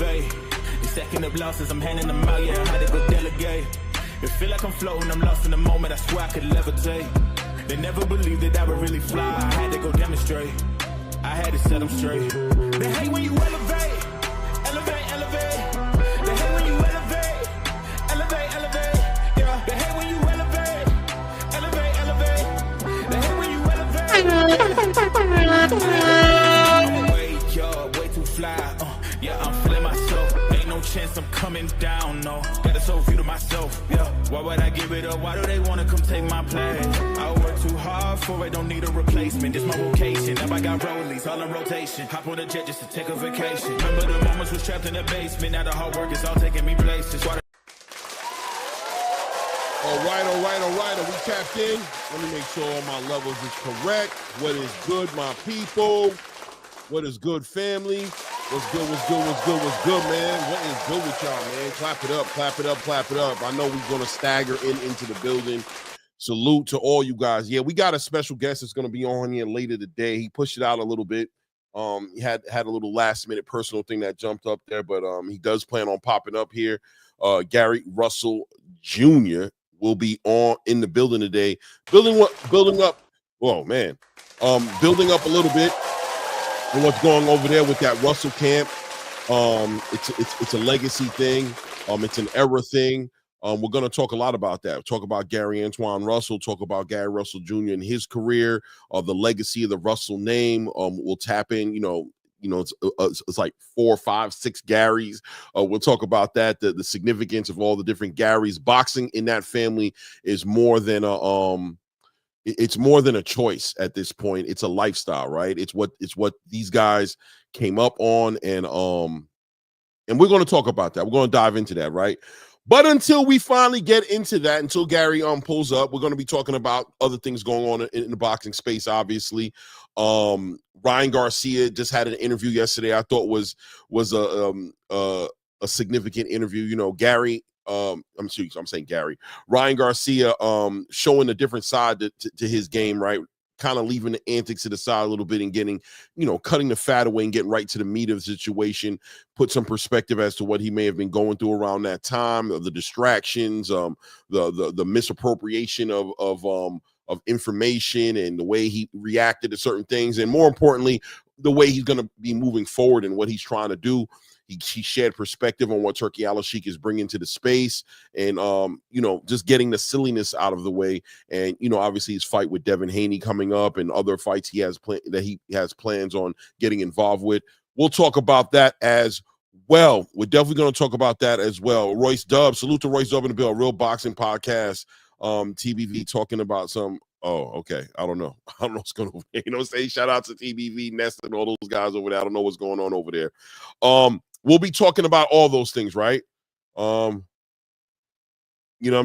elevate. You're stacking up losses, I'm handing them out, yeah, I had to go delegate. It feel like I'm floating, I'm lost in the moment, I swear I could levitate. They never believed that I would really fly, I had to go demonstrate. I had to set them straight. They hate when you elevate, elevate, elevate. They hate when you elevate, elevate, elevate. Yeah, they hate when you elevate, elevate, elevate. They hate when you elevate. Wait, yo, way too fly. Yeah, I'm feeling myself. Ain't no chance I'm coming down, no. Got a soul view to myself, yeah. Why would I give it up? Why do they wanna come take my place? I work too hard for it, don't need a replacement. This my vocation, now I got rollies, all in rotation. Hop on a jet just to take a vacation. Remember the moments was trapped in the basement. Now the hard work is all taking me places. All right. Are we tapped in? Let me make sure all my levels is correct. What is good, my people? What is good, family? What's good, man? What is good with y'all, man? Clap it up. I know we're going to stagger into the building. Salute to all you guys. Yeah, we got a special guest that's going to be on here later today. He pushed it out a little bit. He had a little last-minute personal thing that jumped up there, but he does plan on popping up here. Gary Russell Jr. will be in the building today. Building up a little bit. And what's going over there with that Russell camp. It's a legacy thing. It's an era thing. We're going to talk a lot about that. Talk about Gary Antoine Russell, talk about Gary Russell Jr. and his career, the legacy of the Russell name. We'll tap in, it's like 4, 5, 6 Garys. We'll talk about that, the significance of all the different Garys. Boxing in that family is more than it's more than a choice at this point. It's a lifestyle, right? It's what these guys came up on, and we're going to talk about that. We're going to dive into that, right? But until we finally get into that, until Gary pulls up, we're going to be talking about other things going on in the boxing space, obviously. Ryan Garcia just had an interview yesterday I thought was a significant interview. Gary, I'm saying Gary. Ryan Garcia showing a different side to his game, right? Kind of leaving the antics to the side a little bit and getting, cutting the fat away and getting right to the meat of the situation, put some perspective as to what he may have been going through around that time, of the distractions, the misappropriation of information, and the way he reacted to certain things, and more importantly, the way he's going to be moving forward and what he's trying to do. He shared perspective on what Turki Alalshikh is bringing to the space, and just getting the silliness out of the way. And obviously his fight with Devin Haney coming up, and other fights he has plans on getting involved with. We'll talk about that as well. We're definitely going to talk about that as well. Royce Dub, salute to Royce Dub in the bill, Real Boxing Podcast. TBV talking about some. Oh, okay. I don't know what's going on over there. Say shout out to TBV, Nest, and all those guys over there. I don't know what's going on over there. We'll be talking about all those things, right? What else are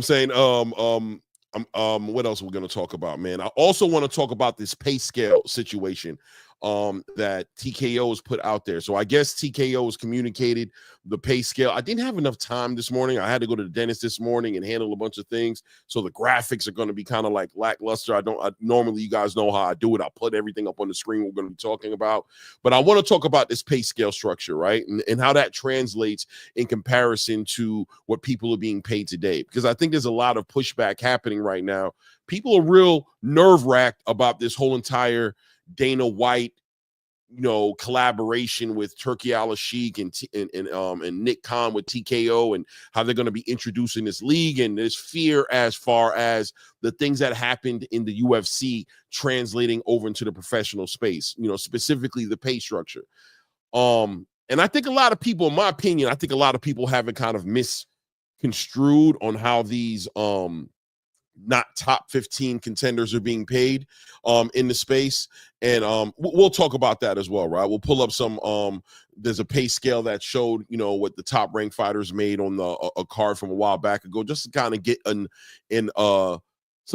we going to talk about, man? I also want to talk about this pay scale situation that TKO has put out there. So I guess TKO has communicated the pay scale. I didn't have enough time this morning. I had to go to the dentist this morning and handle a bunch of things. So the graphics are going to be kind of like lackluster. Normally, you guys know how I do it. I'll put everything up on the screen we're going to be talking about. But I want to talk about this pay scale structure, right? And how that translates in comparison to what people are being paid today. Because I think there's a lot of pushback happening right now. People are real nerve-wracked about this whole entire Dana White, collaboration with Turki Alalshikh and Nick Khan with TKO, and how they're going to be introducing this league, and there's fear as far as the things that happened in the UFC translating over into the professional space, specifically the pay structure. And I think a lot of people, in my opinion, haven't kind of misconstrued on how these not top 15 contenders are being paid in the space. And we'll talk about that as well, right? We'll pull up some there's a pay scale that showed what the top ranked fighters made on a card from a while back ago, just to kind of get some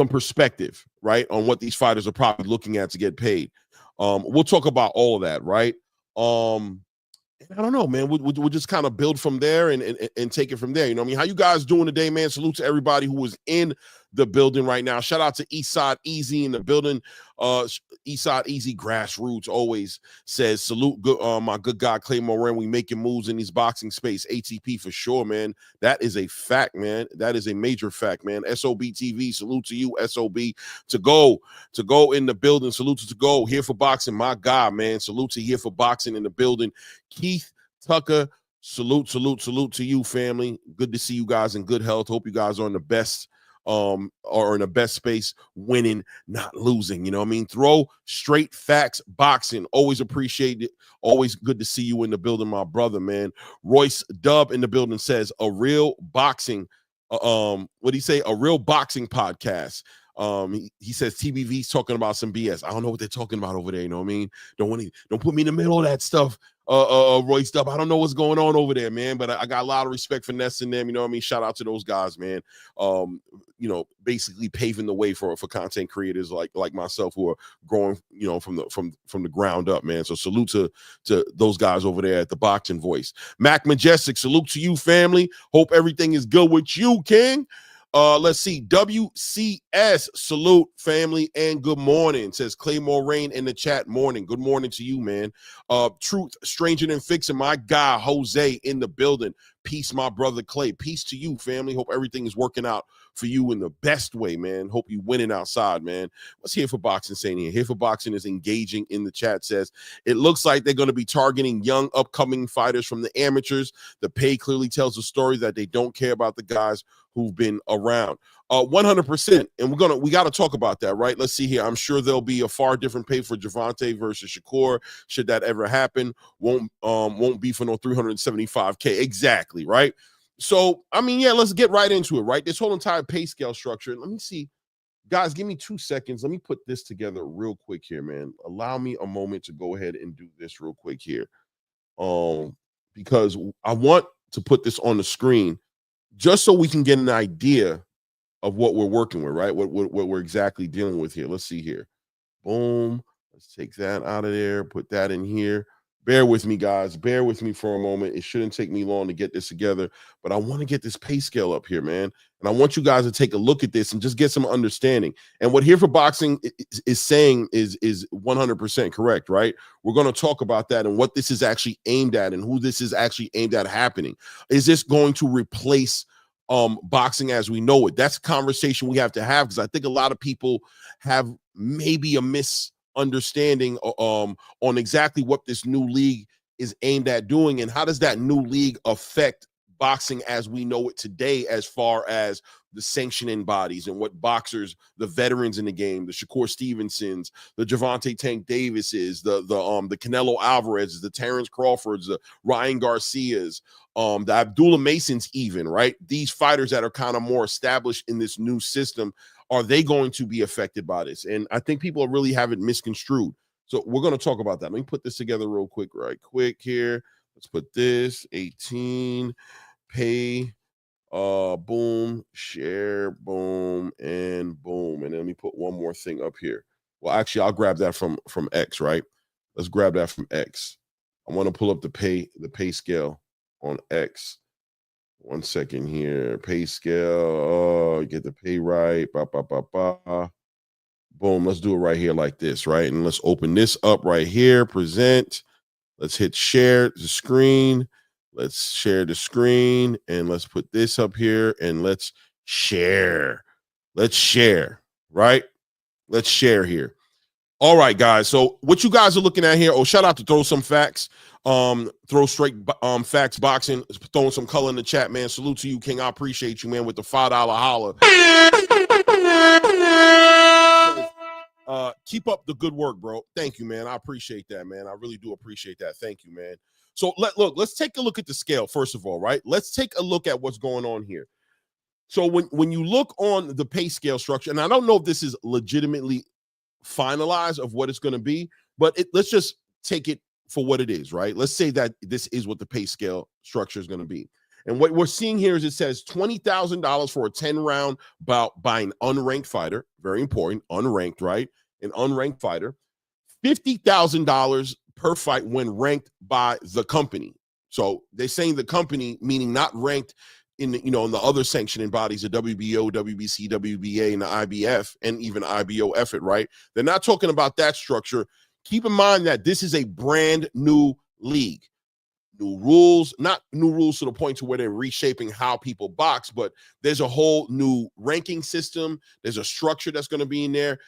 perspective, right, on what these fighters are probably looking at to get paid. We'll talk about all of that, right? I don't know, man. We'll just kind of build from there and take it from there. How you guys doing today, man? Salute to everybody who was in the building right now. Shout out to Eastside Easy in the building. Eastside Easy Grassroots always says, salute my good guy Claymore Ren. We making moves in these boxing space. ATP for sure, man. That is a fact, man. That is a major fact, man. SOB TV, salute to you, SOB. To go in the building. Salute to go. Here for boxing, my guy, man. Salute to Here for boxing in the building. Keith Tucker, salute to you, family. Good to see you guys in good health. Hope you guys are in the best or in the best space, winning, not losing. You know what I mean? Throw straight facts boxing. Always appreciate it. Always good to see you in the building, my brother, man. Royce Dub in the building says a real boxing, what do you say? A real boxing podcast. He says TBV's talking about some BS. I don't know what they're talking about over there. You know what I mean? Don't put me in the middle of that stuff. Royce Dub. I don't know what's going on over there, man, but I got a lot of respect for Ness and them. You know what I mean? Shout out to those guys, man. You know, basically paving the way for content creators like myself who are growing, you know, from the ground up, man. So salute to those guys over there at the Boxing Voice. Mac Majestic, salute to you, family. Hope everything is good with you, King. Let's see. WCS, salute, family, and good morning. Says Claymore Rain in the chat. Morning. Good morning to you, man. Truth, Stranger Than Fixing, my guy, Jose in the building. Peace, my brother Clay. Peace to you, family. Hope everything is working out for you in the best way, man. Hope you winning outside, man. What's Here for Boxing saying here? Here for Boxing is engaging in the chat. Says, it looks like they're going to be targeting young, upcoming fighters from the amateurs. The pay clearly tells a story that they don't care about the guys who've been around. 100%. And we got to talk about that, right? Let's see here. I'm sure there'll be a far different pay for Gervonta versus Shakur. Should that ever happen, won't be for no $375K. Exactly, right? So, I mean, yeah, let's get right into it, right? This whole entire pay scale structure. Let me see. Guys, give me 2 seconds. Let me put this together real quick here, man. Allow me a moment to go ahead and do this real quick here. Because I want to put this on the screen just so we can get an idea of what we're working with, right? What we're exactly dealing with here. Let's see here. Boom. Let's take that out of there. Put that in here. Bear with me, guys. Bear with me for a moment. It shouldn't take me long to get this together, but I want to get this pay scale up here, man. And I want you guys to take a look at this and just get some understanding. And what Here for Boxing is saying is 100% correct, right? We're going to talk about that and what this is actually aimed at and who this is actually aimed at happening. Is this going to replace boxing as we know it? That's a conversation we have to have, because I think a lot of people have maybe a misunderstanding on exactly what this new league is aimed at doing, and how does that new league affect boxing as we know it today, as far as the sanctioning bodies and what boxers, the veterans in the game, the Shakur Stevensons, the Gervonta Tank Davises, the Canelo Alvarez's, the Terrence Crawfords, the Ryan Garcias, the Abdullah Masons, even, right? These fighters that are kind of more established in this new system, are they going to be affected by this? And I think people really have it misconstrued. So we're going to talk about that. Let me put this together real quick, right quick here. Let's put this 18 pay, boom, share, boom, and boom. And then let me put one more thing up here. Well, actually, I'll grab that from X, right? Let's grab that from X. I want to pull up the pay scale on X. 1 second here. Pay scale. Get the pay right. Boom. Let's do it right here like this, right? And let's open this up right here. Present. Let's hit share the screen. Let's share the screen, and let's put this up here, and let's share. Let's share, right? Let's share here. All right, guys. So what you guys are looking at here, shout out to Throw Some Facts. Throw Straight Facts Boxing, throwing some color in the chat, man. Salute to you, King. I appreciate you, man, with the $5 holler. Keep up the good work, bro. Thank you, man. I appreciate that, man. I really do appreciate that. Thank you, man. So let's take a look at the scale, first of all, right? Let's take a look at what's going on here. So when you look on the pay scale structure, and I don't know if this is legitimately finalized of what it's going to be, but let's just take it for what it is, right? Let's say that this is what the pay scale structure is going to be. And what we're seeing here is it says $20,000 for a 10-round bout by an unranked fighter. Very important, unranked, right? An unranked fighter. $50,000 per fight when ranked by the company. So they're saying the company, meaning not ranked in the, in the other sanctioning bodies, the WBO, WBC, WBA, and the IBF, and even IBOF it, right? They're not talking about that structure. Keep in mind that this is a brand new league. New rules, not new rules to the point to where they're reshaping how people box, but there's a whole new ranking system. There's a structure that's going to be in there,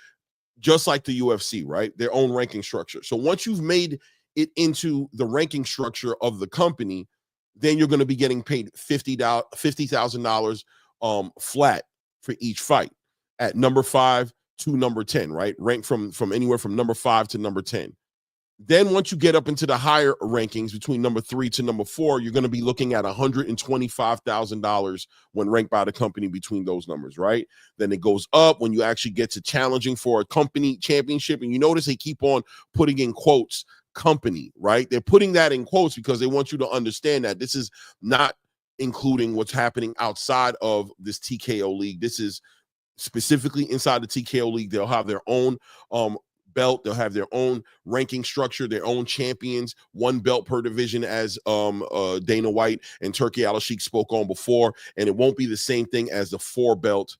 just like the UFC, right? Their own ranking structure. So once you've made it into the ranking structure of the company, then you're going to be getting paid $50,000 flat for each fight at number 5 to number 10, right? Ranked from anywhere from number 5 to number 10. Then once you get up into the higher rankings between number 3 to number 4, you're going to be looking at $125,000 when ranked by the company between those numbers, right? Then it goes up when you actually get to challenging for a company championship. And you notice they keep on putting in quotes, company, right? They're putting that in quotes because they want you to understand that this is not including what's happening outside of this TKO league. This is specifically inside the TKO league. They'll have their own belt. They'll have their own ranking structure, their own champions, one belt per division, as Dana White and Turki Alalshikh spoke on before. And it won't be the same thing as the 4-belt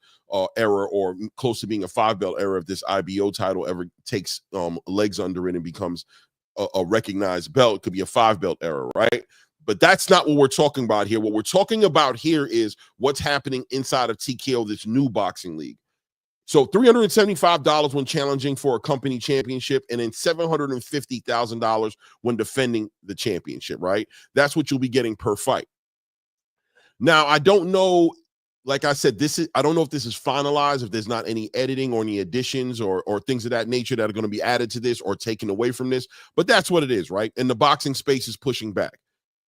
era, or close to being a 5-belt era, if this IBO title ever takes legs under it and becomes a recognized belt. It could be a 5-belt era, right? But that's not what we're talking about here. What we're talking about here is what's happening inside of TKO, this new boxing league. So $375 when challenging for a company championship, and then $750,000 when defending the championship, right? That's what you'll be getting per fight. Now, I don't know, like I said, I don't know if this is finalized, if there's not any editing or any additions or things of that nature that are going to be added to this or taken away from this, but that's what it is, right? And the boxing space is pushing back.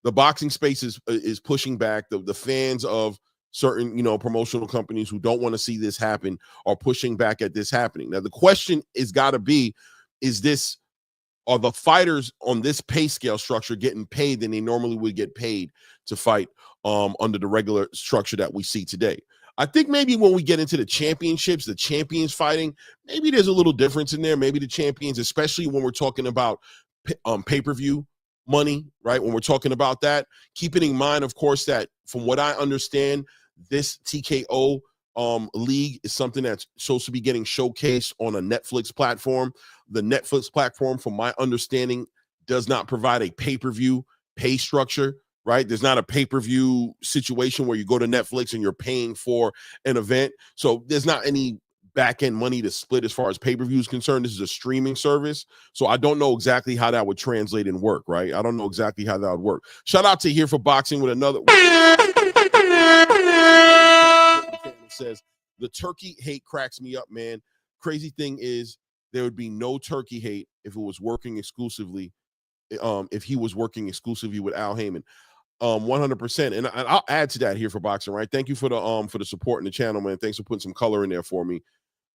The boxing space is pushing back. The fans of certain, promotional companies who don't want to see this happen are pushing back at this happening. Now, the question is got to be, are the fighters on this pay scale structure getting paid than they normally would get paid to fight under the regular structure that we see today? I think maybe when we get into the championships, the champions fighting, maybe there's a little difference in there. Maybe the champions, especially when we're talking about pay-per-view money, right? When we're talking about that, keeping in mind, of course, that from what I understand, this TKO league is something that's supposed to be getting showcased on a Netflix platform. The Netflix platform, from my understanding, does not provide a pay-per-view pay structure, right? There's not a pay-per-view situation where you go to Netflix and you're paying for an event. So there's not any back-end money to split as far as pay-per-view is concerned. This is a streaming service. So I don't know exactly how that would translate and work, right? I don't know exactly how that would work. Shout out to Here for Boxing with another. Says, the turkey hate cracks me up, man. Crazy thing is, there would be no turkey hate if it was working exclusively, if he was working exclusively with Al Heyman. 100%. And I'll add to that Here for Boxing, right? Thank you for the support in the channel, man. Thanks for putting some color in there for me.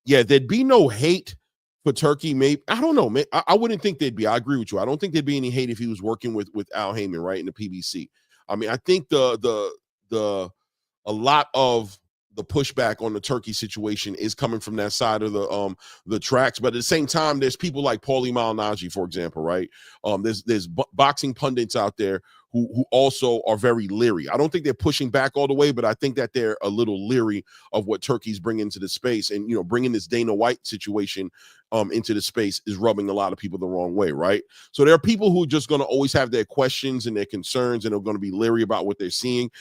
Yeah, there'd be no hate for Turkey. Maybe, I don't know, man. I wouldn't think there'd be. I agree with you. I don't think there'd be any hate if he was working with Al Heyman, right, in the PBC. I mean, I think a lot of the pushback on the Turkey situation is coming from that side of the tracks. But at the same time, there's people like Paulie Malignaggi, for example, right? There's boxing pundits out there who also are very leery. I don't think they're pushing back all the way, but I think that they're a little leery of what Turkey's bringing to the space. And, bringing this Dana White situation into the space is rubbing a lot of people the wrong way, right? So there are people who are just going to always have their questions and their concerns, and are going to be leery about what they're seeing,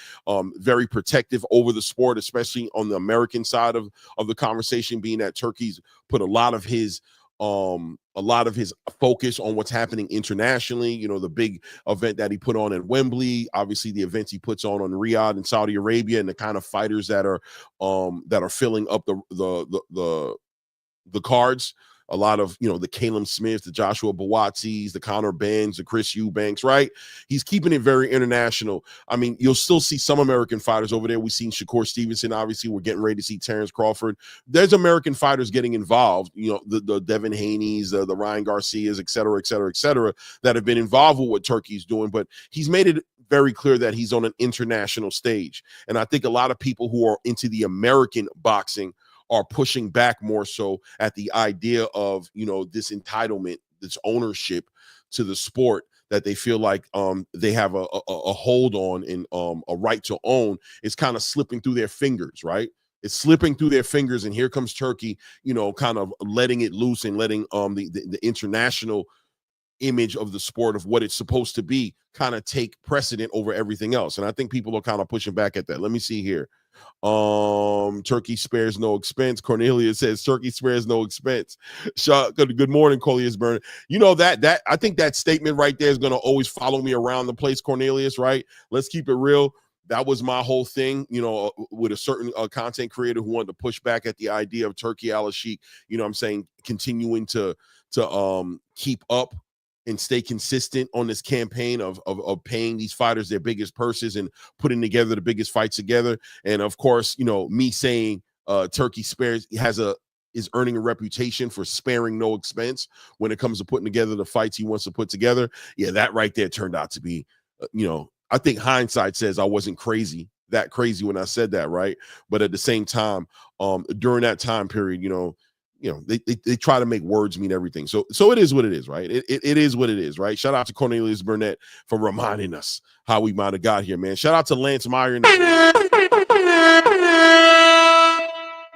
very protective over the sport, especially on the American side of the conversation, being that Turkey's put a lot of his focus on what's happening internationally. The big event that he put on at Wembley, obviously the events he puts on Riyadh and Saudi Arabia, and the kind of fighters that are filling up the cards. A lot of, the Caleb Smiths, the Joshua Buatsi's, the Conor Benns, the Chris Eubanks, right? He's keeping it very international. I mean, you'll still see some American fighters over there. We've seen Shakur Stevenson. Obviously, we're getting ready to see Terrence Crawford. There's American fighters getting involved, the Devin Haney's, the Ryan Garcias, et cetera, that have been involved with what Turkey's doing. But he's made it very clear that he's on an international stage. And I think a lot of people who are into the American boxing are pushing back more so at the idea of, this entitlement, this ownership to the sport that they feel like they have a hold on and a right to own is kind of slipping through their fingers, right? It's slipping through their fingers, and here comes Turkey, kind of letting it loose and letting the international image of the sport of what it's supposed to be kind of take precedent over everything else. And I think people are kind of pushing back at that. Let me see here. Turkey spares no expense. Cornelia says Turkey spares no expense. Good morning, Cornelius Byrne. That I think that statement right there is going to always follow me around the place, Cornelius, right? Let's keep it real. That was my whole thing, with a certain content creator who wanted to push back at the idea of Turki Alalshikh, I'm saying, continuing to keep up and stay consistent on this campaign of paying these fighters their biggest purses and putting together the biggest fights together. And of course, me saying Turkey is earning a reputation for sparing no expense when it comes to putting together the fights he wants to put together. Yeah, that right there turned out to be, I think hindsight says I wasn't that crazy when I said that, right? But at the same time, during that time period, they try to make words mean everything. So it is what it is, right? It is what it is, right? Shout out to Cornelius Burnett for reminding us how we might have got here, man. Shout out to Lance Meyer.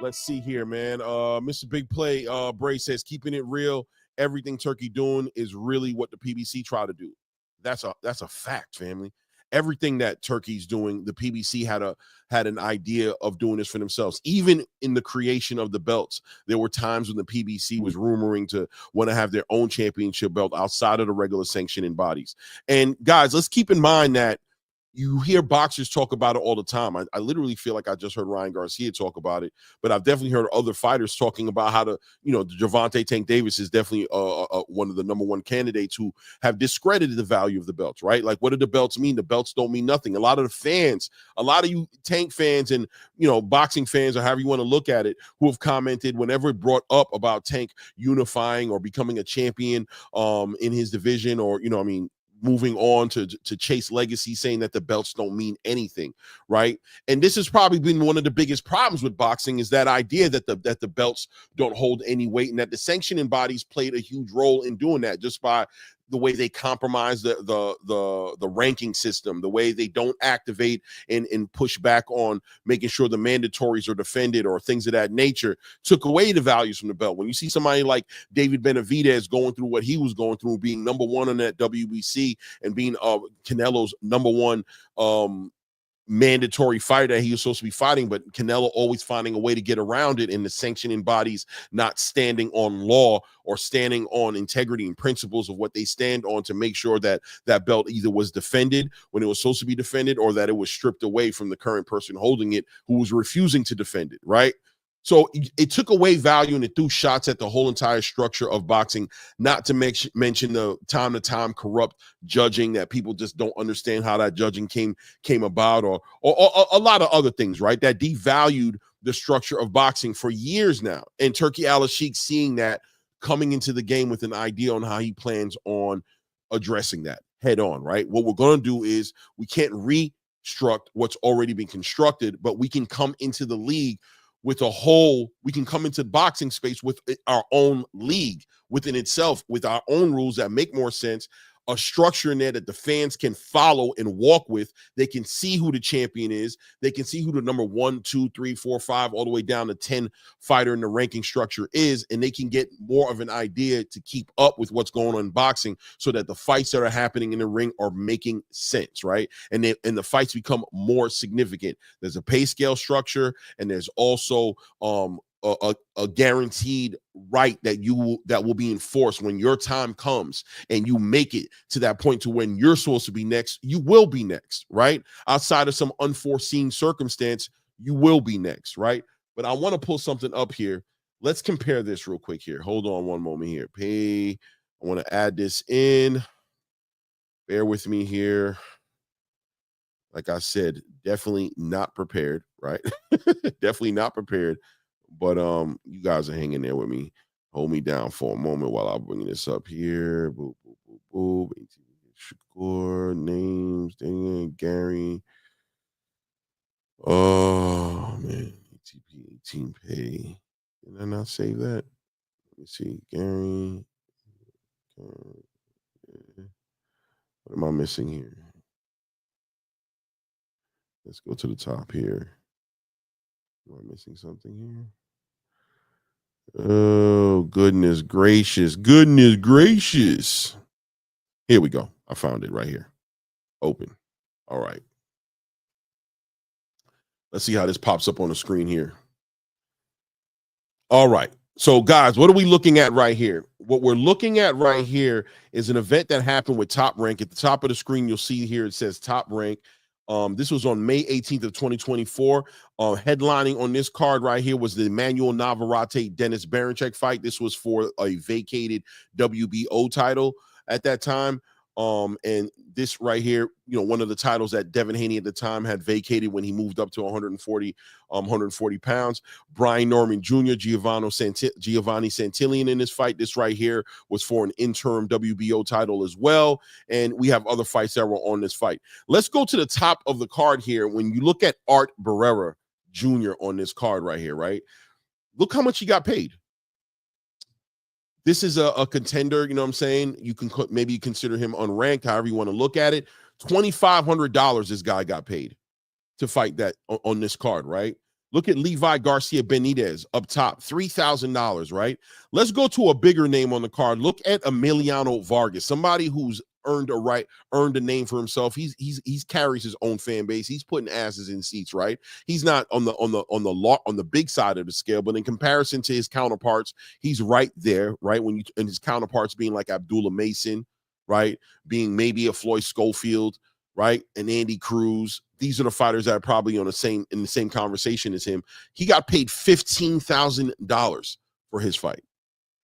Let's see here, man. Mr. Big Play, Bray says, keeping it real, everything Turkey doing is really what the PBC try to do. That's a fact, family. Everything that Turkey's doing, the PBC had an idea of doing this for themselves. Even in the creation of the belts, there were times when the PBC was rumoring to want to have their own championship belt outside of the regular sanctioning bodies. And guys, let's keep in mind that you hear boxers talk about it all the time. I literally feel like I just heard Ryan Garcia talk about it, but I've definitely heard other fighters talking about how Gervonta Tank Davis is definitely one of the number one candidates who have discredited the value of the belts, right? Like, what do the belts mean? The belts don't mean nothing. A lot of the fans, a lot of you Tank fans and, boxing fans, or however you want to look at it, who have commented whenever it brought up about Tank unifying or becoming a champion in his division, or, moving on to chase legacy, saying that the belts don't mean anything, right? And this has probably been one of the biggest problems with boxing, is that idea that the belts don't hold any weight, and that the sanctioning bodies played a huge role in doing that, just by the way they compromise the ranking system, the way they don't activate and push back on making sure the mandatories are defended or things of that nature, took away the values from the belt. When you see somebody like David Benavidez going through what he was going through, being number one on that WBC and being Canelo's number one mandatory fighter he was supposed to be fighting, but Canelo always finding a way to get around it, in the sanctioning bodies not standing on law or standing on integrity and principles of what they stand on, to make sure that that belt either was defended when it was supposed to be defended, or that it was stripped away from the current person holding it, who was refusing to defend it, right? So it took away value, and it threw shots at the whole entire structure of boxing, not to mention the time-to-time corrupt judging, that people just don't understand how that judging came about, or a lot of other things, right? That devalued the structure of boxing for years now. And Turki Alalshikh seeing that, coming into the game with an idea on how he plans on addressing that head on, right? What we're going to do is, we can't restruct what's already been constructed, but we can come into the league with we can come into the boxing space with our own league within itself, with our own rules that make more sense, a structure in there that the fans can follow and walk with. They can see who the champion is. They can see who the number 1, 2, 3, 4, 5, all the way down to 10 fighter in the ranking structure is. And they can get more of an idea to keep up with what's going on in boxing, so that the fights that are happening in the ring are making sense, right? And the fights become more significant. There's a pay scale structure, and there's also a guaranteed right that will be enforced when your time comes and you make it to that point to when you're supposed to be next. You will be next, right? Outside of some unforeseen circumstance, you will be next, right? But I want to pull something up here. Let's compare this real quick here. Hold on one moment here. I want to add this in. Bear with me here. Like I said, definitely not prepared, right? Definitely not prepared. But you guys are hanging there with me. Hold me down for a moment while I'm bringing this up here. Boop, boop, boop, boop. Shakur, names, Daniel, Gary. Oh, man. ATP 18 pay. Did I not save that? Let me see. Gary. What am I missing here? Let's go to the top here. Am I missing something here? Oh, goodness gracious. Goodness gracious. Here we go. I found it right here. Open. All right. Let's see how this pops up on the screen here. All right. So, guys, what are we looking at right here? What we're looking at right here is an event that happened with Top Rank. At the top of the screen, you'll see here it says Top Rank. This was on May 18th of 2024. Headlining on this card right here was the Emmanuel Navarrete Dennis Berinchyk fight. This was for a vacated WBO title at that time. And this right here, you know, one of the titles that Devin Haney at the time had vacated when he moved up to 140 pounds. Brian Norman Jr., Giovanni Santillan in this fight. This right here was for an interim WBO title as well. And we have other fights that were on this fight. Let's go to the top of the card here. When you look at Art Barrera Jr. on this card right here, right? Look how much he got paid. This is a contender, you know what I'm saying? You can maybe consider him unranked, however you want to look at it. $2,500 this guy got paid to fight that on this card, right? Look at Levi Garcia Benitez up top, $3,000, right? Let's go to a bigger name on the card. Look at Emiliano Vargas, somebody who's earned a name for himself. He's carries his own fan base. He's putting asses in seats, right? He's not on the big side of the scale, but in comparison to his counterparts, he's right there, right? And his counterparts being like Abdullah Mason, right? Being maybe a Floyd Schofield, right? And Andy Cruz. These are the fighters that are probably in the same conversation as him. He got paid $15,000 for his fight,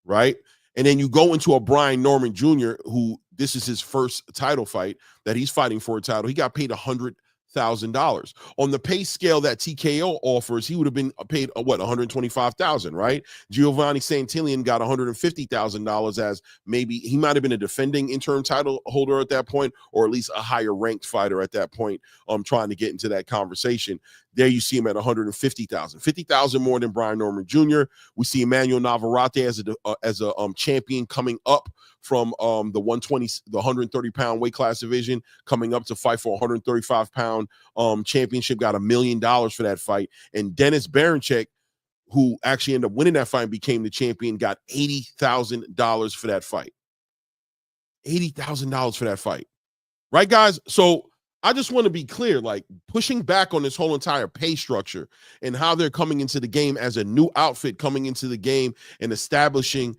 right? And then you go into a Brian Norman Jr., who this is his first title fight that he's fighting for a title. He got paid $100,000. On the pay scale that TKO offers, he would have been paid $125,000, right? Giovanni Santillan got $150,000 as maybe he might have been a defending interim title holder at that point, or at least a higher ranked fighter at that point, trying to get into that conversation. There you see him at $150,000, $50,000 more than Brian Norman Jr. We see Emmanuel Navarrete as a champion coming up from the 130-pound weight class division, coming up to fight for 135-pound championship, got $1 million for that fight. And Dennis Berinchyk, who actually ended up winning that fight and became the champion, got $80,000 for that fight. $80,000 for that fight. Right, guys? So I just want to be clear, like pushing back on this whole entire pay structure and how they're coming into the game as a new outfit, coming into the game and establishing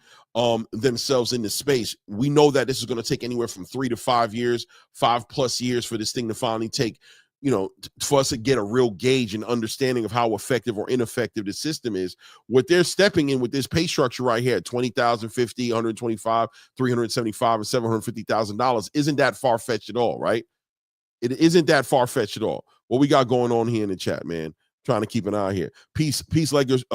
themselves in the space. We know that this is going to take anywhere from 3 to 5 years, 5+ years for this thing to finally take, you know, for us to get a real gauge and understanding of how effective or ineffective the system is. What they're stepping in with this pay structure right here, $20,000, $50,000, $125,000, $375,000, and $750,000 isn't that far-fetched at all, right? It isn't that far-fetched at all. What we got going on here in the chat, man. Trying to keep an eye here. Peace, legacy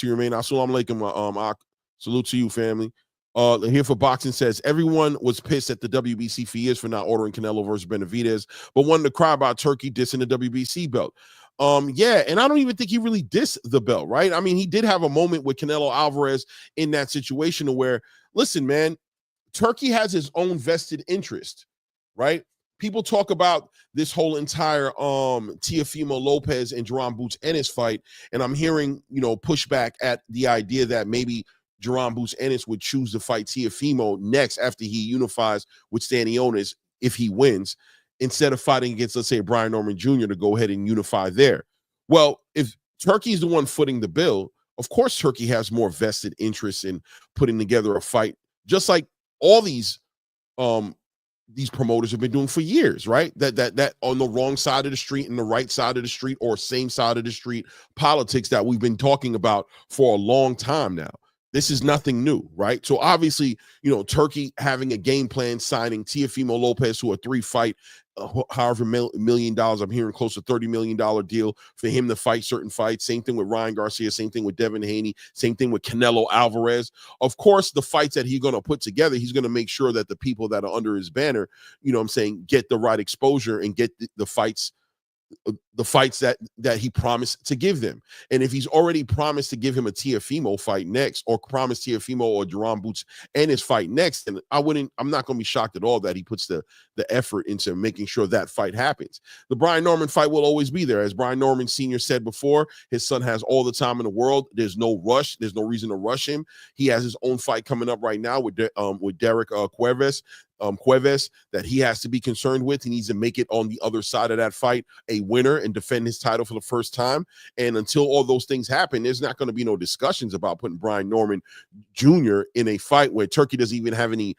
remain. Assalamu alaikum. Salute to you, family. Here for boxing says, everyone was pissed at the WBC for years for not ordering Canelo versus Benavidez, but wanted to cry about Turkey dissing the WBC belt. Yeah, and I don't even think he really dissed the belt, right? I mean, he did have a moment with Canelo Alvarez in that situation where, listen, man, Turkey has his own vested interest, right? People talk about this whole entire Teofimo Lopez and Jerome Boots Ennis fight, and I'm hearing, you know, pushback at the idea that maybe Jerome Boots Ennis would choose to fight Teofimo next after he unifies with Stanionis if he wins, instead of fighting against, let's say, Brian Norman Jr. to go ahead and unify there. Well, if Turkey's the one footing the bill, of course Turkey has more vested interest in putting together a fight, just like all these promoters have been doing for years, right? That on the wrong side of the street and the right side of the street or same side of the street politics that we've been talking about for a long time now. This is nothing new, right? So obviously, you know, Turkey having a game plan, signing Teofimo Lopez to a 3-fight, however million dollars, I'm hearing close to $30 million deal for him to fight certain fights. Same thing with Ryan Garcia, same thing with Devin Haney, same thing with Canelo Alvarez. Of course, the fights that he's going to put together, he's going to make sure that the people that are under his banner, you know what I'm saying, get the right exposure and get the fights the fights that he promised to give them. And if he's already promised to give him a Teofimo fight next, or promised Teofimo or Jerome Boots and his fight next, then I'm not going to be shocked at all that he puts the effort into making sure that fight happens. The Brian Norman fight will always be there. As Brian Norman Sr. said before, his son has all the time in the world. There's no rush. There's no reason to rush him. He has his own fight coming up right now with Derek Cuevas that he has to be concerned with. He needs to make it on the other side of that fight a winner and defend his title for the first time. And until all those things happen, there's not going to be no discussions about putting Brian Norman Jr. in a fight where Turkey doesn't even have any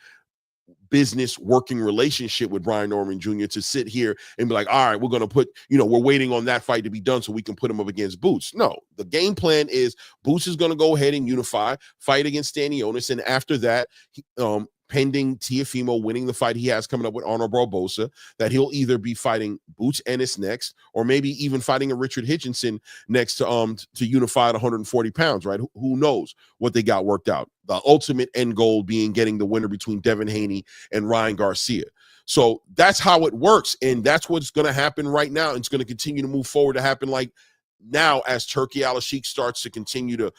business working relationship with Brian Norman Jr. to sit here and be like, all right, we're going to put, we're waiting on that fight to be done so we can put him up against Boots. No, the game plan is Boots is going to go ahead and unify, fight against Stanionis, and after that, pending Teofimo winning the fight he has coming up with Arnold Barbosa, that he'll either be fighting Boots Ennis next, or maybe even fighting a Richard Hitchinson next to unify at 140 pounds, right? Who knows what they got worked out. The ultimate end goal being getting the winner between Devin Haney and Ryan Garcia. So that's how it works, and that's what's going to happen right now. And it's going to continue to move forward to happen like now as Turki Alalshikh starts to continue to,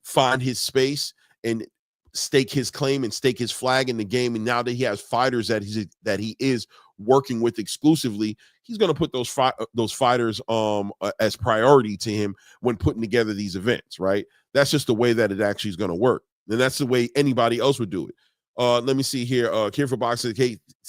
find his space and stake his claim and stake his flag in the game. And now that he has fighters that he is working with exclusively, he's going to put those fighters as priority to him when putting together these events, right? That's just the way that it actually is going to work. And that's the way anybody else would do it. Let me see here. Care for Boxing,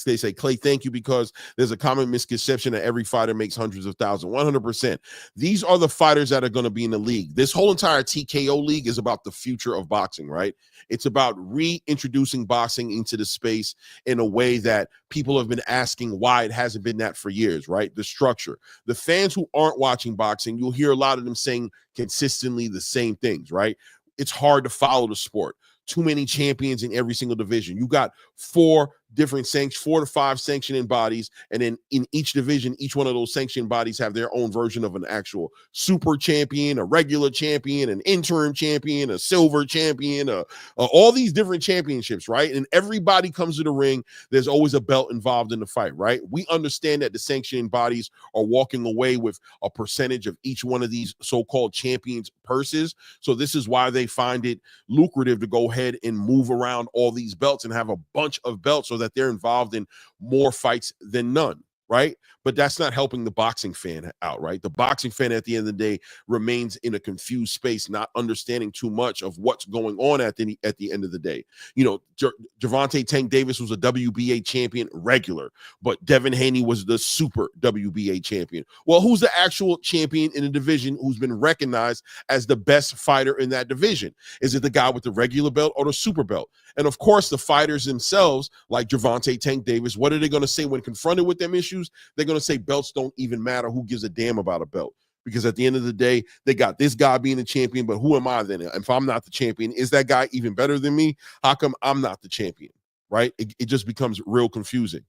they say, Clay, thank you, because there's a common misconception that every fighter makes hundreds of thousands. 100%. These are the fighters that are going to be in the league. This whole entire TKO league is about the future of boxing, right? It's about reintroducing boxing into the space in a way that people have been asking why it hasn't been that for years, right? The structure. The fans who aren't watching boxing, you'll hear a lot of them saying consistently the same things, right? It's hard to follow the sport. Too many champions in every single division. You got 4 to 5 sanctioning bodies, and then in each division, each one of those sanctioning bodies have their own version of an actual super champion, a regular champion, an interim champion, a silver champion, all these different championships, right? And everybody comes to the ring. There's always a belt involved in the fight, right? We understand that the sanctioning bodies are walking away with a percentage of each one of these so-called champions' purses. So this is why they find it lucrative to go ahead and move around all these belts and have a bunch of belts so that they're involved in more fights than none, right? But that's not helping the boxing fan out, right? The boxing fan at the end of the day remains in a confused space, not understanding too much of what's going on at the end of the day. Gervonta Tank Davis was a WBA champion regular, but Devin Haney was the super WBA champion. Well, who's the actual champion in the division who's been recognized as the best fighter in that division? Is it the guy with the regular belt or the super belt? And of course, the fighters themselves, like Gervonta Tank Davis, what are they going to say when confronted with them issues? They're going to say belts don't even matter. Who gives a damn about a belt? Because at the end of the day, they got this guy being the champion, but who am I then? If I'm not the champion, is that guy even better than me? How come I'm not the champion, right? It just becomes real confusing.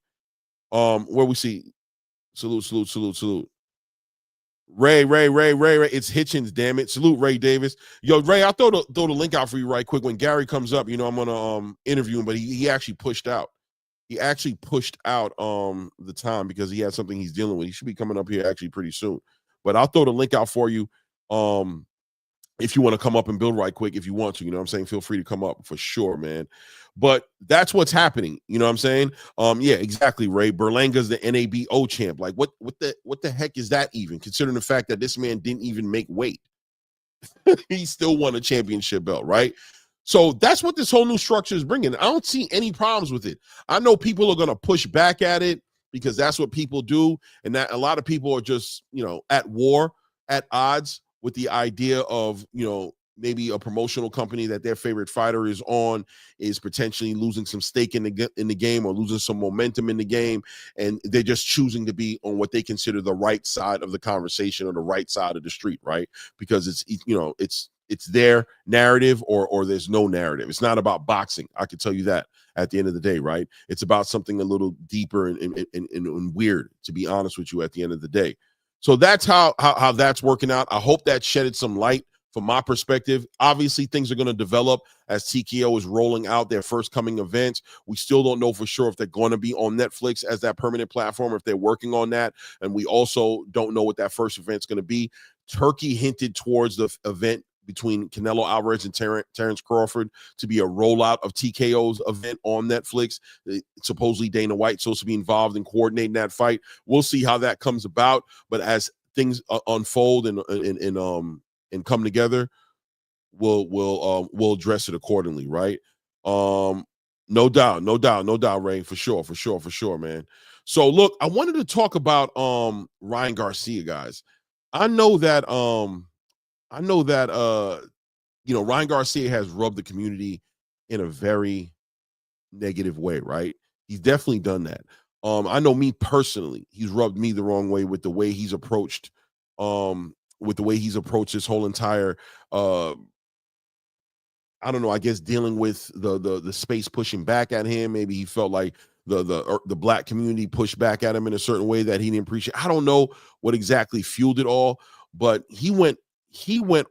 Where we see, salute. Ray, it's Hitchens, damn it. Salute, Ray Davis. Yo, Ray, I'll throw the link out for you right quick. When Gary comes up, I'm gonna interview him, but he actually pushed out. He actually pushed out the time because he has something he's dealing with. He should be coming up here actually pretty soon. But I'll throw the link out for you. If you want to come up and build right quick, if you want to, I'm saying, feel free to come up for sure, man. But that's what's happening. You know what I'm saying? Yeah, exactly, Ray. Berlanga's the NABO champ. Like, what the heck is that even? Considering the fact that this man didn't even make weight. He still won a championship belt, right? So that's what this whole new structure is bringing. I don't see any problems with it. I know people are going to push back at it because that's what people do. And that a lot of people are just, at war, at odds with the idea of, maybe a promotional company that their favorite fighter is on is potentially losing some stake in the game or losing some momentum in the game. And they're just choosing to be on what they consider the right side of the conversation or the right side of the street, right? Because it's their narrative or there's no narrative. It's not about boxing. I can tell you that at the end of the day, right? It's about something a little deeper and weird, to be honest with you, at the end of the day. So that's how that's working out. I hope that shedded some light from my perspective. Obviously, things are going to develop as TKO is rolling out their first coming events. We still don't know for sure if they're going to be on Netflix as that permanent platform, if they're working on that. And we also don't know what that first event's going to be. Turkey hinted towards the event between Canelo Alvarez and Terrence Crawford to be a rollout of TKO's event on Netflix. Supposedly Dana White's supposed to be involved in coordinating that fight. We'll see how that comes about. But as things unfold and come together, we'll address it accordingly, right? No doubt, Ray, for sure, man. So look, I wanted to talk about Ryan Garcia, guys. I know that Ryan Garcia has rubbed the community in a very negative way, right? He's definitely done that. I know me personally, he's rubbed me the wrong way with the way he's approached this whole entire I don't know, I guess dealing with the space pushing back at him. Maybe he felt like the black community pushed back at him in a certain way that he didn't appreciate. I don't know what exactly fueled it all, but he went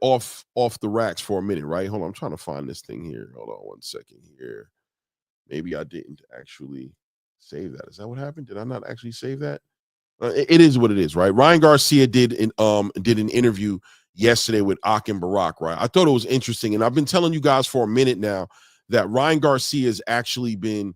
off the racks for a minute, right? Hold on, I'm trying to find this thing here. Hold on 1 second here. Maybe I didn't actually save that. Is that what happened? Did I not actually save that? It is what it is, right? Ryan Garcia did an interview yesterday with Akim Barak, right? I thought it was interesting, and I've been telling you guys for a minute now that Ryan Garcia has actually been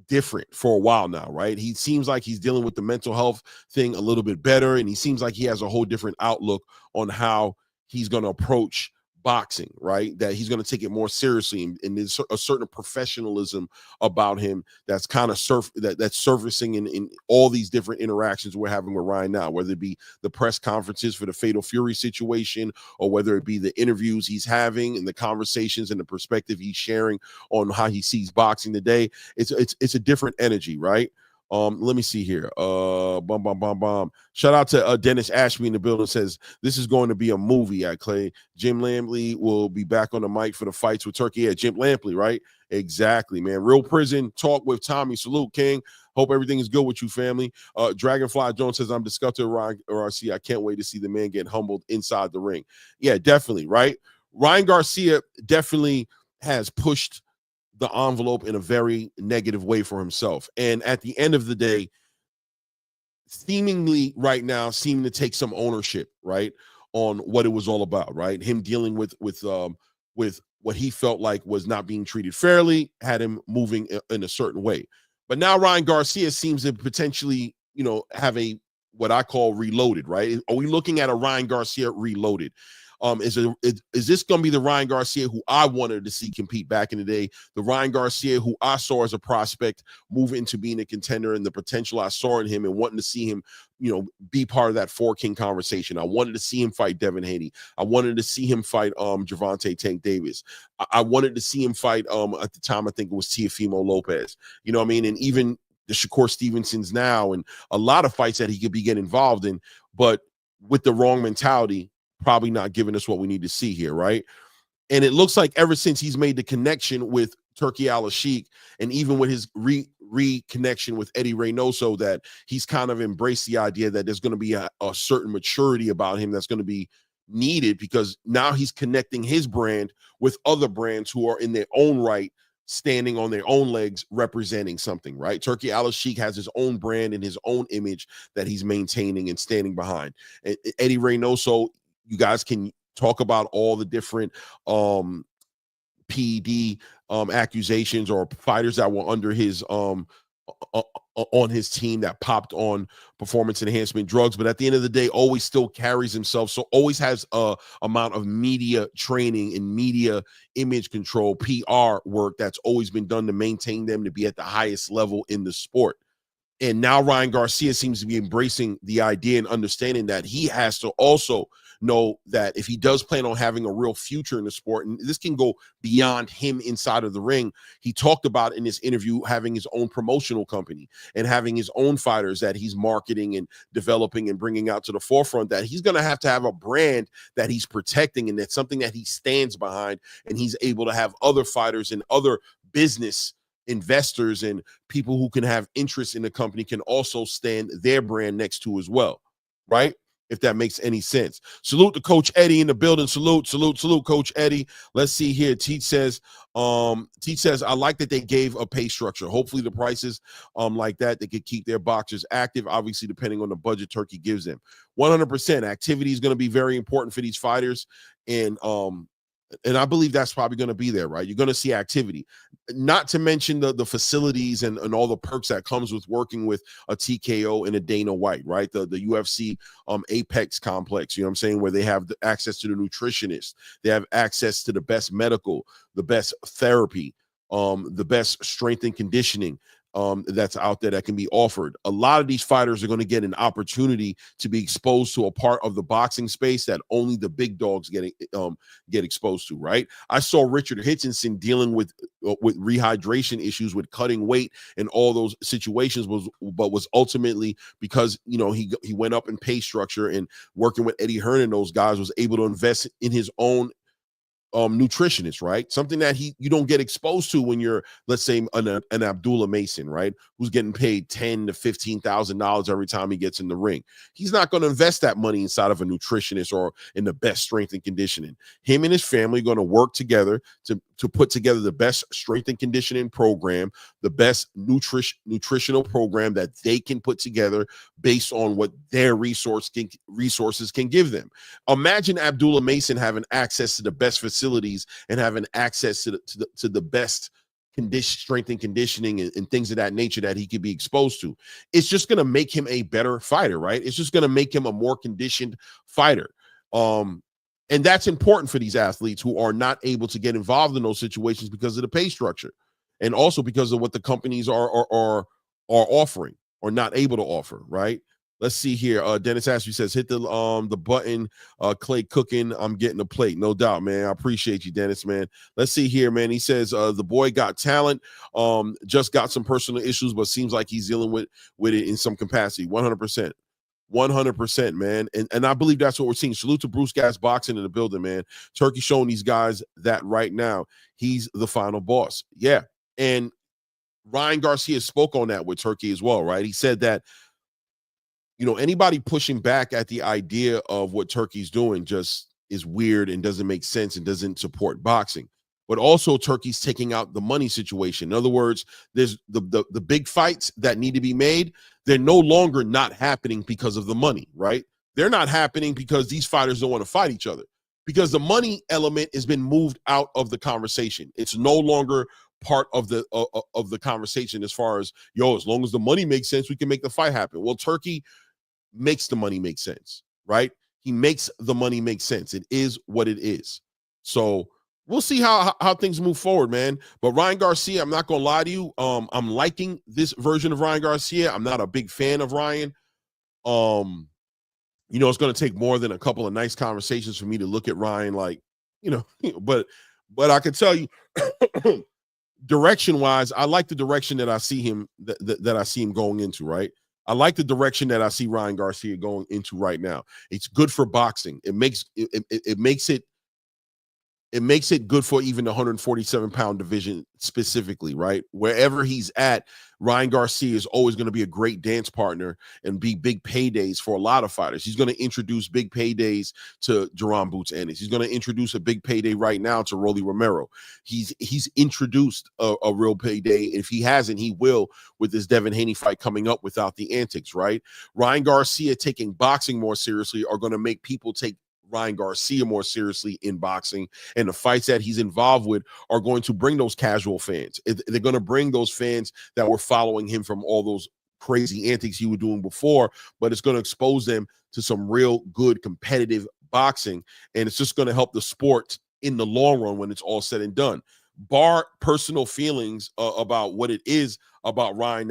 different for a while now, right? He seems like he's dealing with the mental health thing a little bit better, and he seems like he has a whole different outlook on how he's going to approach boxing, right? That he's going to take it more seriously, and there's a certain professionalism about him that's kind of that's surfacing in all these different interactions we're having with Ryan now, whether it be the press conferences for the Fatal Fury situation, or whether it be the interviews he's having and the conversations and the perspective he's sharing on how he sees boxing today. It's a different energy, right? Let me see here. Shout out to Dennis Ashby in the building. Says this is going to be a movie at Clay. Jim Lampley will be back on the mic for the fights with Turkey. Yeah, Jim Lampley, right? Exactly, man. Real Prison Talk with Tommy. Salute, King. Hope everything is good with you, family. Dragonfly Jones says, I'm disgusted with Ryan Garcia. I can't wait to see the man get humbled inside the ring. Yeah, definitely, right? Ryan Garcia definitely has pushed the envelope in a very negative way for himself. And at the end of the day, seemingly right now, seeming to take some ownership, right, on what it was all about, right? Him dealing with what he felt like was not being treated fairly, had him moving in a certain way. But now Ryan Garcia seems to potentially, have what I call reloaded, right? Are we looking at a Ryan Garcia reloaded? Is this going to be the Ryan Garcia who I wanted to see compete back in the day? The Ryan Garcia who I saw as a prospect move into being a contender, and the potential I saw in him, and wanting to see him, be part of that Four King conversation. I wanted to see him fight Devin Haney. I wanted to see him fight Gervonta Tank Davis. I wanted to see him fight at the time I think it was Teofimo Lopez. You know what I mean? And even the Shakur Stevensons now, and a lot of fights that he could be getting involved in, but with the wrong mentality, probably not giving us what we need to see here, right? And it looks like ever since he's made the connection with Turki Alalshikh, and even with his reconnection with Eddie Reynoso, that he's kind of embraced the idea that there's going to be a certain maturity about him that's going to be needed, because now he's connecting his brand with other brands who are in their own right, standing on their own legs, representing something, right? Turki Alalshikh has his own brand and his own image that he's maintaining and standing behind. And Eddie Reynoso, you guys can talk about all the different PD accusations or fighters that were under his on his team that popped on performance enhancement drugs, but at the end of the day, always still carries himself. So always has a amount of media training and media image control, PR work that's always been done to maintain them to be at the highest level in the sport. And now Ryan Garcia seems to be embracing the idea and understanding that he has to also know that if he does plan on having a real future in the sport, and this can go beyond him inside of the ring. He talked about in this interview having his own promotional company and having his own fighters that he's marketing and developing and bringing out to the forefront, that he's going to have a brand that he's protecting, and that's something that he stands behind, and he's able to have other fighters and other business investors and people who can have interest in the company can also stand their brand next to as well, right? if that makes any sense. Salute to Coach Eddie in the building. Salute, Coach Eddie. Let's see here. Teach says, I like that they gave a pay structure. Hopefully the prices like that, they could keep their boxers active, obviously depending on the budget Turkey gives them. 100% activity is going to be very important for these fighters. And I believe that's probably going to be there, right? You're going to see activity, not to mention the facilities and all the perks that comes with working with a TKO and a Dana White, right? The UFC Apex complex, you know what I'm saying, where they have access to the nutritionist, they have access to the best medical, the best therapy, the best strength and conditioning that's out there that can be offered. A lot of these fighters are going to get an opportunity to be exposed to a part of the boxing space that only the big dogs get exposed to, right? I saw Richard Hitchinson dealing with rehydration issues, with cutting weight and all those situations, but was ultimately because, you know, he went up in pay structure, and working with Eddie Hearn and those guys, was able to invest in his own nutritionist, right? Something that you don't get exposed to when you're, let's say, an Abdullah Mason, right, who's getting paid $10,000 to $15,000 every time he gets in the ring. He's not going to invest that money inside of a nutritionist or in the best strength and conditioning. Him and his family are going to work together to put together the best strength and conditioning program, the best nutritional program that they can put together based on what their resources can give them. Imagine Abdullah Mason having access to the best facilities and having access to the best strength and conditioning and things of that nature that he could be exposed to. It's just going to make him a better fighter, right? It's just going to make him a more conditioned fighter. And that's important for these athletes who are not able to get involved in those situations because of the pay structure, and also because of what the companies are offering or not able to offer, right? Let's see here. Dennis Ashley says, hit the button. Clay Cooking, I'm getting a plate. No doubt, man. I appreciate you, Dennis, man. Let's see here, man. He says, the boy got talent, just got some personal issues, but seems like he's dealing with it in some capacity. 100%. 100%, man. And I believe that's what we're seeing. Salute to Bruce Gas Boxing in the building, man. Turkey showing these guys that right now he's the final boss. Yeah. And Ryan Garcia spoke on that with Turkey as well, right? He said that, you know, anybody pushing back at the idea of what Turkey's doing just is weird and doesn't make sense and doesn't support boxing. But also Turkey's taking out the money situation. In other words, there's the big fights that need to be made. They're no longer not happening because of the money, right? They're not happening because these fighters don't want to fight each other, because the money element has been moved out of the conversation. It's no longer part of the conversation as far as, as long as the money makes sense, we can make the fight happen. Well, Turkey makes the money make sense, right? He makes the money make sense. It is what it is. So we'll see how things move forward, man. But Ryan Garcia, I'm not going to lie to you. I'm liking this version of Ryan Garcia. I'm not a big fan of Ryan. It's going to take more than a couple of nice conversations for me to look at Ryan like, but I can tell you direction-wise, I like the direction that I see him that I see him going into, right? I like the direction that I see Ryan Garcia going into right now. It's good for boxing. It makes it good for even the 147-pound division specifically, right? Wherever he's at, Ryan Garcia is always going to be a great dance partner and be big paydays for a lot of fighters. He's going to introduce big paydays to Jerome Boots Ennis. He's going to introduce a big payday right now to Rolly Romero. He's introduced a real payday. If he hasn't, he will with this Devin Haney fight coming up without the antics, right? Ryan Garcia taking boxing more seriously are going to make people take Ryan Garcia more seriously in boxing, and the fights that he's involved with are going to bring those casual fans. They're going to bring those fans that were following him from all those crazy antics he was doing before, but it's going to expose them to some real good competitive boxing, and it's just going to help the sport in the long run when it's all said and done. Bar personal feelings about what it is about Ryan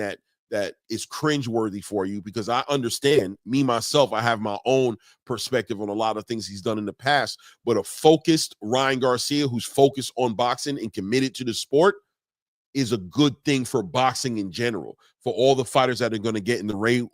that is cringeworthy for you, because I understand, me myself, I have my own perspective on a lot of things he's done in the past, but a focused Ryan Garcia who's focused on boxing and committed to the sport is a good thing for boxing in general, for all the fighters that are going to get in the ring,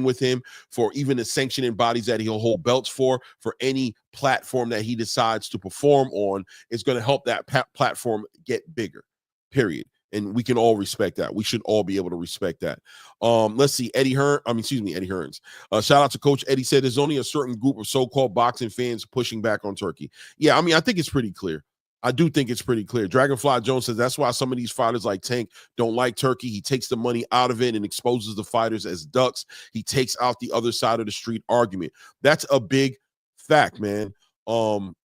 with him, for even the sanctioning bodies that he'll hold belts for any platform that he decides to perform on. It's going to help that platform get bigger, period. And we can all respect that. We should all be able to respect that. Let's see. Eddie Hearns. Shout out to Coach Eddie, said there's only a certain group of so-called boxing fans pushing back on Turkey. Yeah, I mean, I think it's pretty clear. I do think it's pretty clear. Dragonfly Jones says that's why some of these fighters like Tank don't like Turkey. He takes the money out of it and exposes the fighters as ducks. He takes out the other side of the street argument. That's a big fact, man.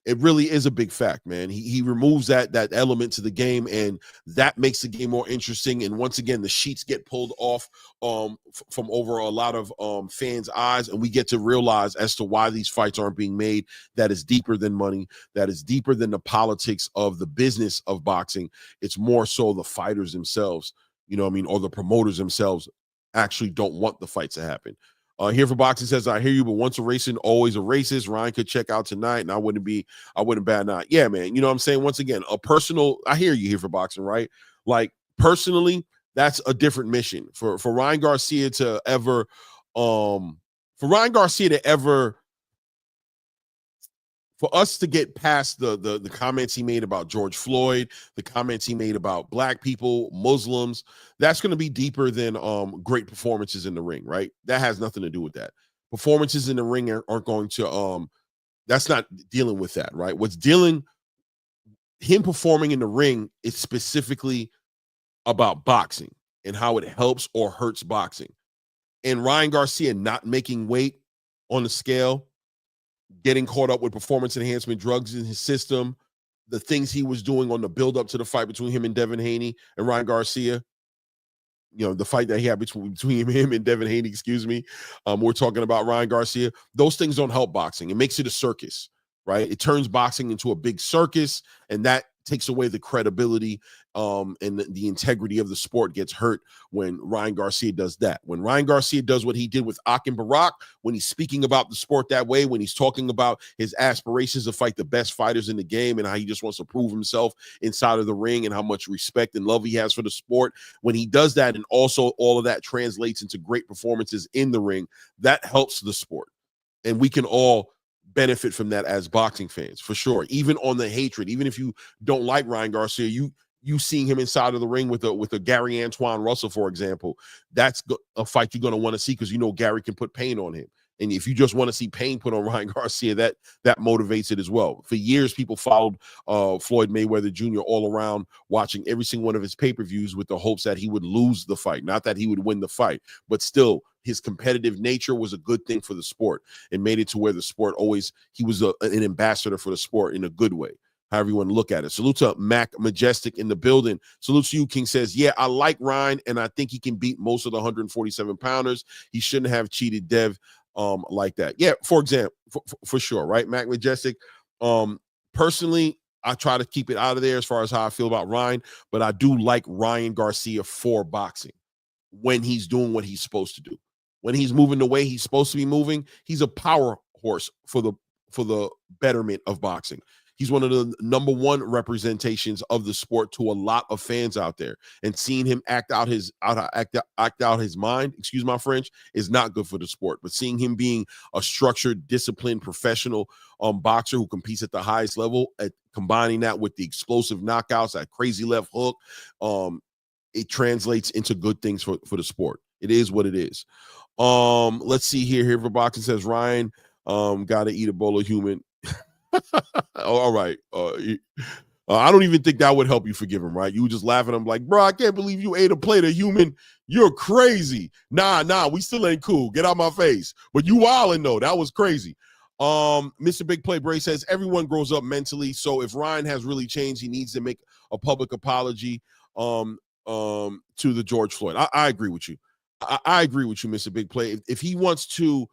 It really is a big fact, man. He removes that element to the game, and that makes the game more interesting. And once again, the sheets get pulled off from over a lot of fans' eyes, and we get to realize as to why these fights aren't being made. That is deeper than money. That is deeper than the politics of the business of boxing. It's more so the fighters themselves, you know what I mean, or the promoters themselves actually don't want the fights to happen. Here for Boxing says, I hear you, but once a racist, always a racist. Ryan could check out tonight, and I wouldn't bat an eye. Yeah, man. You know what I'm saying? Once again, I hear you here for Boxing, right? Like, personally, that's a different mission. For Ryan Garcia to ever, for us to get past the comments he made about George Floyd, the comments he made about black people, Muslims, that's going to be deeper than great performances in the ring, right? That has nothing to do with that. Performances in the ring aren't going to, that's not dealing with that, right? Him performing in the ring is specifically about boxing and how it helps or hurts boxing. And Ryan Garcia not making weight on the scale, getting caught up with performance enhancement drugs in his system, the things he was doing on the build-up to the fight between him and Devin Haney and Ryan Garcia, you know, the fight that he had between him and Devin Haney, excuse me. We're talking about Ryan Garcia. Those things don't help boxing. It makes it a circus, right? It turns boxing into a big circus, and that takes away the credibility and the integrity of the sport gets hurt when Ryan Garcia does that. When Ryan Garcia does what he did with Akin Barak, when he's speaking about the sport that way, when he's talking about his aspirations to fight the best fighters in the game and how he just wants to prove himself inside of the ring and how much respect and love he has for the sport, when he does that and also all of that translates into great performances in the ring, that helps the sport. And we can all benefit from that as boxing fans, for sure. Even on the hatred, even if you don't like Ryan Garcia, you seeing him inside of the ring with a Gary Antoine Russell, for example, that's a fight you're going to want to see because you know Gary can put pain on him. And if you just want to see pain put on Ryan Garcia, that motivates it as well. For years, people followed Floyd Mayweather Jr. all around, watching every single one of his pay-per-views with the hopes that he would lose the fight, not that he would win the fight. But still, his competitive nature was a good thing for the sport and made it to where the sport he was an ambassador for the sport in a good way, however you want to look at it. Salute to Mac Majestic in the building. Salute to you, King says, yeah, I like Ryan, and I think he can beat most of the 147-pounders. He shouldn't have cheated Dev like that. Yeah, for example, for sure, right? Mac Majestic. Personally, I try to keep it out of there as far as how I feel about Ryan, but I do like Ryan Garcia for boxing when he's doing what he's supposed to do. When he's moving the way he's supposed to be moving, he's a power horse for the betterment of boxing. He's one of the number one representations of the sport to a lot of fans out there. And seeing him act out his mind, excuse my French, is not good for the sport. But seeing him being a structured, disciplined, professional boxer who competes at the highest level, combining that with the explosive knockouts, that crazy left hook, it translates into good things for the sport. It is what it is. Let's see here. Here for boxing says Ryan gotta eat a bowl of human. All right. I don't even think that would help you forgive him, right? You would just laugh at him like, bro, I can't believe you ate a plate of human. You're crazy. Nah, we still ain't cool. Get out my face. But you wildin' though. That was crazy. Mr. Big Play Bray says everyone grows up mentally. So if Ryan has really changed, he needs to make a public apology to the George Floyd. I agree with you. I agree with you, Mr. Big Play. If he wants to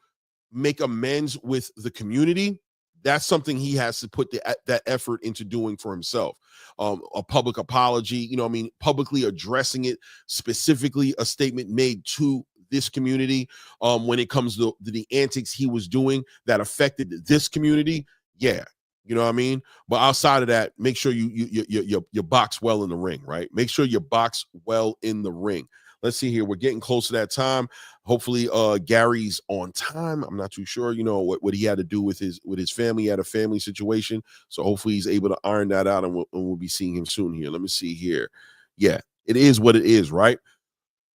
make amends with the community, that's something he has to put that effort into doing for himself. A public apology, publicly addressing it, specifically a statement made to this community when it comes to the antics he was doing that affected this community. Yeah. You know what I mean? But outside of that, make sure you box well in the ring, right? Make sure you box well in the ring. Let's see here. We're getting close to that time. Hopefully, Gary's on time. I'm not too sure, what he had to do with his family. He had a family situation. So hopefully he's able to iron that out, and we'll be seeing him soon here. Let me see here. Yeah, It is what it is, right?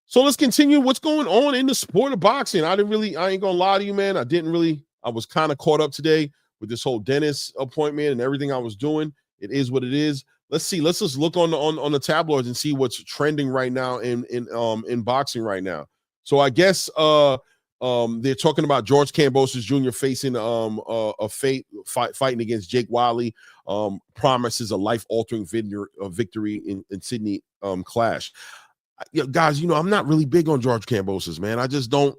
So let's continue what's going on in the sport of boxing. I ain't gonna lie to you, man. I was kind of caught up today with this whole dentist appointment and everything I was doing. It is what it is. Let's see. Let's just look on the tabloids and see what's trending right now in boxing right now. So I guess they're talking about George Kambosos Jr. facing fighting against Jake Wiley. Promises a life-altering victory in Sydney clash. Guys, I'm not really big on George Kambosos, man. I just don't.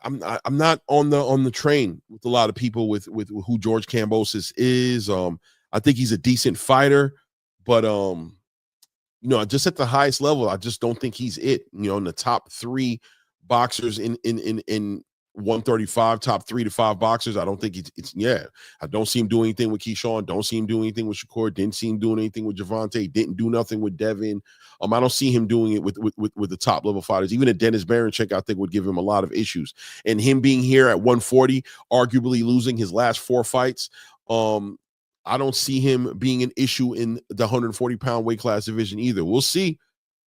I'm not on the train with a lot of people with who George Kambosos is. I think he's a decent fighter, but just at the highest level, I just don't think he's it. In the top 3 boxers in 135, top 3 to 5 boxers, I don't think it's I don't see him doing anything with Keyshawn, don't see him doing anything with Shakur, didn't see him doing anything with Javante, didn't do nothing with Devin. I don't see him doing it with the top level fighters. Even a Dennis Baranchek, I think, would give him a lot of issues. And him being here at 140, arguably losing his last 4 fights, I don't see him being an issue in the 140-pound weight class division either. We'll see.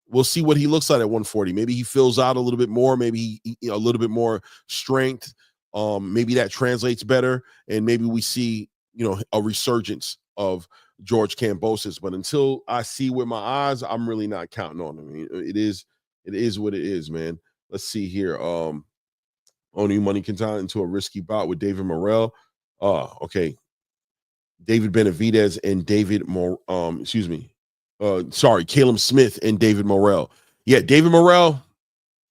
We'll see what he looks like at 140. Maybe he fills out a little bit more. Maybe a little bit more strength. Maybe that translates better, and maybe we see a resurgence of George Kambosos. But until I see with my eyes, I'm really not counting on him. It is what it is, man. Let's see here. Only money can tie into a risky bout with David Morrell. Okay. David Benavidez and Caleb Smith and David Morrell. Yeah, David Morrell,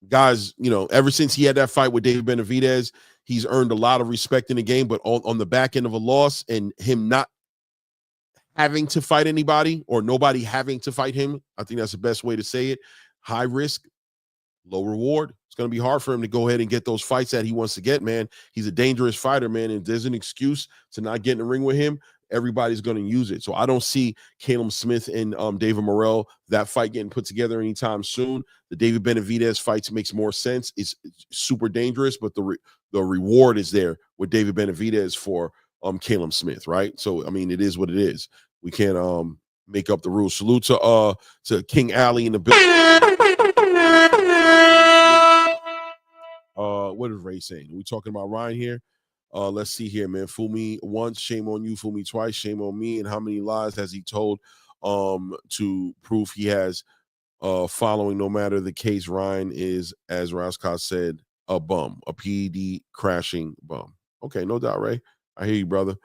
guys, ever since he had that fight with David Benavidez, he's earned a lot of respect in the game, but on the back end of a loss and him not having to fight anybody or nobody having to fight him, I think that's the best way to say it. High risk, low reward. It's going to be hard for him to go ahead and get those fights that he wants to get, man. He's a dangerous fighter, man, and there's an excuse to not get in the ring with him. Everybody's going to use it. So I don't see Caleb Smith and David Morrell, that fight getting put together anytime soon. The David Benavidez fight makes more sense. It's super dangerous, but the reward is there with David Benavidez for Caleb Smith, right? So, it is what it is. We can't make up the rules. Salute to King Ali in the building. What is Ray saying? Are we talking about Ryan here? Let's see here, man. Fool me once, shame on you. Fool me twice, shame on me. And how many lies has he told to prove he has following? No matter the case, Ryan is, as Raskot said, a bum, a PED crashing bum. Okay, no doubt, Ray. I hear you, brother.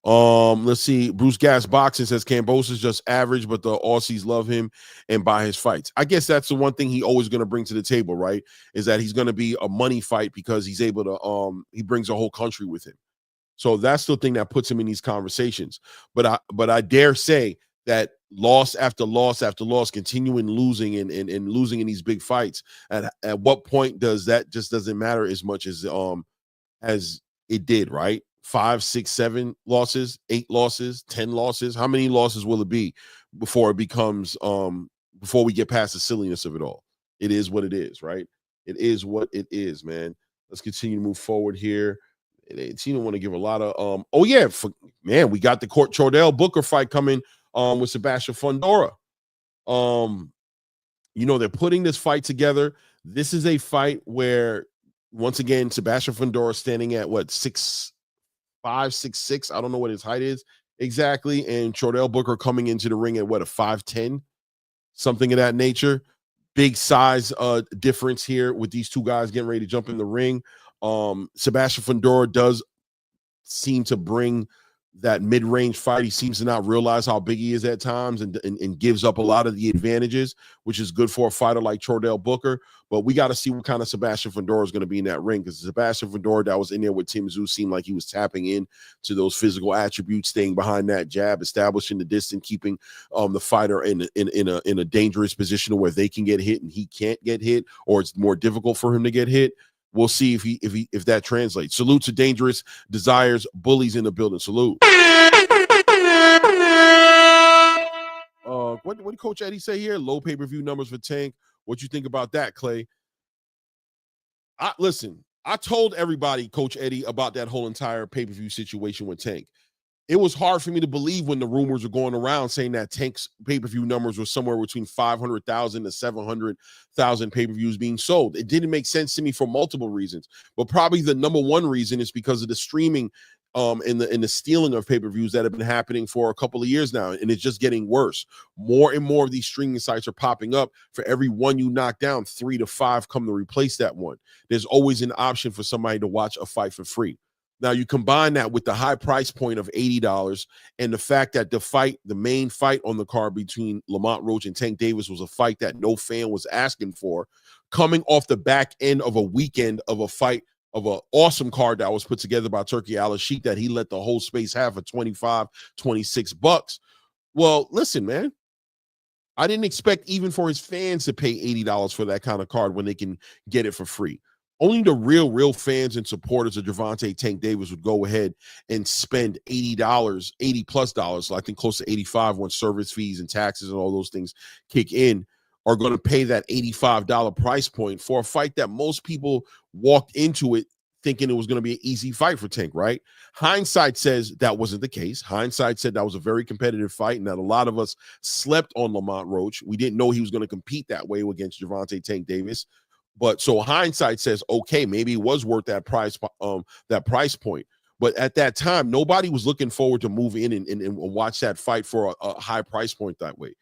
Let's see. Bruce Gas Boxing says Kambosos just average, but the Aussies love him and buy his fights. I guess that's the one thing he always going to bring to the table, right? Is that he's going to be a money fight because he's able to he brings a whole country with him. So that's the thing that puts him in these conversations. But I dare say that loss after loss after loss, continuing losing and losing in these big fights. At what point does that just doesn't matter as much as it did, right? 5, 6, 7 losses, 8 losses, 10 losses. How many losses will it be before it becomes before we get past the silliness of it all? It is what it is, right? It is what it is, man. Let's continue to move forward here. Tina want to give a lot of we got the Chordell Booker fight coming with Sebastian Fundora. They're putting this fight together. This is a fight where, once again, Sebastian Fundora standing at 6'5", 6'6". I don't know what his height is exactly. And Chordell Booker coming into the ring at a 5'10", something of that nature. Big size difference here with these two guys getting ready to jump in the ring. Sebastian Fundora does seem to bring that mid-range fight. He seems to not realize how big he is at times and gives up a lot of the advantages, which is good for a fighter like Chordell Booker. But we got to see what kind of Sebastian Fundora is going to be in that ring, because Sebastian Fundora that was in there with Tim Tszyu seemed like he was tapping in to those physical attributes, staying behind that jab, establishing the distance, keeping the fighter in a dangerous position where they can get hit and he can't get hit, or it's more difficult for him to get hit. We'll see if that translates. Salute to Dangerous Desires Bullies in the building. Salute. What did Coach Eddie say here? Low pay-per-view numbers for Tank. What you think about that, Clay? Listen, I told everybody, Coach Eddie, about that whole entire pay-per-view situation with Tank. it was hard for me to believe when the rumors were going around saying that Tank's pay-per-view numbers were somewhere between 500,000 to 700,000 pay-per-views being sold. It didn't make sense to me for multiple reasons, but probably the number one reason is because of the streaming and the stealing of pay-per-views that have been happening for a couple of years now, and it's just getting worse. More and more of these streaming sites are popping up. For every one you knock down, 3 to 5 come to replace that one. There's always an option for somebody to watch a fight for free. Now, you combine that with the high price point of $80 and the fact that the main fight on the card between Lamont Roach and Tank Davis was a fight that no fan was asking for, coming off the back end of a weekend of a fight of an awesome card that was put together by Turki Alalshikh that he let the whole space have for $25, $26. Well, listen, man, I didn't expect even for his fans to pay $80 for that kind of card when they can get it for free. Only the real fans and supporters of Gervonta Tank Davis would go ahead and spend $80, $80+, so I think close to 85 when service fees and taxes and all those things kick in, are going to pay that $85 price point for a fight that most people walked into it thinking it was going to be an easy fight for Tank, right? Hindsight says that wasn't the case. Hindsight said that was a very competitive fight and that a lot of us slept on Lamont Roach. We didn't know he was going to compete that way against Gervonta Tank Davis. But so hindsight says, okay, maybe it was worth that price point. But at that time, nobody was looking forward to move in and watch that fight for a high price point that way.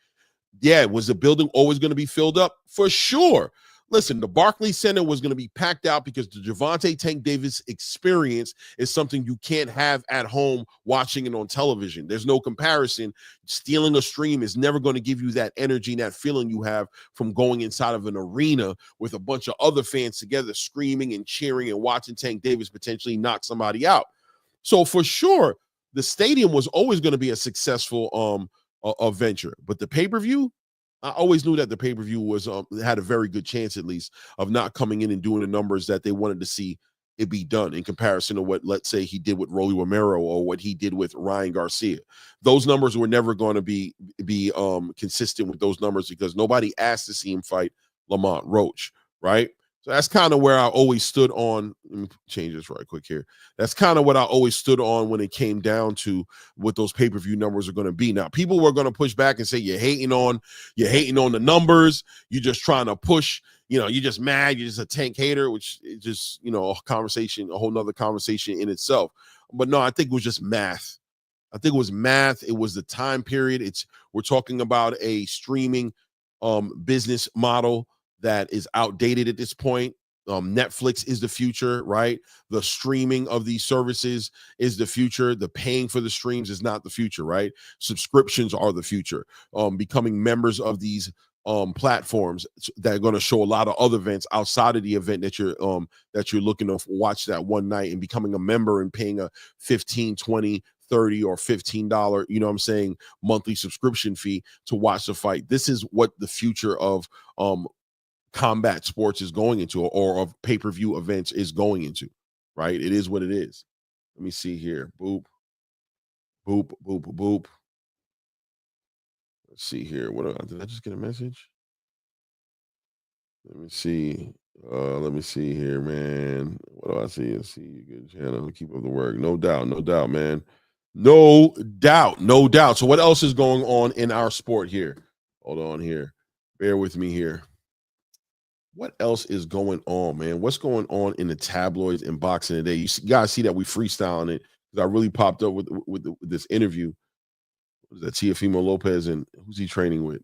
Yeah, was the building always going to be filled up? For sure. Listen, the Barclays Center was going to be packed out because the Gervonta Tank Davis experience is something you can't have at home watching it on television. There's no comparison. Stealing a stream is never going to give you that energy and that feeling you have from going inside of an arena with a bunch of other fans together screaming and cheering and watching Tank Davis potentially knock somebody out. So for sure, the stadium was always going to be a successful venture. But the pay-per-view, I always knew that the pay-per-view was had a very good chance, at least, of not coming in and doing the numbers that they wanted to see it be done in comparison to what, let's say, he did with Rolly Romero or what he did with Ryan Garcia. Those numbers were never going to be consistent with those numbers because nobody asked to see him fight Lamont Roach, right? So that's kind of where I always stood on. Let me change this right quick here. That's kind of what I always stood on when it came down to what those pay-per-view numbers are going to be. Now, people were going to push back and say you're hating on the numbers. You're just trying to push. You're just mad. You're just a Tank hater, which is just a whole nother conversation in itself. But no, I think it was just math. I think it was math. It was the time period. We're talking about a streaming business model that is outdated at this point. Netflix is the future, right? The streaming of these services is the future. The paying for the streams is not the future, right? Subscriptions are the future. Becoming members of these platforms that are going to show a lot of other events outside of the event that you're looking to watch that one night, and becoming a member and paying a $15, $20, $30 or $15, monthly subscription fee to watch the fight. This is what the future of combat sports is going into, or of pay-per-view events is going into, right? It is what it is. Let me see here. Boop, boop, boop, boop. Let's see here. Did I just get a message? Let me see. Let me see here, man. What do I see? Let's see. Good channel. Keep up the work. No doubt, man. No doubt. So what else is going on in our sport here? Hold on here. Bear with me here. What else is going on, man? What's going on in the tabloids and boxing today? You guys see that we freestyling it because I really popped up with this interview. What is that? Teofimo Lopez, and who's he training with?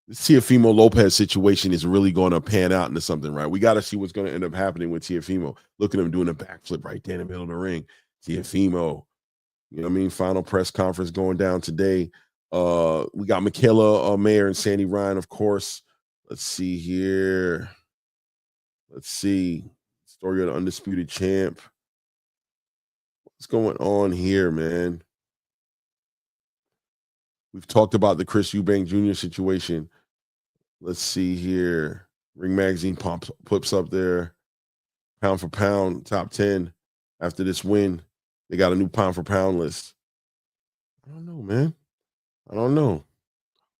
This Teofimo Lopez situation is really going to pan out into something, right? We got to see what's going to end up happening with Teofimo. Look at him doing a backflip right there in the middle of the ring. Teofimo, final press conference going down today. We got Michaela Mayer and Sandy Ryan, of course. Let's see here. Let's see. Story of the undisputed champ. What's going on here, man? We've talked about the Chris Eubank Jr. situation. Let's see here. Ring Magazine puts up there. Pound for pound, top 10. After this win, they got a new pound for pound list. I don't know, man. I don't know.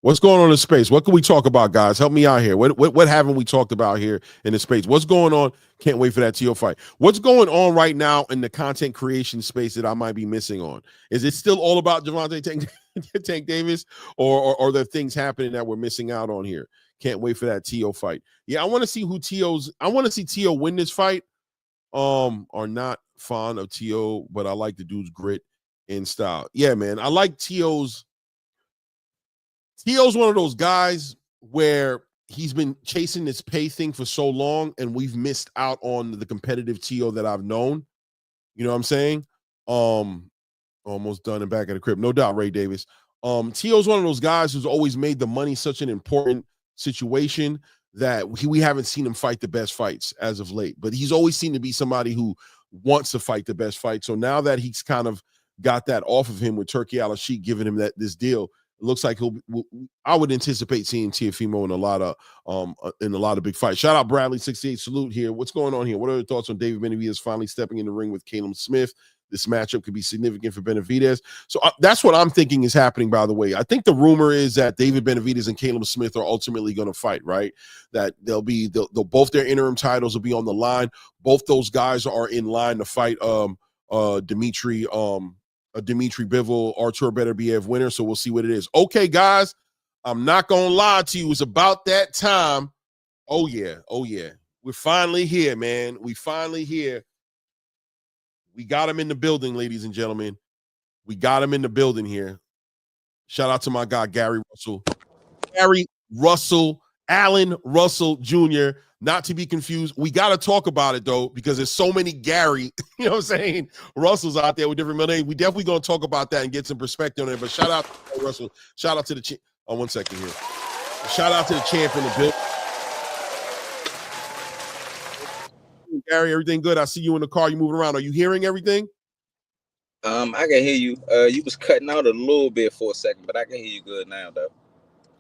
What's going on in the space? What can we talk about, guys? Help me out here. What haven't we talked about here in the space? What's going on? Can't wait for that TO fight. What's going on right now in the content creation space that I might be missing on? Is it still all about Javante Tank Davis, or are there things happening that we're missing out on here? Can't wait for that TO fight. Yeah, I want to see I want to see TO win this fight. Are not fond of TO, but I like the dude's grit and style. Yeah, man. I like TO's one of those guys where he's been chasing this pay thing for so long, and we've missed out on the competitive TO that I've known. You know what I'm saying? Almost done and back at the crib. No doubt, Ray Davis. TO's one of those guys who's always made the money such an important situation that we haven't seen him fight the best fights as of late. But he's always seemed to be somebody who wants to fight the best fight. So now that he's kind of got that off of him with Turki Alalshikh giving him this deal, it looks like I would anticipate seeing Teofimo in a lot of big fights. Shout out Bradley 68 salute here. What's going on here? What are your thoughts on David Benavidez finally stepping in the ring with Caleb Smith? This matchup could be significant for Benavidez. So that's what I'm thinking is happening, by the way. I think the rumor is that David Benavidez and Caleb Smith are ultimately going to fight, right? That they'll both their interim titles will be on the line. Both those guys are in line to fight Dimitri Bivol, Artur Beterbiev winner. So we'll see what it is. Okay, guys, I'm not going to lie to you. It's about that time. Oh, yeah. We're finally here, man. We finally here. We got him in the building, ladies and gentlemen. We got him in the building here. Shout out to my guy, Gary Russell. Allen Russell Jr., not to be confused. We got to talk about it, though, because there's so many Gary, you know what I'm saying, Russells out there with different middle names. We definitely going to talk about that and get some perspective on it. But shout out to Russell. Shout out to the one second here. Shout out to the champ in the building. Gary, everything good? I see you in the car. You moving around. Are you hearing everything? I can hear you. You was cutting out a little bit for a second, but I can hear you good now, though.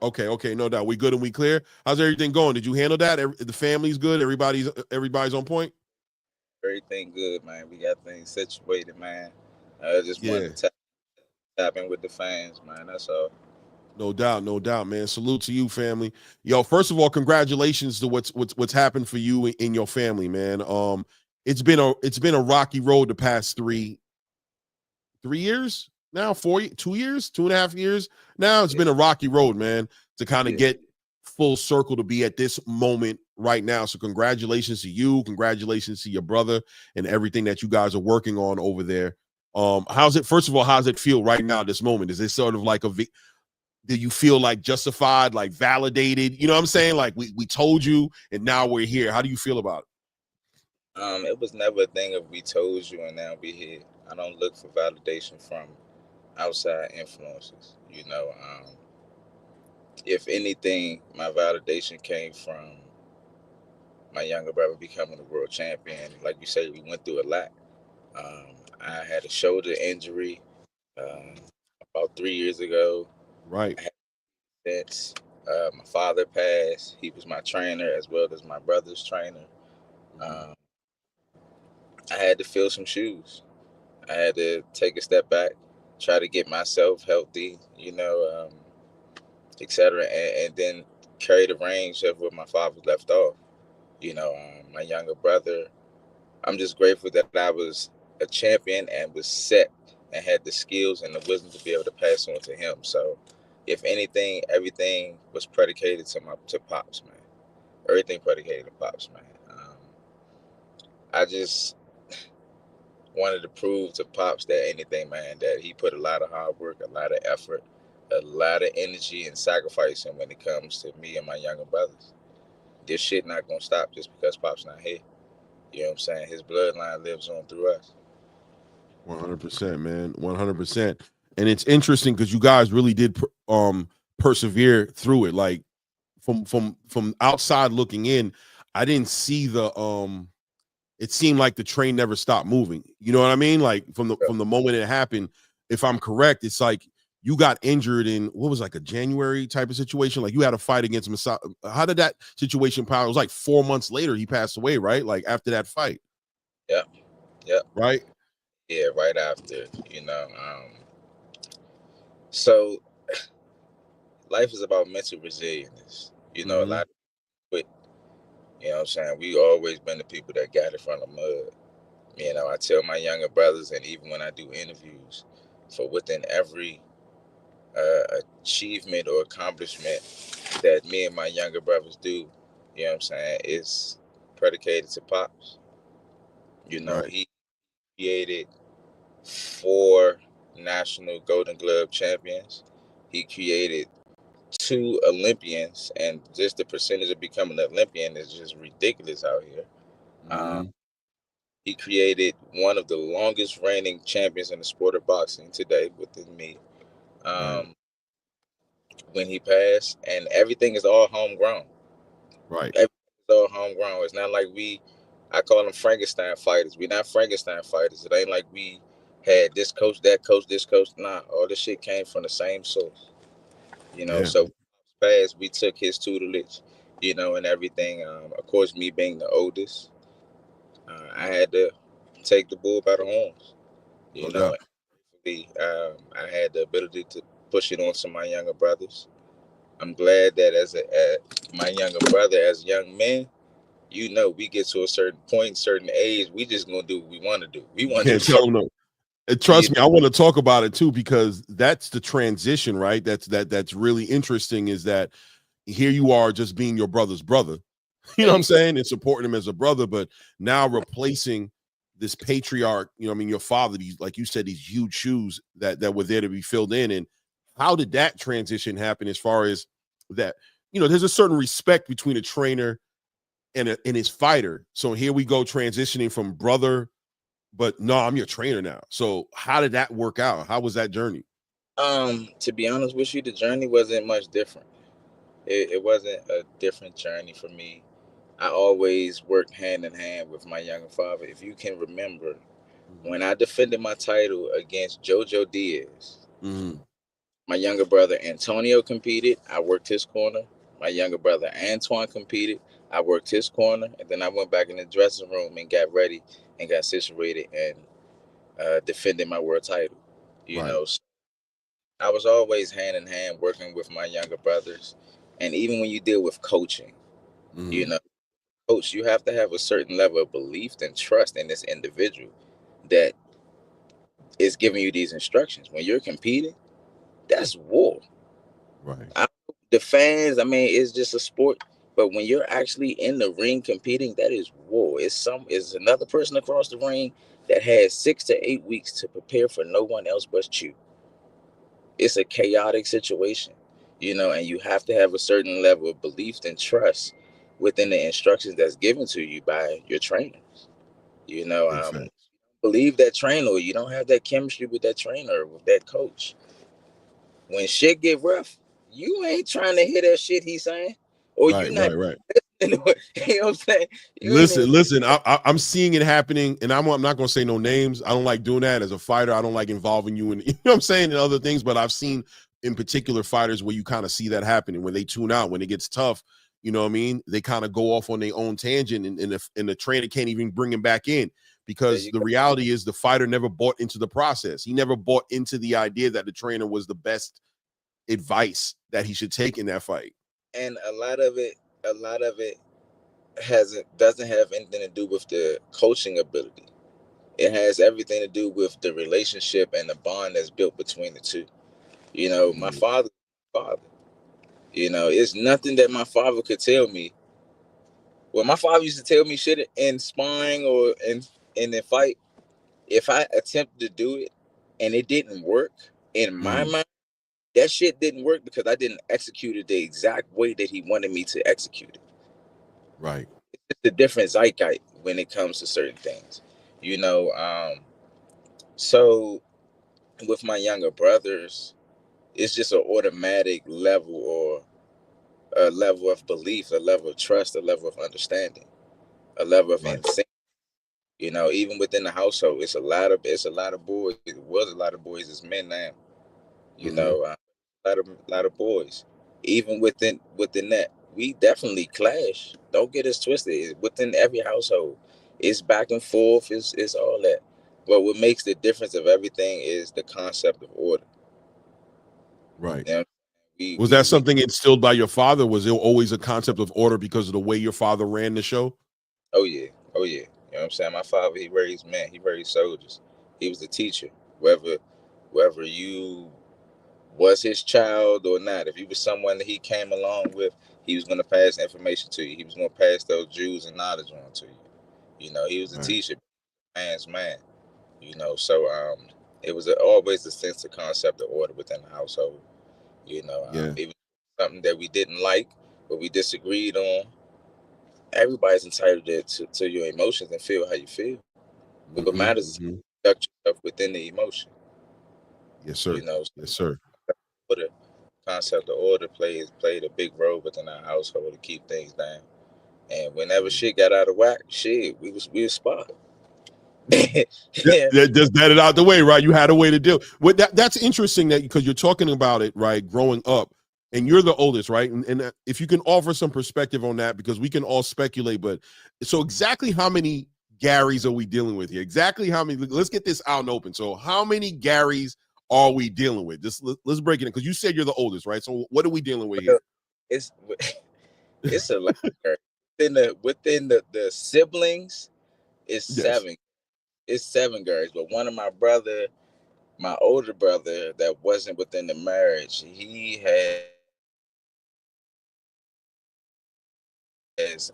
Okay, no doubt. We good and we clear. How's everything going? Did you handle that? The family's good. Everybody's on point. Everything good, man. We got things situated, man. Just wanted to tap in with the fans, man. That's all. No doubt, man. Salute to you, family. Yo, first of all, congratulations to what's happened for you in your family, man. It's been a rocky road the past 3 years now, 2 years, 2.5 years. Now it's been a rocky road, man, to kind of get full circle to be at this moment right now. So congratulations to you, congratulations to your brother and everything that you guys are working on over there. First of all, how's it feel right now, this moment? Is it sort of like do you feel like justified, like validated? You know what I'm saying? Like we told you and now we're here. How do you feel about it? It was never a thing of we told you and now we're here. I don't look for validation from outside influences. You know, if anything, my validation came from my younger brother becoming a world champion. Like you say, we went through a lot. I had a shoulder injury about 3 years ago. Right. Since my father passed, he was my trainer as well as my brother's trainer. I had to fill some shoes. I had to take a step back, try to get myself healthy, you know, etc., and then carry the reins of where my father left off. You know, my younger brother, I'm just grateful that I was a champion and was set and had the skills and the wisdom to be able to pass on to him. So, if anything, everything was predicated to Pops, man. Everything predicated to Pops, man. I just wanted to prove to Pops that anything, man, that he put a lot of hard work, a lot of effort, a lot of energy and sacrifice in when it comes to me and my younger brothers. This shit not gonna stop just because Pop's not here. You know what I'm saying? His bloodline lives on through us. 100%, man. 100%. And it's interesting because you guys really did persevere through it. Like from outside looking in, I didn't see it seemed like the train never stopped moving. You know what I mean? Like from the moment it happened, if I'm correct, it's like you got injured in what was like a January type of situation. Like you had a fight against Massa. How did that situation power? It was like 4 months later he passed away, right? Like after that fight. Yeah. Right? Yeah, right after, you know. So life is about mental resilience. You know, a Mm-hmm. lot of people, you know what I'm saying? We always been the people that got it from the mud. You know, I tell my younger brothers, and even when I do interviews, for within every achievement or accomplishment that me and my younger brothers do, you know what I'm saying, is predicated to Pops. You know, Right. he created 4 national Golden Glove champions. He created 2 Olympians, and just the percentage of becoming an Olympian is just ridiculous out here. Um, Mm-hmm. he created one of the longest reigning champions in the sport of boxing today within me. Right. Um, when he passed, and everything is all homegrown. Right. Everything is all homegrown. It's not like I call them Frankenstein fighters. We're not Frankenstein fighters. It ain't like we had this coach, that coach, this coach. Nah, all this shit came from the same source. You know, Yeah. so past we took his tutelage, you know, and everything. Of course, me being the oldest, I had to take the bull by the horns, you No know. doubt. And I had the ability to push it on to my younger brothers. I'm glad that my younger brother, as young men, you know, we get to a certain point, certain age, we just gonna do what we want to do. We You want to do can't the tell first. them no. And Yeah, trust me, I want to talk about it too, because that's the transition, right? That's really interesting, is that here you are just being your brother's brother. You know there what you I'm go. saying? And supporting him as a brother, but now replacing this patriarch, you know, I mean, your father, these, like you said, these huge shoes that were there to be filled in. And how did that transition happen, as far as that, you know, there's a certain respect between a trainer and his fighter. So here we go, transitioning from brother, but no, I'm your trainer now. So how did that work out? How was that journey? To be honest with you, the journey wasn't much different. It wasn't a different journey for me. I always worked hand in hand with my younger father. If you can remember, Mm-hmm. when I defended my title against Jojo Diaz, Mm-hmm. my younger brother Antonio competed. I worked his corner. My younger brother Antoine competed. I worked his corner. And then I went back in the dressing room and got ready and got situated and defended my world title. You Right. know, so I was always hand in hand working with my younger brothers. And even when you deal with coaching, you Mm-hmm. know, coach, you have to have a certain level of belief and trust in this individual that is giving you these instructions. When you're competing, that's war. Right. The fans, I mean, it's just a sport. But when you're actually in the ring competing, that is war. It's another person across the ring that has 6 to 8 weeks to prepare for no one else but you. It's a chaotic situation, you know, and you have to have a certain level of belief and trust within the instructions that's given to you by your trainers. You know, Big facts. believe that trainer, or you don't have that chemistry with that trainer or with that coach. When shit get rough, you ain't trying to hear that shit he's saying, or Right. you not. Right. Right. You know what I'm saying? You ain't even. Listen. I'm seeing it happening, and I'm not going to say no names. I don't like doing that as a fighter. I don't like involving you in, you know what I'm saying, and other things. But I've seen in particular fighters where you kind of see that happening when they tune out, when it gets tough. You know what I mean? They kind of go off on their own tangent, and the trainer can't even bring him back in, There because you the go. reality is the fighter never bought into the process. He never bought into the idea that the trainer was the best advice that he should take in that fight. And a lot of it doesn't have anything to do with the coaching ability. It has everything to do with the relationship and the bond that's built between the two. You know, my Mhm. father. You know, it's nothing that my father could tell me. Well, my father used to tell me shit in sparring or in the fight. If I attempted to do it and it didn't work, in my Mhm. mind, that shit didn't work because I didn't execute it the exact way that he wanted me to execute it. Right. It's a different zeitgeist when it comes to certain things. You know, so with my younger brothers, it's just an automatic level, or a level of belief, a level of trust, a level of understanding, a level of Right. instinct. You know, even within the household, it's a lot of boys. It was a lot of boys as men now. You Mhm. know, a lot of boys. Even within that, we definitely clash. Don't get us twisted. Within every household, it's back and forth. It's all that. But what makes the difference of everything is the concept of order. Right. You know, Was that something instilled by your father? Was there always a concept of order because of the way your father ran the show? Oh yeah. You know what I'm saying? My father, he raised men, he raised soldiers. He was the teacher. Whether you was his child or not, if you was someone that he came along with, he was going to pass information to you. He was going to pass those Jews and knowledge on to you. You know, he was a teacher, man's man. You know, so it was always a sense of concept of order within the household. You know, even something that we didn't like, but we disagreed on. Everybody's entitled to your emotions and feel how you feel. But what matters is conduct yourself within the emotion. Yes, sir. You know, yes, sir. The concept of order played a big role within our household to keep things down. And whenever shit got out of whack, we was spot. Just get it out the way, right? You had a way to deal with that. That's interesting that because you're talking about it, right? Growing up, and you're the oldest, right? And if you can offer some perspective on that, because we can all speculate, but so exactly how many Garys are we dealing with here? Exactly how many? Let's get this out and open. So how many Garys are we dealing with? Just let's break it in, because you said you're the oldest, right? So what are we dealing with here? It's a lot. Within the siblings, it's 7. It's 7 girls, but one of my older brother that wasn't within the marriage, he has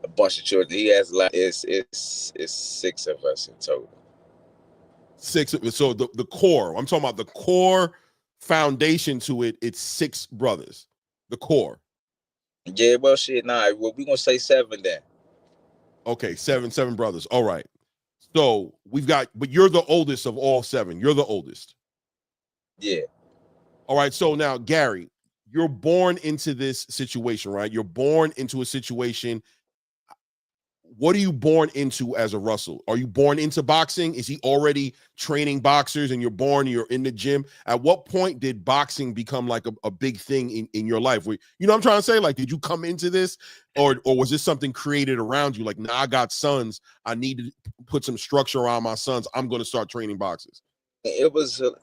a bunch of children. He has it's 6 of us in total. 6. So the core, I'm talking about the core foundation to it. It's 6 brothers. The core. Yeah, well, shit. Nah, well, we gonna say 7 then. Okay, 7 brothers. All right. So we've got, but you're the oldest of all 7. You're the oldest. Yeah. All right. So now, Gary, you're born into this situation, right? You're born into a situation. What are you born into as a Russell? Are you born into boxing? Is he already training boxers and you're in the gym? At what point did boxing become like a big thing in your life? You know what I'm trying to say? Like, did you come into this or was this something created around you? Like, now I got sons. I need to put some structure around my sons. I'm going to start training boxers. It was a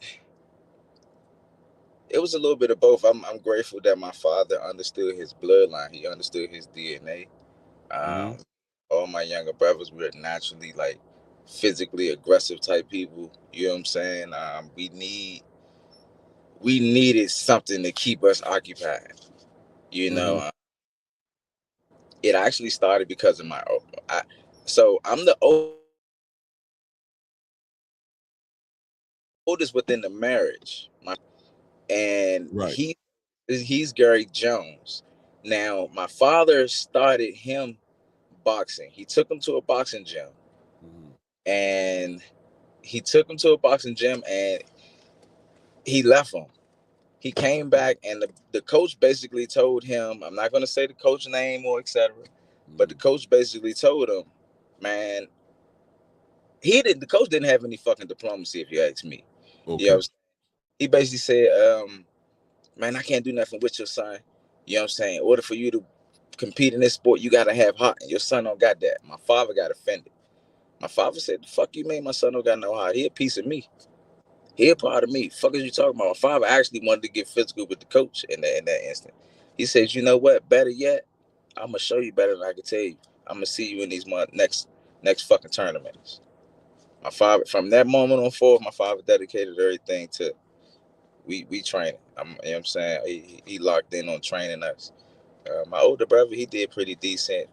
little bit of both. I'm grateful that my father understood his bloodline. He understood his DNA. All my younger brothers were naturally like physically aggressive type people. You know what I'm saying? We needed something to keep us occupied. You know, it actually started because of so I'm the oldest within the marriage, and he's Gary Jones. Now, my father started him boxing. He took him to a boxing gym, and he left him. He came back, and the coach basically told him, I'm not going to say the coach name or etc., but the coach basically told him, man, the coach didn't have any fucking diplomacy, if you ask me. Okay. You know, he basically said, man, I can't do nothing with your son. You know what I'm saying? In order for you to compete in this sport, you got to have heart. Your son don't got that. My father got offended. My father said, the fuck you mean my son don't got no heart? He a piece of me. He a part of me. Fuck is you talking about? My father actually wanted to get physical with the coach in that instant. He says, you know what? Better yet, I'm going to show you better than I can tell you. I'm going to see you in these next fucking tournaments. My father, from that moment on forward, my father dedicated everything to we training. You know what I'm saying? He locked in on training us. My older brother, he did pretty decent.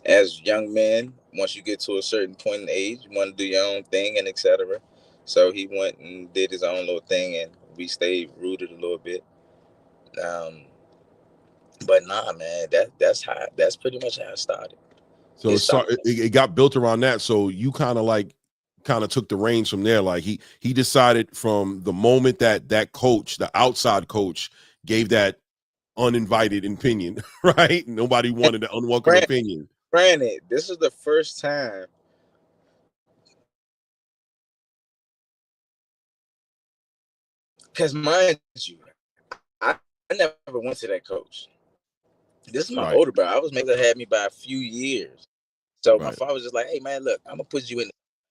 As young men, once you get to a certain point in age, you want to do your own thing and etc. So he went and did his own little thing, and we stayed rooted a little bit. But nah, man, that's pretty much how it started. So it got built around that. So you kind of took the reins from there. Like he decided from the moment that coach, the outside coach, gave that uninvited opinion, right? Nobody wanted an unwelcome opinion. Granted, this is the first time. Because mind you, I never went to that coach. This is my older brother. I was maybe had me by a few years. So my father was just like, hey, man, look, I'm going to put you in.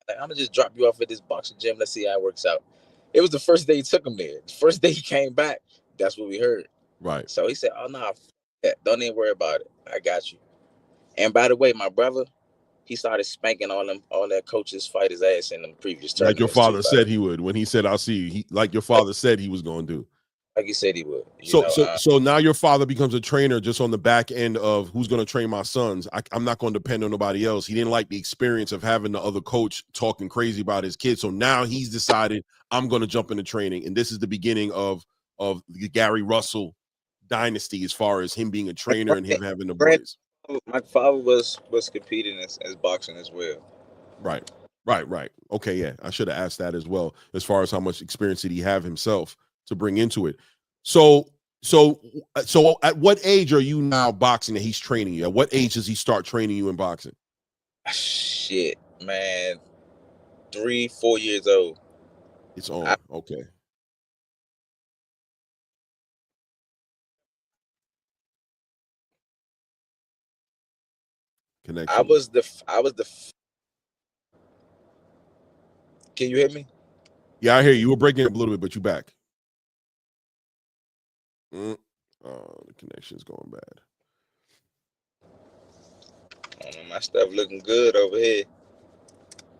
I'm going to just drop you off at this boxing gym. Let's see how it works out. It was the first day he took him there. The first day he came back, That's what we heard. Right. So he said, "Oh no, don't even worry about it. I got you." And by the way, my brother, he started spanking all that coaches fighters' ass in the previous Like your tournaments too. father said he would when he said, "I'll see you." Like your father said he was going to do. Like he said he would. So now your father becomes a trainer just on the back end of who's going to train my sons. I'm not going to depend on nobody else. He didn't like the experience of having the other coach talking crazy about his kids. So now he's decided I'm going to jump into training, and this is the beginning of the Gary Russell dynasty as far as him being a trainer and him having the boys. My father was competing as boxing as well. Right. Okay, yeah, I should have asked that as well. As far as how much experience did he have himself to bring into it? So at what age are you now boxing that he's training you? At what age does he start training you in boxing? Shit, man, 3-4 years old. It's on. Okay. Connection. I was the. Can you hear me? Yeah, I hear you. You were breaking up a little bit, but you back. Oh, the connection's going bad. My stuff looking good over here.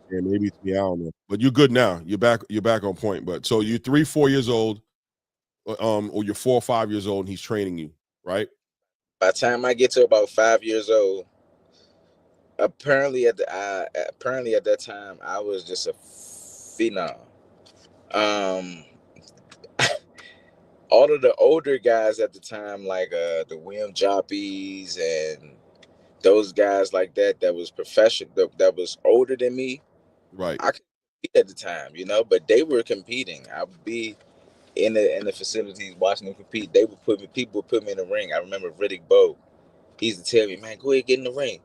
Yeah, maybe it's me. I don't know. But you're good now. You're back on point. But so you're 3-4 years old, or you're 4 or 5 years old, and he's training you, right? By the time I get to about 5 years old, apparently at that time I was just a phenom. All of the older guys at the time, like the William Joppies and those guys like that was professional, that was older than me. Right. I could compete at the time, but they were competing. I would be in the facilities watching them compete. People would put me in the ring. I remember Riddick Bowe. He used to tell me, "Man, go ahead, get in the ring."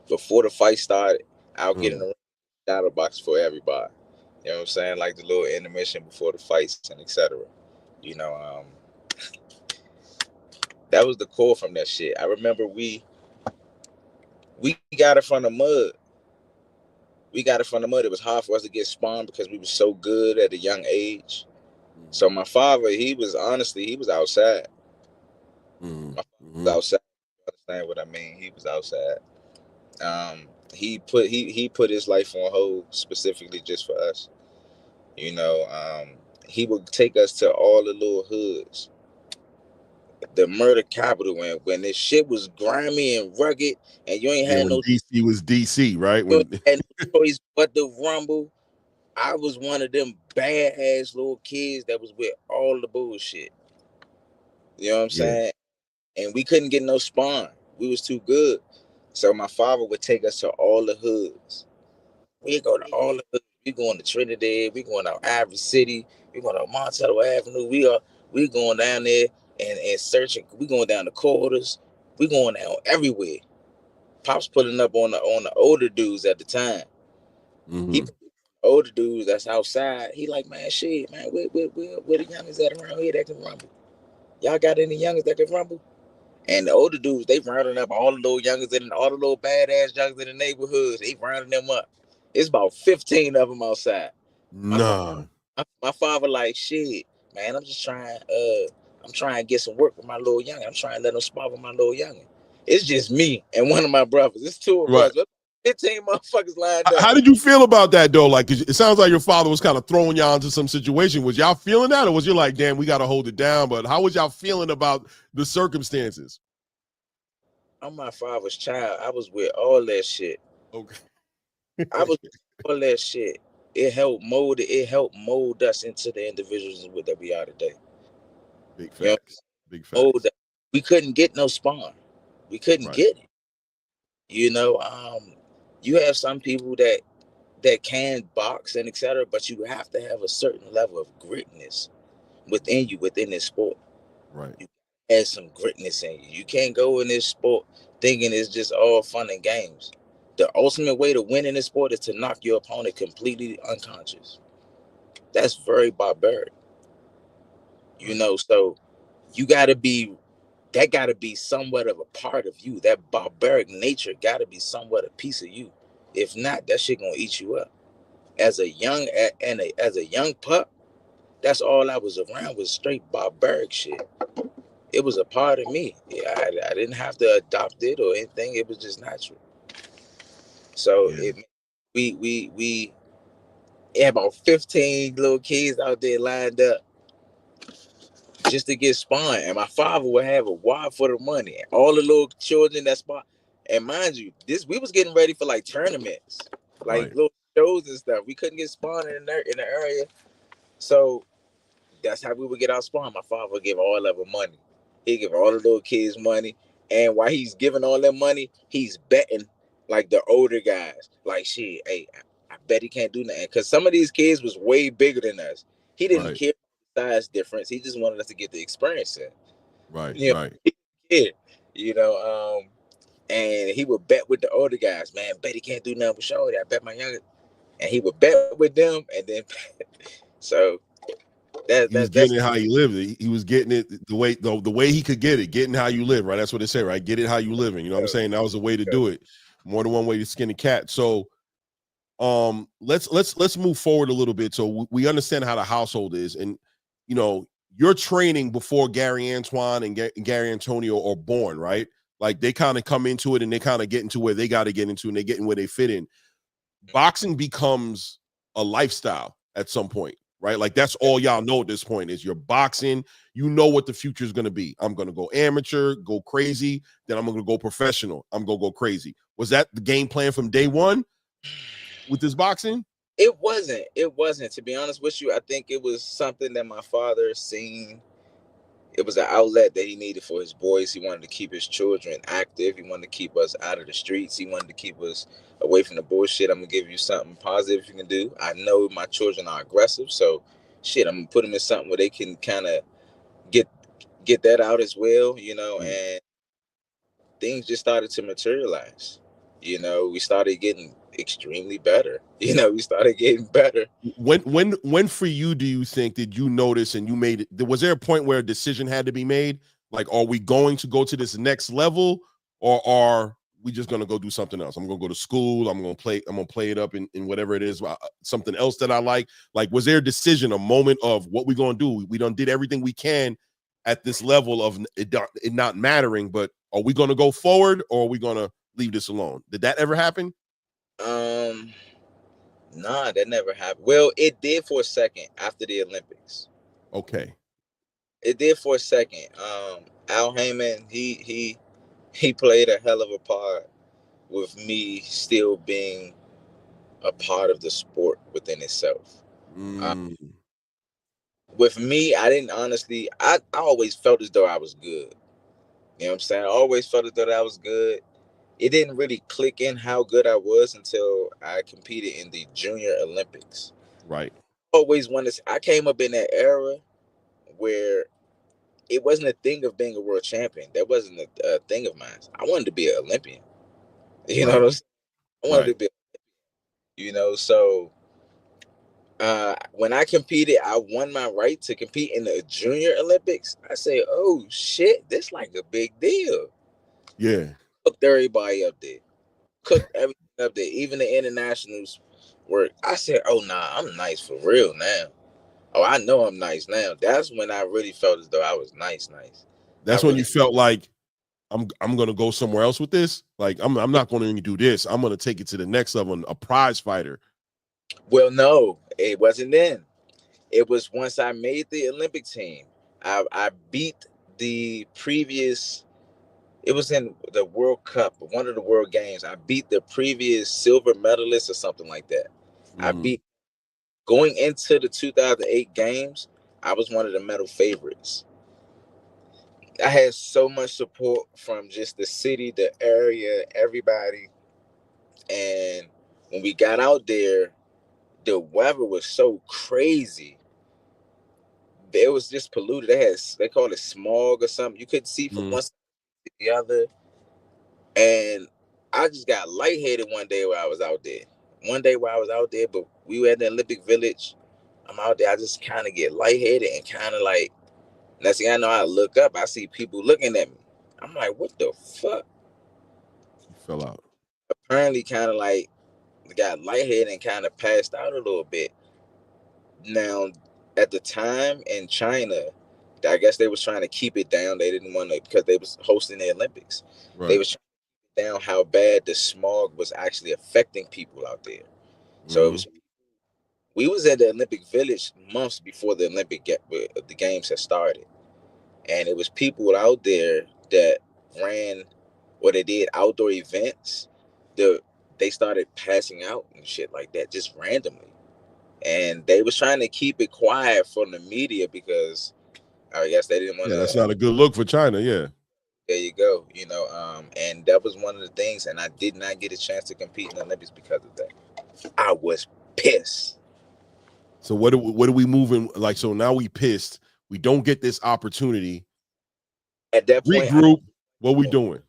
Before the fight started, I'll get in the ring, shadow box for everybody. You know what I'm saying? Like the little intermission before the fights and etc. That was the core from that shit. I remember we got it from the mud. It was hard for us to get spawned because we were so good at a young age. So my father, he was outside. My father was outside. You understand what I mean? He was outside. He put his life on hold specifically just for us. He would take us to all the little hoods, the murder capital, when this shit was grimy and rugged, and you ain't had no DC was DC, right? When had no choice but to rumble. I was one of them bad ass little kids that was with all the bullshit. You know what I'm saying? And we couldn't get no spawn. We was too good. So my father would take us to all the hoods. We go to all the hoods. We going to Trinidad. We going to Ivory City. We going to Montello Avenue. We going down there and searching. We going down the corridors. We going down everywhere. Pop's pulling up on the older dudes at the time. He older dudes that's outside. He like, "Man, shit, man, where the youngest at around here that can rumble? Y'all got any youngest that can rumble?" And the older dudes, they rounding up all the little youngest and all the little badass youngest in the neighborhoods. They rounding them up. It's about 15 of them outside. Nah. My father like, "Shit, man, I'm just trying. I'm trying to get some work with my little youngin. I'm trying to let them spar with my little youngin. It's just me and one of my brothers. It's two of us. 15 motherfuckers lined up." How did you feel about that though? Like, it sounds like your father was kind of throwing y'all into some situation. Was y'all feeling that, or was you like, "Damn, we got to hold it down"? But how was y'all feeling about the circumstances? I'm my father's child. I was with all that shit. Okay. I was with all that shit. It helped mold us into the individuals that we are today. Big facts. Big facts. We couldn't get no spawn. We couldn't get it. You have some people that can box and etc., but you have to have a certain level of gritness within you, within this sport. Right. You have some gritness in you. You can't go in this sport thinking it's just all fun and games. The ultimate way to win in this sport is to knock your opponent completely unconscious. That's very barbaric. So you gotta be somewhat of a part of you. That barbaric nature gotta be somewhat a piece of you. If not, that shit gonna eat you up. As a young pup, That's all I was around was straight barbaric shit. It was a part of me. Yeah, I didn't have to adopt it or anything. It was just natural. So Yeah. we had about 15 little kids out there lined up just to get spawned. And my father would have a wad for the money. All the little children that spawn. And mind you, we was getting ready for like tournaments, like Right. little shows and stuff. We couldn't get spawned in the area. So that's how we would get our spawn. My father would give all of them money. He'd give all the little kids money. And while he's giving all that money, he's betting like the older guys. Like, shit, hey, I bet he can't do nothing. Because some of these kids was way bigger than us. He didn't Right. care the size difference. He just wanted us to get the experience in. Right. You know, Right. yeah. You know, and he would bet with the older guys. Man, bet he can't do nothing with Shorty. I bet my younger. And he would bet with them. And then, so He was that's getting it how he lived. He was getting it the way he could get it, getting how you live, right? That's what they say, right? Get it how you living. You know what I'm saying? That was a way to do it. More than one way to skin a cat. So let's move forward a little bit so we understand how the household is. And you know, you're training before Gary Antoine and Gary Antonio are born, right? Like they kind of come into it and they kind of get into where they got to get into and they get in where they fit in. Boxing becomes a lifestyle at some point, right? Like that's all y'all know at this point is you're boxing. You know what the future is going to be. I'm going to go amateur, go crazy. Then I'm going to go professional. I'm going to go crazy. Was that the game plan from day one with this boxing? It wasn't. It wasn't. To be honest with you, I think it was something that my father seen. It was an outlet that he needed for his boys. He wanted to keep his children active. He wanted to keep us out of the streets. He wanted to keep us away from the bullshit. I'm gonna give you something positive you can do. I know my children are aggressive, so shit, I'm gonna put them in something where they can kind of get get that out as well, you know. Mm. And things just started to materialize. You know, we started getting extremely better. You know, we started getting better. When for you do you think did you notice and you made it? Was there a point where a decision had to be made? Like, are we going to go to this next level, or are we just going to go do something else? I'm going to go to school. I'm going to play it up in whatever it is, something else that I like. Like, was there a decision, a moment of what we going to do? We done did everything we can at this level of it not mattering, but are we going to go forward or are we going to leave this alone? Did that ever happen? Nah, that never happened. Well, it did for a second after the Olympics. Okay. It did for a second. Al Heyman, he played a hell of a part with me still being a part of the sport within itself. Mm, With me, I didn't honestly. I always felt as though I was good. You know what I'm saying? I always felt as though I was good. It didn't really click in how good I was until I competed in the Junior Olympics. right. Always wanted. I came up in that era where it wasn't a thing of being a world champion. That wasn't a thing of mine. I wanted to be an Olympian. You know Right. what I'm saying? I wanted Right. to be, so when I competed, I won my right to compete in the Junior Olympics. I say, oh shit, this like a big deal. Yeah. Cooked everybody up there. Cooked everything up there. Even the internationals were. I said, oh nah, I'm nice for real now. Oh, I know I'm nice now. That's when I really felt as though I was nice. I That's when really you felt like I'm gonna go somewhere else with this. Like I'm not gonna do this. I'm gonna take it to the next level. A prize fighter. well, no, it wasn't then. It was once I made the Olympic team. I beat the previous. It was in the World Cup, one of the World Games. I beat the previous silver medalist or something like that. I Mm, beat going into the 2008 games. I was one of the medal favorites. I had so much support from just the city, the area, everybody. And when we got out there, the weather was so crazy. It was just polluted. They call it smog or something. You couldn't see from mm. one side to the other. And I just got lightheaded one day while I was out there. But we were at the Olympic Village. I'm out there. I just kind of get lightheaded and kind of like, next thing I know, I look up. I see people looking at me. I'm like, what the fuck? You fell out. Apparently, kind of like got lightheaded and kind of passed out a little bit. Now, at the time in China, I guess they was trying to keep it down. They didn't want to, because they was hosting the Olympics. Right. They was trying to keep down how bad the smog was actually affecting people out there. So it was, we was at the Olympic Village months before the the games had started, and it was people out there that ran or they did outdoor events. They started passing out and shit like that just randomly, and they was trying to keep it quiet from the media because I guess they didn't want to. Yeah, that's not a good look for China. Yeah. There you go. You know, and that was one of the things, and I did not get a chance to compete in the Olympics because of that. I was pissed. So what are we moving like? So now we pissed. We don't get this opportunity. At that point, regroup. What we doing?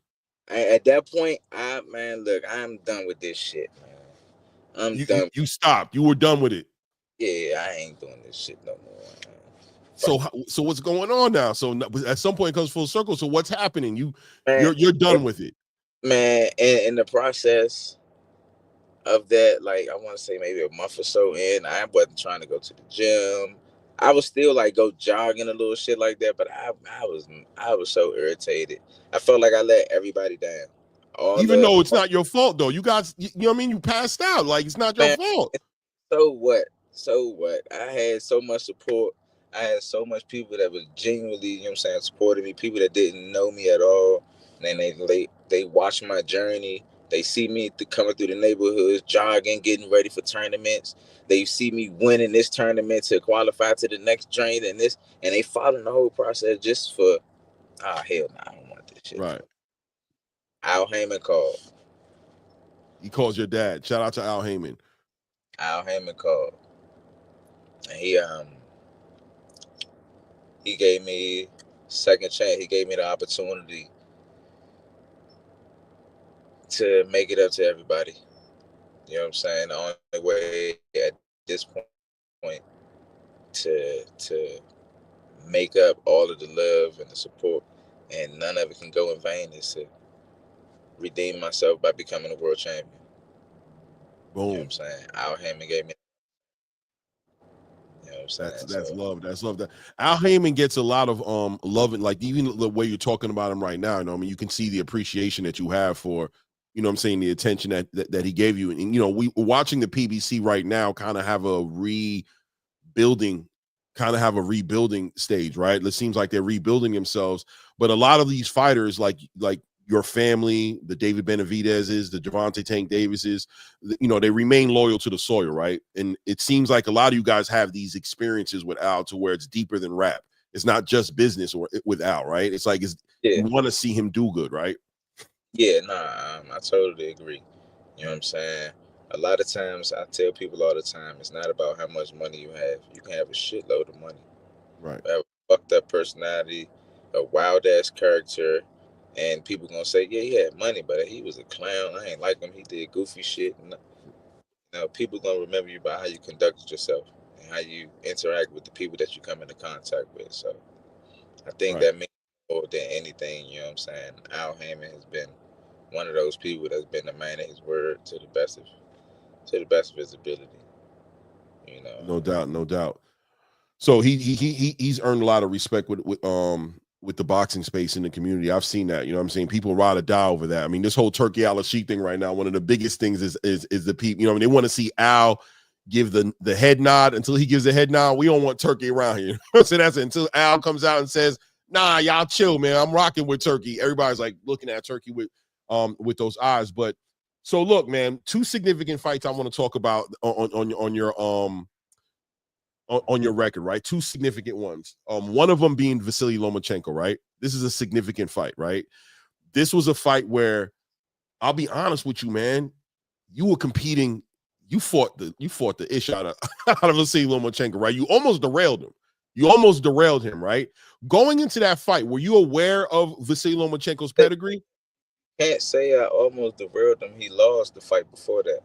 At that point, look, I'm done with this shit, man. I'm done. You stopped. You were done with it. Yeah, I ain't doing this shit no more. So what's going on now? So at some point it comes full circle. So what's happening? You're done with it, man. And in the process of that, like I want to say maybe a month or so in, I wasn't trying to go to the gym. I was still like go jogging a little shit like that, but I was so irritated. I felt like I let everybody down. Even though it's not your fault, though. You guys, you know what I mean? You passed out. Like it's not your fault. So what? So what? I had so much support. I had so much people that was genuinely, you know what I'm saying, supporting me. People that didn't know me at all. And then they watch my journey. They see me coming through the neighborhoods, jogging, getting ready for tournaments. They see me winning this tournament to qualify to the next joint and this, and they following the whole process just for, hell no, I don't want this shit. Right. Al Heyman called. He calls your dad. Shout out to Al Heyman. Al Heyman called. And he gave me second chance. He gave me the opportunity to make it up to everybody. You know what I'm saying? The only way at this point to make up all of the love and the support, and none of it can go in vain, is to redeem myself by becoming a world champion. Boom. You know what I'm saying? Al Heyman gave me. You know what I'm saying? That's love. That's love. That Al Heyman gets a lot of love, and like even the way you're talking about him right now. You know, I mean, you can see the appreciation that you have for, you know what I'm saying, the attention that he gave you. And, you know, we're watching the PBC right now kind of have a rebuilding stage, right? It seems like they're rebuilding themselves. But a lot of these fighters, like your family, the David Benavidez's, the Gervonta Tank Davis's, you know, they remain loyal to the soil, right? And it seems like a lot of you guys have these experiences with Al to where it's deeper than rap. It's not just business or with Al, right? It's like you want to see him do good, right? Yeah, I totally agree. You know what I'm saying? A lot of times, I tell people all the time, it's not about how much money you have. You can have a shitload of money. Right. Have a fucked up personality, a wild ass character, and people gonna say, yeah, he had money, but he was a clown. I ain't like him. He did goofy shit. And, you know, people gonna remember you by how you conducted yourself and how you interact with the people that you come into contact with. So I think that means more than anything. You know what I'm saying? Al Heyman has been one of those people that's been a man of his word to the best of his ability. You know, no doubt. So he's earned a lot of respect with the boxing space in the community. I've seen that. You know what I'm saying? People ride or die over that. I mean, this whole Turki Alalshikh thing right now, one of the biggest things is the people, you know, I mean, they want to see Al give the head nod. Until he gives the head nod, we don't want Turki around here. So that's it. Until Al comes out and says, nah, y'all chill, man, I'm rocking with Turki. Everybody's like looking at Turki with those eyes. But so look, man, two significant fights I want to talk about on your record, right? Two significant ones. One of them being Vasily Lomachenko, right? This is a significant fight, right? This was a fight where, I'll be honest with you, man, you were competing. You fought the ish out of Vasily Lomachenko, right? You almost derailed him. Right? Going into that fight, were you aware of Vasily Lomachenko's pedigree? Can't say I almost derailed him. He lost the fight before that.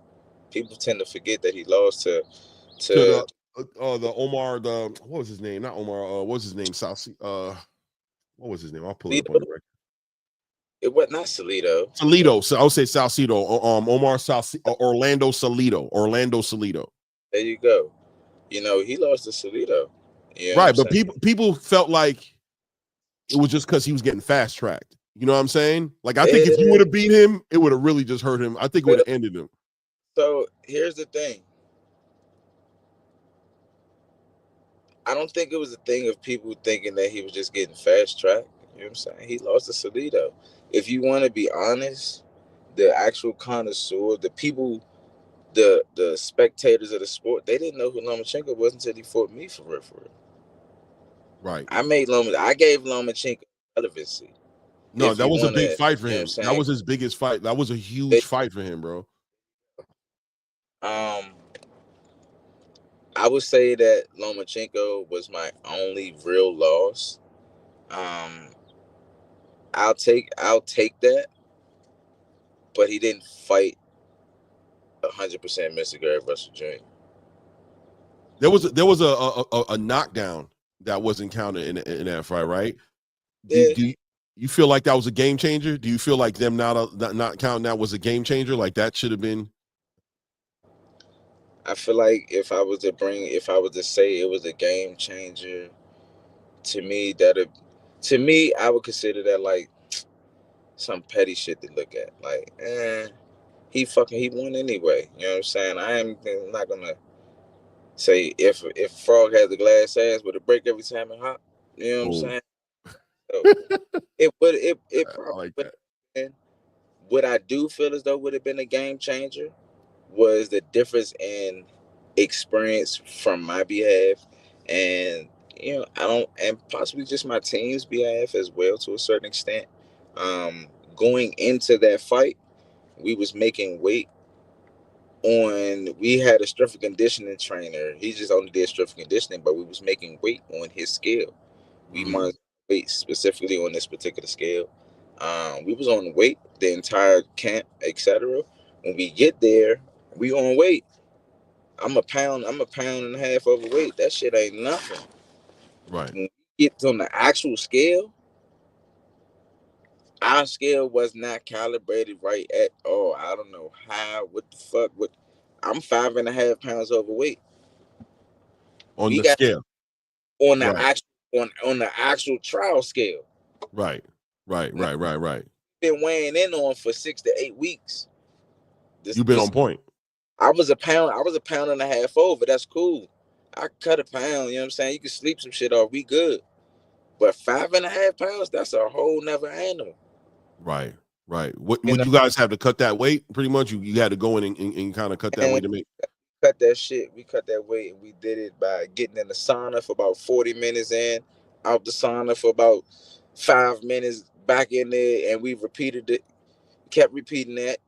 People tend to forget that he lost to the Omar, what was his name? Not Omar. What was his name? What was his name? I'll pull it up on the record. It was not Salido. Salido. So I'll say Salcido. Omar Orlando Salido. There you go. You know, he lost to Salido. You know what I'm Right, but saying? people felt like it was just because he was getting fast tracked. You know what I'm saying? Like, I think if you Eh, would have beat him, it would have really just hurt him. I think it would have ended him. So here's the thing. I don't think it was a thing of people thinking that he was just getting fast tracked. You know what I'm saying? He lost to Salido. If you want to be honest, the actual connoisseur, the people, the spectators of the sport, they didn't know who Lomachenko was until he fought me for real, for real. Right. I gave Lomachenko relevancy. No, If that you was a want to, big fight for you know what I'm him. That saying? was his biggest fight. That was a huge fight for him, bro. Um, I would say that Lomachenko was my only real loss. Um, I'll take that, but he didn't fight 100% Mr. Gary Russell Jr. There was a knockdown that wasn't counted in that fight, right? Yeah, Do you feel like that was a game changer? Do you feel like them not counting that was a game changer? Like that should have been. I feel like if I was to say it was a game changer, to me I would consider that like some petty shit to look at. Like, he won anyway. You know what I'm saying? I'm not gonna say if Frog had the glass ass would it break every time it hop. You know what I'm Boom. saying? So it I probably like would that. have been. What I do feel as though would have been a game changer was the difference in experience from my behalf, and I don't, and possibly just my team's behalf as well to a certain extent. Going into that fight, we was making weight we had a strength and conditioning trainer. He just only did strength and conditioning, but we was making weight on his scale. We Mhm. must weight specifically on this particular scale. We was on weight the entire camp, etc. When we get there, we on weight. I'm a pound and a half overweight. That shit ain't nothing. Right. When we get on the actual scale, our scale was not calibrated right at all. I don't know how, what the fuck, I'm 5.5 pounds overweight. On We the got scale. on the Right. actual on the actual trial scale. Right. Right. Now, Right. Right. Right. been weighing in on for 6 to 8 weeks. You've been on point. I was a pound and a half over. That's cool. I cut a pound, you know what I'm saying? You can sleep some shit off. We good. But 5.5 pounds, that's a whole nother animal. Right. Right. What You would know, you guys have to cut that weight? Pretty much, you had to go in and kind of cut that weight and to make. cut that shit. We cut that weight, and we did it by getting in the sauna for about 40 minutes in, out the sauna for about 5 minutes, back in there, and we repeated it, kept repeating that.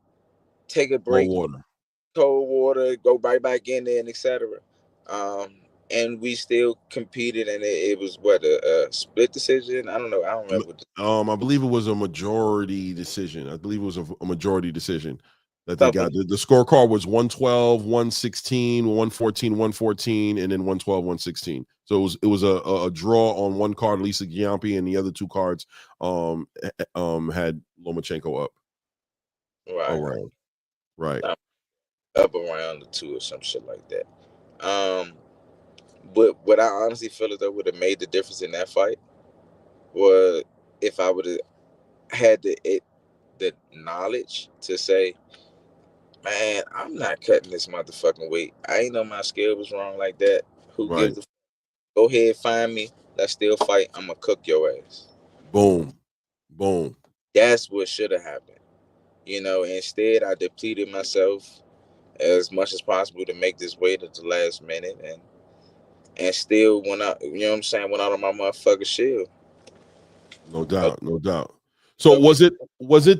Take a Cold break, water. cold water, go right back in there, and etc. Um, and we still competed, and it was what a split decision. I don't know. I don't remember. I believe it was a majority decision. I believe it was a majority decision that they Something got. The scorecard was 112, 116, 114, 114, and then 112, 116. So it was a draw on one card, Lisa Giampi, and the other two cards had Lomachenko up right, around. Right. up around the two or some shit like that. But what I honestly feel as though would have made the difference in that fight was if I would have had the knowledge to say, man, I'm not cutting this motherfucking weight. I ain't know my scale was wrong like that. Who Right. gives a go ahead, find me. Let's still fight. I'm gonna cook your ass. Boom. Boom. That's what should have happened. Instead I depleted myself as much as possible to make this weight at the last minute and still went out, you know what I'm saying, went out on my motherfucking shield. No Uh, doubt. No doubt. So uh, was it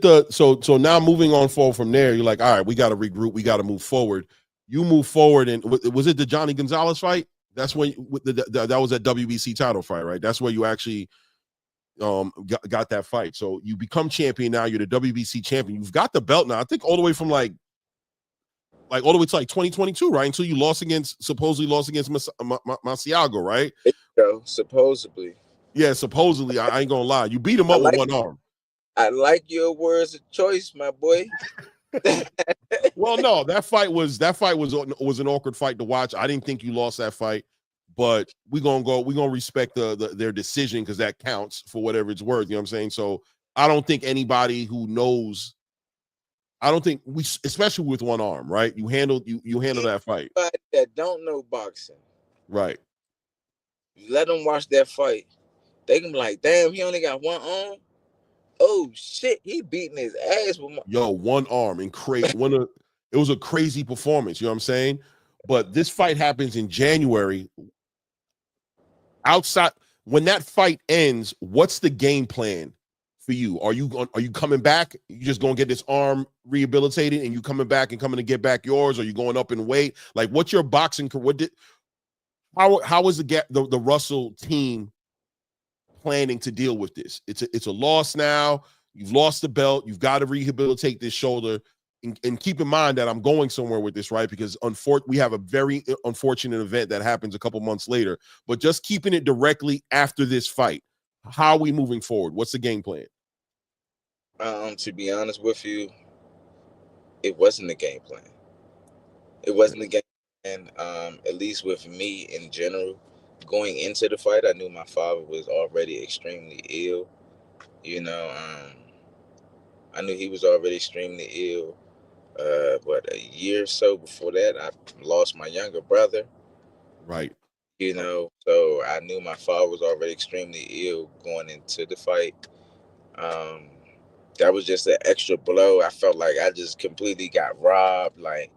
the so now moving on forward from there, you're like, all right, we got to regroup, we got to move forward. You move forward, and was it the Johnny Gonzalez fight? That's when that was that WBC title fight, right? That's where you actually got that fight. So you become champion now. You're the WBC champion. You've got the belt now. I think all the way from like all the way to like 2022, right? Until you supposedly lost against Masiago, right? supposedly. Yeah, supposedly. I ain't gonna lie. You beat him I up with like one arm. I like your words of choice, my boy. Well, no, that fight was an awkward fight to watch. I didn't think you lost that fight, but we're gonna respect their decision because that counts for whatever it's worth. You know what I'm saying? So I don't think anybody who knows. I don't think we, especially with one arm, right? You handle that fight, that don't know boxing, right? you let them watch that fight. They can be like, "Damn, he only got one arm. Oh shit, he beating his ass with one arm and it was a crazy performance. You know what I'm saying? But this fight happens in January. Outside, when that fight ends, what's the game plan for you? Are you coming back? You just gonna get this arm rehabilitated, and you coming back and coming to get back yours? Or are you going up in weight? Like, what's your boxing career? How is the Russell team planning to deal with this? It's a loss now. You've lost the belt. You've got to rehabilitate this shoulder. And keep in mind that I'm going somewhere with this, right? Because we have a very unfortunate event that happens a couple months later. But just keeping it directly after this fight, how are we moving forward? What's the game plan? To be honest with you, it wasn't a game plan. It wasn't a game plan. At least with me in general, going into the fight, I knew my father was already extremely ill. You know, I knew he was already extremely ill. But a year or so before that, I lost my younger brother. Right. You know, so I knew my father was already extremely ill going into the fight. That was just an extra blow. I felt like I just completely got robbed. Like,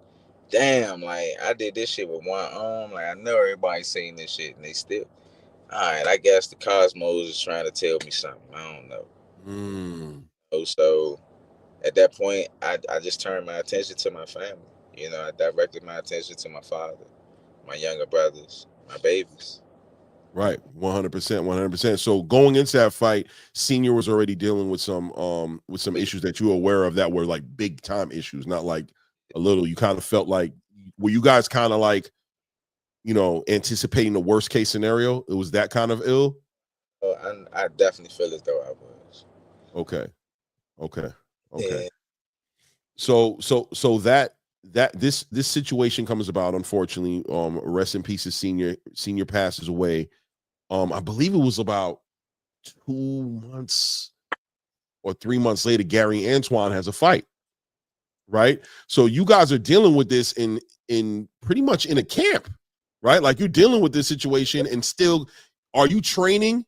damn, like I did this shit with one arm. Like I know everybody's saying this shit and they still. All right, I guess the cosmos is trying to tell me something. I don't know. So at that point, I just turned my attention to my family. You know, I directed my attention to my father, my younger brothers, my babies. Right, 100%, 100%. So going into that fight, Senior was already dealing with some issues that you were aware of that were like big time issues, not like a little. You kind of felt like, were you guys kind of like, anticipating the worst case scenario? It was that kind of ill. I definitely feel as though I was. Okay. Yeah. So this situation comes about, unfortunately. Rest in peace, senior passes away. I believe it was about 2 months or 3 months later, Gary Antoine has a fight, right? So you guys are dealing with this in pretty much in a camp, right? Like, you're dealing with this situation, and still, are you training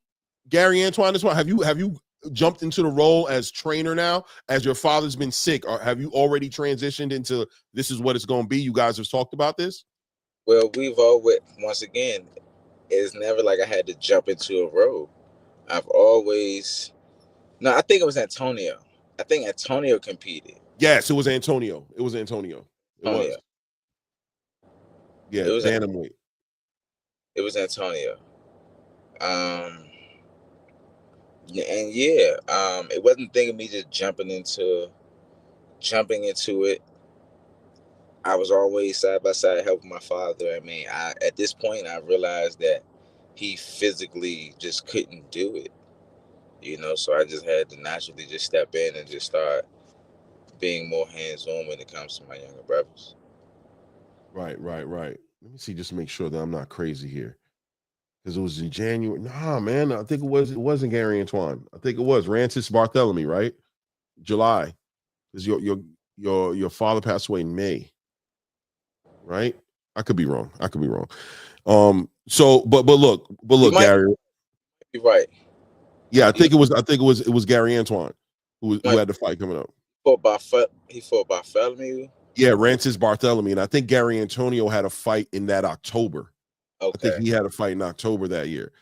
Gary Antoine as well? Have you jumped into the role as trainer now, as your father's been sick, or have you already transitioned into this is what it's going to be? You guys have talked about this? Well, we've always, once again, it's never like I had to jump into a role. I've always, no, I think it was Antonio. I think Antonio competed. Yes, it was Antonio. It was Antonio. It was. Yeah, bantamweight. It was Antonio. And yeah, it wasn't thinking me just jumping into it. I was always side by side helping my father. I mean, at this point I realized that he physically just couldn't do it. You know, so I just had to naturally just step in and just start being more hands-on when it comes to my younger brothers. Right. Let me see, just to make sure that I'm not crazy here. Because it was in January. Nah, man, I think it wasn't Gary Antoine. I think it was Rancis Barthélemy, right? July. Because your father passed away in May. Right? I could be wrong. So but look, Gary. You're right. Yeah, I think it was Gary Antoine who had the fight coming up. He fought Barthélemy. Yeah, Rancis Barthélemy, and I think Gary Antonio had a fight in that October. Okay. I think he had a fight in October that year.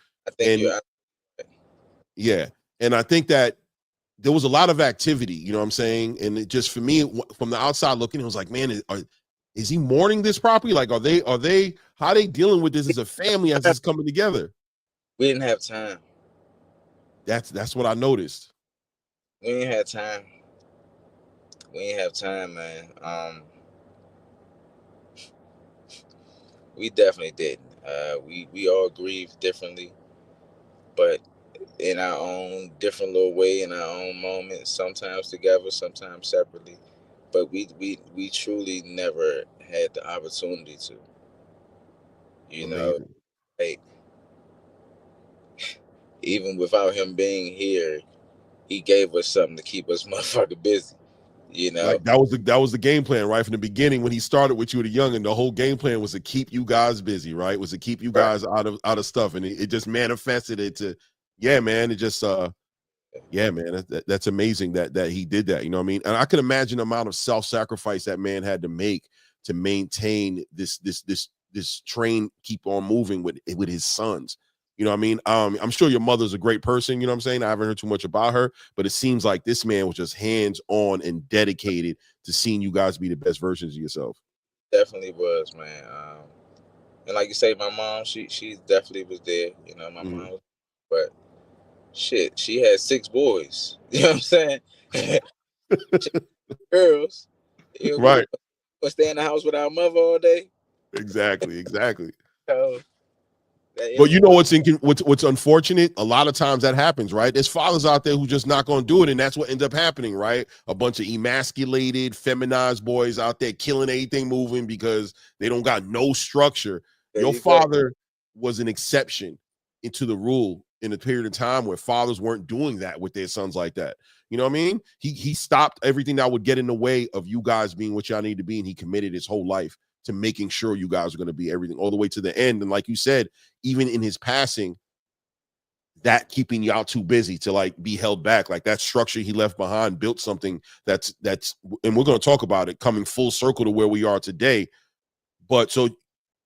Yeah, and I think that there was a lot of activity, you know what I'm saying? And it just, for me, from the outside looking, it was like, man, is he mourning this properly? Like, how are they dealing with this as a family as it's coming together? We didn't have time. That's what I noticed. We didn't have time. Man. We definitely didn't. We all grieved differently, but in our own different little way, in our own moments, sometimes together, sometimes separately. But we truly never had the opportunity to. You Amazing. know, like, even without him being here, he gave us something to keep us motherfucking busy. You know, Like that was the game plan right from the beginning when he started with you at a young, and the whole game plan was to keep you guys busy, right? Was to keep you right? guys out of stuff, and it just manifested it to, yeah, man. It just yeah, man, that's amazing that he did that. You know what I mean? And I can imagine the amount of self-sacrifice that man had to make to maintain this train keep on moving with his sons. You know what I mean? I'm sure your mother's a great person, you know what I'm saying? I haven't heard too much about her, but it seems like this man was just hands-on and dedicated to seeing you guys be the best versions of yourself. Definitely was, man. And like you say, my mom, she definitely was there. You know, my Mhm. mom, but shit, she had 6 boys. You know what I'm saying? She had girls. You know, we Right. gonna stay in the house with our mother all day. Exactly. So that But you is know what's unfortunate? A lot of times that happens, right? There's fathers out there who just not gonna do it, and that's what ends up happening, right? A bunch of emasculated, feminized boys out there killing anything moving because they don't got no structure. there Your you go. father was an exception into the rule in a period of time where fathers weren't doing that with their sons like that. You know what I mean? He stopped everything that would get in the way of you guys being what y'all need to be, and he committed his whole life to making sure you guys are going to be everything all the way to the end. And like you said, even in his passing, that keeping y'all too busy to like be held back, like that structure he left behind built something that's and we're going to talk about it coming full circle to where we are today. But so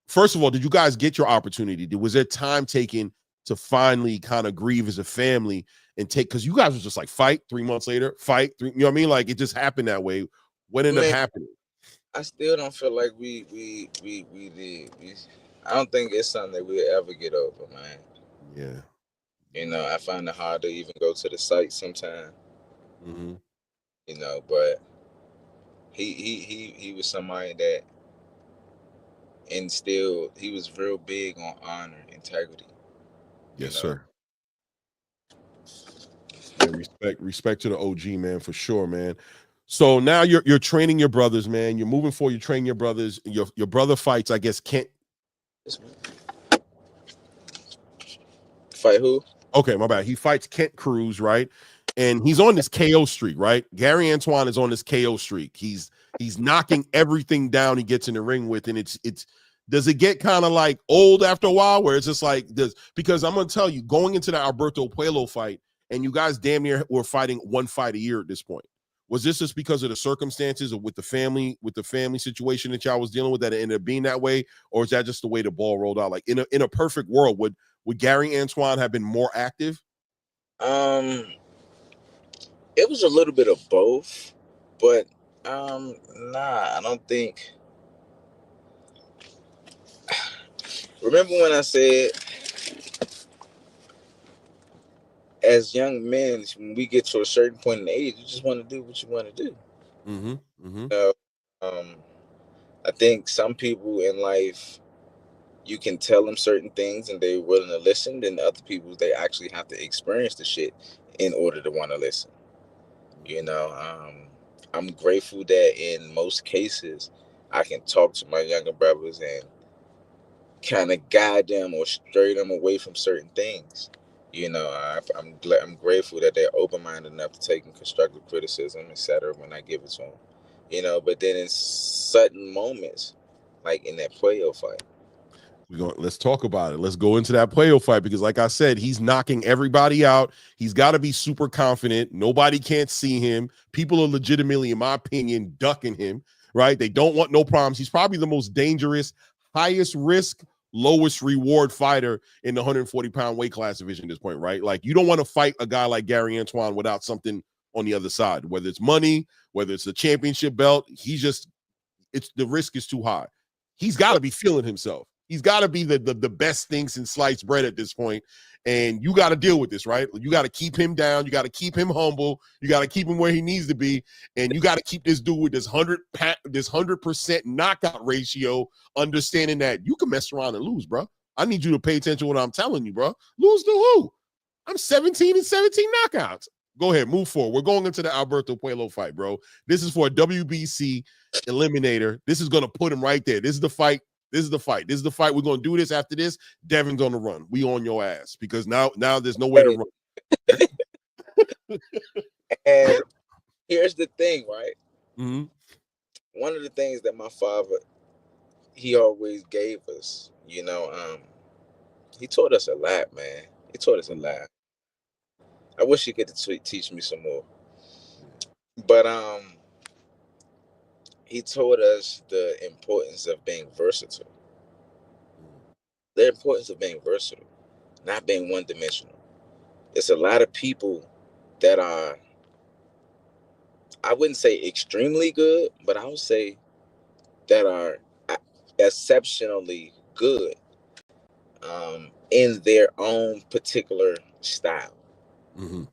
first of all, did you guys get your opportunity? Was there time taken to finally kind of grieve as a family and take, because you guys was just like fight 3 months later, fight three, you know what I mean? Like it just happened that way. What ended up Man, happening? I still don't feel like we did. I don't think it's something that we'll ever get over, man. Yeah. You know, I find it hard to even go to the site sometimes. Mm-hmm. You know, but he was somebody that instilled. He was real big on honor, integrity. You Yes, know, sir. Yeah, respect to the OG, man, for sure, man. So now you're training your brothers, man. You're moving forward. You're training your brothers. Your brother fights, I guess, Kent. fight who? Okay, my bad. He fights Kent Cruz, right? And he's on this KO streak, right? Gary Antoine is on this KO streak. He's knocking everything down he gets in the ring with, and it's does it get kind of like old after a while where it's just like this? Because I'm gonna tell you, going into the Alberto Puello fight, and you guys damn near were fighting one fight a year at this point. Was this just because of the circumstances or with the family situation that y'all was dealing with that it ended up being that way, or is that just the way the ball rolled out? Like in a perfect world, would Gary Antoine have been more active? Um, it was a little bit of both, but nah, I don't think. Remember when I said, as young men, when we get to a certain point in age, you just want to do what you want to do. Mm-hmm. Mm-hmm. You know, um, I think some people in life, you can tell them certain things and they're willing to listen. Then other people, they actually have to experience the shit in order to want to listen. You know, I'm grateful that in most cases, I can talk to my younger brothers and kind of guide them or stray them away from certain things. You know, I'm grateful that they're open minded enough to taking constructive criticism, etc. When I give it to them. You know, but then in certain moments, like in that playoff fight. Let's talk about it. Let's go into that playoff fight because, like I said, he's knocking everybody out. He's got to be super confident. Nobody can't see him. People are legitimately, in my opinion, ducking him, right? They don't want no problems. He's probably the most dangerous, highest risk, lowest reward fighter in the 140-pound weight class division at this point, right? Like, you don't want to fight a guy like Gary Antoine without something on the other side, whether it's money, whether it's a championship belt. It's the risk is too high. He's got to be feeling himself. He's got to be the best thing since sliced bread at this point. And you got to deal with this, right? You got to keep him down. You got to keep him humble. You got to keep him where he needs to be. And you got to keep this dude with this 100% knockout ratio, understanding that you can mess around and lose, bro. I need you to pay attention to what I'm telling you, bro. Lose to who? I'm 17 and 17 knockouts. Go ahead, move forward. We're going into the Alberto Puello fight, bro. This is for a WBC eliminator. This is going to put him right there. This is the fight This is the fight. This is the fight. We're gonna do this after this. Devin's on the run. We on your ass because now there's no way to run. And here's the thing, right? Mm-hmm. One of the things that my father, he always gave us, you know, he taught us a lot, man. He taught us a lot. I wish he could teach me some more. But he taught us the importance of being versatile. The importance of being versatile, not being one-dimensional. It's a lot of people that are, I wouldn't say extremely good, but I would say that are exceptionally good in their own particular style. Mm-hmm.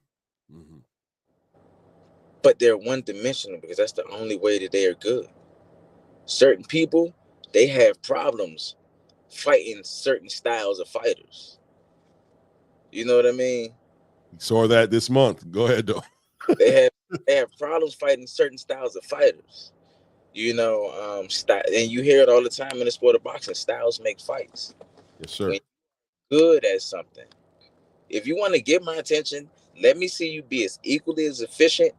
Mm-hmm. But they're one-dimensional because that's the only way that they are good. Certain people, they have problems fighting certain styles of fighters. You know what I mean? You saw that this month. Go ahead, though. They have problems fighting certain styles of fighters. You know, and you hear it all the time in the sport of boxing. Styles make fights. Yes, sir. When you're good at something, if you want to get my attention, let me see you be as equally as efficient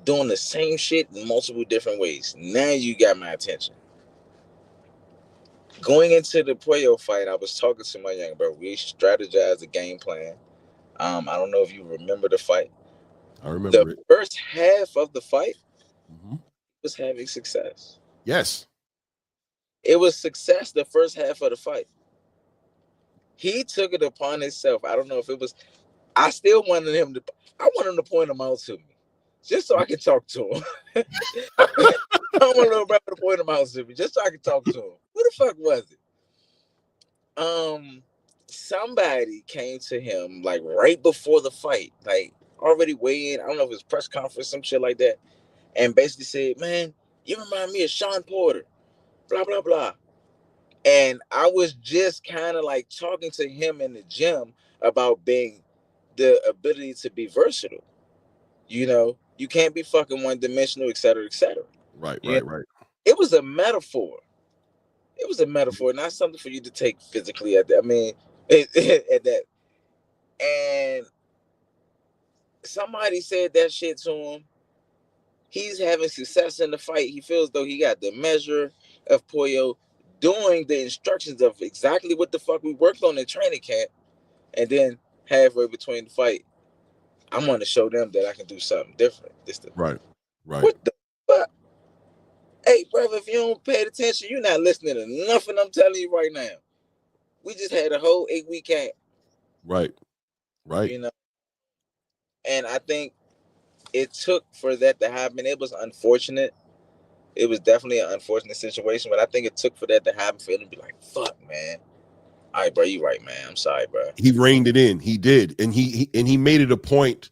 doing the same shit in multiple different ways. Now you got my attention. Going into the Puyo fight, I was talking to my young brother. We strategized a game plan. I don't know if you remember the fight. I remember it. The first half of the fight was having success. Yes. It was success the first half of the fight. He took it upon himself. I don't know if it was, I still wanted him to, I wanted him to point him out to me, just so I could talk to him. I want little brother to point him out to me, just so I could talk to him. Who the fuck was it? Somebody came to him like right before the fight, like already weighing. I don't know if it was press conference, some shit like that, and basically said, "Man, you remind me of Sean Porter." Blah blah blah. And I was just kind of like talking to him in the gym about being the ability to be versatile. You know, you can't be fucking one-dimensional, et cetera, et cetera. Right. It was a metaphor. It was a metaphor, not something for you to take physically at that. I mean, at that. And somebody said that shit to him. He's having success in the fight. He feels though he got the measure of Puyo, doing the instructions of exactly what the fuck we worked on in training camp. And then halfway between the fight, I'm going to show them that I can do something different. Right. What the fuck? Hey, brother, if you don't pay attention, you're not listening to nothing I'm telling you right now. We just had a whole 8-week camp. Right. You know? And I think it took for that to happen. It was unfortunate. It was definitely an unfortunate situation, but I think it took for that to happen for him to be like, fuck, man. All right, bro, you right, man. I'm sorry, bro. He reined it in. He did. And he made it a point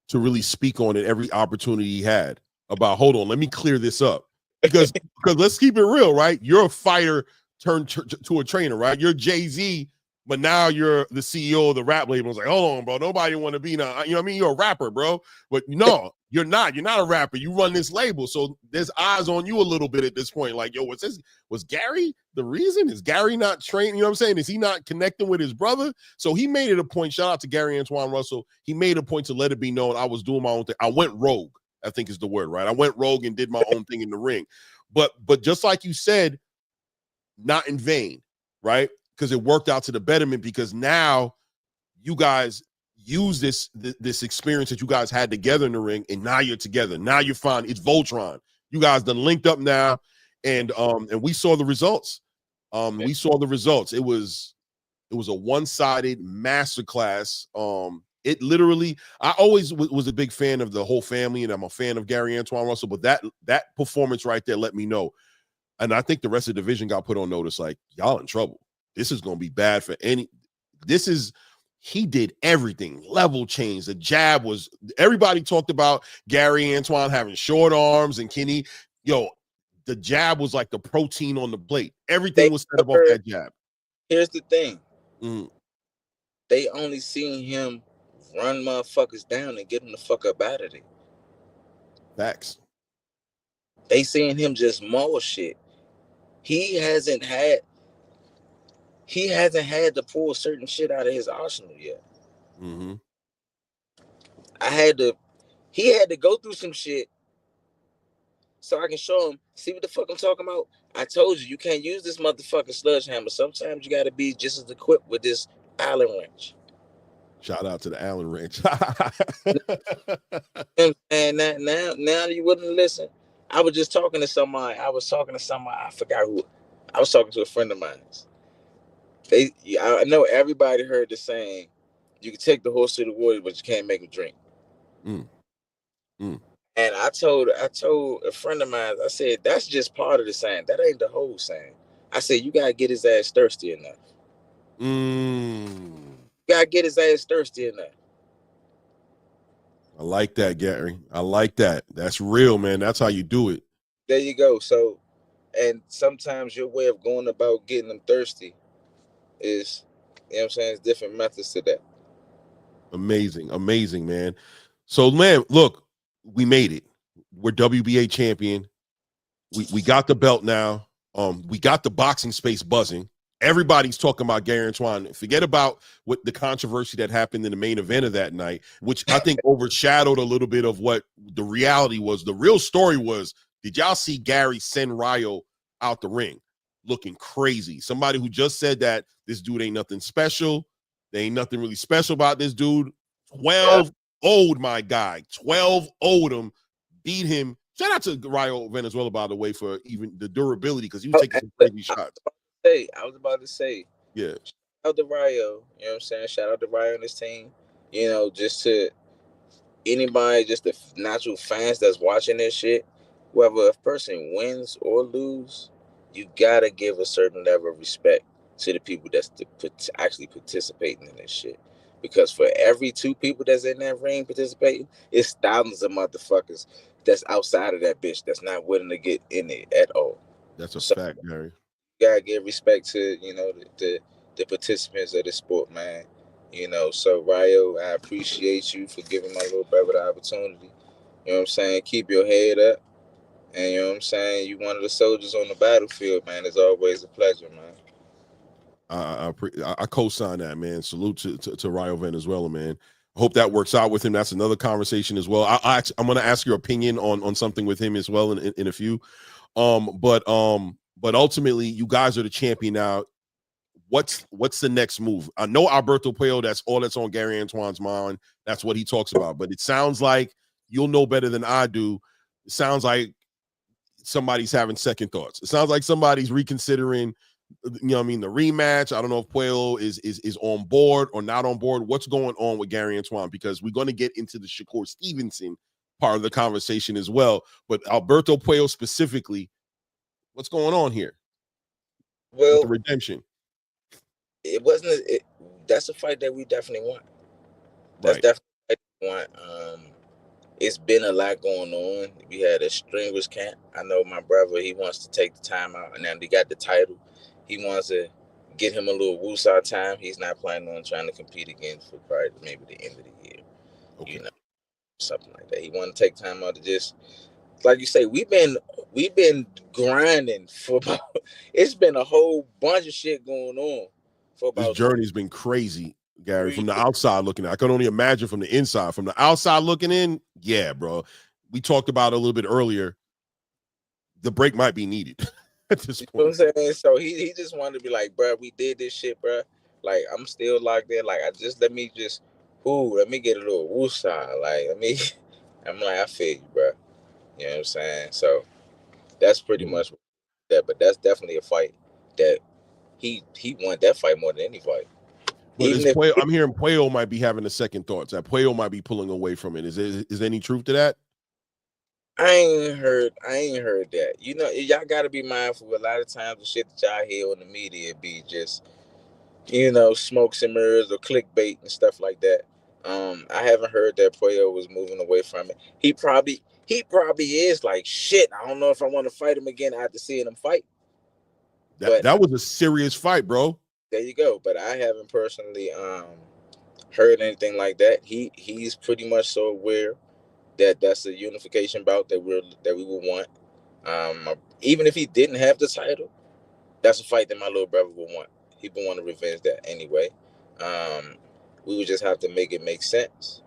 to really speak on it every opportunity he had about, hold on, let me clear this up. Because let's keep it real, right? You're a fighter turned to a trainer, right? You're Jay-Z, but now you're the CEO of the rap label. It's like, hold on, bro. Nobody want to be now. You know what I mean? You're a rapper, bro. But no, you're not. You're not a rapper. You run this label. So there's eyes on you a little bit at this point. Like, yo, what's this? Was Gary the reason? Is Gary not trained? You know what I'm saying? Is he not connecting with his brother? So he made it a point. Shout out to Gary Antoine Russell. He made a point to let it be known I was doing my own thing. I went rogue, I think is the word, right? I went rogue and did my own thing in the ring. But just like you said, not in vain, right? Because it worked out to the betterment, because now you guys use this experience that you guys had together in the ring, and now you're together. Now you're fine. It's Voltron. You guys done linked up now, and we saw the results. We saw the results. It was a one-sided masterclass. It literally, I always was a big fan of the whole family, and I'm a fan of Gary Antoine Russell, but that performance right there let me know. And I think the rest of the division got put on notice, like, y'all in trouble. This is going to be bad for he did everything. Level change. The jab was, everybody talked about Gary Antoine having short arms and Kenny. Yo, the jab was like the protein on the plate. Everything was set up off that jab. Here's the thing. They only seen him run motherfuckers down and get them the fuck up out of there. Facts. They seen him just maul shit. He hasn't had, he hasn't had to pull certain shit out of his arsenal yet. Mm-hmm. He had to go through some shit so I can show him, see what the fuck I'm talking about? I told you can't use this motherfucking sledgehammer. Sometimes you gotta be just as equipped with this Allen wrench. Shout out to the Allen wrench. And now you wouldn't listen. I was just talking to somebody. I forgot who. I was talking to a friend of mine. I know everybody heard the saying, you can take the horse to the water, but you can't make him drink. Mm. Mm. And I told a friend of mine, I said, that's just part of the saying. That ain't the whole saying. I said, you gotta get his ass thirsty enough. Mm. You gotta get his ass thirsty enough. I like that, Gary. I like that. That's real, man. That's how you do it. There you go. So, and sometimes your way of going about getting them thirsty is, you know what I'm saying, it's different methods to that. Amazing, amazing, man. So, man, look, we made it. We're WBA champion. We got the belt now. We got the boxing space buzzing. Everybody's talking about Gary Antoine. Forget about what the controversy that happened in the main event of that night, which I think overshadowed a little bit of what the reality was. The real story was, did y'all see Gary send Rayo out the ring looking crazy? Somebody who just said that this dude ain't nothing special. There ain't nothing really special about this dude. 12 old, my guy. 12 old him, beat him. Shout out to Rayo Venezuela, by the way, for even the durability, because he was taking some crazy shots. I was about to say, yeah. Shout out to Rayo, you know what I'm saying? Shout out to Rayo and his team. You know, just to anybody, just the natural fans that's watching this shit, whether a person wins or lose, you gotta give a certain level of respect to the people that's actually participating in this shit. Because for every 2 people that's in that ring participating, it's thousands of motherfuckers that's outside of that bitch that's not willing to get in it at all. That's a fact, Gary. You gotta give respect to, you know, the participants of the sport, man. You know, so Rayo, I appreciate you for giving my little brother the opportunity. You know what I'm saying? Keep your head up. And you know what I'm saying? You one of the soldiers on the battlefield, man. It's always a pleasure, man. I co-sign that, man. Salute to Rayo Venezuela, man. I hope that works out with him. That's another conversation as well. I'm going to ask your opinion on something with him as well in a few. But ultimately, you guys are the champion now. What's the next move? I know Alberto Puello, that's all that's on Gary Antoine's mind. That's what he talks about. But it sounds like you'll know better than I do. It sounds like somebody's having second thoughts. It sounds like somebody's reconsidering, you know what I mean, the rematch. I don't know if Puello is on board or not on board. What's going on with Gary Antoine? Because we're going to get into the Shakur Stevenson part of the conversation as well. But Alberto Puello specifically, what's going on here? Well, with the redemption. It wasn't. That's a fight that we definitely want. That's right. definitely what we want. It's been a lot going on. We had a strenuous camp. I know my brother, he wants to take the time out, and now he got the title. He wants to get him a little woosah time. He's not planning on trying to compete again for probably maybe the end of the year. Okay. You know, something like that. He want to take time out to just, like you say, we've been grinding for about. It's been a whole bunch of shit going on for about. This journey's been crazy, Gary. From the outside looking in, I can only imagine from the inside. From the outside looking in, yeah, bro. We talked about it a little bit earlier. The break might be needed at this point. You know what I'm saying? So he just wanted to be like, bro, we did this shit, bro. Like, I'm still locked in. Like, let me get a little woosah. Like, I'm like, I feel you, bro. You know what I'm saying? So that's pretty much that. But that's definitely a fight that he won that fight more than any fight. But I'm hearing Puello might be having the second thoughts. That Puello might be pulling away from it. Is there any truth to that? I ain't heard that. You know, y'all got to be mindful. A lot of times the shit that y'all hear on the media be just, you know, smokes and mirrors or clickbait and stuff like that. I haven't heard that Puello was moving away from it. He probably is like, shit, I don't know if I want to fight him again after seeing him fight. That was a serious fight, bro. There you go. But I haven't personally heard anything like that. He's pretty much so aware that that's a unification bout that we would want. Even if he didn't have the title, that's a fight that my little brother would want. He would want to revenge that anyway. We would just have to make it make sense.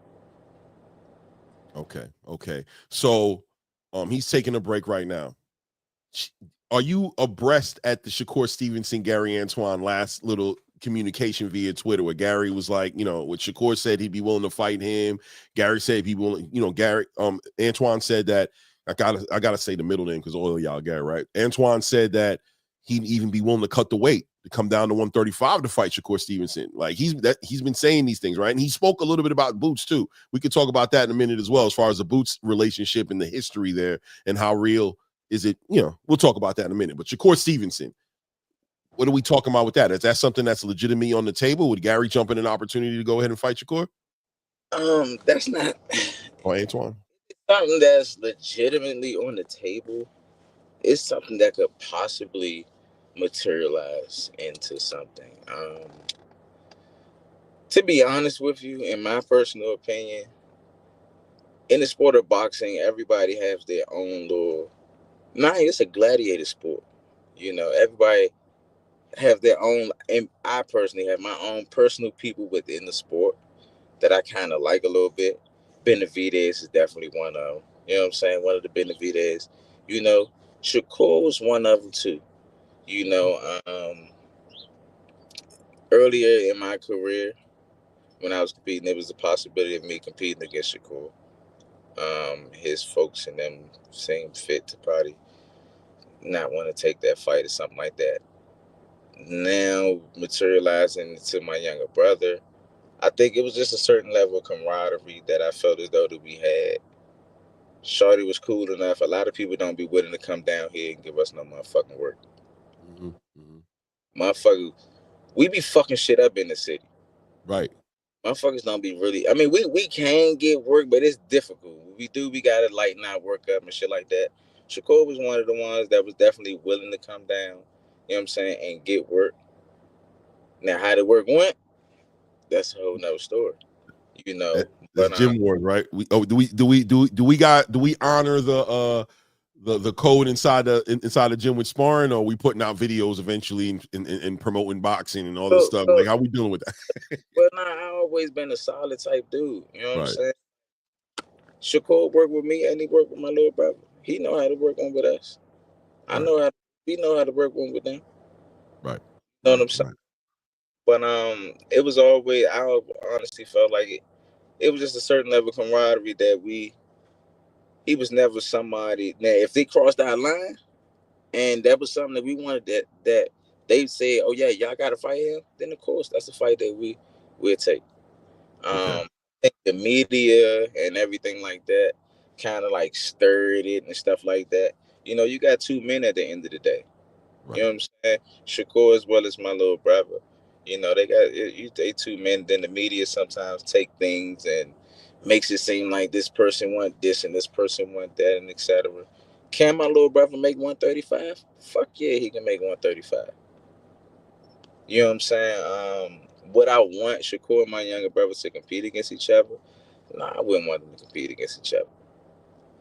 Okay. So, he's taking a break right now. Are you abreast at the Shakur Stevenson, Gary Antoine last little communication via Twitter where Gary was like, what Shakur said he'd be willing to fight him. Gary said he'd be willing, Gary, Antoine said that I gotta say the middle name because all of y'all Gary, right? Antoine said that he'd even be willing to cut the weight to come down to 135 to fight Shakur Stevenson. Like he's been saying these things, right? And he spoke a little bit about Boots too. We could talk about that in a minute as well, as far as the Boots relationship and the history there and how real is it. We'll talk about that in a minute. But Shakur Stevenson, what are we talking about with that? Is that something that's legitimately on the table? Would Gary jump in an opportunity to go ahead and fight Shakur? That's not or Antoine. Something that's legitimately on the table. It's something that could possibly materialize into something. To be honest with you, in my personal opinion, in the sport of boxing, everybody has their own little. It's a gladiator sport. Everybody have their own, and I personally have my own personal people within the sport that I kind of like a little bit. Benavidez is definitely one of them. You know what I'm saying? One of the Benavidez. Shakur was one of them too. Earlier in my career, when I was competing, there was a possibility of me competing against Shakur. His folks and them seemed fit to probably not want to take that fight or something like that. Now materializing into my younger brother, I think it was just a certain level of camaraderie that I felt as though that we had. Shorty was cool enough. A lot of people don't be willing to come down here and give us no motherfucking work. Motherfucker, we be fucking shit up in the city. Right. Motherfuckers don't be really. I mean, we can get work, but it's difficult. We gotta lighten our work up and shit like that. Shakur was one of the ones that was definitely willing to come down, you know what I'm saying, and get work. Now, how the work went, that's a whole nother story. That's Gym Wars, right? Do we honor the code inside the gym with sparring, or are we putting out videos eventually and promoting boxing and all this stuff? Like, how we dealing with that? Well, I always been a solid type dude. You know what I'm saying? Shakur worked with me and he worked with my little brother. He know how to work on with us. We know how to work on with them. Right. You know what I'm saying? But it was always, I honestly felt like it was just a certain level of camaraderie that he was never somebody. Now, if they crossed our line and that was something that we wanted that they said, oh yeah, y'all gotta fight him, then of course that's a fight that we'll take. I think the media and everything like that kind of like stirred it and stuff like that. You got two men at the end of the day. Right. You know what I'm saying? Shakur as well as my little brother. They two men. Then the media sometimes take things and makes it seem like this person want this and this person want that and etc. Can my little brother make 135? Fuck yeah, he can make 135. You know what I'm saying? Would I want Shakur and my younger brother to compete against each other? Nah, I wouldn't want them to compete against each other.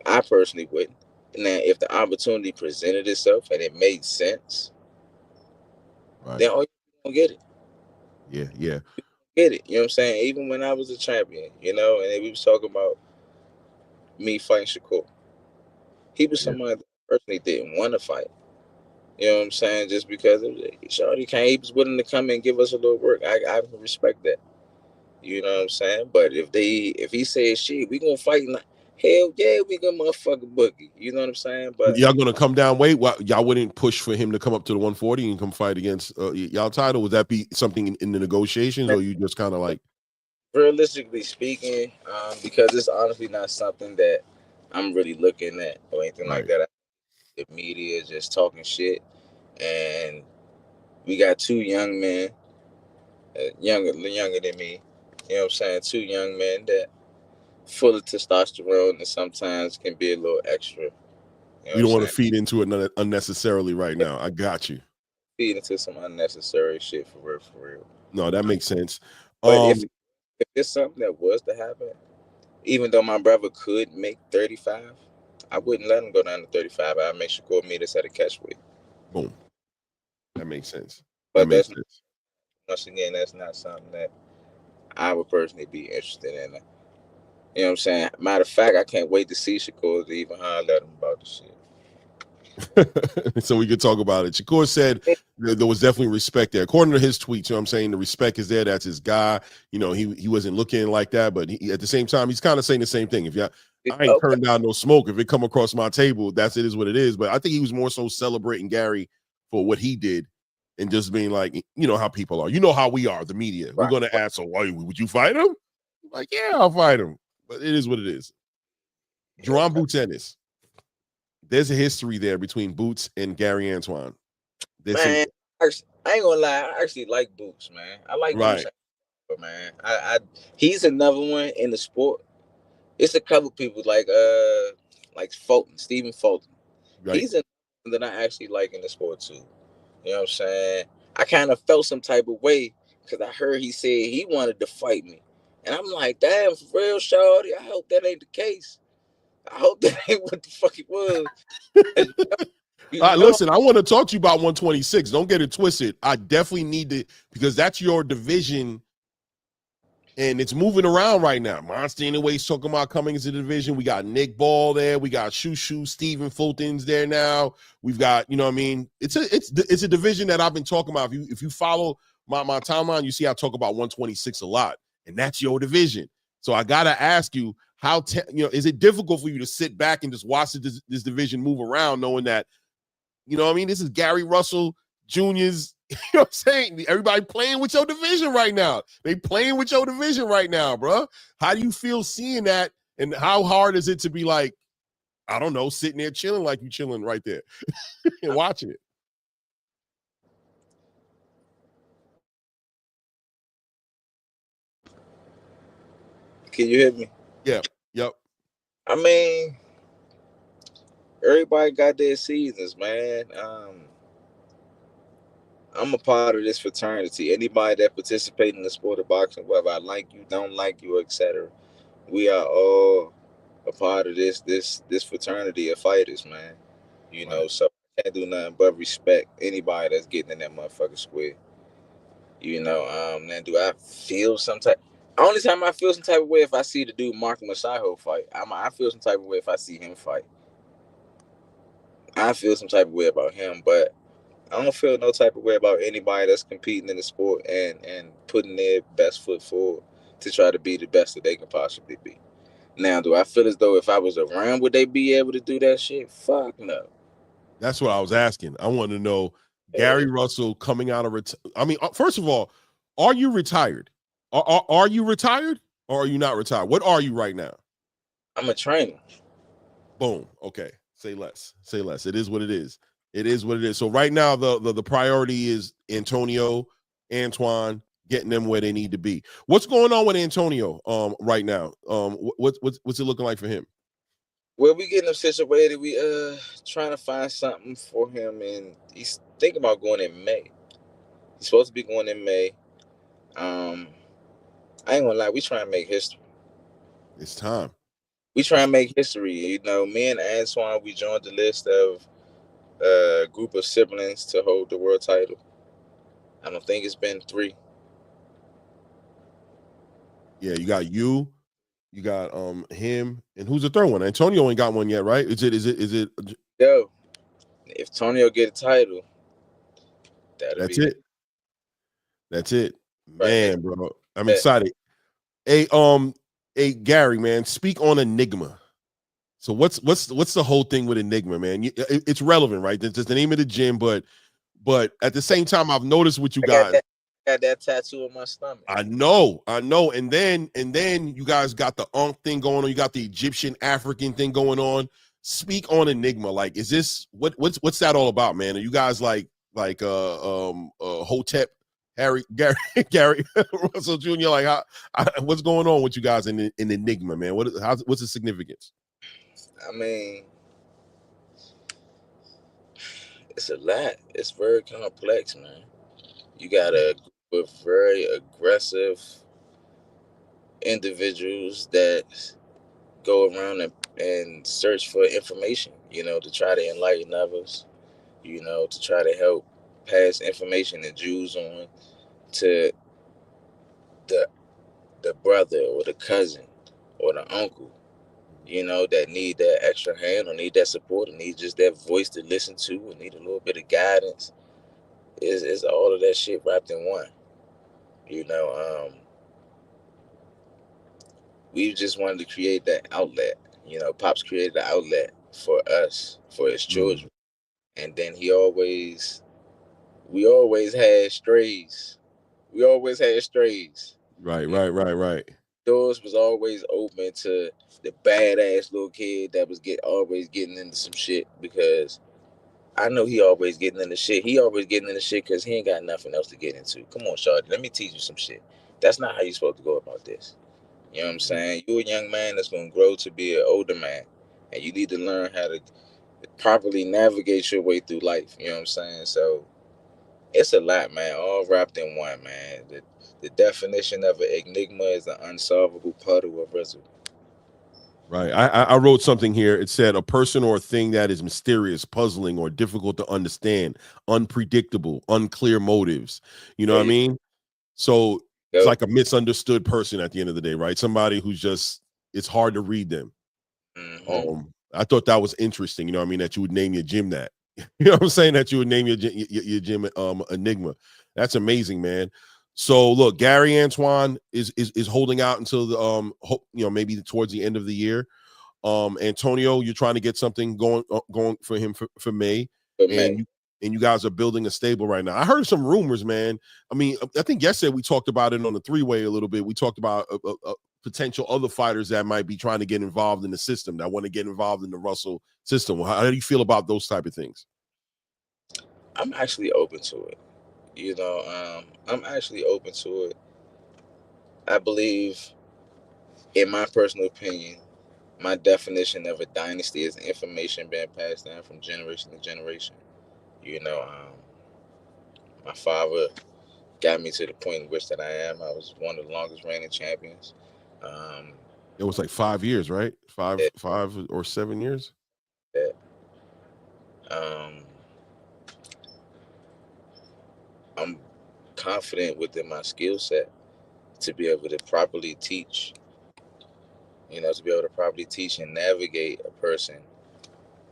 I personally wouldn't. Now, if the opportunity presented itself and it made sense, then oh, you gonna get it. Yeah. Get it. You know what I'm saying? Even when I was a champion, and we was talking about me fighting Shakur. He was somebody that personally didn't want to fight. You know what I'm saying? Just because it was Shorty came, he was willing to come and give us a little work. I respect that. You know what I'm saying? But if he says shit, we gonna fight. Hell yeah, we gonna motherfucking boogie. You know what I'm saying? But y'all gonna come down weight? Y'all wouldn't push for him to come up to the 140 and come fight against y'all title? Would that be something in the negotiations, or you just kind of like? Realistically speaking, because it's honestly not something that I'm really looking at or anything like that. The media is just talking shit, and we got two young men, younger than me. You know what I'm saying? Two young men that full of testosterone and sometimes can be a little extra. You don't want to feed into it unnecessarily right now. I got you. Feed into some unnecessary shit for real. No, that makes sense. But if it's something that was to happen, even though my brother could make 35, I wouldn't let him go down to 35. I'd make Shakur meet us at a catch weight. Boom. That makes sense. But that's once again, that's not something that I would personally be interested in. You know what I'm saying? Matter of fact, I can't wait to see Shakur to even holler at him about the shit. So we could talk about it. Shakur said there was definitely respect there. According to his tweets, you know what I'm saying? The respect is there. That's his guy. You know, he wasn't looking like that, but at the same time, he's kind of saying the same thing. If I ain't Okay. turned down no smoke, if it come across my table, it is what it is. But I think he was more so celebrating Gary for what he did and just being like, you know how people are. You know how we are, the media. We're going to ask, so why would you fight him? Like, yeah, I'll fight him. But it is what it is. Jerome Boots Ennis. There's a history there between Boots and Gary Antoine. Man, I ain't gonna lie. I actually like Boots, man. I like Boots, man. He's another one in the sport. It's a couple people like Fulton, Stephen Fulton. Right. He's another one that I actually like in the sport too. You know what I'm saying? I kind of felt some type of way because I heard he said he wanted to fight me, and I'm like, damn, for real, shawty. I hope that ain't the case. I hope that ain't what the fuck it was. Listen, I want to talk to you about 126. Don't get it twisted. I definitely need to, because that's your division, and it's moving around right now. Monster anyways talking about coming into the division. We got Nick Ball there. We got Shushu, Stephen Fulton's there now. We've got, you know what I mean? It's a division that I've been talking about. If you follow my timeline, you see I talk about 126 a lot, and that's your division. So I gotta ask you, is it difficult for you to sit back and just watch this division move around, knowing that, you know what I mean, this is Gary Russell Jr.'s, you know what I'm saying? Everybody playing with your division right now. They playing with your division right now, bro. How do you feel seeing that? And how hard is it to be like, I don't know, sitting there chilling like you chilling right there and watching it? Can you hear me? Yeah. Yep. I mean, everybody got their seasons, man. I'm a part of this fraternity. Anybody that participates in the sport of boxing, whether I like you, don't like you, etc., we are all a part of this fraternity of fighters, man. You know, so I can't do nothing but respect anybody that's getting in that motherfucking square. You know, then do I feel some type? Only time I feel some type of way if I see the dude Mark Masaiho fight. I feel some type of way if I see him fight. I feel some type of way about him, but I don't feel no type of way about anybody that's competing in the sport and putting their best foot forward to try to be the best that they can possibly be. Now, do I feel as though if I was around, would they be able to do that shit? Fuck no. That's what I was asking. I want to know, Gary Russell coming out of I mean, first of all, are you retired? Are you retired or are you not retired? What are you right now? I'm a trainer. Boom. Okay. Say less. Say less. It is what it is. It is what it is. So right now, the priority is Antonio, Antoine, getting them where they need to be. What's going on with Antonio right now? What's it looking like for him? Well, we getting him situated. We trying to find something for him, and he's thinking about going in May. He's supposed to be going in May. I ain't gonna lie, we trying to make history. It's time. We try and make history. You know, me and Antoine, we joined the list of a group of siblings to hold the world title. I don't think it's been 3. Yeah, you got you got him, and who's the third one? Antonio ain't got one yet, right? Is it? Yo, if Antonio get a title, That's it. That's it, man, right, bro. I'm excited. Hey, Gary, man, speak on Enigma. So what's the whole thing with Enigma, man? It's relevant, right? That's just the name of the gym, but at the same time, I've noticed what you guys. I got that tattoo on my stomach. I know, and then you guys got the Ankh thing going on. You got the Egyptian African thing going on. Speak on Enigma. Like, is this what's that all about, man? Are you guys like Hotep, Gary Russell Jr.? Like, what's going on with you guys in Enigma, man? What's the significance? I mean, it's a lot. It's very complex, man. You got a group of very aggressive individuals that go around and search for information, you know, to try to enlighten others, you know, to try to help pass information and Jews on to the brother or the cousin or the uncle, you know, that need that extra hand or need that support or need just that voice to listen to or need a little bit of guidance. Is all of that shit wrapped in one. You know, we just wanted to create that outlet. You know, Pops created the outlet for us, for his children. And then we always had strays. We always had strays. Right, right. Doors was always open to the badass little kid that was always getting into some shit, because I know he always getting into shit. He always getting into shit because he ain't got nothing else to get into. Come on, Shawty, let me teach you some shit. That's not how you supposed to go about this. You know what I'm saying? You a young man that's gonna grow to be an older man, and you need to learn how to properly navigate your way through life. You know what I'm saying? So it's a lot, man, all wrapped in one, man. The definition of an enigma is an unsolvable puddle of riddle. Right. I wrote something here. It said a person or a thing that is mysterious, puzzling, or difficult to understand, unpredictable, unclear motives. You know what I mean? So it's like a misunderstood person at the end of the day, right? Somebody who's just, it's hard to read them. I thought that was interesting, you know what I mean, that you would name your gym that. You know what I'm saying? That you would name your gym Enigma. That's amazing, man. So look, Gary Antoine is holding out until the maybe towards the end of the year. Antonio, you're trying to get something going for him for May, and you guys are building a stable right now. I heard some rumors, man. I mean, I think yesterday we talked about it on the three-way a little bit. We talked about potential other fighters that might be trying to get involved in the system, that want to get involved in the Russell system. How do you feel about those type of things? I'm actually open to it. You know, I'm actually open to it. I believe, in my personal opinion, my definition of a dynasty is information being passed down from generation to generation. You know, my father got me to the point in which that I am. I was one of the longest reigning champions. It was like 5 years, right? Five or 7 years. That I'm confident within my skill set to be able to properly teach. You know, to be able to properly teach and navigate a person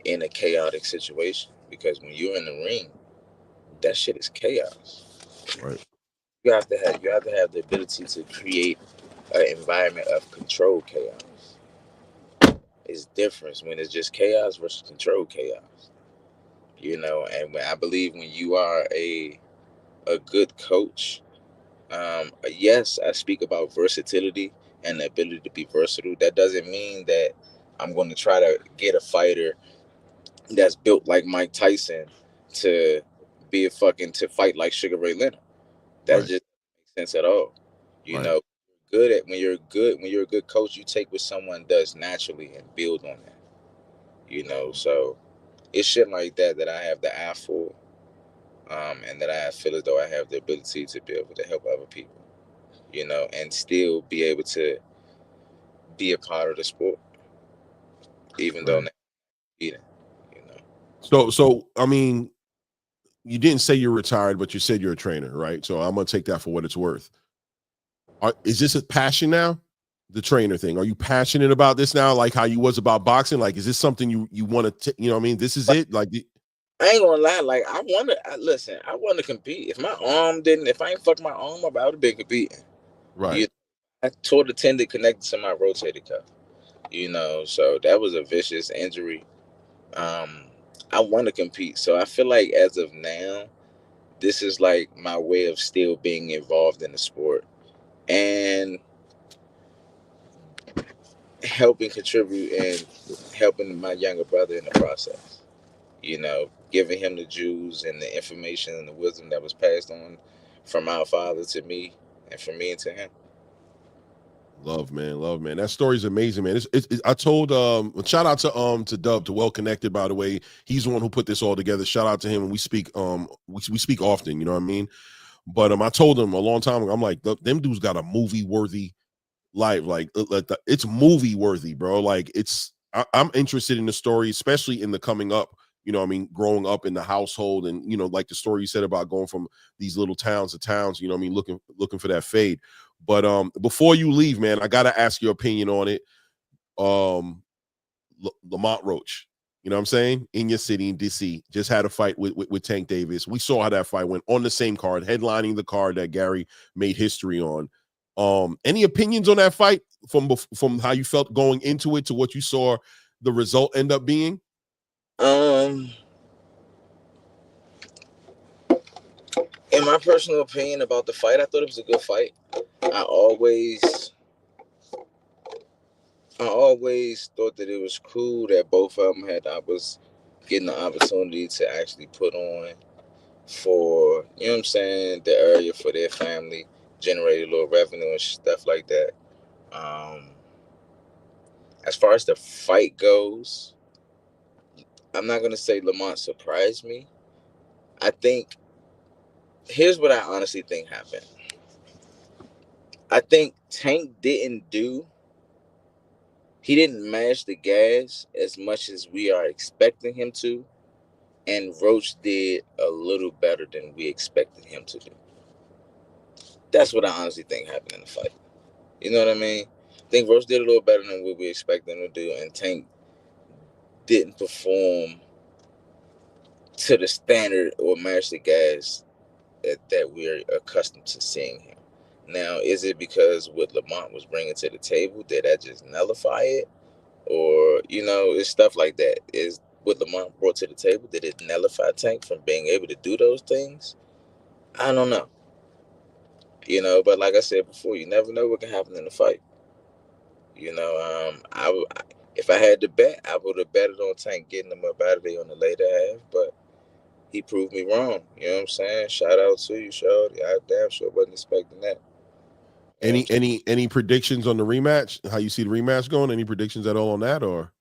in a chaotic situation. Because when you're in the ring, that shit is chaos. Right. You have to have the ability to create an environment of controlled chaos. It's different when it's just chaos versus controlled chaos. You know, and I believe when you are a good coach, yes, I speak about versatility and the ability to be versatile. That doesn't mean that I'm going to try to get a fighter that's built like Mike Tyson to to fight like Sugar Ray Leonard. That just doesn't make sense at all. You know, when you're a good coach, you take what someone does naturally and build on that. You know, so it's shit like that I have the eye for, and that I feel as though I have the ability to be able to help other people. You know, and still be able to be a part of the sport, even though not beating. You know. So I mean, you didn't say you're retired, but you said you're a trainer, right? So I'm gonna take that for what it's worth. Is this a passion now? The trainer thing. Are you passionate about this now, like how you was about boxing? Like, is this something you want to? You know what I mean? This is it. Like, I ain't gonna lie. Like, I want to compete. If I ain't fucked my arm up, I would have been competing. Right. I tore the tendon connected to my rotator cuff. You know, so that was a vicious injury. I want to compete, so I feel like as of now, this is like my way of still being involved in the sport and helping contribute and helping my younger brother in the process. You know, giving him the jewels and the information and the wisdom that was passed on from our father to me and from me to him. Love, man. That story's amazing, man. I told shout out to Dub, to Well Connected, by the way. He's the one who put this all together. Shout out to him, and we speak speak often, you know what I mean? But I told him a long time ago, I'm like, them dudes got a movie worthy life. Like it's movie worthy, bro. Like I'm interested in the story, especially in the coming up you know what I mean, growing up in the household, and you know, like the story you said about going from these little towns to towns, you know what I mean, looking for that fade. But before you leave, man, I gotta ask your opinion on it. Lamont Roach, you know what I'm saying, in your city in DC, just had a fight with Tank Davis. We saw how that fight went on the same card, headlining the card that Gary made history on. Any opinions on that fight from how you felt going into it to what you saw the result end up being? In my personal opinion about the fight, I thought it was a good fight. I always thought that it was cool that both of them was getting the opportunity to actually put on for, you know what I'm saying, the area for their family, generate a little revenue and stuff like that. As far as the fight goes, I'm not going to say Lamont surprised me. I think, here's what I honestly think happened. I think Tank didn't mash the gas as much as we are expecting him to, and Roach did a little better than we expected him to do. That's what I honestly think happened in the fight. You know what I mean? I think Roach did a little better than what we expected him to do, and Tank didn't perform to the standard or match the gas that we're accustomed to seeing him. Now, is it because what Lamont was bringing to the table, did that just nullify it? Or, you know, it's stuff like that. Is what Lamont brought to the table, did it nullify Tank from being able to do those things? I don't know. You know, but like I said before, you never know what can happen in the fight. You know, if I had to bet, I would have betted on Tank getting him up out of there on the later half, but he proved me wrong. You know what I'm saying? Shout out to you, Shorty. I damn sure wasn't expecting that. Any predictions on the rematch? How you see the rematch going? Any predictions at all on that, or?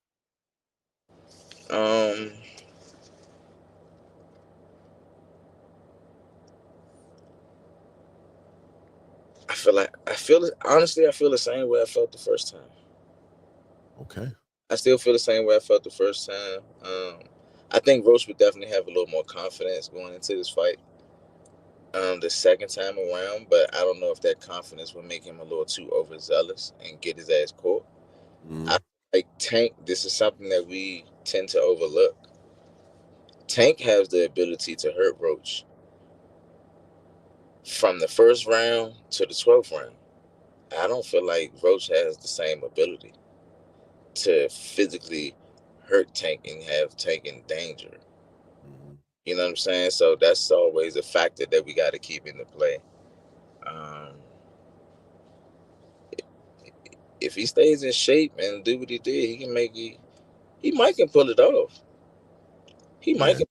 Honestly, I feel the same way I felt the first time. Okay. I still feel the same way I felt the first time. I think Roach would definitely have a little more confidence going into this fight the second time around, but I don't know if that confidence would make him a little too overzealous and get his ass caught. I like Tank. This is something that we tend to overlook. Tank has the ability to hurt Roach from the first round to the 12th round. I don't feel like Roach has the same ability to physically hurt Tank and have Tank in danger. You know what I'm saying? So that's always a factor that we got to keep into play. If he stays in shape and do what he did, he can make it. He might can pull it off. He might. Can.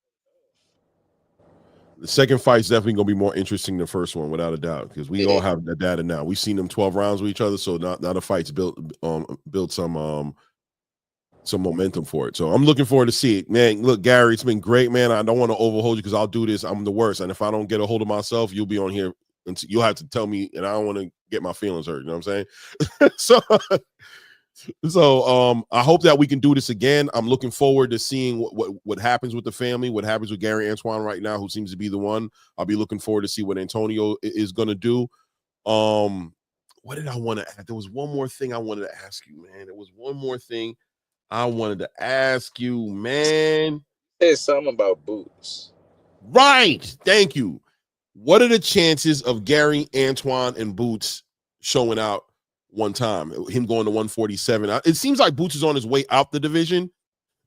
The second fight's definitely gonna be more interesting than the first one, without a doubt, because we all have the data now. We've seen them 12 rounds with each other, so now the fight's built some momentum for it. So I'm looking forward to see it, man. Look, Gary, it's been great, man. I don't want to overhold you because I'll do this. I'm the worst, and if I don't get a hold of myself, you'll be on here, and you'll have to tell me, and I don't want to get my feelings hurt. You know what I'm saying? So I hope that we can do this again. I'm looking forward to seeing what happens with the family, what happens with Gary Antoine right now, who seems to be the one. I'll be looking forward to see what Antonio is going to do. What did I want to add? There was one more thing I wanted to ask you, man. There was one more thing I wanted to ask you, man. There's something about bouts. Right. Thank you. What are the chances of Gary Antoine and Bouts showing out one time, him going to 147? It seems like Bouts is on his way out the division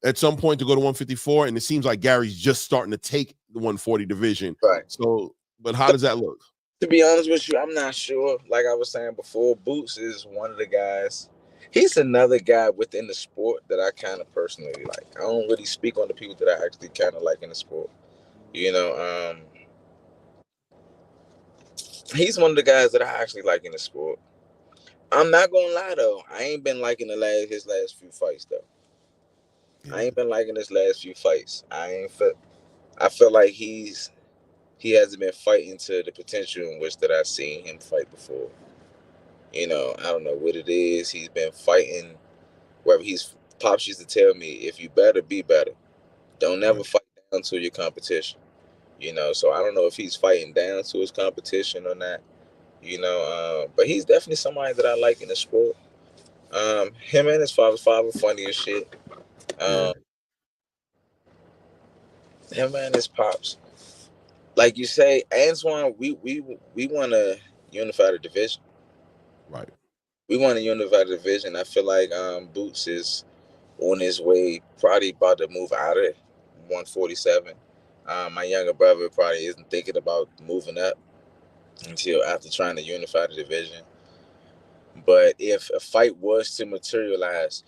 at some point to go to 154, and it seems like Gary's just starting to take the 140 division. Right. So, but how does that look? To be honest with you, I'm not sure. Like I was saying before, Bouts is one of the guys. He's another guy within the sport that I kind of personally like. I don't really speak on the people that I actually kind of like in the sport. You know, he's one of the guys that I actually like in the sport. I'm not gonna lie though, I ain't been liking his last few fights though. Yeah. I ain't been liking his last few fights. I feel like he hasn't been fighting to the potential in which that I've seen him fight before. You know, I don't know what it is. He's been fighting where Pops used to tell me, if you better, be better. Don't ever fight down to your competition. You know, so I don't know if he's fighting down to his competition or not. You know, but he's definitely somebody that I like in the sport. Him and his father funny as shit. Yeah. Him and his pops. Like you say, Antoine, we want to unify the division. Right. We want to unify the division. I feel like Boots is on his way, probably about to move out of 147. My younger brother probably isn't thinking about moving up until after trying to unify the division. But if a fight was to materialize,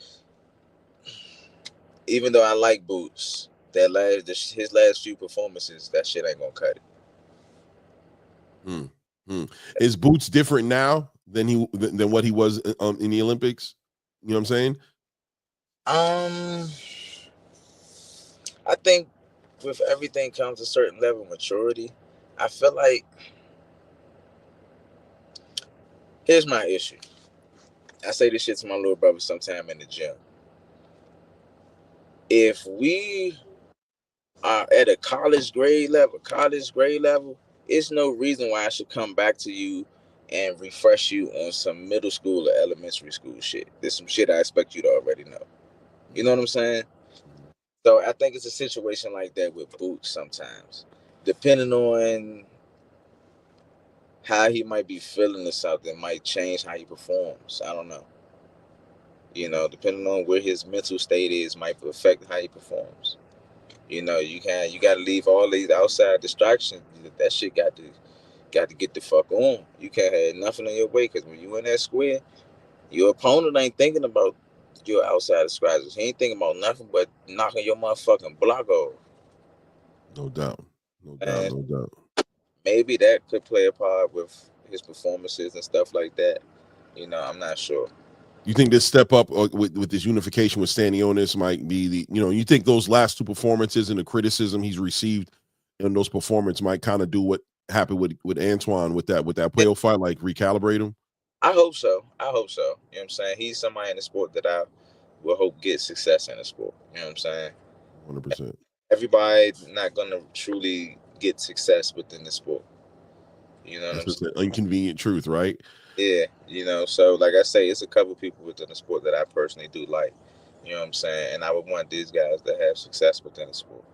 even though I like Boots, his last few performances, that shit ain't gonna cut it. Is Boots different now than what he was in the Olympics? You know what I'm saying? I think with everything comes a certain level of maturity. I feel like here's my issue. I say this shit to my little brother sometime in the gym. If we are at a college grade level, it's no reason why I should come back to you and refresh you on some middle school or elementary school shit. There's some shit I expect you to already know. You know what I'm saying? So I think it's a situation like that with Boots sometimes. Depending on how he might be feeling or something might change how he performs. I don't know. You know, depending on where his mental state is might affect how he performs. You know, you gotta leave all these outside distractions. That shit got to get the fuck on. You can't have nothing in your way, because when you in that square, your opponent ain't thinking about your outside distractions. He ain't thinking about nothing but knocking your motherfucking block off. No doubt. Maybe that could play a part with his performances and stuff like that. You know, I'm not sure. You think this step up with this unification with Stanionis might be you think those last two performances and the criticism he's received in those performances might kind of do what happened with Antoine with that Puello fight, like recalibrate him? I hope so. You know what I'm saying? He's somebody in the sport that I will hope gets success in the sport. You know what I'm saying? 100%. Everybody's not going to truly get success within the sport. You know what I'm saying? An inconvenient truth, right? Yeah, you know, so like I say, it's a couple people within the sport that I personally do like. You know what I'm saying? And I would want these guys to have success within the sport.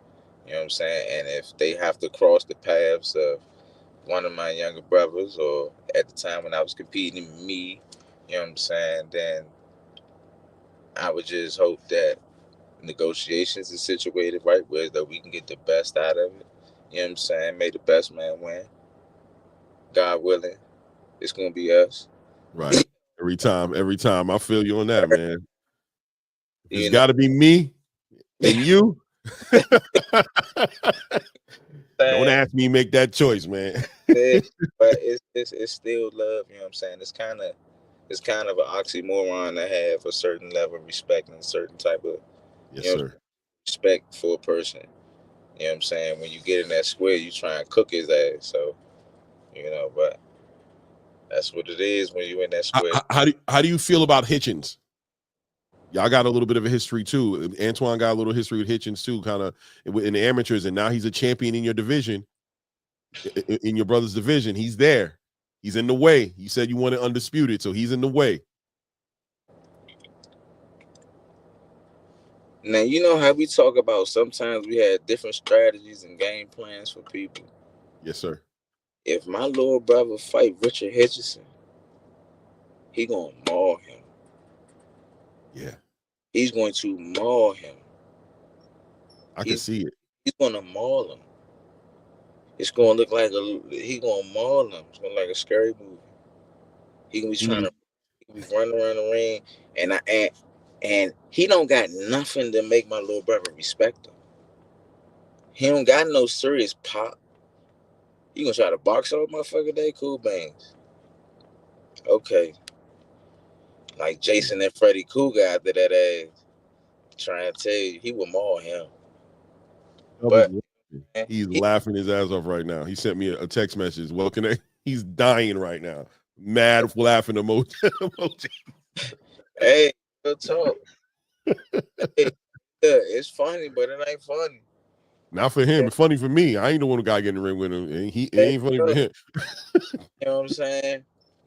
You know what I'm saying? And if they have to cross the paths of one of my younger brothers, or at the time when I was competing, me, you know what I'm saying, then I would just hope that negotiations is situated right where that we can get the best out of it. You know what I'm saying? May the best man win. God willing, it's gonna be us. Right. Every time. I feel you on that, man. It's got to be me and you. Don't ask me to make that choice, man. But it's still love. You know what I'm saying? It's kind of an oxymoron to have a certain level of respect and a certain type of respect for a person. You know what I'm saying? When you get in that square, you try and cook his ass. So, you know, but that's what it is when you in that square. How do you feel about Hitchens? Y'all got a little bit of a history too. Antoine got a little history with Hitchens too, kind of in the amateurs, and now he's a champion in your division, in your brother's division. He's there. He's in the way. You said you wanted undisputed, so he's in the way. Now, you know how we talk about sometimes we had different strategies and game plans for people. Yes, sir. If my little brother fight Richard Hitchison, he gonna maul him. Yeah. He's going to maul him. I can see it. He's gonna maul him. It's gonna look like he gonna maul him. It's gonna look like a scary movie. He gonna be trying to be running around the ring, and he don't got nothing to make my little brother respect him. He don't got no serious pop. You gonna try to box all motherfucker day? Cool beans. Okay. Like Jason and Freddy Cougar after that ass. Trying to tell you, he will maul him. But he's laughing his ass off right now. He sent me a text message. Well, he's dying right now. Mad laughing emoji. Hey, good talk. Hey, it's funny, but it ain't funny. Not for him. It's funny for me. I ain't the one who got to get in the ring with him. And it ain't funny for him. You know what I'm saying?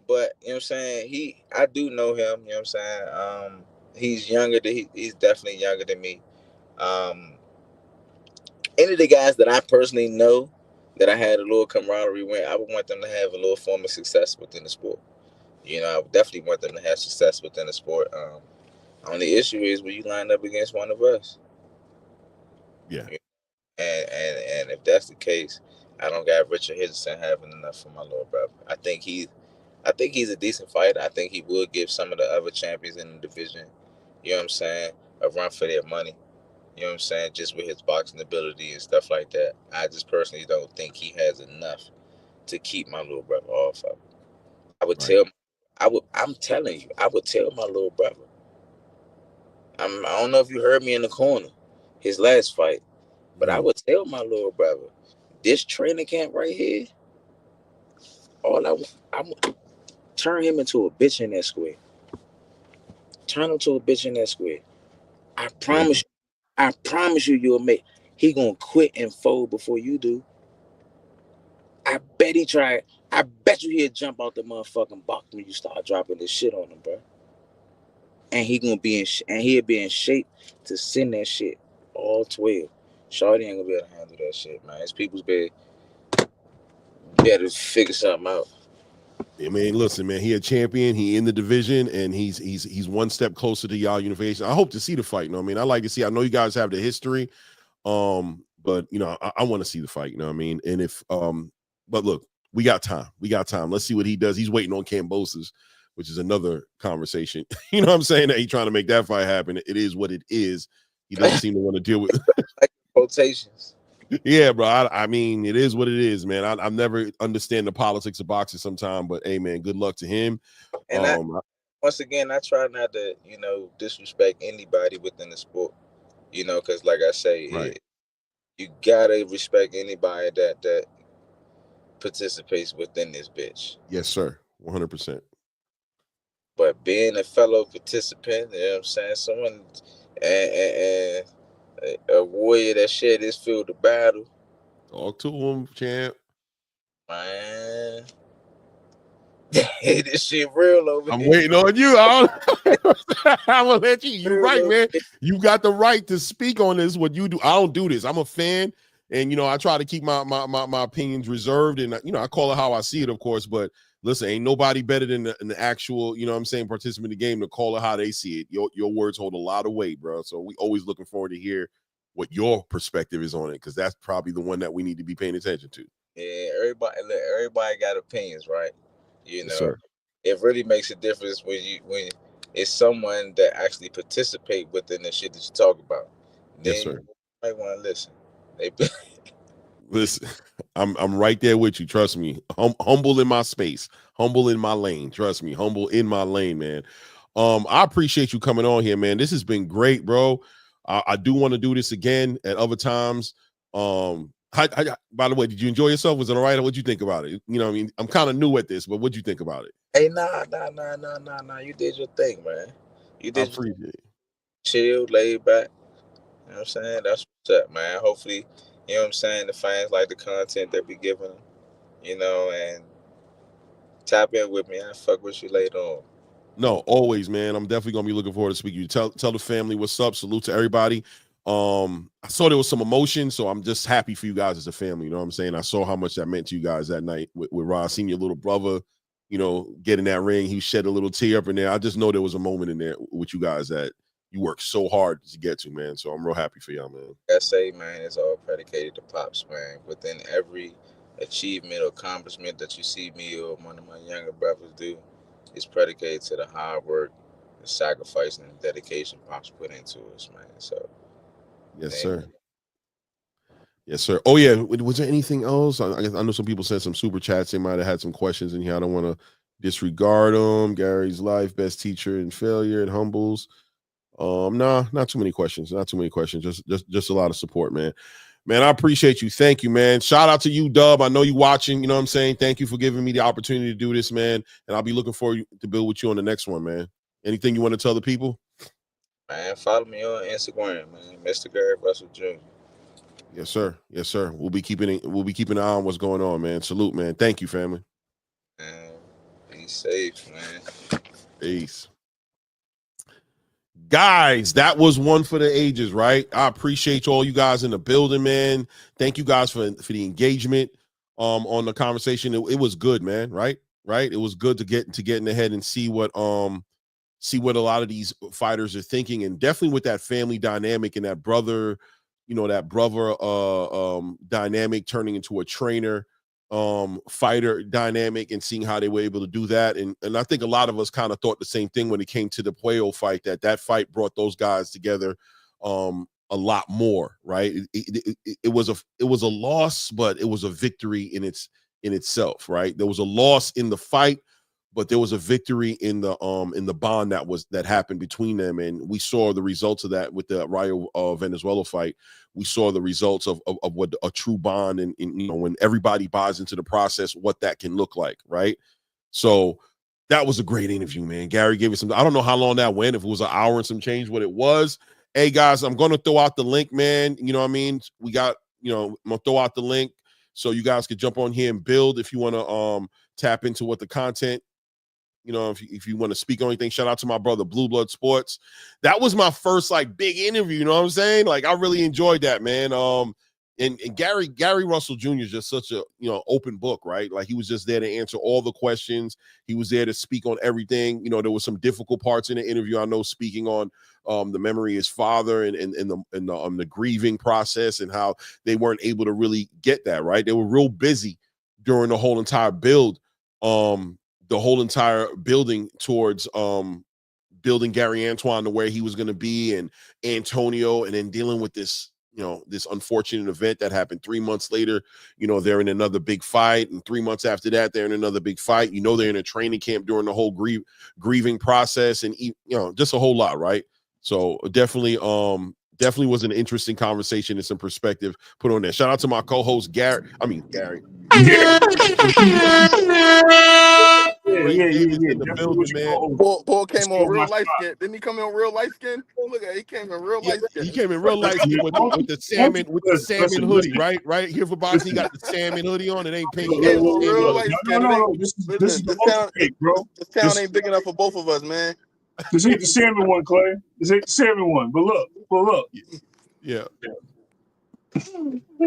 But you know what I'm saying? I do know him. You know what I'm saying? He's younger than he's definitely younger than me. Any of the guys that I personally know that I had a little camaraderie with, I would want them to have a little form of success within the sport. You know, I would definitely want them to have success within the sport. Only issue is when you line up against one of us. Yeah. And if that's the case, I don't got Richard Henderson having enough for my little brother. I think he's a decent fighter. I think he would give some of the other champions in the division, you know what I'm saying, a run for their money. You know what I'm saying? Just with his boxing ability and stuff like that. I just personally don't think he has enough to keep my little brother off of him. I'm telling you, I would tell my little brother. I don't know if you heard me in the corner, his last fight, but I would tell my little brother, this training camp right here, I'm turn him into a bitch in that square. Turn him to a bitch in that square. I promise you, you'll make. He gonna quit and fold before you do. I bet he tried. I bet you he'll jump out the motherfucking box when you start dropping this shit on him, bro. And he'll be in shape to send that shit all 12. Shorty ain't gonna be able to handle that shit, man. It's people's better figure something out. I mean, listen, man, he a champion. He in the division, and he's one step closer to y'all unification. I hope to see the fight. You know what I mean? I like to see. I know you guys have the history, but you know, I want to see the fight. You know what I mean? And if but look, we got time. Let's see what he does. He's waiting on Kambosos, which is another conversation. You know what I'm saying? That he's trying to make that fight happen. It is what it is. He doesn't seem to want to deal with rotations. Yeah, bro. I mean, it is what it is, man. I never understand the politics of boxing sometimes, but hey, man, good luck to him. And once again, I try not to, you know, disrespect anybody within the sport, you know, because like I say, right. You gotta respect anybody that participates within this bitch. Yes, sir. 100%. But being a fellow participant, you know what I'm saying, someone and a warrior that shared this field of battle. Talk to him, champ. Man. This shit real over I'm here. waiting on you. I'm gonna let you. You're right, man. You got the right to speak on this. What you do, I don't do this. I'm a fan, and you know, I try to keep my opinions reserved, and you know, I call it how I see it, of course. But listen, ain't nobody better than the actual, you know what I'm saying, participant in the game to call it how they see it. Your words hold a lot of weight, bro. So we always looking forward to hear what your perspective is on it, because that's probably the one that we need to be paying attention to. Yeah, everybody got opinions, right? You know, yes, sir. It really makes a difference when it's someone that actually participate within the shit that you talk about. Then yes, sir. You might want to listen. Listen, I'm right there with you. Trust me. Humble in my space, humble in my lane. Trust me, humble in my lane, man. I appreciate you coming on here, man. This has been great, bro. I do want to do this again at other times. By the way, did you enjoy yourself? Was it all right? What'd you think about it? You know, I mean, I'm kind of new at this, but what'd you think about it? Hey, nah. You did your thing, man. You did. I appreciate it. Chill, laid back. You know what I'm saying? That's what's up, man. Hopefully, you know what I'm saying, the fans like the content that we giving them, you know, and tap in with me. I fuck with you later on. No, always, man. I'm definitely gonna be looking forward to speaking to you. Tell the family what's up. Salute to everybody. I saw there was some emotion, so I'm just happy for you guys as a family. You know what I'm saying? I saw how much that meant to you guys that night with Rod. Seeing your little brother, you know, get in that ring. He shed a little tear up in there. I just know there was a moment in there with you guys that you worked so hard to get to, man. So I'm real happy for y'all, man. I say, man, it's all predicated to Pops, man. Within every achievement or accomplishment that you see me or one of my younger brothers do, it's predicated to the hard work, the sacrifice, and the dedication Pops put into us, man. So, yes, sir. Yes, sir. Oh, yeah. Was there anything else? I know some people sent some super chats. They might have had some questions in here. I don't want to disregard them. Gary's life, best teacher in failure, it humbles. Nah, not too many questions. Just a lot of support, man. Man, I appreciate you. Thank you, man. Shout out to you, Dub. I know you watching. You know what I'm saying? Thank you for giving me the opportunity to do this, man. And I'll be looking forward to build with you on the next one, man. Anything you want to tell the people? Man, follow me on Instagram, man. Mr. Gary Russell Jr. Yes, sir. Yes, sir. We'll be keeping an eye on what's going on, man. Salute, man. Thank you, family. And be safe, man. Peace. Guys, that was one for the ages, right? I appreciate all you guys in the building, man. Thank you guys for the engagement on the conversation. It was good, man, right? Right? It was good to get in the head and see what a lot of these fighters are thinking, and definitely with that family dynamic and that brother, dynamic turning into a trainer fighter dynamic, and seeing how they were able to do that. And I think a lot of us kind of thought the same thing when it came to the Puello fight, that fight brought those guys together a lot more, right? It was a loss, but it was a victory in itself, right? There was a loss in the fight, but there was a victory in the bond that happened between them, and we saw the results of that with the Rayo Venezuela fight. We saw the results of what a true bond, and when everybody buys into the process, what that can look like, right? So that was a great interview, man. Gary gave us some. I don't know how long that went, if it was an hour and some change, what it was. Hey guys, I'm gonna throw out the link, man. You know what I mean? We got, I'm gonna throw out the link so you guys could jump on here and build if you want to tap into what the content. If you want to speak on anything, shout out to my brother Blue Blood Sports. That was my first big interview. You know what I'm saying? I really enjoyed that, man. And Gary Russell Jr. is just such a open book, right? He was just there to answer all the questions. He was there to speak on everything. There was some difficult parts in the interview. I know, speaking on the memory of his father and the grieving process, and how they weren't able to really get that right. They were real busy during the whole entire build. The whole entire building towards building Gary Antoine to where he was going to be, and Antonio, and then dealing with this unfortunate event that happened 3 months later. They're in another big fight, and 3 months after that, they're in another big fight. They're in a training camp during the whole grieving process, and just a whole lot, right? So definitely was an interesting conversation and some perspective put on there. Shout out to my co-host Gary. Yeah. Ray Davis in the building, man. Paul came on real light skin. Didn't he come in real light skin? Oh, look at it. He came in real light skin. He came in real light skin with the salmon hoodie, right here for boxing. He got the salmon hoodie on. It ain't pink. Real light skin. No. This is the town, bro. This town ain't big enough for both of us, man. This ain't the salmon one, Clay. This ain't the salmon one. But look. Yeah.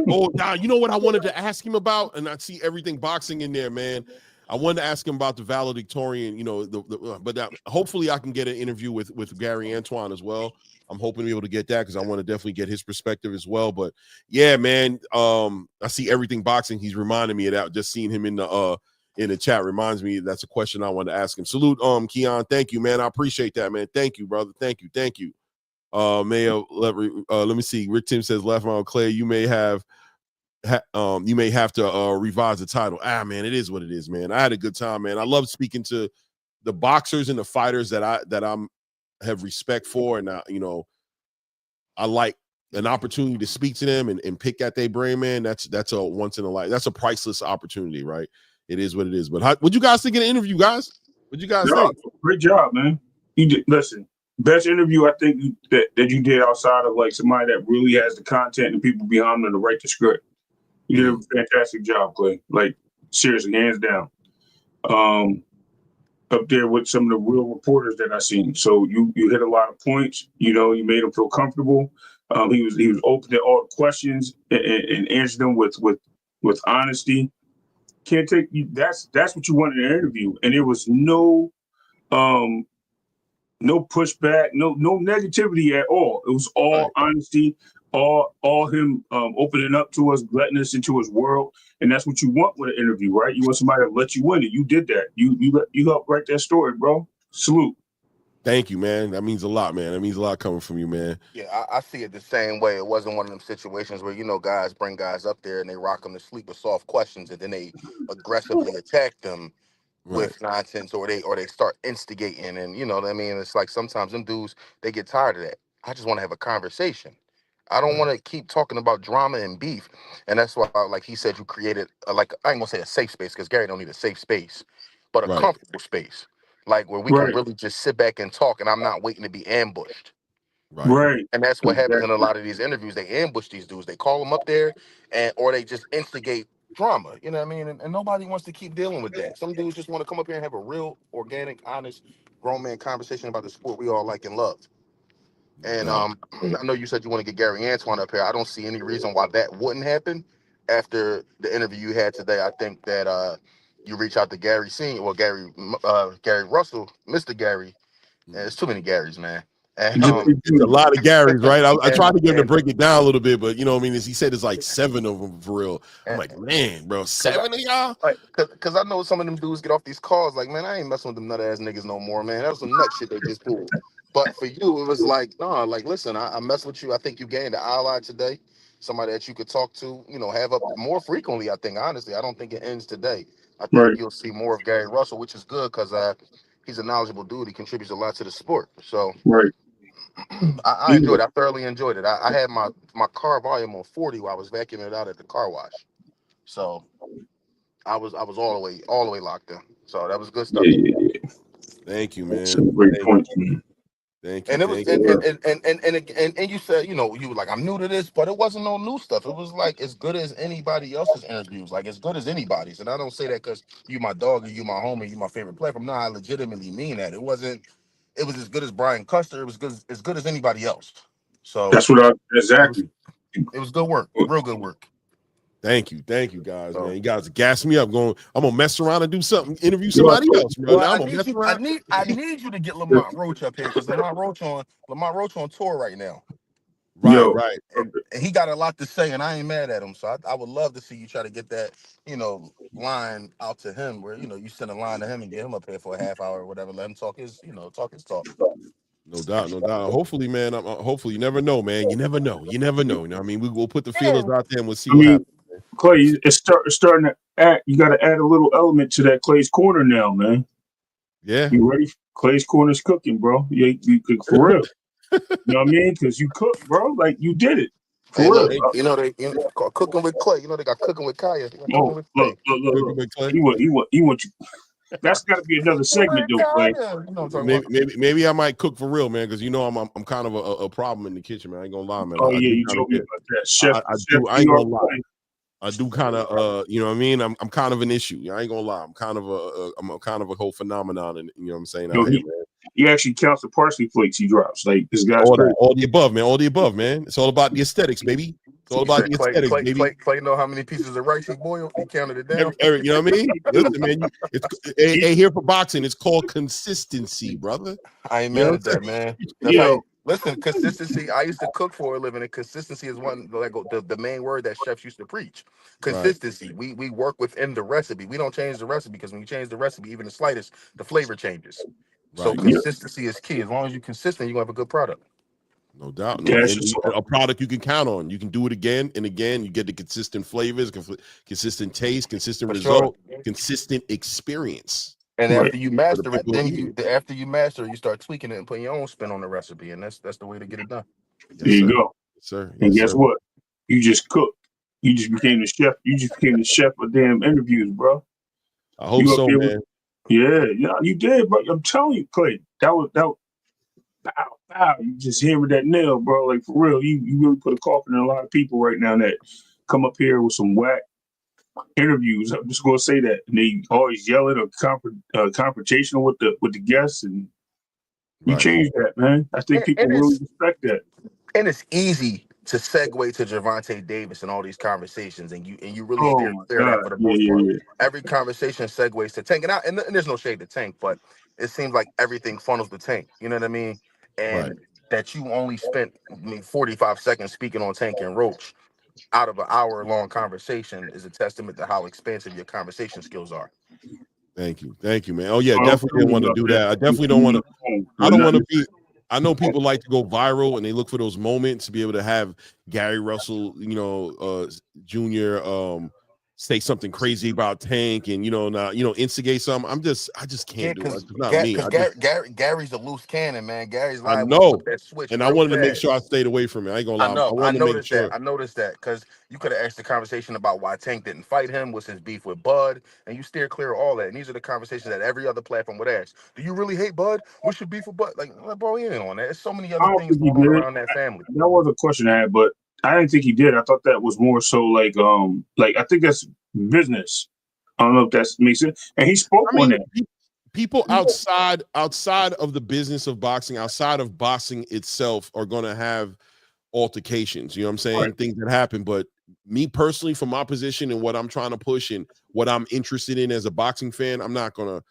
Oh, now you know what I wanted to ask him about, and I see everything boxing in there, man. I wanted to ask him about the valedictorian, but hopefully I can get an interview with Gary Antoine as well. I'm hoping to be able to get that, because I want to definitely get his perspective as well. But yeah, man, I see everything boxing. He's reminding me of that. Just seeing him in the chat reminds me that's a question I want to ask him. Salute, Keon. Thank you, man. I appreciate that, man. Thank you, brother. Thank you. Let me see. Rick Tim says, left on Clay, you may have to revise the title. Man, it is what it is, man. I had a good time, man. I love speaking to the boxers and the fighters that I'm have respect for, and I like an opportunity to speak to them and pick at their brain, man. That's a once in a life. That's a priceless opportunity, right? It is what it is. But what'd you guys think of the interview, guys? What'd you guys think? Great job, man. You did. Listen, best interview I think that you did outside of somebody that really has the content and people behind them to write the script. You did a fantastic job, Clay. Seriously, hands down. Up there with some of the real reporters that I seen. So you hit a lot of points. You made them feel comfortable. He was open to all the questions and answered them with honesty. Can't take you. That's what you want in an interview. And there was no pushback, no negativity at all. It was all honesty. All him opening up to us, letting us into his world, and that's what you want with an interview, right? You want somebody to let you in it. You did that. You helped write that story, bro. Salute. Thank you, man. That means a lot, man. That means a lot coming from you, man. Yeah, I see it the same way. It wasn't one of them situations where guys bring guys up there and they rock them to sleep with soft questions, and then they aggressively attack them with nonsense, or they start instigating, and what I mean. It's sometimes them dudes, they get tired of that. I just want to have a conversation. I don't want to keep talking about drama and beef. And that's why, like he said, you created, I ain't going to say a safe space, because Gary don't need a safe space, but a comfortable space. Where we can really just sit back and talk, and I'm not waiting to be ambushed. Right. And that's what happens in a lot of these interviews. They ambush these dudes. They call them up there, or they just instigate drama. You know what I mean? And nobody wants to keep dealing with that. Some dudes just want to come up here and have a real, organic, honest, grown man conversation about the sport we all like and love. And No. I know you said you want to get Gary Antoine up here. I don't see any reason why that wouldn't happen after the interview you had today. I think that you reach out to Gary Gary Russell, Mr. Gary. And there's too many Garys, man. And It's a lot of Garys, right? I tried to get him to and- break it down a little bit, but you know what I mean? He said it's like 7 of them for real. I'm and- like, man, bro, 7 of y'all? like, cause I know some of them dudes get off these calls like, man, I ain't messing with them nut ass niggas no more, man. That was some nut shit they just pulled. But for you, it was like, nah, like, listen, I mess with you. I think you gained an ally today, somebody that you could talk to, have up more frequently. I think, honestly, I don't think it ends today. I think Right. you'll see more of Gary Russell, which is good because he's a knowledgeable dude. He contributes a lot to the sport. So Right. I enjoyed it. I thoroughly enjoyed it. I had my car volume on 40 while I was vacuuming it out at the car wash. So I was all the way locked in. So that was good stuff. Yeah. Thank you, man. Some great Thank points, man. Thank you. And it was Thank you. and you said, you were like, I'm new to this, but it wasn't no new stuff. It was like as good as anybody else's interviews, like as good as anybody's. And I don't say that because you my dog or you my homie, you my favorite player. No, I legitimately mean that. It was as good as Brian Custer. It was as good as anybody else. So That's what exactly. it was good work, real good work. Thank you, guys, So, man. You guys gas me up. I'm gonna mess around and do something, interview somebody else, bro. well, Now I'm gonna mess around. I need you to get Lamont Roach up here because Lamont Roach on tour right now. Right, Yo. right. And he got a lot to say, and I ain't mad at him. So I would love to see you try to get that, line out to him where, you send a line to him and get him up here for a half hour or whatever. Let him talk his talk. No doubt, no doubt. Hopefully, man. Hopefully, you never know, man. You never know. You never know. You know what I mean? We will put the feelers out there and we'll see what happens. Clay, it's starting to add. You got to add a little element to that Clay's Corner now, man. Yeah. You ready? Clay's Corner's cooking, bro. You cook for real. You know what I mean? Because you cook, bro. Like you did it for Hey, real. look, they cooking with Clay. They got cooking with Kaya. They got cooking with Clay. Look. He want you. That's got to be another segment, though, Clay. You know what I'm talking about. Maybe I might cook for real, man, because I'm kind of a problem in the kitchen, man. I ain't gonna lie, man. Oh yeah, you told me about that, Chef. I ain't gonna lie. I do kind of, you know what I mean? I'm kind of an issue. I ain't gonna lie. I'm kind of a whole phenomenon, and you know what I'm saying? Out here, man. He actually counts the parsley flakes he drops. Like this guy's all the above, man. All the above, man. It's all about the aesthetics, baby. It's all about the aesthetics, baby. Clay know how many pieces of rice he boiled. He counted it down. Eric, you know what I mean? Listen, man. Hey, here for boxing, it's called consistency, brother. I ain't mad at that, man. Listen, consistency. I used to cook for a living, and consistency is one like the main word that chefs used to preach. Consistency. Right. We work within the recipe. We don't change the recipe because when you change the recipe, even the slightest, the flavor changes. Right. So consistency is key. As long as you're consistent, you're gonna have a good product. No doubt. No, a product you can count on. You can do it again and again. You get the consistent flavors, consistent taste, consistent result, consistent experience. And after you master it, then you start tweaking it and putting your own spin on the recipe, and that's the way to get it done. Yes, there you go, sir. And guess what? You just cooked. You just became the chef. You just became the chef of damn interviews, bro. I hope so, man. Yeah, you did, bro. I'm telling you, Clay. That was. Wow, you just hammered that nail, bro. Like for real, you really put a coffin in a lot of people right now that come up here with some whack interviews. I'm just gonna say that, and they always yelling or confrontational with the guests, and you changed that, man. I think people really respect that. And it's easy to segue to Gervonta Davis and all these conversations, and you really steer that for the most part. Yeah. Every conversation segues to Tank, and there's no shade to Tank, but it seems like everything funnels to Tank. You know what I mean? And that you only spent 45 seconds speaking on Tank and Roach out of an hour-long conversation is a testament to how expansive your conversation skills are. Thank you, man. Oh yeah, definitely didn't want to do that. I definitely don't want to. I don't want to be. I know people like to go viral and they look for those moments to be able to have Gary Russell, Jr. say something crazy about Tank and instigate something. I just can't do it. It's not me. Gary's a loose cannon, man. Gary's I liable to know, flip that switch and I real wanted to make fast. sure I stayed away from it. I ain't gonna I lie. I know. I wanted to make noticed sure. that. I noticed that because you could have asked the conversation about why Tank didn't fight him, was his beef with Bud, and you steer clear of all that. And these are the conversations that every other platform would ask. Do you really hate Bud? What's your beef with Bud? Like, bro, he ain't on that. There's so many I other don't things think he going on did. around that family. That was a question I had, but I didn't think he did. I thought that was more so like I think that's business. I don't know if that makes sense. And he spoke on that. People outside of the business of boxing, outside of boxing itself, are going to have altercations. You know what I'm saying? Right. Things that happen. But me personally, from my position and what I'm trying to push and what I'm interested in as a boxing fan, I'm not going to,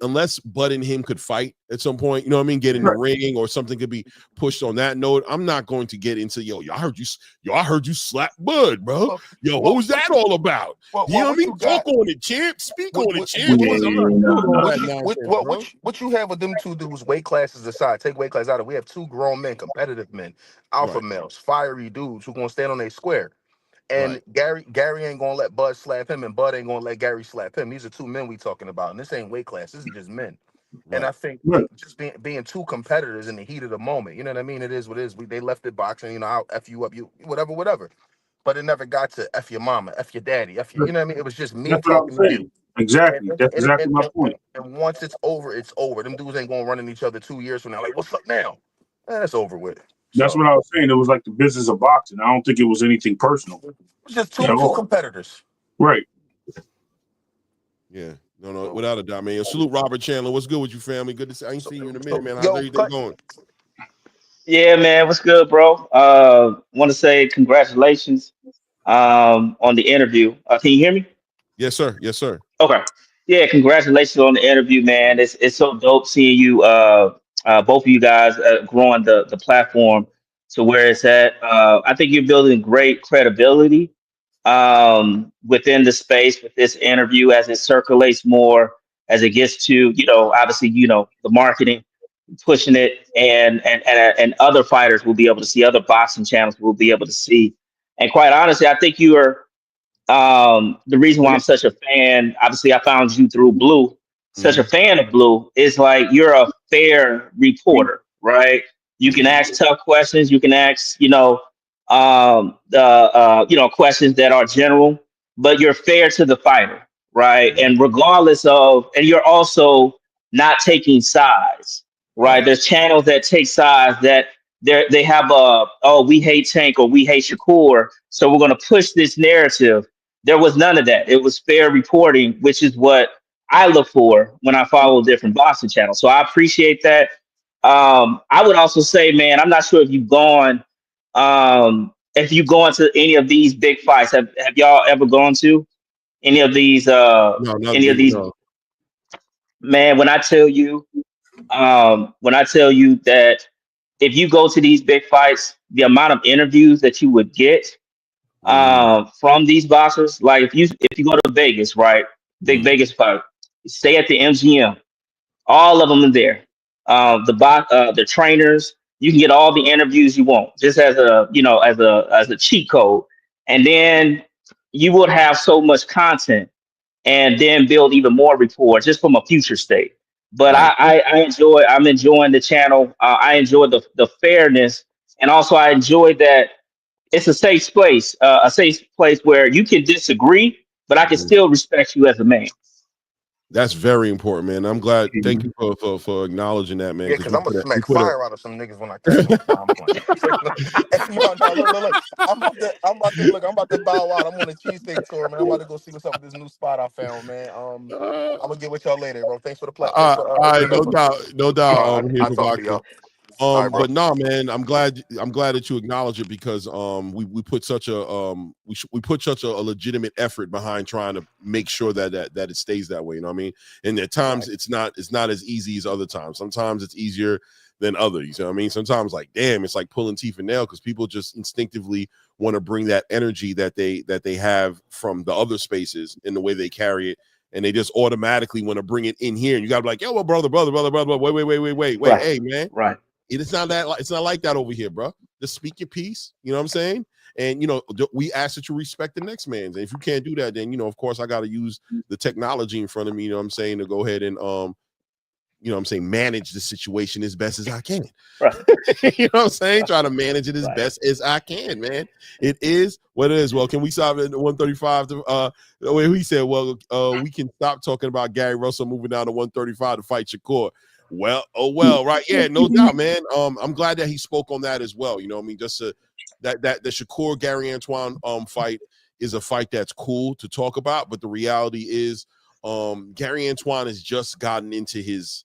unless Bud and him could fight at some point, you know what I mean? Get in the ring or something could be pushed on that note. I'm not going to get into, I heard you slap Bud, bro. What was that all about? You know what I mean? Talk on it, champ. Speak on it, champ. I'm not doing all that nonsense, bro. What you have with them two dudes, weight classes aside, take weight classes out of it. We have two grown men, competitive men, alpha males, fiery dudes who gonna stand on their square. And Gary ain't gonna let Bud slap him, and Bud ain't gonna let Gary slap him. These are two men we talking about, and this ain't weight class. This is just men. And I think just being two competitors in the heat of the moment, you know what I mean? It is what it is. They left it boxing, I'll F you up, you whatever. But it never got to F your mama, F your daddy, F your, you know what I mean? It was just me That's what I'm talking to saying. you. Exactly. That's exactly my point. And once it's over, it's over. Them dudes ain't gonna run in each other 2 years from now. Like, what's up now? That's over with. That's what I was saying. It was like the business of boxing. I don't think it was anything personal. It was just two competitors. Right. Yeah. No, without a doubt, man. Salute Robert Chandler. What's good with you, family? Good to see. I ain't seen you in a minute, man. How's everything going? Yeah, man. What's good, bro? Want to say congratulations on the interview. Can you hear me? Yes, sir. Yes, sir. Okay. Yeah, congratulations on the interview, man. It's so dope seeing you, both of you guys, growing the platform to where it's at. I think you're building great credibility within the space with this interview as it circulates more, as it gets to, obviously, the marketing, pushing it, and other fighters will be able to see, other boxing channels will be able to see. And quite honestly, I think you are the reason why I'm such a fan. Obviously, I found you through Blue. Such a fan of Blue is like you're a fair reporter, right? You can ask tough questions. You can ask, questions that are general, but you're fair to the fighter, right? And regardless of, and you're also not taking sides, right? There's channels that take sides that they have we hate Tank or we hate Shakur, so we're going to push this narrative. There was none of that. It was fair reporting, which is what I look for when I follow different boxing channels. So I appreciate that. I would also say, man, I'm not sure if you've gone to any of these big fights. Have y'all ever gone to any of these? No. Man, when I tell you that if you go to these big fights, the amount of interviews that you would get from these boxers, like if you go to Vegas, right, big Vegas fight, stay at the MGM, all of them are there. The trainers, you can get all the interviews you want, just as a cheat code, and then you would have so much content, and then build even more rapport just from a future state. But I'm enjoying the channel. I enjoy the fairness, and also I enjoy that it's a safe place where you can disagree, but I can still respect you as a man. That's very important, man. I'm glad. Thank you for acknowledging that, man. Yeah, because I'm gonna smack fire out of some niggas when I catch them. I'm playing. Look. I'm about to bow out. I'm on a cheesesteak tour, man. I'm about to go see what's up with this new spot I found, man. I'm gonna get with y'all later, bro. Thanks for the platform. All right, no doubt. I'll talk to y'all. But no, man, I'm glad that you acknowledge it, because we put such a we put such a legitimate effort behind trying to make sure that it stays that way. You know what I mean? And at times it's not as easy as other times. Sometimes it's easier than others. You know what I mean? Sometimes, like, damn, it's like pulling teeth and nail, because people just instinctively want to bring that energy that they have from the other spaces in the way they carry it. And they just automatically want to bring it in here. And you gotta be like, yo, well, brother, wait, Right. hey, man. Right. It's not like that over here, bro. just speak your piece. You know what I'm saying? And, we ask that you respect the next man's. And if you can't do that, then, of course, I got to use the technology in front of me, you know what I'm saying, to go ahead and, manage the situation as best as I can. Right. You know what I'm saying? Try to manage it as best as I can, man. It is what it is. Well, can we stop at 135? The way he said, we can stop talking about Gary Russell moving down to 135 to fight Shakur. Well, right. Yeah, no doubt, man. I'm glad that he spoke on that as well. You know what I mean? Just that the Shakur Gary Antoine fight is a fight that's cool to talk about, but the reality is Gary Antoine has just gotten into his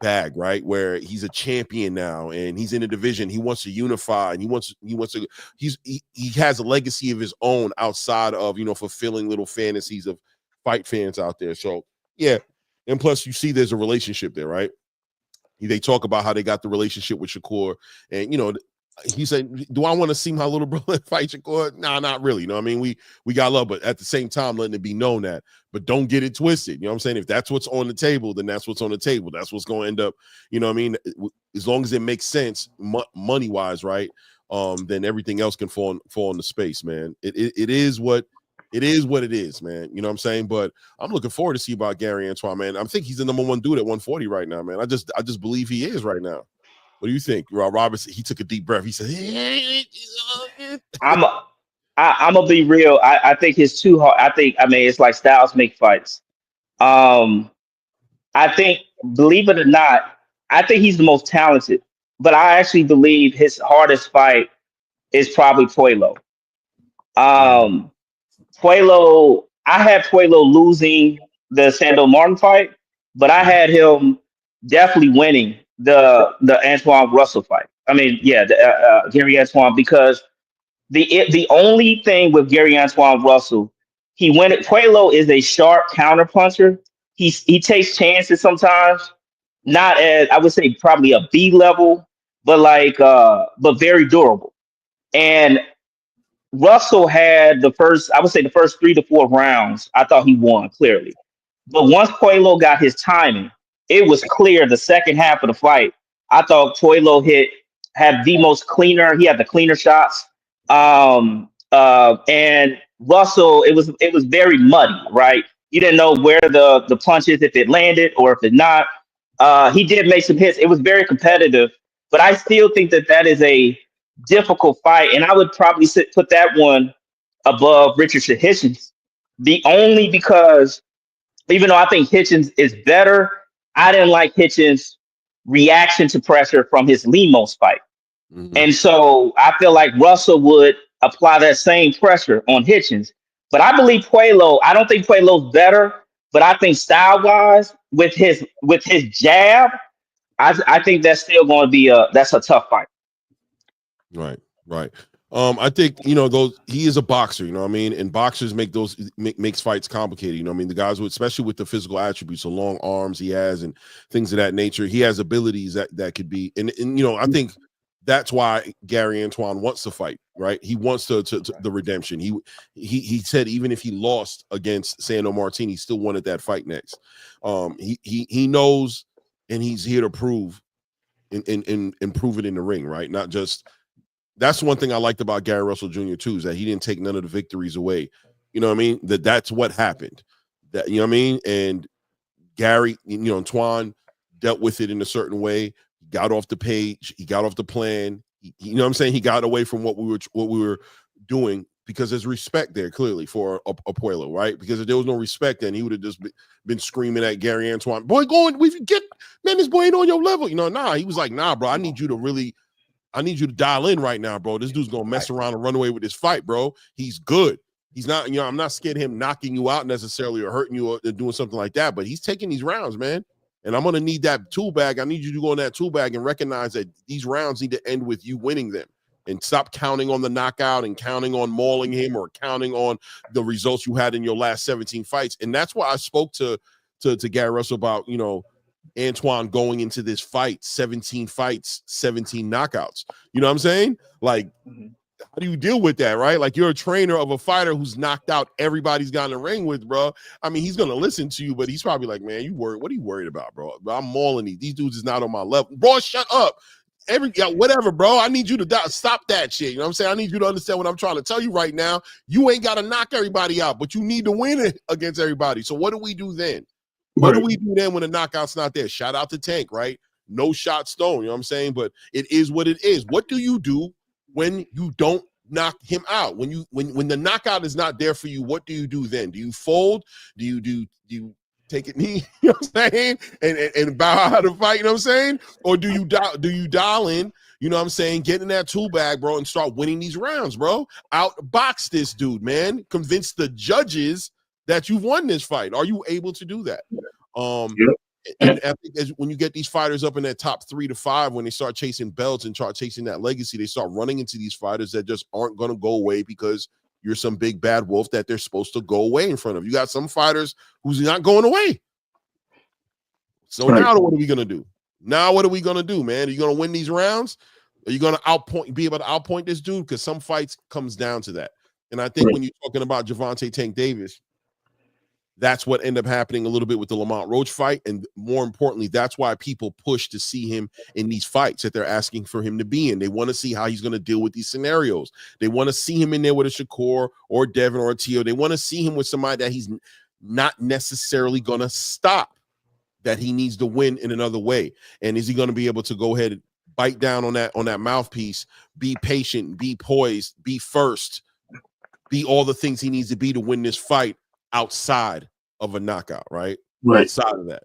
bag, right, where he's a champion now and he's in a division. He wants to unify, and he has a legacy of his own outside of fulfilling little fantasies of fight fans out there. So yeah, and plus you see there's a relationship there, right? They talk about how they got the relationship with Shakur, and he said, do I want to see my little brother fight Shakur? Nah, not really. You know what I mean? We got love, but at the same time, letting it be known that, but don't get it twisted. You know what I'm saying? If that's what's on the table, then that's what's on the table. That's what's going to end up, you know what I mean? As long as it makes sense, money wise, right? Then everything else can fall into space, man. It is what it is, man. You know what I'm saying? But I'm looking forward to see about Gary Antoine, man. I think he's the number one dude at 140 right now, man. I just believe he is right now. What do you think? Robertson, he took a deep breath. He said, I'm gonna be real. I think it's too hard. I mean, it's like styles make fights. I think, believe it or not, I think he's the most talented. But I actually believe his hardest fight is probably Puello. Puello, I had Puello losing the Sandor Martin fight, but I had him definitely winning the Antoine Russell fight. I mean, yeah, Gary Antoine, because the only thing with Gary Antoine Russell, Puello is a sharp counter puncher. He takes chances sometimes, not as, I would say, probably a B level, but but very durable. And Russell had the first 3 to 4 rounds, I thought he won clearly. But once Puello got his timing, it was clear the second half of the fight. I thought Puello had the most cleaner. He had the cleaner shots. And Russell, it was very muddy, right? You didn't know where the punches, if it landed or if it not. He did make some hits. It was very competitive, but I still think that is a difficult fight, and I would probably put that one above Richardson Hitchens. The only because even though I think Hitchens is better, I didn't like Hitchens' reaction to pressure from his Lemos fight. Mm-hmm. And so I feel like Russell would apply that same pressure on Hitchens. But I believe Puello, I don't think Puello's better, but I think style-wise, with his jab, I think that's still going to be that's a tough fight. Right. I think, he is a boxer, you know what I mean? And boxers makes fights complicated, you know what I mean? The guys especially with the physical attributes, the long arms he has and things of that nature, he has abilities that could be, and I think that's why Gary Antoine wants to fight, right? He wants to the redemption. He said even if he lost against Sandor Martin, he still wanted that fight next. He knows, and he's here to prove and prove it in the ring, right? Not just. That's one thing I liked about Gary Russell Jr. too, is that he didn't take none of the victories away. You know what I mean? That's what happened. That, you know what I mean? And Gary, Antoine dealt with it in a certain way. He got off the page. He got off the plan. You know what I'm saying? He got away from what we were doing because there's respect there clearly for a Puello, right? Because if there was no respect, then he would have just been screaming at Gary Antoine, boy, this boy ain't on your level. Nah. He was like, nah, bro, I need you to dial in right now, bro. This dude's going to mess around and run away with this fight, bro. He's good. He's not, I'm not scared of him knocking you out necessarily or hurting you or doing something like that, but he's taking these rounds, man. And I'm going to need that tool bag. I need you to go in that tool bag and recognize that these rounds need to end with you winning them and stop counting on the knockout and counting on mauling him or counting on the results you had in your last 17 fights. And that's why I spoke to Gary Russell about, Antoine going into this fight, 17 fights, 17 knockouts. You know what I'm saying? Like, how do you deal with that, right? Like, you're a trainer of a fighter who's knocked out everybody's got in the ring with, bro. I mean, he's going to listen to you, but he's probably like, man, what are you worried about, bro? I'm mauling these. These dudes is not on my level. Bro, shut up. whatever, bro. I need you to stop that shit. You know what I'm saying? I need you to understand what I'm trying to tell you right now. You ain't got to knock everybody out, but you need to win it against everybody. So what do we do then? What do we do then when the knockout's not there? Shout out to Tank, right? No shot stone, you know what I'm saying? But it is what it is. What do you do when you don't knock him out? When the knockout is not there for you, what do you do then? Do you fold? Do you take it knee, you know what I'm saying, and bow out of fight, you know what I'm saying? Or do you dial in, you know what I'm saying, get in that tool bag, bro, and start winning these rounds, bro? Outbox this dude, man. Convince the judges that you've won this fight. Are you able to do that? And I think when you get these fighters up in that top 3 to 5, when they start chasing belts and start chasing that legacy, they start running into these fighters that just aren't going to go away because you're some big bad wolf that they're supposed to go away in front of. You got some fighters who's not going away. So now what are we going to do? Now what are we going to do, man? Are you going to win these rounds? Are you going to be able to outpoint this dude? Because some fights comes down to that. And I think when you're talking about Gervonta Tank Davis, that's what ended up happening a little bit with the Lamont Roach fight. And more importantly, that's why people push to see him in these fights that they're asking for him to be in. They want to see how he's going to deal with these scenarios. They want to see him in there with a Shakur or Devin or a Tio. They want to see him with somebody that he's not necessarily going to stop, that he needs to win in another way. And is he going to be able to go ahead and bite down on that mouthpiece, be patient, be poised, be first, be all the things he needs to be to win this fight outside of a knockout, right? Outside of that.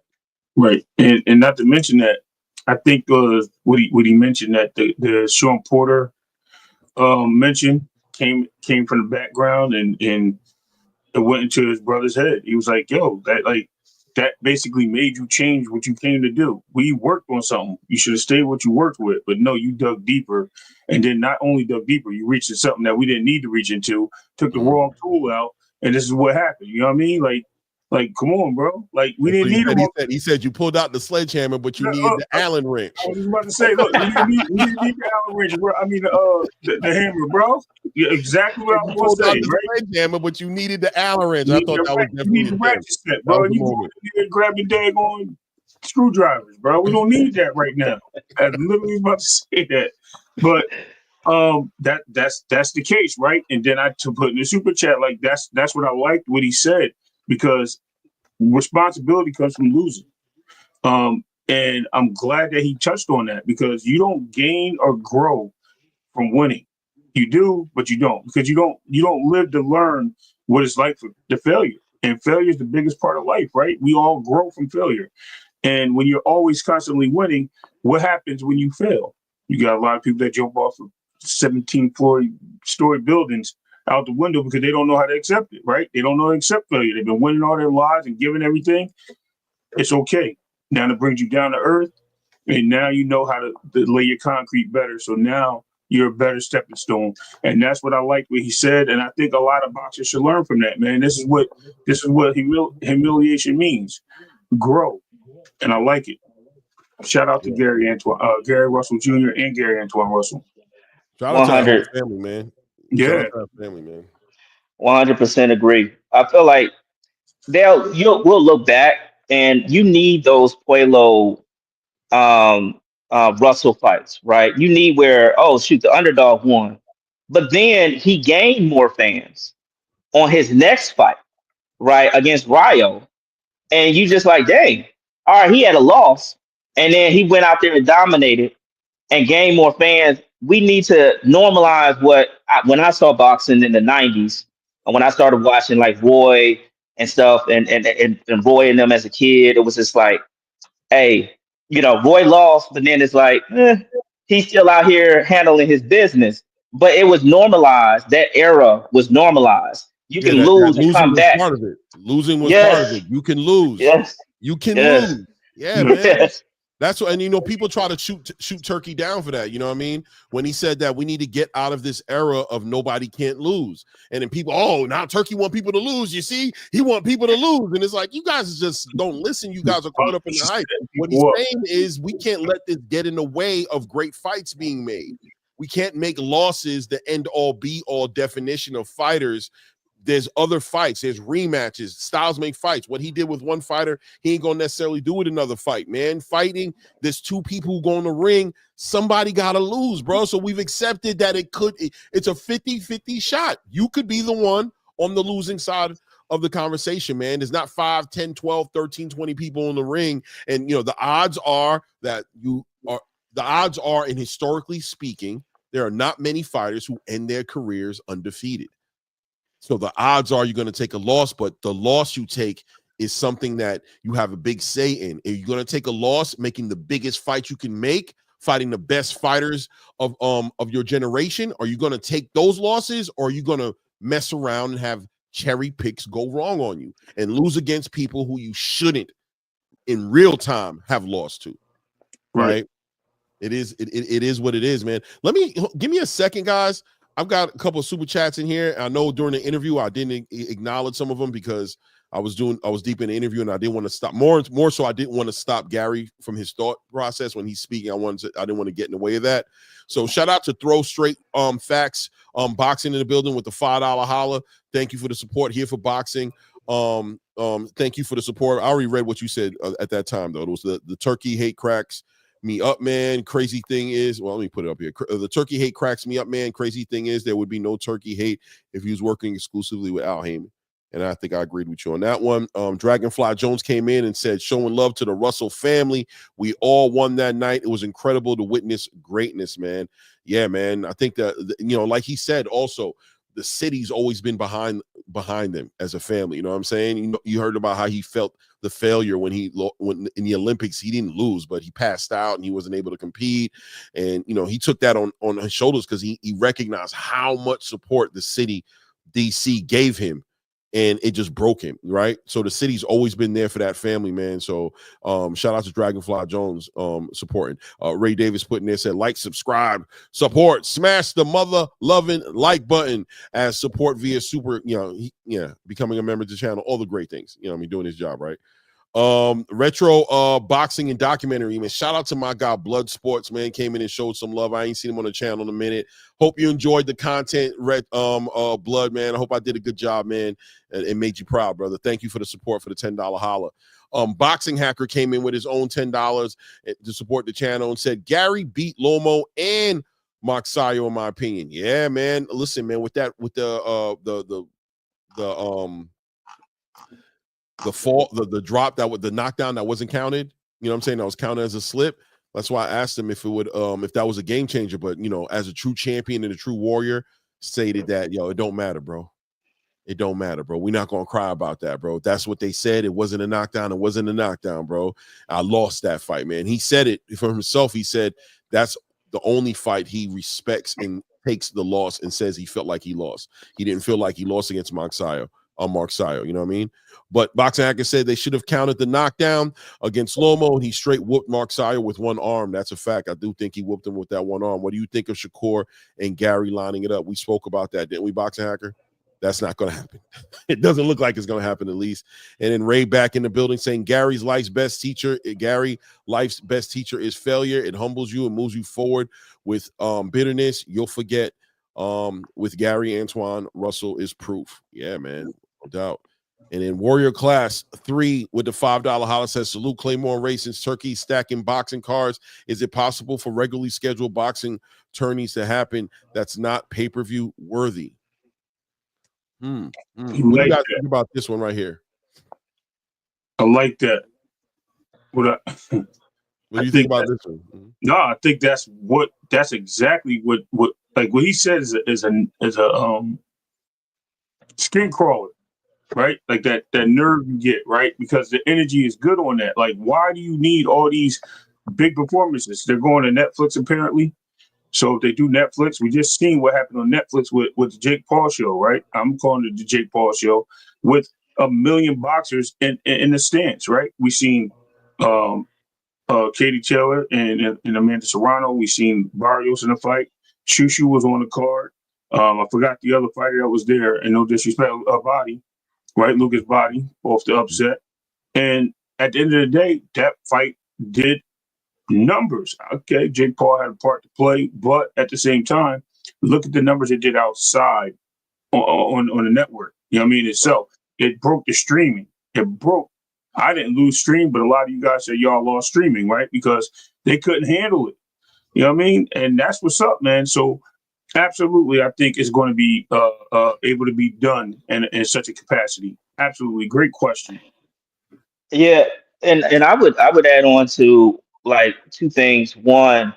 Right. And not to mention that, I think what he mentioned that the Sean Porter mentioned came from the background and it went into his brother's head. He was like, yo, that basically made you change what you came to do. We worked on something. You should have stayed what you worked with. But no, you dug deeper. And then not only dug deeper, you reached into something that we didn't need to reach into, took the wrong tool out, and this is what happened. You know what I mean? Like, come on, bro. Like, we didn't need him. He said you pulled out the sledgehammer, but you needed the Allen wrench. I was about to say, look, we didn't need the Allen wrench, bro. I mean, the hammer, bro. Yeah, exactly what I was going to say, right? Sledgehammer, but you needed the Allen wrench. I thought that was definitely the ratchet step, bro. You need to grab the daggone screwdrivers, bro. We don't need that right now. I was literally about to say that, but that's the case, right? And then to put in the super chat, like that's what I liked what he said, because responsibility comes from losing. And I'm glad that he touched on that, because you don't gain or grow from winning. You do, but you don't, because you don't live to learn what it's like for the failure. And failure is the biggest part of life, right? We all grow from failure. And when you're always constantly winning, what happens when you fail? You got a lot of people that jump off of 17-story buildings out the window because they don't know how to accept it, right? They don't know how to accept failure. They've been winning all their lives and giving everything. It's okay. Now it brings you down to earth, and now you know how to lay your concrete better. So now you're a better stepping stone. And that's what I like what he said. And I think a lot of boxers should learn from that, man. This is what humiliation means. Grow. And I like it. Shout out to Gary Russell Jr. and Gary Antoine Russell. Shout out to our family, man. Yeah. 100% agree. I feel like we'll look back, and you need those Puello Russell fights, right? You need where, the underdog won. But then he gained more fans on his next fight, right, against Rayo. And you just like, dang, all right, he had a loss, and then he went out there and dominated and gained more fans. We need to normalize when I saw boxing in the 90s, and when I started watching like Roy and stuff, and Roy and them as a kid, it was just like, hey, Roy lost, but then it's like, he's still out here handling his business. But it was normalized. That era was normalized. You can lose and come back. Part of it. Losing was part of it. You can lose. Yes. You can lose. Yeah, man. Yes. That's what, and people try to shoot Turkey down for that. You know what I mean? When he said that we need to get out of this era of nobody can't lose, and then people, now Turkey want people to lose. You see, he want people to lose, and it's like, you guys just don't listen. You guys are caught up in the hype. What he's saying is we can't let this get in the way of great fights being made. We can't make losses the end all be all definition of fighters there's other fights. There's rematches. Styles make fights. What he did with one fighter, he ain't gonna necessarily do with another fight, man. Fighting, there's two people who go in the ring. Somebody gotta lose, bro. So we've accepted that it's a 50-50 shot. You could be the one on the losing side of the conversation, man. There's not 5, 10, 12, 13, 20 people in the ring. And, the odds are that and historically speaking, there are not many fighters who end their careers undefeated. So the odds are you're going to take a loss, but the loss you take is something that you have a big say in. Are you going to take a loss, making the biggest fight you can make, fighting the best fighters of your generation? Are you going to take those losses, or are you going to mess around and have cherry picks go wrong on you and lose against people who you shouldn't in real time have lost to? Right? It is what it is, man. Give me a second, guys. I've got a couple of super chats in here. I know during the interview I didn't acknowledge some of them because I was deep in the interview and I didn't want to stop. More so, I didn't want to stop Gary from his thought process when he's speaking. I didn't want to get in the way of that. So shout out to Throw Straight Facts, boxing in the building with the $5 holla. Thank you for the support here for boxing. Thank you for the support. I already read what you said at that time, though. It was the turkey hate cracks me up, man. Crazy thing is, well, let me put it up here. The turkey hate cracks me up, man. Crazy thing is, there would be no turkey hate if he was working exclusively with Al Heyman. And I think I agreed with you on that one. Dragonfly Jones came in and said, showing love to the Russell family. We all won that night. It was incredible to witness greatness, man. Yeah, man. I think that, like he said, also, the city's always been behind them as a family. You know what I'm saying? You heard about how he felt the failure when in the Olympics, he didn't lose, but he passed out and he wasn't able to compete. And, he took that on his shoulders because he recognized how much support the city, DC, gave him. And it just broke him, right? So the city's always been there for that family, man. So shout out to Dragonfly Jones supporting. Ray Davis putting there, said, like, subscribe, support, smash the mother-loving like button as support via super, becoming a member of the channel, all the great things. Doing his job, right? Retro boxing and documentary, man. Shout out to my guy Blood Sports, man. Came in and showed some love. I ain't seen him on the channel in a minute. Hope you enjoyed the content, Blood, man. I hope I did a good job, man, and made you proud, brother. Thank you for the support for the $10 holla. Boxing Hacker came in with his own $10 to support the channel and said Gary beat Lomo and Mark Sayo, in my opinion. Yeah, man. Listen, man, with the drop the knockdown that wasn't counted, you know what I'm saying, that was counted as a slip. That's why I asked him if that was a game changer. But as a true champion and a true warrior, stated that it don't matter, bro. It don't matter, bro. We're not gonna cry about that, bro. That's what they said. It wasn't a knockdown. It wasn't a knockdown, bro. I lost that fight, man. He said it for himself. He said that's the only fight he respects and takes the loss and says he felt like he lost. He didn't feel like he lost against Mark Sayo. You know what I mean? But Boxing Hacker said they should have counted the knockdown against Lomo, and he straight whooped Mark Sayo with one arm. That's a fact. I do think he whooped him with that one arm. What do you think of Shakur and Gary lining it up? We spoke about that, didn't we, Boxing Hacker? That's not going to happen. It doesn't look like it's going to happen, at least. And then Ray back in the building saying Gary, life's best teacher is failure. It humbles you and moves you forward. With bitterness, you'll forget. With Gary Antoine, Russell is proof. Yeah, man, no doubt. And then Warrior Class 3 with the $5 holla says, salute Claymore Racing's Turkey stacking boxing cards. Is it possible for regularly scheduled boxing tourneys to happen that's not pay-per-view worthy? What do you guys think about this one right here? I like that. What do you think about this one? No, I think that's exactly what like what he said is a skin crawler, right? Like that nerve you get, right? Because the energy is good on that. Like, why do you need all these big performances? They're going to Netflix apparently. So if they do Netflix, we just seen what happened on Netflix with the Jake Paul show, right? I'm calling it the Jake Paul show with 1 million boxers in the stands, right? We seen Katie Taylor and Amanda Serrano. We seen Barrios in the fight. Shushu was on the card. I forgot the other fighter that was there, and no disrespect, Body, right? Lucas Body off the upset. And at the end of the day, that fight did numbers. Okay, Jake Paul had a part to play, but at the same time, look at the numbers it did outside on the network. You know what I mean? Itself, it broke the streaming. It broke. I didn't lose stream, but a lot of you guys said y'all lost streaming, right? Because they couldn't handle it. You know what I mean? And that's what's up, man. So absolutely, I think it's going to be able to be done in such a capacity. Absolutely, great question. Yeah, and I would add on to like two things. One,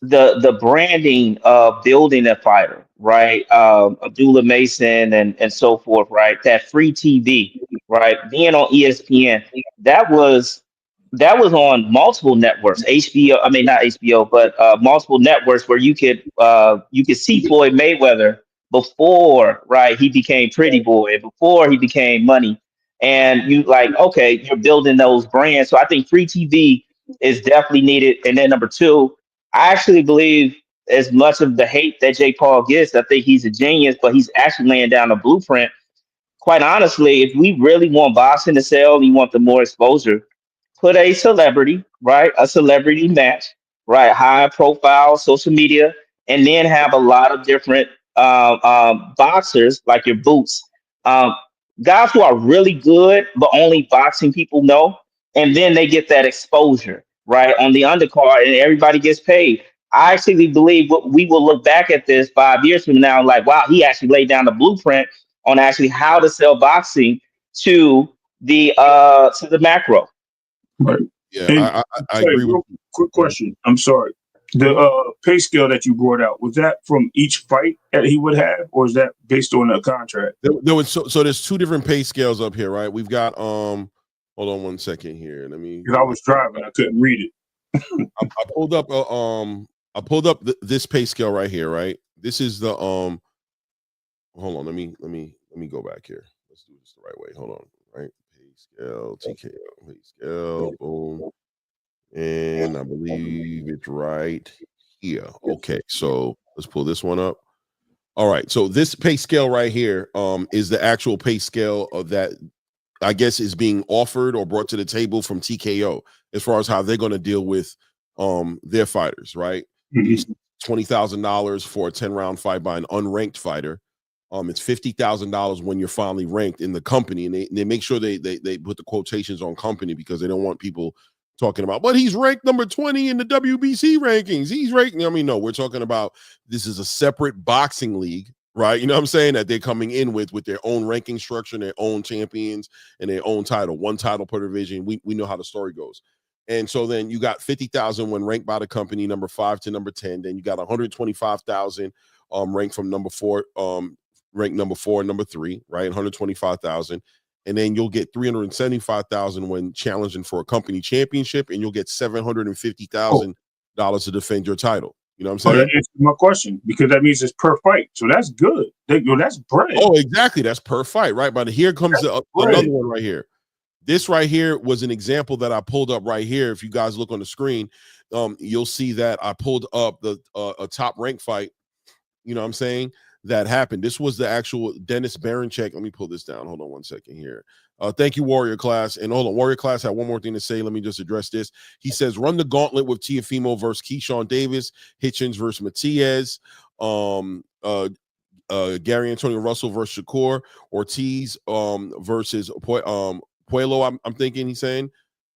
the branding of building a fighter, right? Abdullah Mason and so forth, right? That free TV, right? Being on ESPN, that was that was on multiple networks, HBO. I mean, not HBO, but multiple networks where you could see Floyd Mayweather before, right? He became Pretty Boy, before he became Money, and you like, okay, you're building those brands. So I think free TV is definitely needed. And then number two, I actually believe as much of the hate that Jake Paul gets, I think he's a genius, but he's actually laying down a blueprint. Quite honestly, if we really want boxing to sell and you want the more exposure, put a celebrity, right? A celebrity match, right? High profile, social media, and then have a lot of different boxers like your boots, um, guys who are really good, but only boxing people know. And then they get that exposure, right? On the undercard, and everybody gets paid. I actually believe we will look back at this 5 years from now, like, wow, he actually laid down the blueprint on actually how to sell boxing to the macro. Right. Yeah, And I agree with you. quick question. I'm sorry. The pay scale that you brought out, was that from each fight that he would have, or is that based on a contract? There was so there's two different pay scales up here, right? We've got hold on one second here. Let me. Because I was driving, I couldn't read it. I pulled up this pay scale right here, right? This is the hold on, let me go back here. Let's do this the right way. Hold on, right? Pay scale, TKO, pay scale, boom. And I believe it's right here. Okay, so let's pull this one up. All right, so this pay scale right here is the actual pay scale of that I guess is being offered or brought to the table from TKO as far as how they're going to deal with their fighters, right? Mm-hmm. $20,000 for a 10-round fight by an unranked fighter. It's $50,000 when you're finally ranked in the company, and they make sure they put the quotations on company because they don't want people talking about, but he's ranked number 20 in the WBC rankings. He's ranked. I mean, no, we're talking about this is a separate boxing league, right? You know what I'm saying? That they're coming in with their own ranking structure, and their own champions, and their own title, one title per division. We know how the story goes. And so then you got 50,000 when ranked by the company, number 5 to number 10. Then you got 125,000 ranked from number 4, ranked number 4 and number 3, right? 125,000. And then you'll get 375,000 when challenging for a company championship, and you'll get $750,000 to defend your title. You know what I'm saying? That answers my question, because that means it's per fight, so that's good. That's bread. Oh, exactly. That's per fight, right? But here comes another one right here. This right here was an example that I pulled up right here. If you guys look on the screen, you'll see that I pulled up the a top rank fight. You know what I'm saying? That happened. This was the actual Dennis Baranchek. Let me pull this down. Hold on one second here. Thank you, Warrior Class. And hold on, Warrior Class had one more thing to say. Let me just address this. He says, run the gauntlet with Teofimo versus Keyshawn Davis, Hitchens versus Matias, Gary Antonio Russell versus Shakur, Ortiz versus Pueblo, I'm thinking he's saying.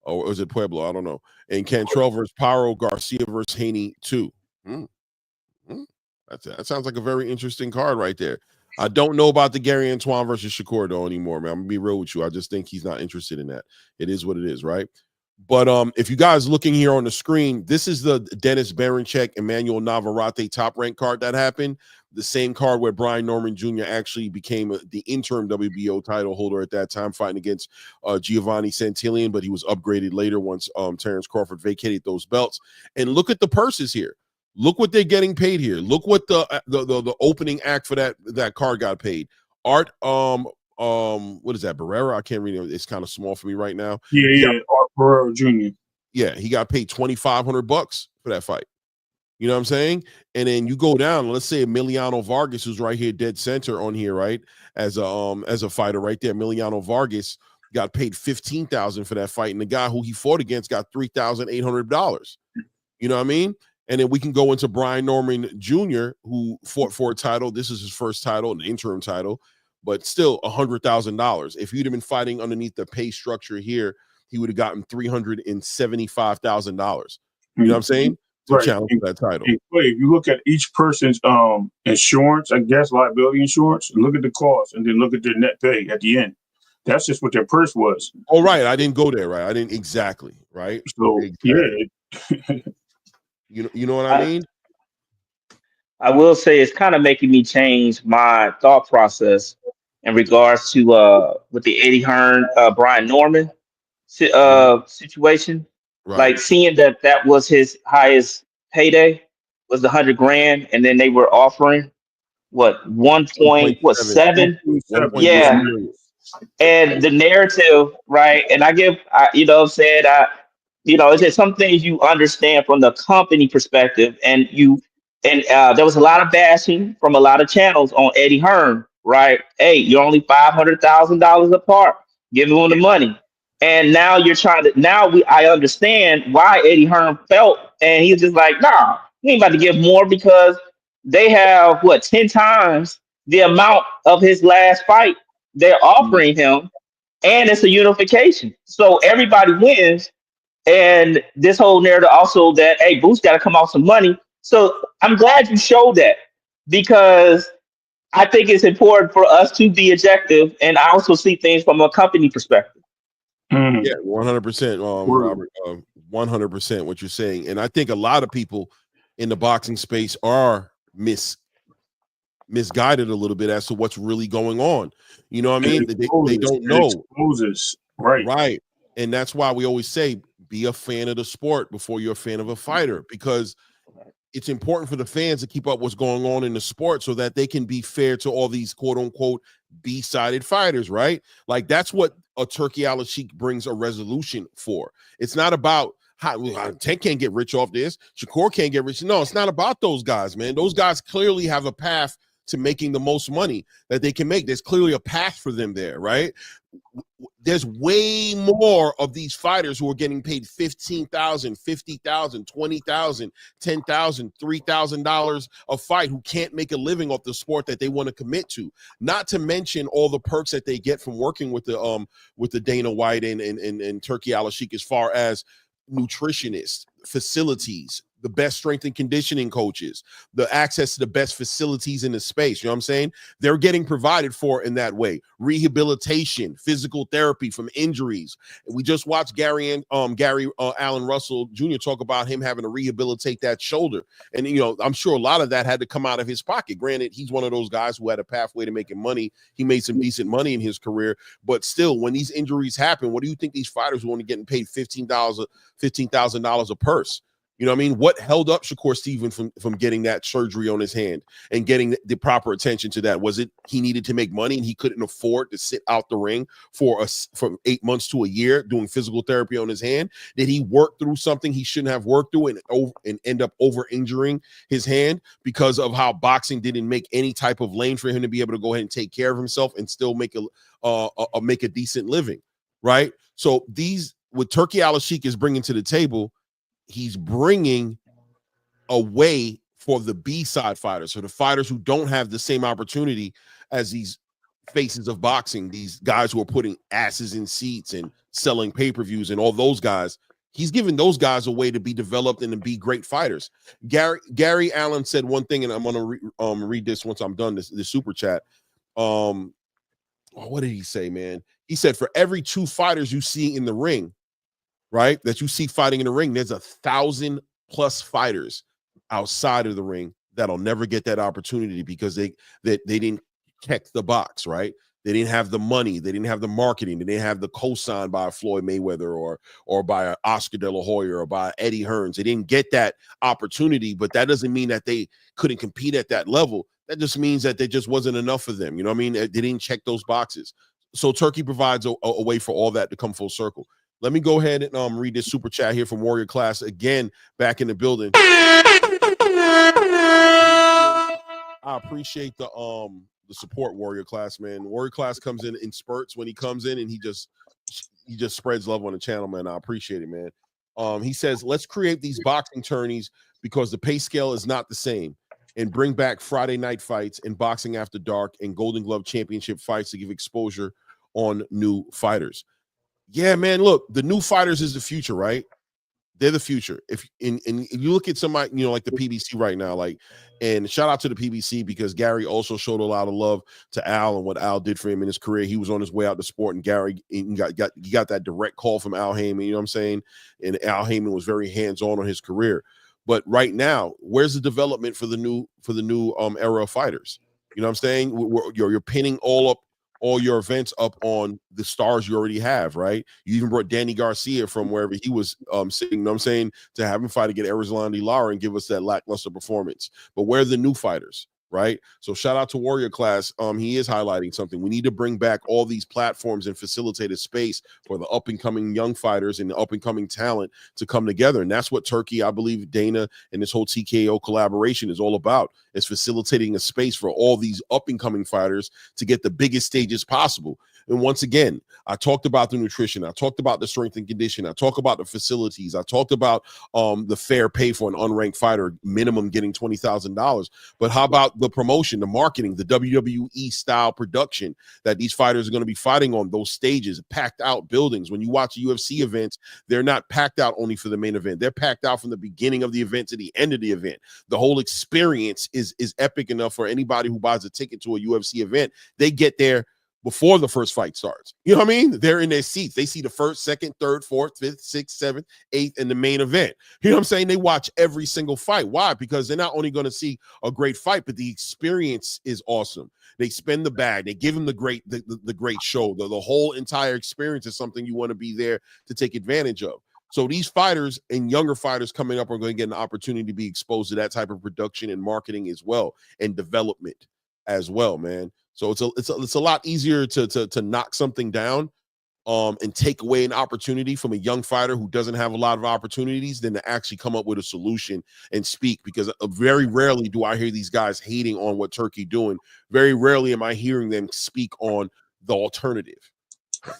Or is it Pueblo? I don't know. And Cantrell versus Paro, Garcia versus Haney, too. That sounds like a very interesting card right there. I don't know about the Gary Antoine versus Shakur though anymore, man. I'm gonna be real with you. I just think he's not interested in that. It is what it is, right? But if you guys looking here on the screen, this is the Dennis Baranchek, Emmanuel Navarrete top rank card that happened. The same card where Brian Norman Jr. actually became the interim WBO title holder at that time, fighting against Giovanni Santillan, but he was upgraded later once Terrence Crawford vacated those belts. And look at the purses here. Look what they're getting paid here. Look what the opening act for that card got paid. Art, what is that? Barrera? I can't read it. It's kind of small for me right now. Yeah. Art Barrera Jr. Yeah, he got paid $2,500 for that fight. You know what I'm saying? And then you go down. Let's say Emiliano Vargas, who's right here, dead center on here, right? As a fighter, right there. Emiliano Vargas got paid $15,000 for that fight, and the guy who he fought against got $3,800. You know what I mean? And then we can go into Brian Norman Jr., who fought for a title. This is his first title, an interim title. but still $100,000. If you'd have been fighting underneath the pay structure here, he would have gotten $375,000. You know what I'm saying? To challenge for that title. If you look at each person's insurance, I guess liability insurance, look at the cost, and then look at their net pay at the end. That's just what their purse was. Oh, right. I didn't go there, right? I didn't exactly, right? So exactly. Yeah, you know what I mean? I will say it's kind of making me change my thought process in regards to with the Eddie Hearn, Brian Norman situation. Right. Like seeing that was his highest payday was the 100 grand, and then they were offering what 1.7. Yeah. And the narrative, right? And you know what I'm saying? It's just some things you understand from the company perspective, and there was a lot of bashing from a lot of channels on Eddie Hearn, right? Hey, you're only $500,000 apart. Give him the money. And now you're trying to. I understand why Eddie Hearn felt, and he's just like, nah, we ain't about to give more because they have 10 times the amount of his last fight they're offering him, and it's a unification, so everybody wins. And this whole narrative also that hey, Boots got to come off some money. So I'm glad you showed that, because I think it's important for us to be objective, and I also see things from a company perspective. Yeah, 100%, Robert. 100% what you're saying, and I think a lot of people in the boxing space are misguided a little bit as to what's really going on. You know what I mean? They don't know. Right. And that's why we always say be a fan of the sport before you're a fan of a fighter, because it's important for the fans to keep up what's going on in the sport so that they can be fair to all these quote unquote B-sided fighters, right? Like that's what a Turki Alalshikh brings a resolution for. It's not about Tank can't get rich off this. Shakur can't get rich. No, it's not about those guys, man. Those guys clearly have a path to making the most money that they can make. There's clearly a path for them there, right? There's way more of these fighters who are getting paid $15,000, $50,000, $20,000, $10,000, $3,000 a fight who can't make a living off the sport that they want to commit to. Not to mention all the perks that they get from working with the Dana White and Turki Alalshikh as far as nutritionists, facilities, the best strength and conditioning coaches, the access to the best facilities in the space. You know what I'm saying? They're getting provided for in that way. Rehabilitation, physical therapy from injuries. We just watched Gary Allen Russell Jr. talk about him having to rehabilitate that shoulder. And, I'm sure a lot of that had to come out of his pocket. Granted, he's one of those guys who had a pathway to making money. He made some decent money in his career. But still, when these injuries happen, what do you think these fighters who only getting paid $15,000 a purse? You know what I mean? What held up Shakur Stevenson from getting that surgery on his hand and getting the proper attention to that? Was it he needed to make money and he couldn't afford to sit out the ring from 8 months to a year doing physical therapy on his hand? Did he work through something he shouldn't have worked through and end up over-injuring his hand because of how boxing didn't make any type of lane for him to be able to go ahead and take care of himself and still make a decent living, right? So what Turki Alalshikh is bringing to the table, he's bringing a way for the B-side fighters, so the fighters who don't have the same opportunity as these faces of boxing, these guys who are putting asses in seats and selling pay-per-views and all those guys. He's giving those guys a way to be developed and to be great fighters. Gary Allen said one thing, and I'm going to read this once I'm done, this super chat. What did he say, man? He said, for every 2 fighters you see in the ring, right, that you see fighting in the ring, there's 1,000+ fighters outside of the ring that'll never get that opportunity because they didn't check the box, right? They didn't have the money, they didn't have the marketing, they didn't have the cosign by Floyd Mayweather or by Oscar De La Hoya or by Eddie Hearns. They didn't get that opportunity, but that doesn't mean that they couldn't compete at that level. That just means that there just wasn't enough for them. You know what I mean? They didn't check those boxes. So Turki provides a way for all that to come full circle. Let me go ahead and read this super chat here from Warrior Class again, back in the building. I appreciate the support, Warrior Class, man. Warrior Class comes in spurts when he comes in, and he just spreads love on the channel, man. I appreciate it, man. He says, let's create these boxing tourneys because the pay scale is not the same. and bring back Friday night fights and boxing after dark and Golden Glove championship fights to give exposure on new fighters. Yeah, man, look, the new fighters is the future, right? They're the future. If and you look at somebody, like the PBC right now, and shout out to the PBC because Gary also showed a lot of love to Al and what Al did for him in his career. He was on his way out to sport, and Gary got that direct call from Al Heyman. You know what I'm saying? And Al Heyman was very hands-on on his career. But right now, where's the development for the new era of fighters? You know what I'm saying? You're pinning all your events up on the stars you already have, right? You even brought Danny Garcia from wherever he was sitting, you know what I'm saying, to have him fight against Erislandy Lara and give us that lackluster performance. But where are the new fighters, right? So shout out to Warrior Class. He is highlighting something. We need to bring back all these platforms and facilitate a space for the up-and-coming young fighters and the up-and-coming talent to come together. And that's what Turkey, I believe, Dana, and this whole TKO collaboration is all about. It's facilitating a space for all these up-and-coming fighters to get the biggest stages possible. And once again, I talked about the nutrition. I talked about the strength and condition. I talked about the facilities. I talked about the fair pay for an unranked fighter, minimum getting $20,000. But how about the promotion, the marketing, the WWE style production that these fighters are going to be fighting on, those stages, packed out buildings. When you watch UFC events, they're not packed out only for the main event. They're packed out from the beginning of the event to the end of the event. The whole experience is epic enough for anybody who buys a ticket to a UFC event. They get there before the first fight starts. You know what I mean? They're in their seats. They see the first, second, third, fourth, fifth, sixth, seventh, eighth, and the main event. You know what I'm saying? They watch every single fight. Why? Because they're not only going to see a great fight, but the experience is awesome. They spend the bag. They give them the great show. The whole entire experience is something you want to be there to take advantage of. So these fighters and younger fighters coming up are going to get an opportunity to be exposed to that type of production and marketing as well, and development as well, man. So it's a lot easier to knock something down and take away an opportunity from a young fighter who doesn't have a lot of opportunities than to actually come up with a solution and speak, because very rarely do I hear these guys hating on what Turkey doing. Very rarely am I hearing them speak on the alternative.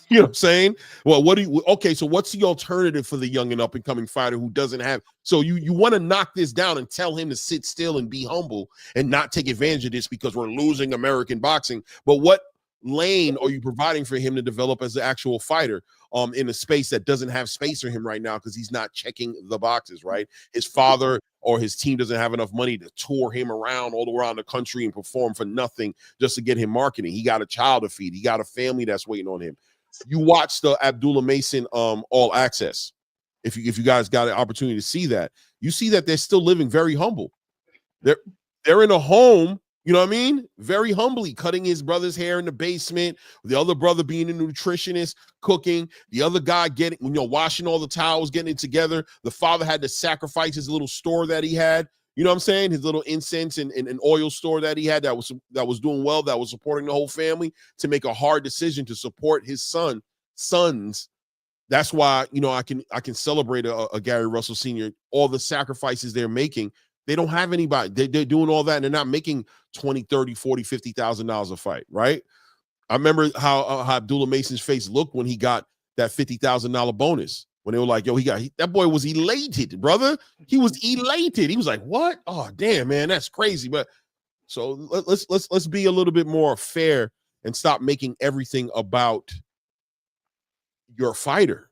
You know what I'm saying? Well, so what's the alternative for the young and up and coming fighter who doesn't have? So you want to knock this down and tell him to sit still and be humble and not take advantage of this because we're losing American boxing. But what lane are you providing for him to develop as an actual fighter in a space that doesn't have space for him right now because he's not checking the boxes, right? His father or his team doesn't have enough money to tour him around all around the country and perform for nothing just to get him marketing. He got a child to feed. He got a family that's waiting on him. You watch the Abdullah Mason All Access. If you guys got an opportunity to see that, you see that they're still living very humble. They're in a home, you know what I mean? Very humbly cutting his brother's hair in the basement. The other brother being a nutritionist, cooking. The other guy washing all the towels, getting it together. The father had to sacrifice his little store that he had. You know what I'm saying? His little incense and oil store that he had that was doing well, that was supporting the whole family, to make a hard decision to support his sons. That's why, I can celebrate a Gary Russell Sr., all the sacrifices they're making. They don't have anybody. They're doing all that, and they're not making $20,000, $30,000, $40,000, $50,000 a fight, right? I remember how Abdullah Mason's face looked when he got that $50,000 bonus. When they were like, yo, that boy was elated, brother. He was elated. He was like, what? Oh, damn, man, that's crazy. But so let's be a little bit more fair and stop making everything about your fighter.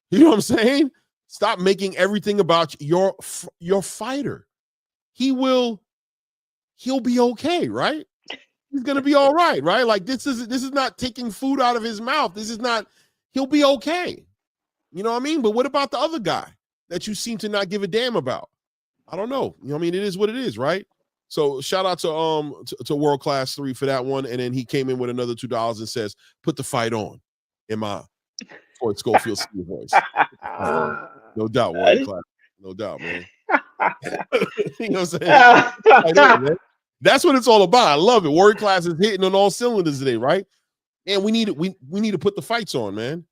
You know what I'm saying? Stop making everything about your fighter. He'll be okay, right? He's gonna be all right, right? Like this is not taking food out of his mouth. He'll be okay. You know what I mean? But what about the other guy that you seem to not give a damn about? I don't know. You know what I mean? It is what it is, right? So shout out to World Class 3 for that one. And then he came in with another $2 and says, put the fight on in my Fort Schofield Senior voice. No doubt, World Class. No doubt, man. You know what I'm saying? That's what it's all about. I love it. World Class is hitting on all cylinders today, right? And we need to put the fights on, man.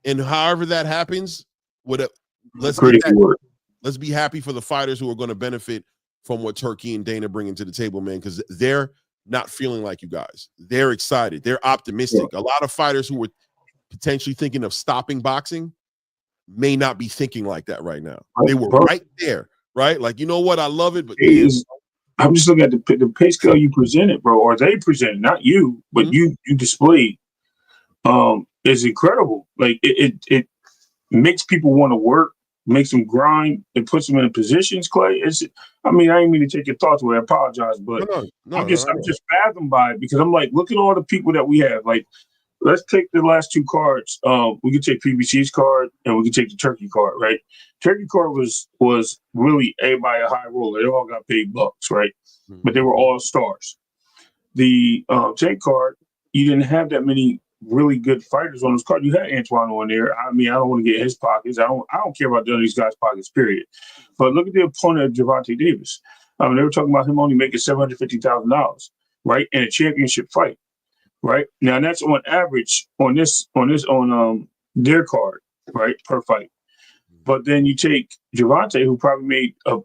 And however that happens, let's be happy for the fighters who are going to benefit from what Turkey and Dana bring into the table, man, because they're not feeling like you guys. They're excited. They're optimistic. A lot of fighters who were potentially thinking of stopping boxing may not be thinking like that right now. They were right there right? Like, you know what? I love it, but I'm just looking at the pay scale you presented, bro, or they presented, not you, but you displayed. Is incredible. Like it makes people want to work, makes them grind, it puts them in positions. Clay, I didn't mean to take your thoughts away. I apologize, but I'm just fathomed by it because I'm like, look at all the people that we have. Like, let's take the last two cards. We can take PBC's card and we can take the Turkey card, right? Turkey card was really everybody a high roller. They all got paid bucks, right? But they were all stars. The J card, you didn't have that many really good fighters on this card. You had Antoine on there. I don't want to get his pockets. I don't care about none of these guys' pockets, period. But look at the opponent of Gervonta Davis. They were talking about him only making $750,000, right? In a championship fight. Right? Now that's on average on their card, right? Per fight. But then you take Gervonta, who probably made a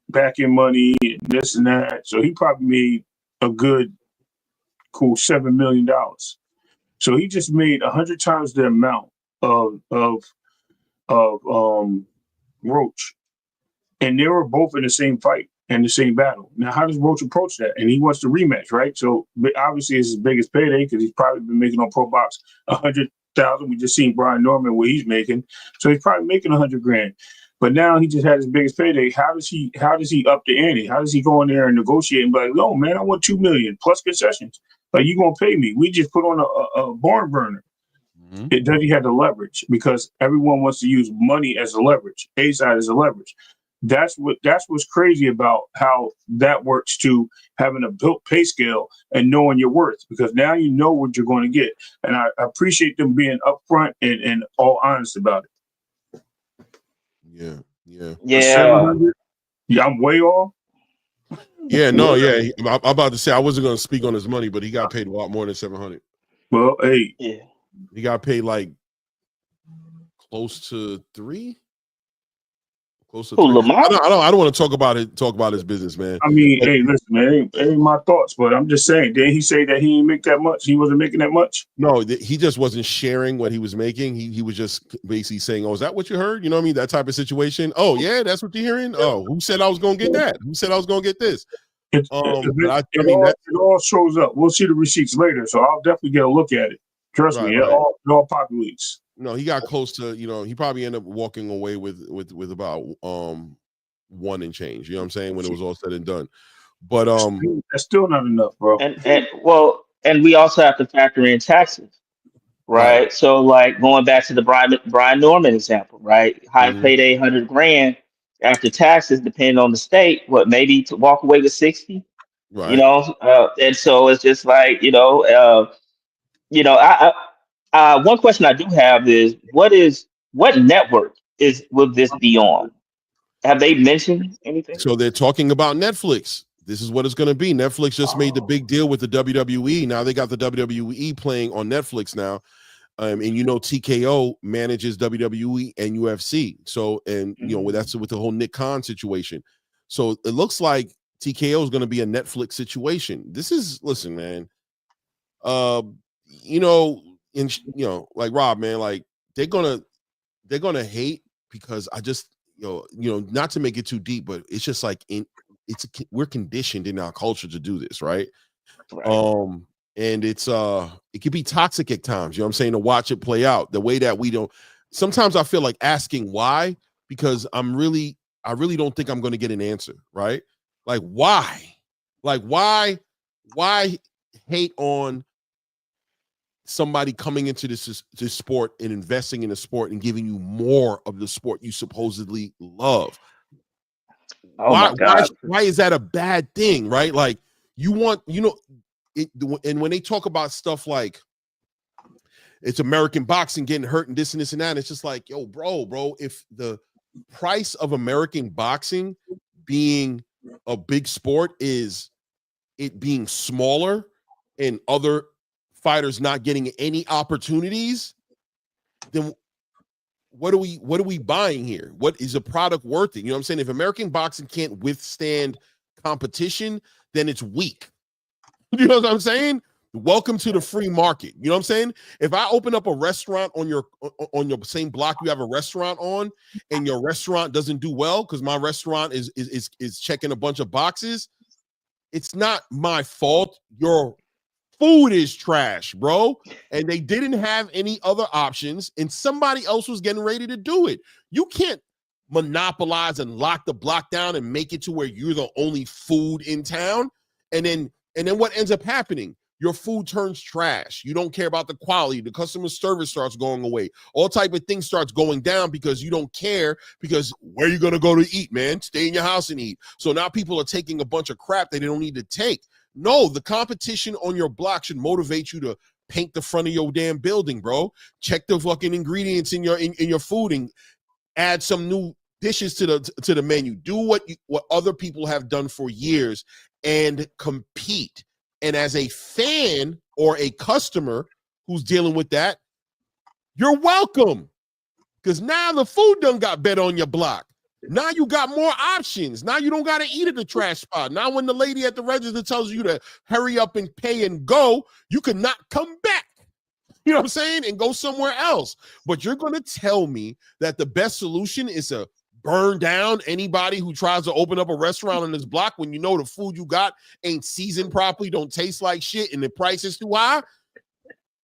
back end money and this and that. So he probably made a good, cool $7 million. So he just made 100 times the amount of Roach, and they were both in the same fight and the same battle. Now, how does Roach approach that? And he wants the rematch, right? So obviously, it's his biggest payday because he's probably been making on Pro Box $100,000. We just seen Brian Norman what he's making, so he's probably making $100,000. But now he just had his biggest payday. How does he up the ante? How does he go in there and negotiate and be like, no, man, I want $2 million plus concessions. Like, you gonna pay me? We just put on a barn burner. It does. He had the leverage because everyone wants to use money as a leverage. A side as a leverage. That's what's crazy about how that works to having a built pay scale and knowing your worth, because now you know what you're going to get. And I appreciate them being upfront and all honest about it. Yeah. Yeah, I'm way off. Yeah, no, yeah. I'm about to say I wasn't going to speak on his money, but he got paid a lot more than 700. Well, hey, he got paid like close to 3. Close to 3. Lamont? I don't want to talk about his business, man. I mean, hey, listen, man, ain't my thoughts, but I'm just saying. Did he say that he didn't make that much? He wasn't making that much? No, he just wasn't sharing what he was making. He was just basically saying, "Oh, is that what you heard?" You know what I mean? That type of situation. Oh, yeah, that's what you're hearing. Oh, who said I was going to get that? Who said I was going to get this? It all shows up. We'll see the receipts later, so I'll definitely get a look at it. Trust me, it all populates. No, he got close to, he probably ended up walking away with about 1 and change. You know what I'm saying? When it was all said and done. But that's still not enough, bro. And we also have to factor in taxes, right? So like going back to the Brian Norman example, right? High payday, $100,000 after taxes, depending on the state, maybe to walk away with 60, right? And so it's just like, one question I do have is what network will this be on? Have they mentioned anything? So they're talking about Netflix. This is what it's going to be. Netflix just made the big deal with the WWE. Now they got the WWE playing on Netflix now. And TKO manages WWE and UFC. So, and that's with the whole Nick Khan situation. So it looks like TKO is going to be a Netflix situation. Listen, man. Like Rob, man, like they're gonna hate because I just, not to make it too deep, but it's just like we're conditioned in our culture to do this, right? And it can be toxic at times, you know what I'm saying, to watch it play out the way that we don't. Sometimes I feel like asking why, because I really don't think I'm going to get an answer, right? Like why hate on somebody coming into this sport and investing in a sport and giving you more of the sport you supposedly love? My God. Why is that a bad thing, right? Like you want, and when they talk about stuff like it's American boxing getting hurt and this and this and that, it's just like, yo, bro, if the price of American boxing being a big sport is it being smaller and other fighters not getting any opportunities, then what are we buying here? What is a product worth it? You know what I'm saying? If American boxing can't withstand competition, then it's weak. You know what I'm saying? Welcome to the free market. You know what I'm saying? If I open up a restaurant on your same block you have a restaurant on, and your restaurant doesn't do well because my restaurant is checking a bunch of boxes, it's not my fault. Your food is trash, bro. And they didn't have any other options, and somebody else was getting ready to do it. You can't monopolize and lock the block down and make it to where you're the only food in town. And then what ends up happening? Your food turns trash. You don't care about the quality. The customer service starts going away. All type of things starts going down because you don't care, because where are you going to go to eat, man? Stay in your house and eat. So now people are taking a bunch of crap they don't need to take. No, the competition on your block should motivate you to paint the front of your damn building, bro. Check the fucking ingredients in your food and add some new dishes to the menu. Do what other people have done for years and compete. And as a fan or a customer who's dealing with that, you're welcome. Because now the food done got better on your block. Now you got more options. Now you don't got to eat at the trash spot. Now when the lady at the register tells you to hurry up and pay and go, you could not come back. You know what I'm saying? And go somewhere else. But you're going to tell me that the best solution is to burn down anybody who tries to open up a restaurant on this block when you know the food you got ain't seasoned properly, don't taste like shit, and the price is too high?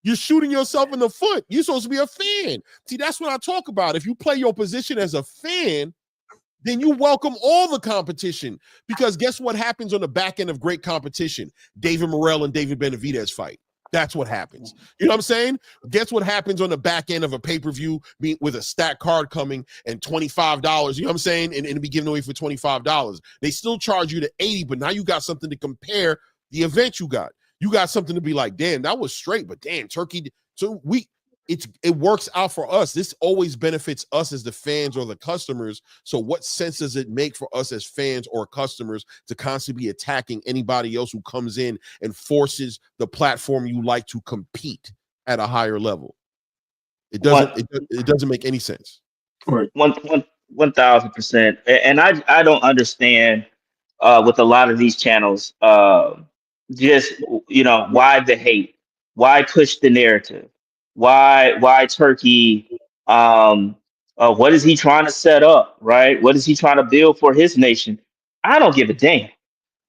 You're shooting yourself in the foot. You're supposed to be a fan. See, that's what I talk about. If you play your position as a fan, then you welcome all the competition, because guess what happens on the back end of great competition? David Morrell and David Benavidez fight. That's what happens. You know what I'm saying? Guess what happens on the back end of a pay-per-view with a stack card coming and $25, you know what I'm saying? And be given away for $25. They still charge you to $80, but now you got something to compare the event you got. You got something to be like, damn, that was straight, but damn, Turkey. So it works out for us. This always benefits us as the fans or the customers. So what sense does it make for us as fans or customers to constantly be attacking anybody else who comes in and forces the platform you like to compete at a higher level? It doesn't make any sense. Right. 1,000%. And I don't understand with a lot of these channels, just, why the hate, why push the narrative, why Turkey, what is he trying to set up, right? What is he trying to build for his nation? I don't give a damn.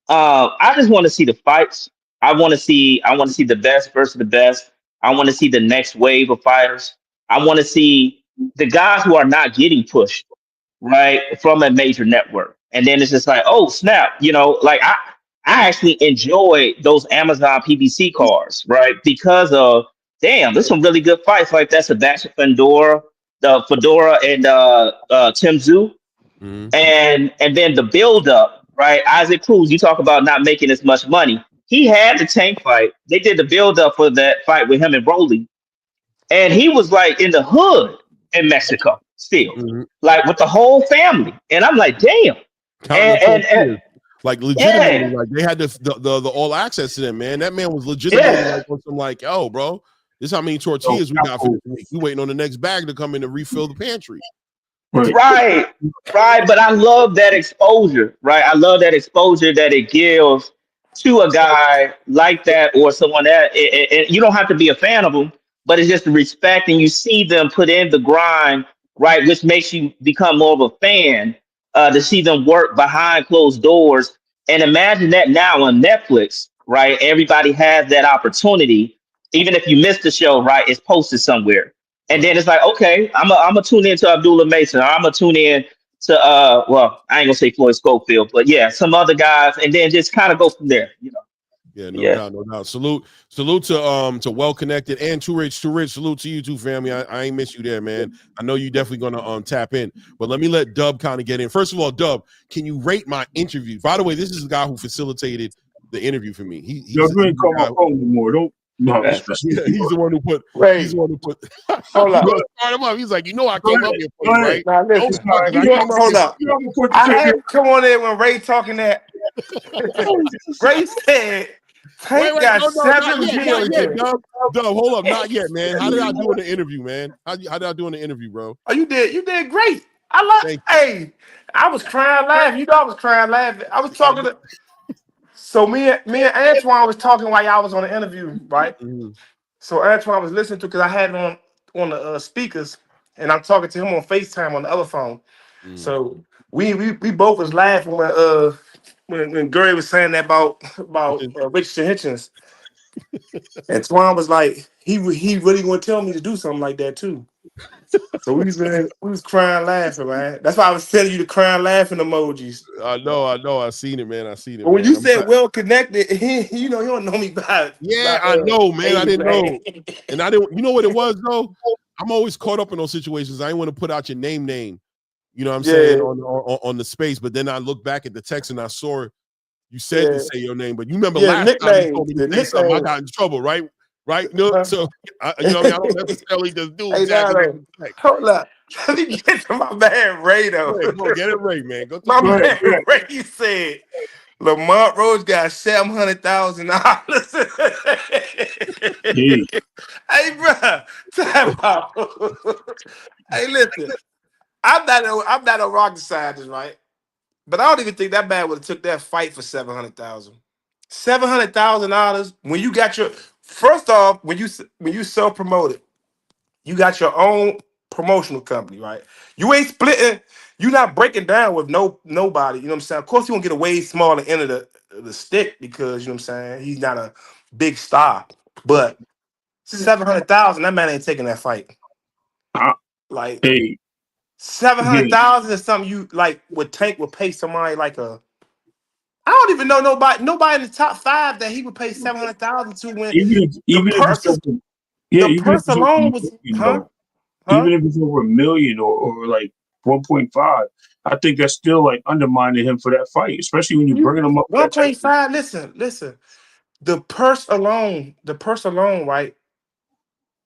I just want to see the fights. I want to see the best versus the best. I want to see the next wave of fighters. I want to see the guys who are not getting pushed, right, from a major network. And then it's just like, oh snap, like I actually enjoy those Amazon PBC cards, right? Because of, damn, there's some really good fights like that. Sebastian Fedora and Tim Tszyu. Mm-hmm. And then the build up, right? Isaac Cruz, you talk about not making as much money. He had the Tank fight. They did the build up for that fight with him and Broly. And he was like in the hood in Mexico still, like with the whole family. And I'm like, damn. And like legitimately, like they had the all access to them, man. That man was legitimately like, oh, bro, this is how many tortillas we got for this week. We waiting on the next bag to come in to refill the pantry. Right. But I love that exposure, right? I love that exposure that it gives to a guy like that or someone that, and you don't have to be a fan of them, but it's just the respect, and you see them put in the grind, right? Which makes you become more of a fan to see them work behind closed doors. And imagine that now on Netflix, right? Everybody has that opportunity. Even if you missed the show, right? It's posted somewhere. And then it's like, okay, I'm gonna tune in to Abdullah Mason. Or I'm gonna tune in to well, I ain't gonna say Floyd Schofield, but yeah, some other guys, and then just kind of go from there, Yeah, no doubt. Salute to Well Connected and Too Rich. Salute to you too, family. I ain't miss you there, man. I know you definitely gonna tap in, but let me let Dub kind of get in. First of all, Dub, can you rate my interview? By the way, this is the guy who facilitated the interview for me. He's ain't call my phone anymore. Don't. No, he's the one who put. He's the one who put. Hold up. Start him up. He's like, I came up here for you, right? Now listen. Hold up. I had to come on in when Ray talking that. Ray said, Tank got 7 million. Dub, hold up, not yet, man. How did I do in the interview, man? How did I do in the interview, bro? Oh, you did great. I was crying laughing. I was crying laughing. I was talking to So me and Antoine was talking while y'all was on the interview, right? Mm-hmm. So Antoine was listening to because I had it on the speakers, and I'm talking to him on FaceTime on the other phone. So we both was laughing when Gary was saying that about Richardson Hitchens. And Twan was like, he really gonna tell me to do something like that too. So we was crying laughing, man. That's why I was telling you the crying laughing emojis. I know. I seen it, man. But when you said well connected, he don't know me by I know, man. I didn't know. man. And I didn't, you know what it was though? I'm always caught up in those situations. I didn't want to put out your name. You know what I'm saying on the space, but then I look back at the text and I saw you said to say your name, but you remember last time you told me to say something, I got in trouble, right? Right? You know, so you know what I mean? I don't necessarily just do exactly. Hold up. Let me get to my man Ray though. Go get it, Ray, man. Go my man Ray said Lamont Roach got $700,000. Hey, bro, time out. Hey, listen, I'm not a rocket scientist, right? But I don't even think that man would have took that fight for $700,000. $700,000 when you got your first off when you self promoted, you got your own promotional company, right? You ain't splitting. You're not breaking down with nobody. You know what I'm saying? Of course, you won't get a way smaller end of the stick because you know what I'm saying. He's not a big star, but $700,000. That man ain't taking that fight. Like $700,000 is something you like would pay somebody like a. I don't even know nobody in the top 5 that he would pay $700,000 to when the purse alone was even if it's over $1 million or like 1.5, I think that's still like undermining him for that fight, especially when you're bringing him up. 1.5. Listen. The purse alone, right?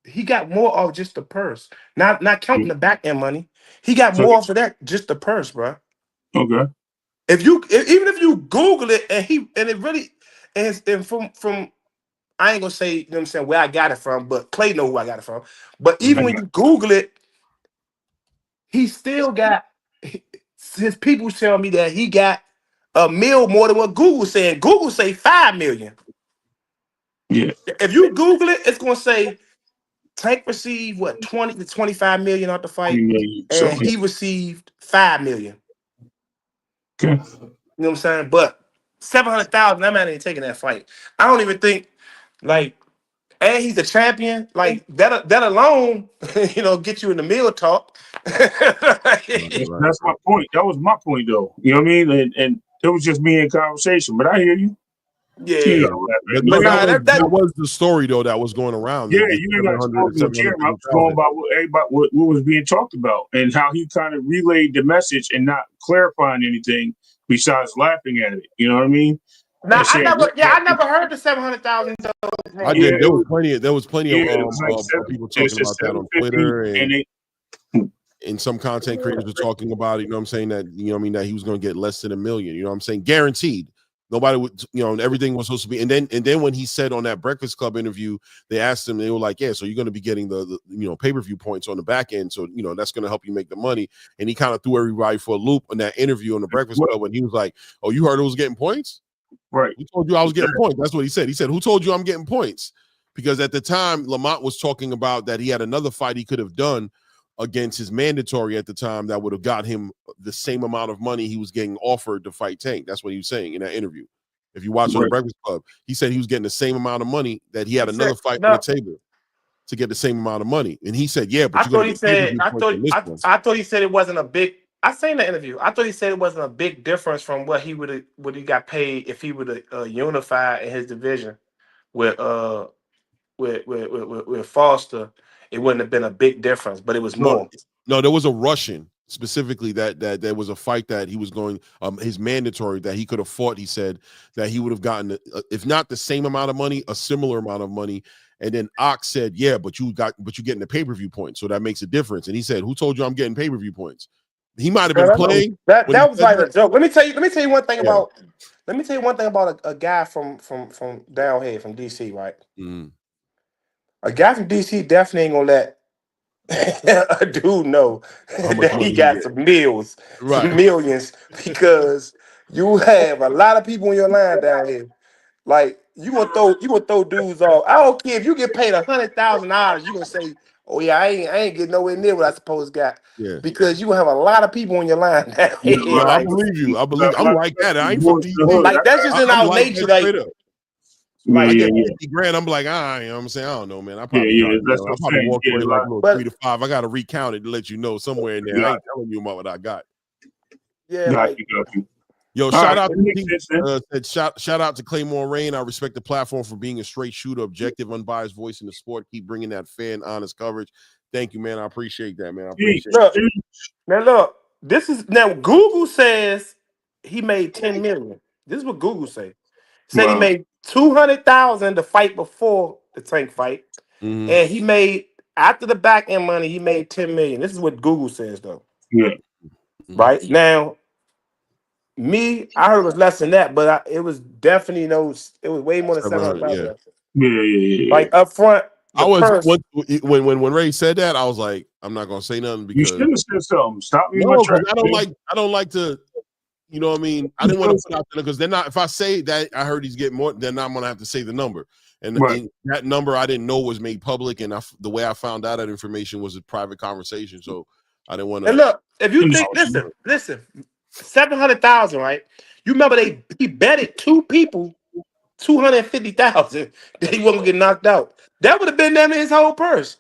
He got more of just the purse, not counting the back end money. He got more of that just the purse, bro. Okay. Even if you Google it and it really and from I ain't gonna say, you know what I'm saying, where I got it from, but Clay know who I got it from. But even when you Google it, he still got his people tell me that he got $1 million more than what Google saying. Google say 5 million. Yeah. If you Google it, it's gonna say Tank received what 20 to 25 million off the fight, and he received 5 million. Okay. You know what I'm saying? But 700,000, that man ain't taking that fight. I don't even think like, and he's a champion. Like that alone, get you in the meal talk. That's my point. That was my point, though. You know what I mean? And it was just me in conversation. But I hear you. Yeah. That was the story though that was going around. Yeah, you ain't got to smoke no chairman. I was going about what was being talked about and how he kind of relayed the message and not clarifying anything besides laughing at it. You know what I mean? Now I never heard the 700,000. I did. There was plenty of people talking about that on Twitter and some content creators were talking about it. You know what I'm saying? That that he was going to get less than $1 million. You know what I'm saying? Guaranteed. Nobody would, and everything was supposed to be. And then when he said on that Breakfast Club interview, they asked him, they were like, yeah, so you're going to be getting the pay-per-view points on the back end. So, that's going to help you make the money. And he kind of threw everybody for a loop on that interview on the Breakfast Club when he was like, oh, you heard I was getting points? Right. Who told you I was getting points? That's what he said. He said, who told you I'm getting points? Because at the time, Lamont was talking about that he had another fight he could have done against his mandatory at the time that would have got him the same amount of money he was getting offered to fight Tank. That's what he was saying in that interview. If you watch on the Breakfast Club, he said he was getting the same amount of money that he had another fight on the table to get the same amount of money. And he said, yeah, but I thought he said it wasn't a big. I seen the interview. I thought he said it wasn't a big difference from what he got paid if he would have unified in his division with Foster. It wouldn't have been a big difference, but it was more. No, there was a Russian specifically that there was a fight that he was going his mandatory that he could have fought. He said that he would have gotten if not the same amount of money, a similar amount of money. And then Ox said, yeah, but you're getting the pay-per-view points, so that makes a difference. And he said, who told you I'm getting pay-per-view points? He might have been playing. That was like a joke. Let me tell you one thing about. Let me tell you one thing about a guy from down here from DC, right? Mm. A guy from DC definitely ain't gonna let a dude know that he got some millions, because you have a lot of people in your line down here Like you gonna throw dudes off. I don't care if you get paid $100,000. You gonna say, "Oh yeah, I ain't getting nowhere near what I supposed got," Yeah. because you gonna have a lot of people on your line. No, I like, believe you. I'm like that. I ain't from DC. like that's just in I'm our like nature. that Like, straight up. I like, get 50 grand. I'm like, you know what I'm saying? I don't know, man. I probably That's what I I'm probably saying. walk away like a little but 3 to 5. I got to recount it to let you know somewhere in there. I ain't telling you about what I got. yeah, Got like you. Yo, shout out to shout out to Claymore Rain. I respect the platform for being a straight shooter, objective, unbiased voice in the sport. Keep bringing that fair and honest coverage. Thank you, man. I appreciate that, man. I appreciate it. look. This is now Google says he made 10 million. This is what Google say. Said he made 200,000 to fight before the Tank fight, and he made after the back end money he made 10 million. This is what Google says though. Yeah. Right now, I heard it was less than that, but it was definitely it was way more than 700,000. Yeah. Like up front, I the was purse. when Ray said that, I was like, I'm not gonna say nothing You because should have said something. Stop me. no, because I don't like to, you know what I mean? I didn't want to put out there because they're not, if I say that I heard he's getting more, then I'm gonna have to say the number. And that number I didn't know was made public, and the way I found out that information was a private conversation. So I didn't want to. And look, if you think, listen, 700,000, right? You remember he betted two people 250,000 that he wasn't get knocked out. That would have been damn his whole purse.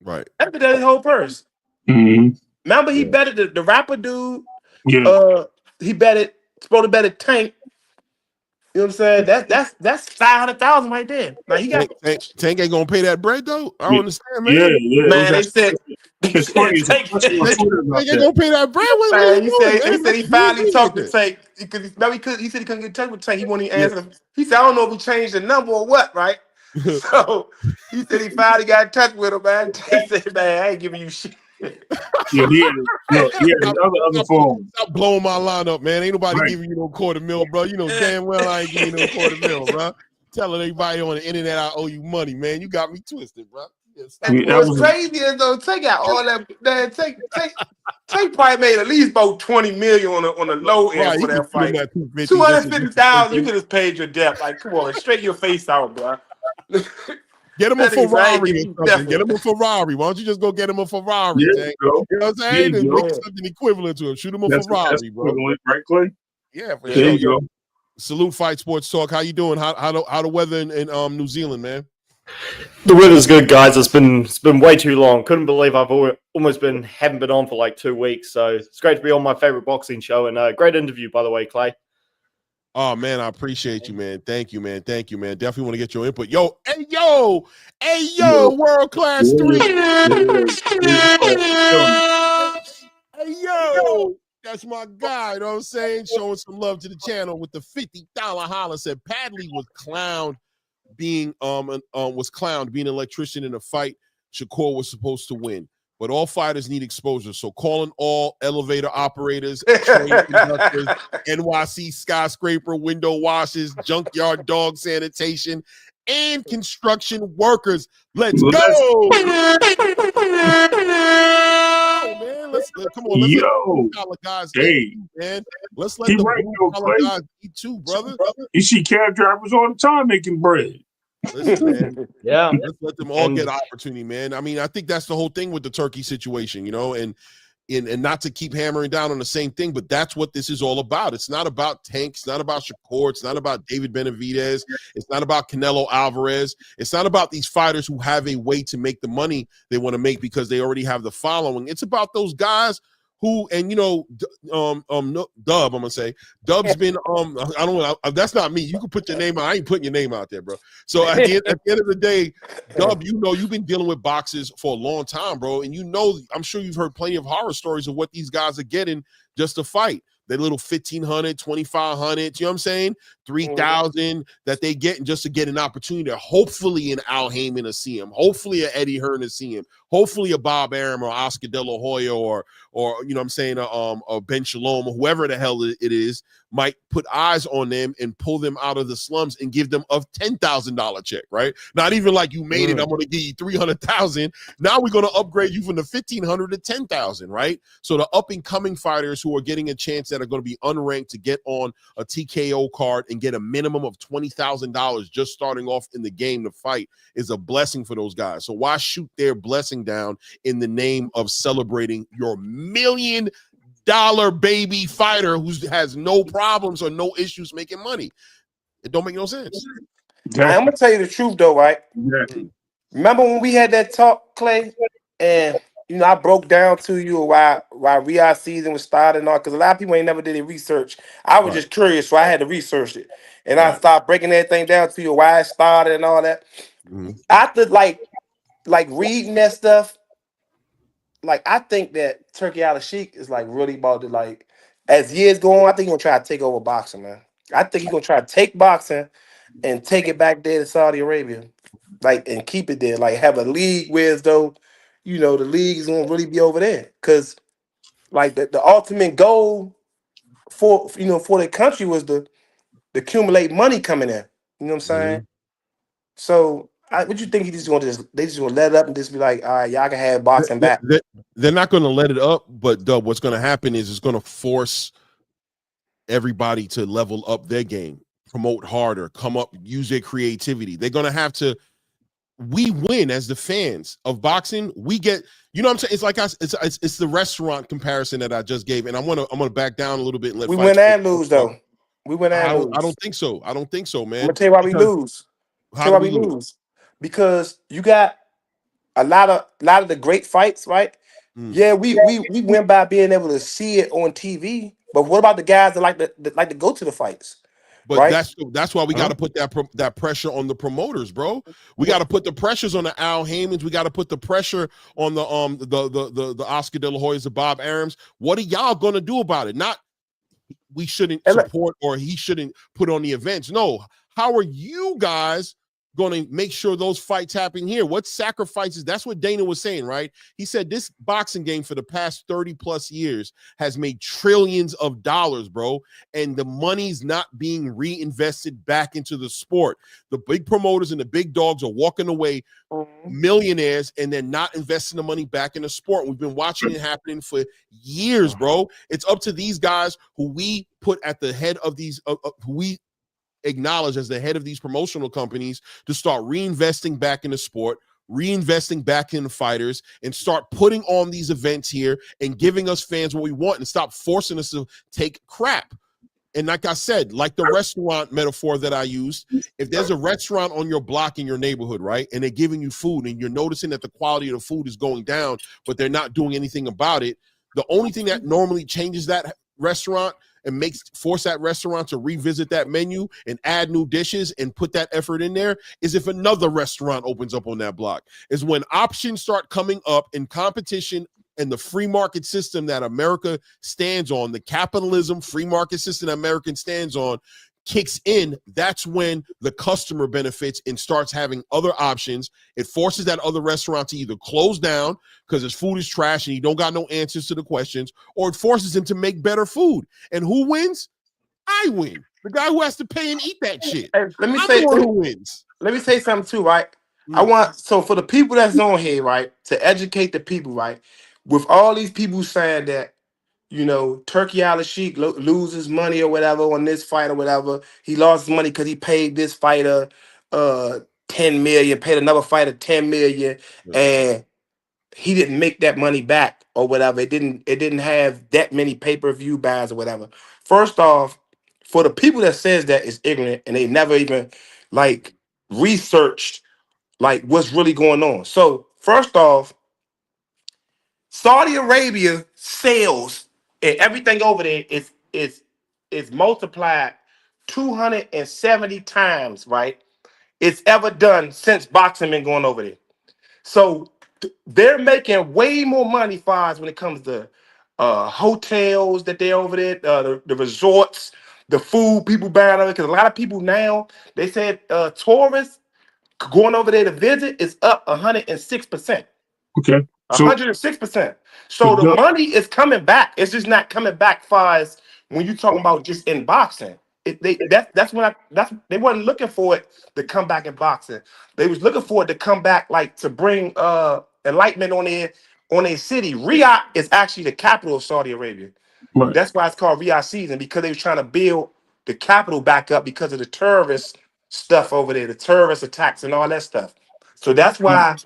Right. That would have been his whole purse. Mm-hmm. Remember he betted the rapper dude. Yeah. He supposed to bet a Tank. You know what I'm saying? That's 500,000 right there. Now he got Tank ain't gonna pay that bread though. I don't understand, man. Yeah. Man, they said it's funny. Tank ain't gonna pay that bread. What man, you doing, man? he said he finally talked to Tank because he said he couldn't get in touch with Tank. He wouldn't even answer him. He said, I don't know if he changed the number or what, right? So he said he finally got in touch with him, man. Tank said, man, I ain't giving you shit. Yeah, other phone. Stop blowing my line up, man. Ain't nobody giving you no $250,000, bro. You know damn well I ain't giving you no $250,000, bro. Telling everybody on the internet I owe you money, man. You got me twisted, bro. What's crazy is though, Tank got all that. Tank probably made at least about 20 million on the low end for that fight. 250,000, you could have paid your debt. Like, come on, straighten your face out, bro. Get him a Ferrari or something. Get him a Ferrari. Why don't you just go get him a Ferrari, Tank? You know what I'm saying? And make something equivalent to him. Shoot him a Ferrari, bro. Right, Clay? Yeah, for there sure. You go. Salute Fight Sports Talk. How you doing? How the weather in New Zealand, man? The weather's good, guys. It's been way too long. Couldn't believe I've haven't been on for like 2 weeks. So it's great to be on my favorite boxing show, and great interview, by the way, Clay. Oh man, I appreciate you, man. Thank you, man. Definitely want to get your input. Hey yo, World Class 3. Hey yo, that's my guy. You know what I'm saying? Showing some love to the channel with the $50 holler. Said Padley was clowned being being an electrician in a fight. Shakur was supposed to win. But all fighters need exposure. So calling all elevator operators, train conductors, NYC skyscraper window washers, junkyard dog sanitation, and construction workers. Let's go. Come on, let's let the blue-collar guys eat, man. Let's let the blue-collar guys eat too, brother. You see cab drivers all the time making bread. Listen, man. Yeah. Let's let them all get opportunity, man. I mean, I think that's the whole thing with the Turkey situation, you know, and not to keep hammering down on the same thing, but that's what this is all about. It's not about Tank. It's not about Shakur. It's not about David Benavidez. It's not about Canelo Alvarez. It's not about these fighters who have a way to make the money they want to make because they already have the following. It's about those guys who, and you know, Dub, I'm gonna say, Dub's been, I don't know, that's not me. You can put your name out. I ain't putting your name out there, bro. So at the end of the day, Dub, you know, you've been dealing with boxers for a long time, bro. And you know, I'm sure you've heard plenty of horror stories of what these guys are getting just to fight. That little 1,500, 2,500, you know what I'm saying? 3,000 that they get just to get an opportunity to hopefully an Al Heyman to see him, hopefully an Eddie Hearn to see him, hopefully a Bob Arum or Oscar De La Hoya or you know what I'm saying, a Ben Shalom or whoever the hell it is, might put eyes on them and pull them out of the slums and give them a $10,000 check, right? Not even like you made it, I'm gonna give you 300,000. Now we're gonna upgrade you from the 1,500 to 10,000, right? So the up and coming fighters who are getting a chance that are going to be unranked to get on a TKO card and get a minimum of $20,000 just starting off in the game to fight is a blessing for those guys. So why shoot their blessing down in the name of celebrating your $1 million baby fighter who has no problems or no issues making money? It don't make no sense. I'm gonna tell you the truth though, right? Remember when we had that talk, Clay, and you know I broke down to you why Riyadh season was started and all, because a lot of people ain't never did their research. I was just curious, so I had to research it, and I started breaking everything down to you why it started and all that. After like reading that stuff, like I think that Turki Alalshikh is like really about to, like, as years go on, I think he's gonna try to take over boxing, man. I think he's gonna try to take boxing and take it back there to Saudi Arabia, like, and keep it there, like have a league where as though, you know, the league is gonna really be over there, because like the ultimate goal for, you know, for the country was to accumulate money coming in. You know what I'm saying? So what you think they just gonna let it up and just be like, all right, y'all can have boxing back? They're not going to let it up, but what's going to happen is it's going to force everybody to level up their game, promote harder, come up, use their creativity. They're going to have to. We win as the fans of boxing. We get, you know what I'm saying? It's like it's the restaurant comparison that I just gave, and I'm gonna back down a little bit and let we win and lose though. We win and lose. I don't think so. I don't think so, man. I'm gonna tell you why we lose. How do we lose? Because you got a lot of the great fights, right? Yeah, we went by being able to see it on TV. But what about the guys that like to go to the fights? But right? that's why we got to put that pressure on the promoters, bro. We got to put the pressures on the Al Haymans. We got to put the pressure on the Oscar De La Hoyas, the Bob Arums. What are y'all gonna do about it? Not we shouldn't support or he shouldn't put on the events. No, how are you guys going to make sure those fights happen here? What sacrifices? That's what Dana was saying, right? He said this boxing game for the past 30 plus years has made trillions of dollars, bro. And the money's not being reinvested back into the sport. The big promoters and the big dogs are walking away millionaires and they're not investing the money back in the sport. We've been watching it happening for years, bro. It's up to these guys who we put at the head of these, who we acknowledge as the head of these promotional companies, to start reinvesting back in the sport, reinvesting back in the fighters, and start putting on these events here and giving us fans what we want, and stop forcing us to take crap. And like I said, like the restaurant metaphor that I used, if there's a restaurant on your block in your neighborhood, right, and they're giving you food and you're noticing that the quality of the food is going down, but they're not doing anything about it, the only thing that normally changes that restaurant and force that restaurant to revisit that menu and add new dishes and put that effort in there is if another restaurant opens up on that block. Is when options start coming up in competition, and the free market system that America stands on, the capitalism free market system that America stands on, kicks in. That's when the customer benefits and starts having other options. It forces that other restaurant to either close down because his food is trash and he don't got no answers to the questions, or it forces him to make better food. And who wins? I win. The guy who has to pay and eat that shit. Hey, let me say something too, right? I want, so for the people that's on here, right, to educate the people, right, with all these people saying that, you know, Turki Alalshikh loses money or whatever on this fight or whatever. He lost money because he paid this fighter 10 million, paid another fighter 10 million, and he didn't make that money back or whatever. It didn't have that many pay-per-view buys or whatever. First off, for the people that says that is ignorant and they never even like researched like what's really going on. So first off, Saudi Arabia sales and everything over there is multiplied 270 times, right? It's ever done since boxing been going over there. So they're making way more money for us when it comes to hotels that they're over there, the resorts, the food people buying over, because a lot of people now, they said tourists going over there to visit is up 106%. Okay. So 106%. So the money is coming back. It's just not coming back far as when you're talking about just in boxing. That's they wasn't looking for it to come back in boxing. They was looking for it to come back like to bring enlightenment on their city. Riyadh is actually the capital of Saudi Arabia. right. That's why it's called Riyadh season, because they were trying to build the capital back up because of the terrorist stuff over there, the terrorist attacks and all that stuff. So that's why,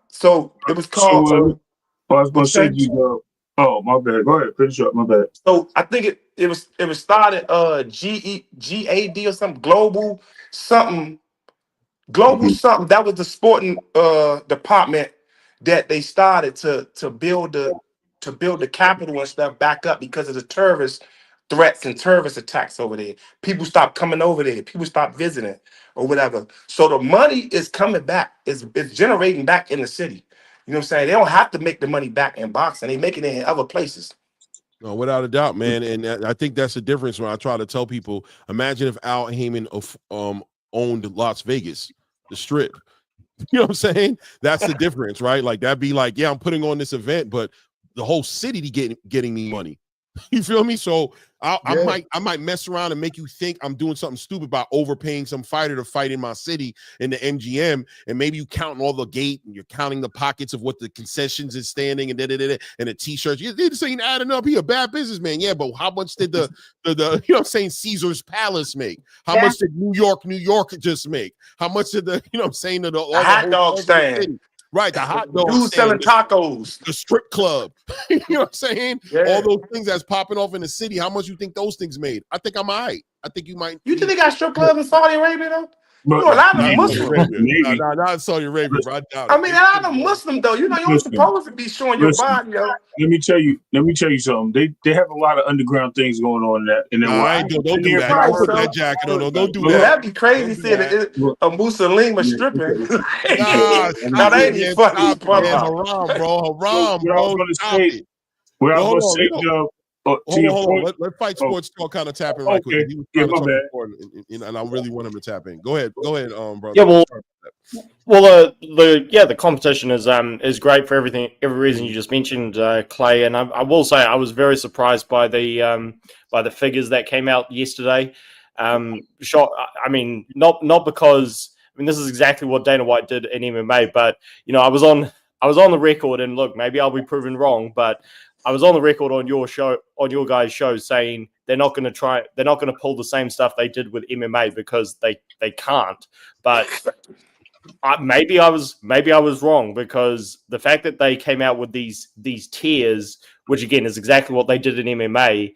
So it was called. I was going What to say you to say? you, oh, my bad. Go ahead. Finish up. My bad. So I think it was started GAD or something global Mhm. something. That was the sporting department that they started to build the capital and stuff back up because of the terrorist threats and terrorist attacks over there. People stopped coming over there. People stopped visiting or whatever. So the money is coming back. It's generating back in the city. You know what I'm saying? They don't have to make the money back in boxing. They making it in other places. No, without a doubt, man. And I think that's the difference when I try to tell people, imagine if Al Heyman owned Las Vegas, the strip. You know what I'm saying? That's the difference, right? Like that'd be like, yeah, I'm putting on this event, but the whole city getting me money. You feel me? So I might mess around and make you think I'm doing something stupid by overpaying some fighter to fight in my city in the MGM, and maybe you counting all the gate and you're counting the pockets of what the concessions is standing and and the t-shirts. You're just saying adding up. He a bad businessman, yeah, but how much did the you know what I'm saying, Caesar's Palace make? How much did New York just make? How much did the, you know what I'm saying, all the hot dog stand. Right, the hot dog Dudes selling tacos, the strip club, you know what I'm saying? Yeah. All those things that's popping off in the city. How much you think those things made? I think I'm all right. I think you might. You think they got strip clubs in Saudi Arabia though? But You know, a lot of Not Muslims. not in Saudi Arabia, bro. I doubt it. I mean, a lot of Muslims though. You know, you're supposed to be showing your body, yo. Let me tell you something. They have a lot of underground things going on in that world. Don't do that. Don't put that jacket on. Don't do Yeah, that. that'd be crazy seeing a Musalima stripping. Nah, Now that ain't even funny. Stop it, man. Haram, bro. Haram, bro. Stop it. What I was going to say, hold on. Let Fight Sports Talk kind of tap in right quick. He was trying to talk before, and I really want him to tap in. Go ahead, brother. Yeah, well, the competition is great for every reason you just mentioned, Clay. And I will say I was very surprised by the figures that came out yesterday. I mean, not because this is exactly what Dana White did in MMA, but you know, I was on the record, and look, maybe I'll be proven wrong, but I was on the record on your guys' show saying they're not going to pull the same stuff they did with MMA because they can't. But maybe I was wrong, because the fact that they came out with these tiers, which again is exactly what they did in MMA,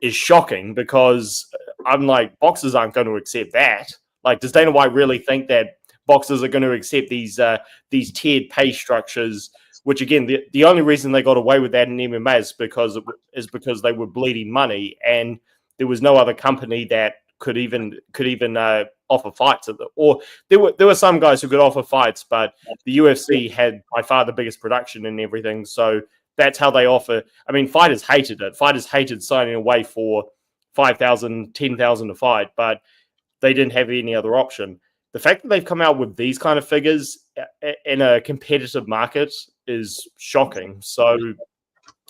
is shocking, because I'm like, boxers aren't going to accept that. Like, does Dana White really think that boxers are going to accept these tiered pay structures? Which again, the only reason they got away with that in MMA is because they were bleeding money, and there was no other company that could even offer fights at or there were some guys who could offer fights, but the UFC had by far the biggest production and everything, so that's how they offer. I mean, fighters hated it. Fighters hated signing away for $5,000, $10,000 to fight, but they didn't have any other option. The fact that they've come out with these kind of figures in a competitive market is shocking. So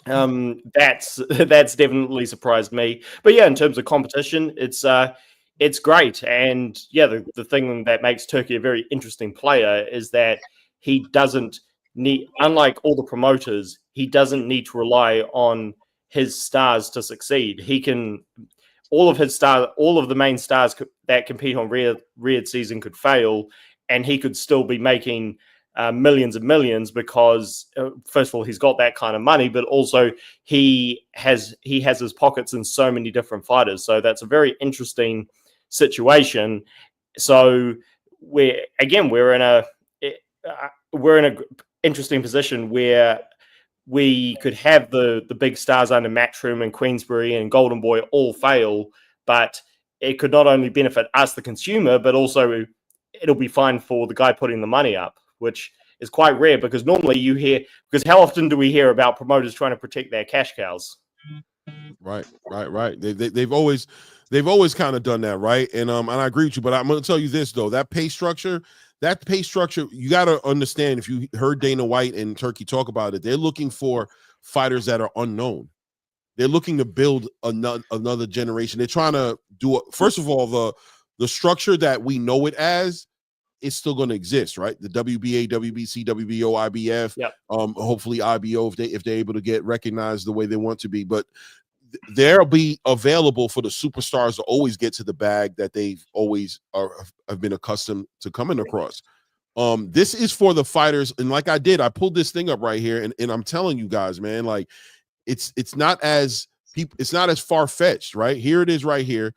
that's definitely surprised me. But yeah, in terms of competition, it's great. And yeah, the thing that makes Turki a very interesting player is that he doesn't need, unlike all the promoters, he doesn't need to rely on his stars to succeed. He can. All of the main stars that compete on Riyadh season could fail, and he could still be making millions and millions, because first of all, he's got that kind of money, but also he has his pockets in so many different fighters. So that's a very interesting situation. So we're in a interesting position where we could have the big stars under Matchroom and Queensbury and Golden Boy all fail, but it could not only benefit us, the consumer, but also it'll be fine for the guy putting the money up, which is quite rare, because normally you hear, because how often do we hear about promoters trying to protect their cash cows? Right. They've always kind of done that, right? And I agree with you, but I'm going to tell you this though: that pay structure that pay structure, you got to understand, if you heard Dana White and Turkey talk about it, they're looking for fighters that are unknown. They're looking to build another generation. They're trying to do it. First of all, the structure that we know it as is still going to exist, right? The WBA, WBC, WBO, IBF, hopefully IBO if they're able to get recognized the way they want to be. But they'll be available for the superstars to always get to the bag that they've always have been accustomed to coming across. This is for the fighters, and like I pulled this thing up right here, and I'm telling you guys, man, like it's not as far-fetched, right? Here it is right here.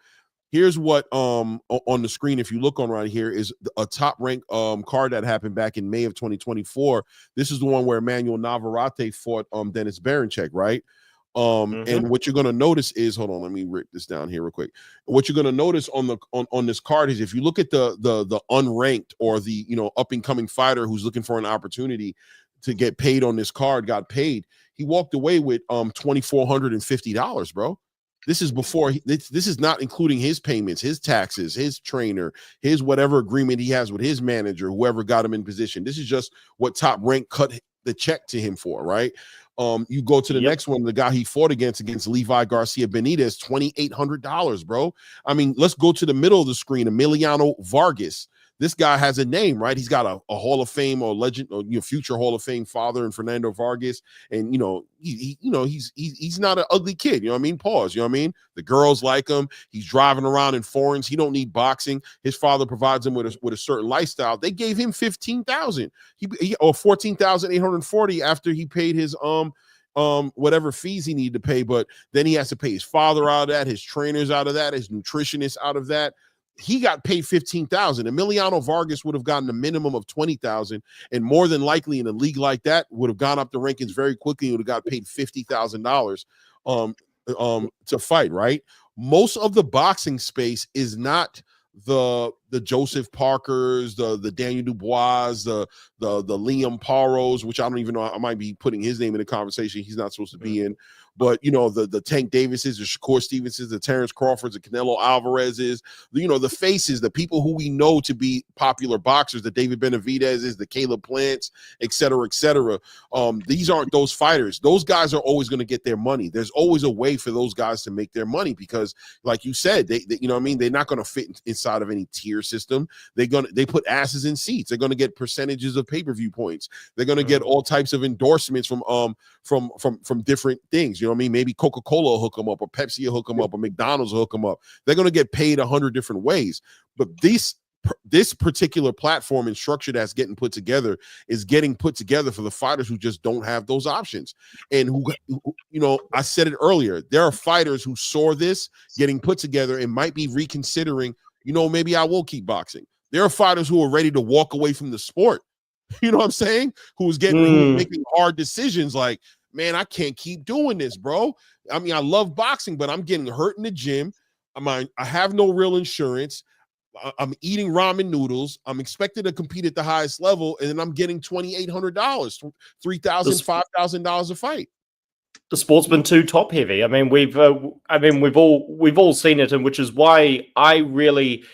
Here's what on the screen, if you look on right here, is a top rank card that happened back in May of 2024. This is the one where Emmanuel Navarrete fought Dennis Berinchyk, right? And what you're going to notice is, hold on, let me write this down here real quick. What you're going to notice on this card is, if you look at the unranked, or the up and coming fighter who's looking for an opportunity to get paid on this card, got paid. He walked away with $2,450, bro. This is before this is not including his payments, his taxes, his trainer, his whatever agreement he has with his manager, whoever got him in position. This is just what Top Rank cut the check to him for, right? You go to the next one, the guy he fought against Levi Garcia Benitez, $2,800, bro. I mean, let's go to the middle of the screen. Emiliano Vargas. This guy has a name, right? He's got a Hall of Fame or legend, or future Hall of Fame father in Fernando Vargas, and he's not an ugly kid. You know what I mean? Pause. You know what I mean? The girls like him. He's driving around in foreigns. He don't need boxing. His father provides him with a certain lifestyle. They gave him $15,000, or $14,840 after he paid his whatever fees he needed to pay. But then he has to pay his father out of that, his trainers out of that, his nutritionist out of that. He got paid $15,000. Emiliano Vargas would have gotten a minimum of $20,000, and more than likely in a league like that would have gone up the rankings very quickly. Would have got paid $50,000 to fight. Right. Most of the boxing space is not the Joseph Parkers, the Daniel Dubois, the Liam Paros, which I don't even know. I might be putting his name in the conversation. He's not supposed to be in. But the Tank Davises, the Shakur Stevensons, the Terrence Crawfords, the Canelo Alvarezes, the faces, the people who we know to be popular boxers, the David Benavidezes, the Caleb Plants, et cetera, et cetera. These aren't those fighters. Those guys are always going to get their money. There's always a way for those guys to make their money, because, like you said, they you know what I mean, they're not going to fit inside of any tier system. They put asses in seats. They're going to get percentages of pay-per-view points. They're going to get all types of endorsements from different things. You know what I mean? Maybe Coca-Cola will hook them up, or Pepsi will hook them up, or McDonald's will hook them up. They're going to get paid 100 different ways. But this particular platform and structure that's getting put together is getting put together for the fighters who just don't have those options. And who I said it earlier, there are fighters who saw this getting put together and might be reconsidering, maybe I will keep boxing. There are fighters who are ready to walk away from the sport. You know what I'm saying? Who's making hard decisions like, man, I can't keep doing this, bro. I mean, I love boxing, but I'm getting hurt in the gym. I have no real insurance. I'm eating ramen noodles. I'm expected to compete at the highest level, and then I'm getting $2,800, $3,000, $5,000 a fight. The sport's been too top heavy. I mean, we've all seen it, and which is why I really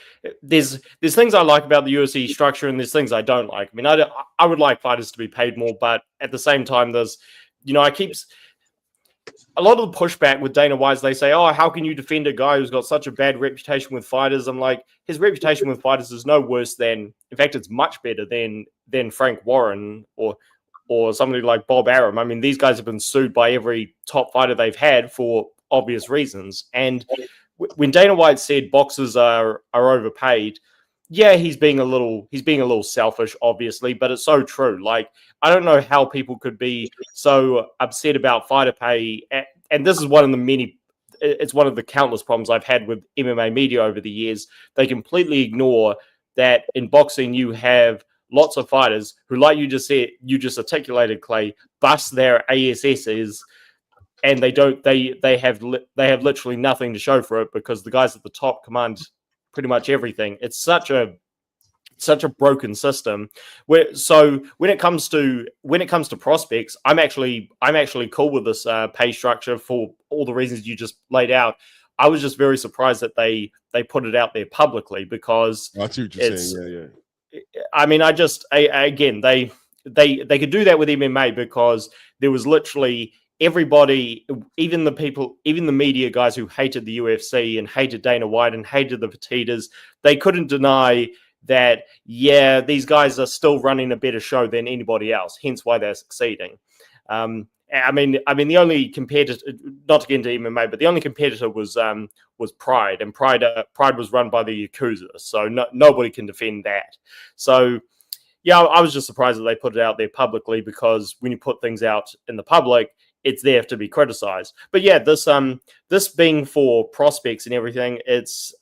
there's things I like about the UFC structure, and there's things I don't like. I mean, I would like fighters to be paid more, but at the same time, there's a lot of the pushback with Dana White. They say, "Oh, how can you defend a guy who's got such a bad reputation with fighters?" I'm like, his reputation with fighters is no worse than, in fact, it's much better than Frank Warren or somebody like Bob Arum. I mean, these guys have been sued by every top fighter they've had for obvious reasons. And when Dana White said boxers are overpaid, yeah, he's being a little selfish, obviously, but it's so true. Like, I don't know how people could be so upset about fighter pay. And this is one of the countless problems I've had with MMA media over the years. They completely ignore that in boxing you have lots of fighters who, like you just articulated, Clay, bust their ASSs, and they have literally nothing to show for it, because the guys at the top command pretty much everything. It's such a broken system. So when it comes to prospects, I'm actually cool with this pay structure for all the reasons you just laid out. I was just very surprised that they put it out there publicly, because I see what you're saying. Yeah. I mean, again, they could do that with MMA because there was literally everybody, even the media guys who hated the UFC and hated Dana White and hated the Fertittas, they couldn't deny that, yeah, these guys are still running a better show than anybody else, hence why they're succeeding. I mean, the only competitor, not to get into MMA, but the only competitor was Pride, and Pride was run by the Yakuza, so nobody can defend that. So, yeah, I was just surprised that they put it out there publicly, because when you put things out in the public, it's there to be criticized. But yeah, this being for prospects and everything,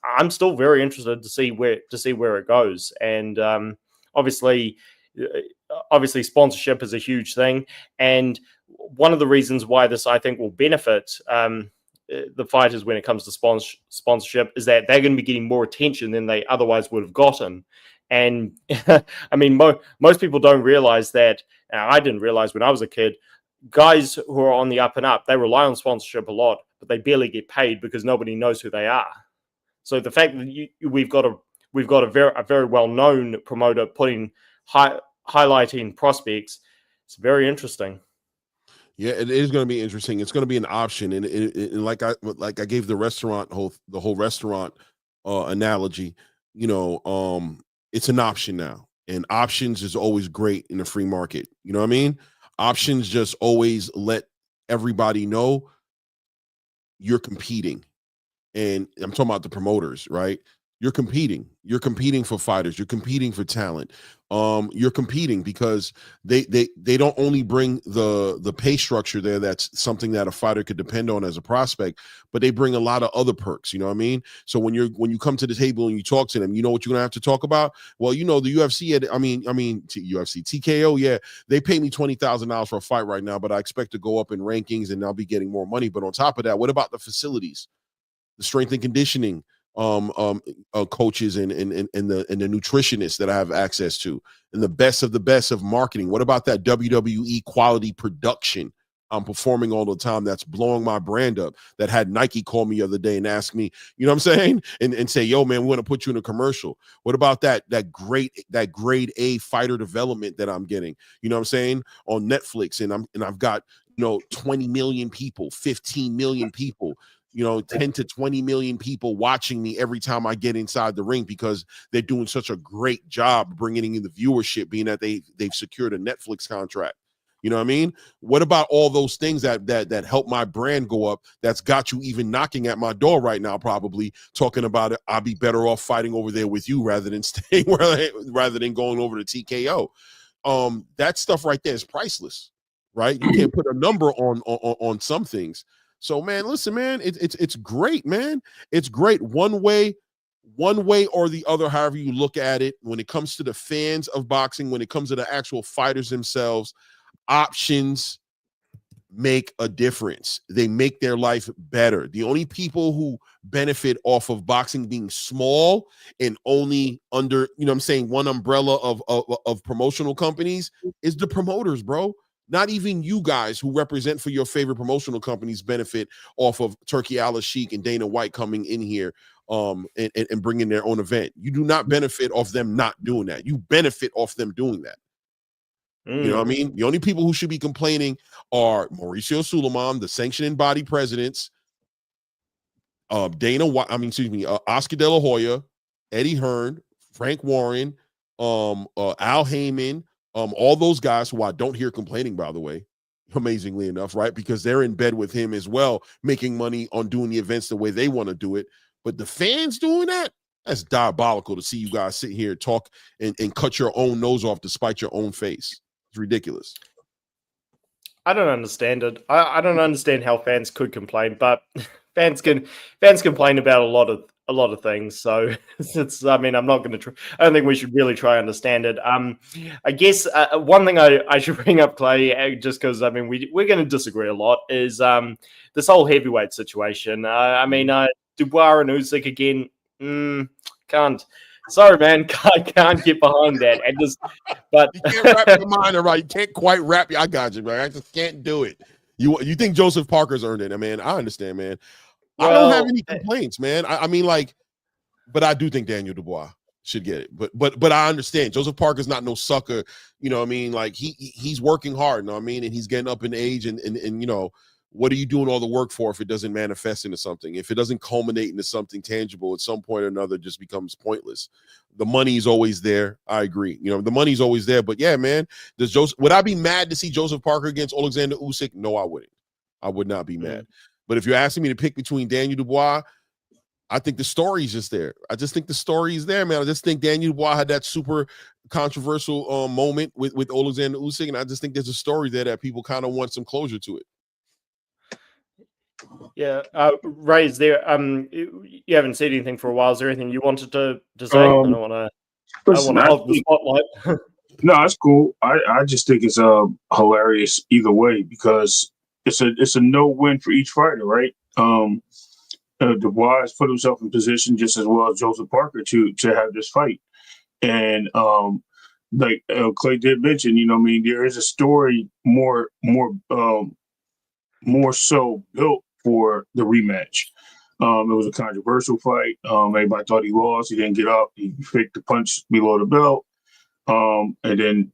I'm still very interested to see where it goes. And obviously sponsorship is a huge thing, and one of the reasons why this, I think, will benefit the fighters when it comes to sponsorship is that they're going to be getting more attention than they otherwise would have gotten. And I mean, most people don't realize that. I didn't realize when I was a kid, guys who are on the up and up, they rely on sponsorship a lot, but they barely get paid because nobody knows who they are. So the fact that we've got a very well-known promoter highlighting prospects, it's very interesting. Yeah, it is going to be interesting. It's going to be an option, and like I gave the whole restaurant analogy. You know, it's an option now, and options is always great in the free market. You know what I mean? Options just always let everybody know you're competing. And I'm talking about the promoters, right? You're competing. You're competing for fighters. You're competing for talent. You're competing because they don't only bring the pay structure there. That's something that a fighter could depend on as a prospect, but they bring a lot of other perks. You know what I mean? So when you come to the table and you talk to them, you know what you're gonna have to talk about. Well, you know, the UFC. UFC TKO. Yeah, they pay me $20,000 for a fight right now, but I expect to go up in rankings and I'll be getting more money. But on top of that, what about the facilities, the strength and conditioning? Coaches and the nutritionists that I have access to, and the best of marketing. What about that WWE quality production I'm performing all the time that's blowing my brand up, that had Nike call me the other day and ask me, you know what I'm saying, and say, yo man, we want to put you in a commercial. What about that grade A fighter development that I'm getting, you know what I'm saying, on Netflix, and I've got, you know, 20 million people, 15 million people, you know, 10 to 20 million people watching me every time I get inside the ring, because they're doing such a great job bringing in the viewership, being that they've secured a Netflix contract. You know what I mean? What about all those things that help my brand go up, that's got you even knocking at my door right now, probably talking about it? I'll be better off fighting over there with you rather than rather than going over to TKO. That stuff right there is priceless, right? You can't put a number on some things. So, man, listen, man, it's great, man. It's great one way or the other, however you look at it. When it comes to the fans of boxing, when it comes to the actual fighters themselves, options make a difference. They make their life better. The only people who benefit off of boxing being small and only under, you know what I'm saying, one umbrella of promotional companies is the promoters, bro. Not even you guys who represent for your favorite promotional companies benefit off of Turki Alalshikh and Dana White coming in here and bringing their own event. You do not benefit off them not doing that. You benefit off them doing that. You know what I mean? The only people who should be complaining are Mauricio Suleiman, the sanctioning body presidents, Dana White, Oscar De La Hoya, Eddie Hearn, Frank Warren, Al Heyman, all those guys who I don't hear complaining, by the way, amazingly enough, right? Because they're in bed with him as well, making money on doing the events the way they want to do it. But the fans doing that, that's diabolical to see you guys sit here and talk and cut your own nose off despite your own face. It's ridiculous. I don't understand it. I don't understand how fans could complain, but fans complain about a lot of things. So it's, I mean, I'm not going to try. I don't think we should really try to understand it. I guess one thing I should bring up, Clay, just because, I mean, we're going to disagree a lot, is this whole heavyweight situation. I mean, Dubois and Usyk again, can't. Sorry, man, can't get behind that. And just, but you can't wrap your mind around. You can't quite wrap. I got you, man. I just can't do it. You think Joseph Parker's earned it? I mean, I understand, man. Well, I don't have any complaints, man. I mean, like, but I do think Daniel Dubois. should get it. But I understand Joseph Parker's not no sucker. You know what I mean? Like he's working hard. You know what I mean? And he's getting up in age. And you know, what are you doing all the work for if it doesn't manifest into something? If it doesn't culminate into something tangible at some point or another, it just becomes pointless. The money's always there. I agree. You know, the money's always there. But yeah, man, would I be mad to see Joseph Parker against Alexander Usyk? No, I wouldn't. I would not be mad. But if you're asking me to pick between Daniel Dubois, I think the story's just there. I just think the story is there, man. I just think Daniel Dubois had that super controversial moment with Alexander Usyk, and I just think there's a story there that people kind of want some closure to it. Yeah, Ray, is there? You haven't said anything for a while. Is there anything you wanted to say? I don't want to hold the spotlight. No, it's cool. I just think it's hilarious either way because it's a no win for each fighter, right? Dubois has put himself in position just as well as Joseph Parker to have this fight, and like Clay did mention, you know, what I mean, there is a story more so built for the rematch. It was a controversial fight. Everybody thought he lost. He didn't get up. He faked the punch below the belt. And then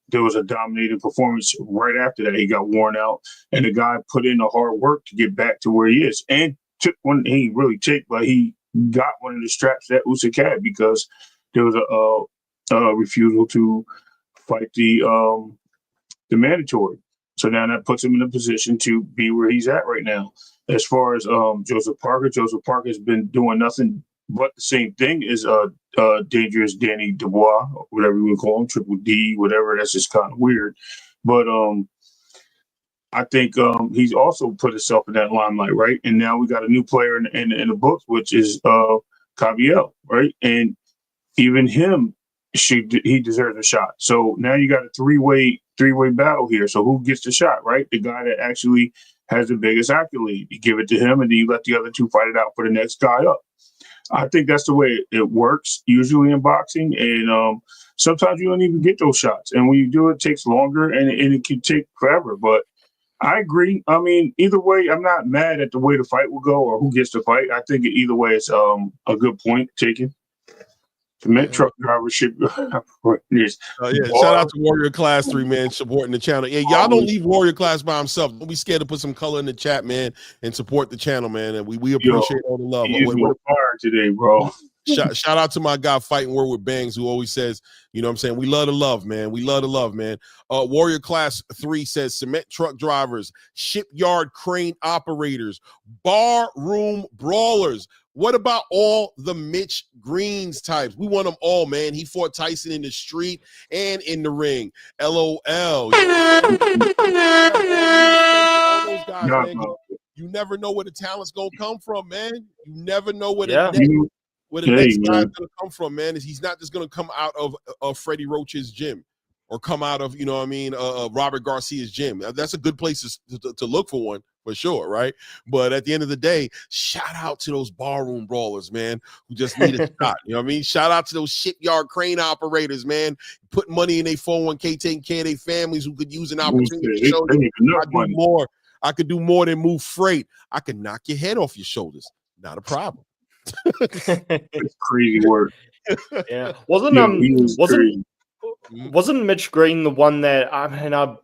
there was a dominating performance right after that. He got worn out, and the guy put in the hard work to get back to where he is. And took one. He really took, but he got one of the straps that Usyk had because there was a refusal to fight the mandatory. So now that puts him in a position to be where he's at right now. As far as Joseph Parker's been doing nothing but the same thing as Dangerous Danny Dubois, or whatever you would call him, Triple D, whatever. That's just kind of weird. But I think he's also put himself in that limelight, right? And now we got a new player in the books, which is Caviel, right? And even him, he deserves a shot. So now you got a three-way battle here. So who gets the shot, right? The guy that actually has the biggest accolade. You give it to him, and then you let the other two fight it out for the next guy up. I think that's the way it works usually in boxing, and sometimes you don't even get those shots. And when you do, it takes longer, and it can take forever. But I agree. I mean, either way, I'm not mad at the way the fight will go or who gets the fight. I think either way, it's a good point taken. Cement truck drivership. Shout out to Warrior Class 3, man, supporting the channel. Yeah, y'all don't leave Warrior Class by himself. Don't be scared to put some color in the chat, man, and support the channel, man. And we appreciate all the love. He's fire today, bro. Shout out to my guy Fighting Word with Bangs, who always says, you know what I'm saying, we love the love, man. We love the love, man. Warrior Class 3 says cement truck drivers, shipyard crane operators, bar room brawlers. What about all the Mitch Greens types? We want them all, man. He fought Tyson in the street and in the ring. LOL. All those guys, man. You never know where the talent's gonna come from, man. You never know where the next guy's gonna come from, man. He's not just gonna come out of Freddie Roach's gym or come out of, you know what I mean, Robert Garcia's gym. That's a good place to look for one, for sure, right? But at the end of the day, shout out to those barroom brawlers, man, who just need a shot. You know what I mean? Shout out to those shipyard crane operators, man, putting money in their 401k, taking care of their families who could use an opportunity to show them I could do more than move freight. I could knock your head off your shoulders. Not a problem. It's crazy work. Yeah. Wasn't Mitch Green the one that I'll have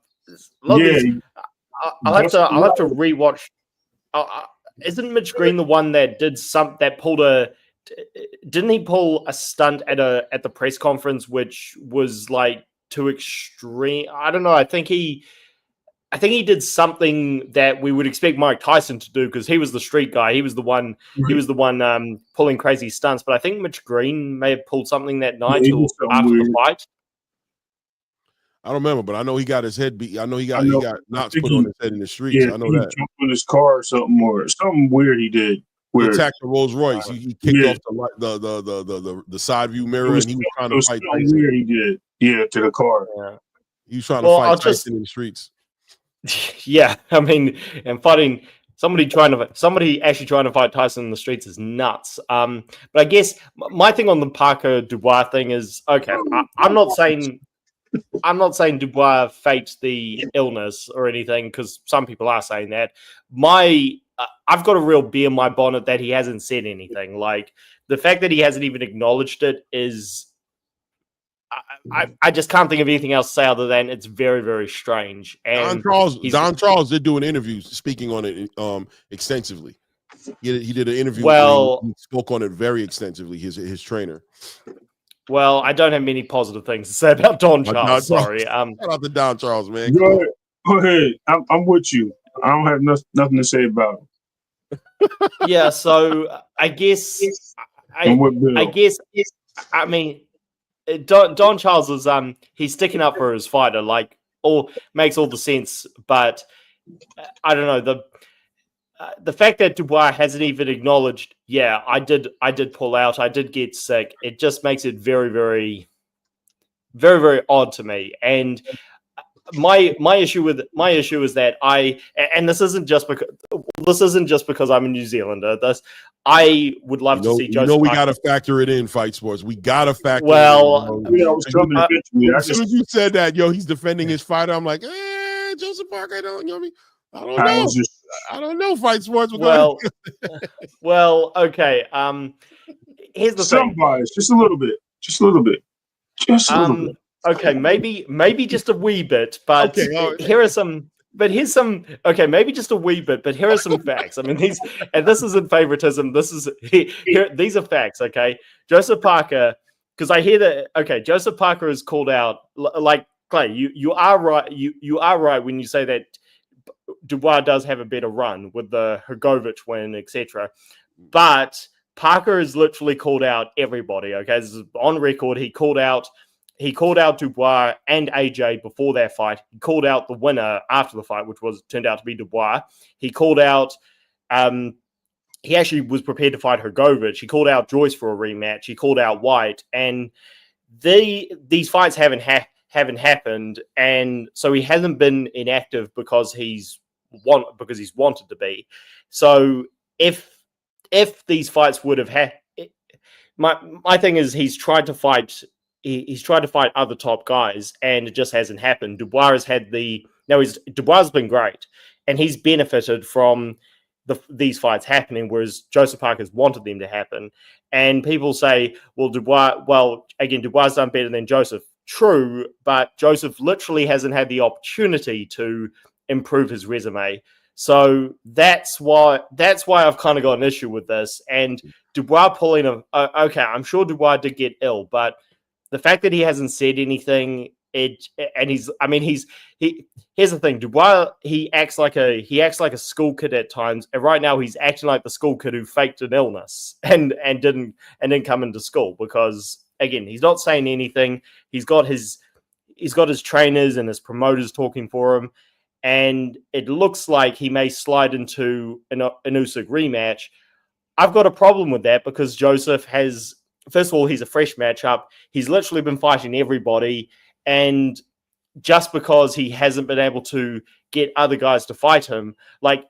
to rewatch. Isn't Mitch Green the one that didn't he pull a stunt at the press conference which was like too extreme? I don't know. I think he did something that we would expect Mike Tyson to do because he was the street guy. He was the one. He was the one pulling crazy stunts. But I think Mitch Green may have pulled something that night or after the fight. I don't remember, but I know he got his head beat. I know he got knots put on his head in the streets. Yeah, I know he that. jumped in his car or something weird he did. He attacked the Rolls Royce. He kicked off the side view mirror, and he was trying to fight Tyson. Weird he did. Yeah, to the car. Yeah. He was trying to fight Tyson in the streets. Yeah, I mean, and fighting somebody actually trying to fight Tyson in the streets is nuts. But I guess my thing on the Parker Dubois thing is okay. I'm not saying Dubois faked the illness or anything because some people are saying that. I've got a real bee in my bonnet that he hasn't said anything. Like the fact that he hasn't even acknowledged it is. I just can't think of anything else to say other than it's very, very strange. And Don Charles did do an interview speaking on it extensively. He did an interview well, where he spoke on it very extensively, his trainer. Well, I don't have many positive things to say about Don Charles. Sorry. Shout out to Don Charles, man. Go ahead. I'm with you. I don't have nothing to say about it. Yeah, so I guess I mean Don Charles is he's sticking up for his fighter, like makes all the sense, but I don't know, the fact that Dubois hasn't even acknowledged, yeah, I did pull out, I did get sick, it just makes it very, very, very, very odd to me. And my issue is that this isn't just because I'm a New Zealander. I would love to see Joseph. We got to factor it in, Fight Sports. We got to factor it in. As soon as you said that, he's defending his fighter, I'm like, Joseph Parker, I don't know. I don't know, Fight Sports. Well, okay. Here's the thing. Bias, just a little bit. Okay, maybe just a wee bit, but here's some. Maybe just a wee bit, but here are some facts. I mean, this isn't favoritism. These are facts. Okay, Joseph Parker, because I hear that. Okay, Joseph Parker is called out. Like Clay, you are right. You are right when you say that Dubois does have a better run with the Hrgovic win, etc. But Parker has literally called out everybody. Okay, this is on record. He called out Dubois and AJ before their fight. He called out the winner after the fight, which turned out to be Dubois. He called out. He actually was prepared to fight Hrgovic. He called out Joyce for a rematch. He called out White, and these fights haven't happened, and so he hasn't been inactive because he's wanted to be. So if these fights would have had, my thing is he's tried to fight other top guys, and it just hasn't happened. Dubois has been great, and he's benefited from these fights happening, whereas Joseph Parker's wanted them to happen. And people say, well, Dubois done better than Joseph. True, but Joseph literally hasn't had the opportunity to improve his resume. So that's why I've kind of got an issue with this. And Dubois pulling I'm sure Dubois did get ill, but the fact that he hasn't said anything, here's the thing, Dubois, he acts like a school kid at times, and right now he's acting like the school kid who faked an illness and didn't come into school, because again, he's not saying anything. He's got his trainers and his promoters talking for him, and it looks like he may slide into an Usyk rematch. I've got a problem with that because Joseph has, first of all, he's a fresh matchup. He's literally been fighting everybody, and just because he hasn't been able to get other guys to fight him, like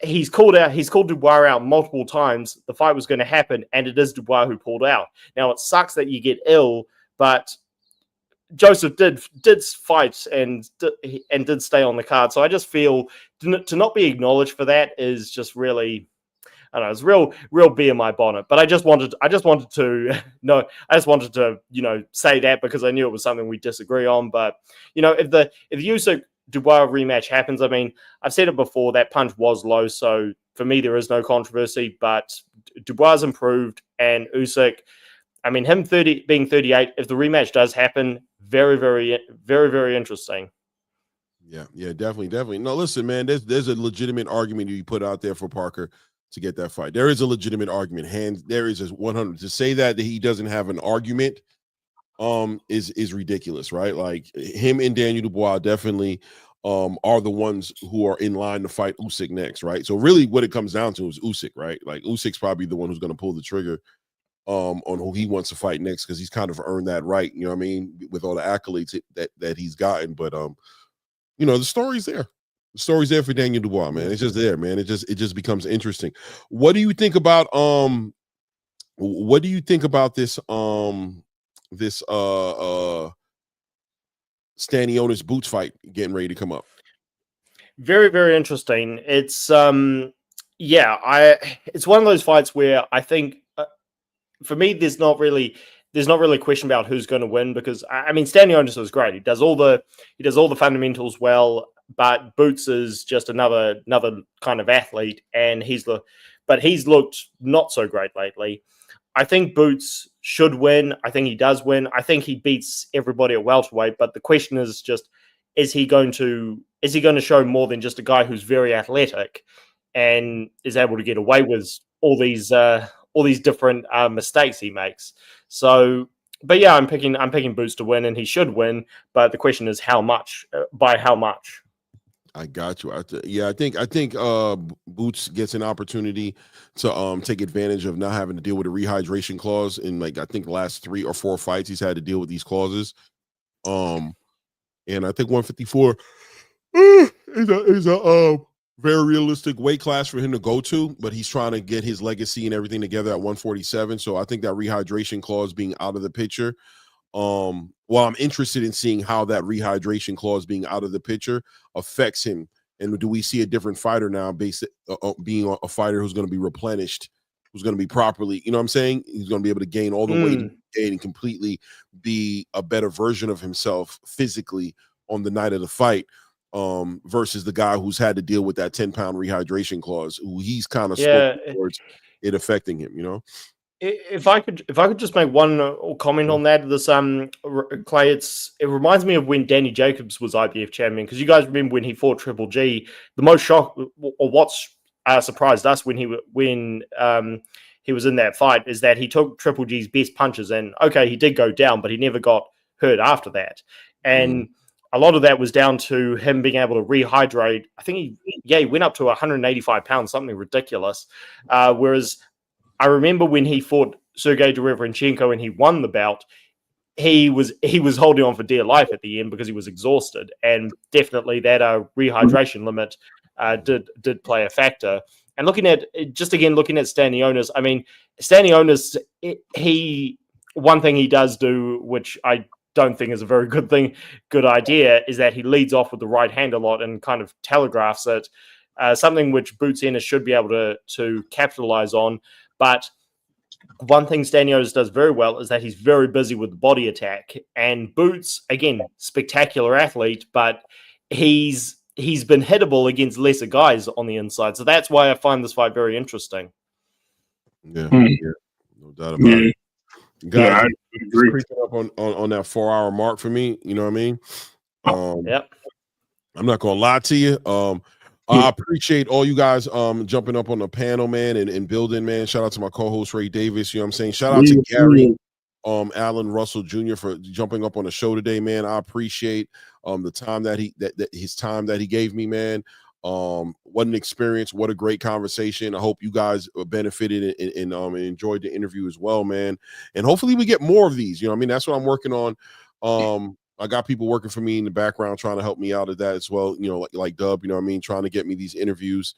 he's called Dubois out multiple times. The fight was going to happen, and it is Dubois who pulled out. Now, it sucks that you get ill, but Joseph did fight and did stay on the card. So I just feel to not be acknowledged for that is just really, I don't know, it's real bee in my bonnet. But I just wanted to say that because I knew it was something we disagree on. But if the Usyk Dubois rematch happens, I mean, I've said it before, that punch was low, so for me there is no controversy. But Dubois improved, and Usyk, I mean, him being 38, if the rematch does happen, very, very, very, very interesting. Yeah, definitely. No, listen, man, there's a legitimate argument you put out there for Parker to get that fight. There is a legitimate argument. There is a 100. To say that he doesn't have an argument is ridiculous, right? Like, him and Daniel Dubois definitely are the ones who are in line to fight Usyk next, right? So really what it comes down to is Usyk, right? Like, Usyk's probably the one who's going to pull the trigger on who he wants to fight next, because he's kind of earned that right, you know what I mean, with all the accolades that he's gotten. But the story's there. The story's there for Daniel Dubois, man. It's just there, man. It just becomes interesting. What do you think about this Stanionis Boots fight getting ready to come up? Very, very interesting. It's it's one of those fights where I think for me, there's not really a question about who's going to win, because I mean, Stanionis is great. He does all the fundamentals well, but Boots is just another kind of athlete, and he's looked not so great lately. I think Boots should win. I think he does win. I think he beats everybody at welterweight, but the question is just, is he going to show more than just a guy who's very athletic and is able to get away with all these different mistakes he makes? So, but yeah, I'm picking Boots to win, and he should win. But the question is how much, by how much. I got you. I think Boots gets an opportunity to take advantage of not having to deal with a rehydration clause in, like, I think the last 3 or 4 fights he's had to deal with these clauses. And I think 154 is a very realistic weight class for him to go to, but he's trying to get his legacy and everything together at 147. So I think that rehydration clause being out of the picture, well, I'm interested in seeing how that rehydration clause being out of the picture affects him. And do we see a different fighter now based being a fighter who's going to be replenished, who's going to be properly, you know what I'm saying? He's going to be able to gain all the weight and completely be a better version of himself physically on the night of the fight, versus the guy who's had to deal with that 10-pound rehydration clause, who he's kind of spoken towards it affecting him, you know? If I could just make one comment on that, this Clay, it reminds me of when Danny Jacobs was IBF champion, because you guys remember when he fought Triple G, the most shock, or what's surprised us when he was in that fight, is that he took Triple G's best punches, and okay, he did go down, but he never got hurt after that, and a lot of that was down to him being able to rehydrate. I think he went up to 185 pounds, something ridiculous, whereas I remember when he fought Sergey Derevyanchenko and he won the bout, he was holding on for dear life at the end because he was exhausted, and definitely that rehydration limit did play a factor. And looking at Stanionis, I mean, Stanionis, one thing he does do, which I don't think is a very good idea, is that he leads off with the right hand a lot and kind of telegraphs it, something which Boots Ennis should be able to capitalize on. But one thing Stanionis does very well is that he's very busy with the body attack. And Boots, again, spectacular athlete, but he's been hittable against lesser guys on the inside. So that's why I find this fight very interesting. Yeah, no doubt about it. Guys, I agree. Creeping up on that 4-hour mark for me. You know what I mean? Yep. I'm not gonna lie to you. I appreciate all you guys jumping up on the panel, man, and building, man. Shout out to my co-host Ray Davis. You know what I'm saying? Shout out to Gary Allen Russell Jr. for jumping up on the show today, man. I appreciate the time that his time that he gave me, man. What an experience, what a great conversation. I hope you guys benefited and enjoyed the interview as well, man. And hopefully we get more of these. You know what I mean? That's what I'm working on. I got people working for me in the background trying to help me out at that as well, you know, like Dub, you know what I mean, trying to get me these interviews.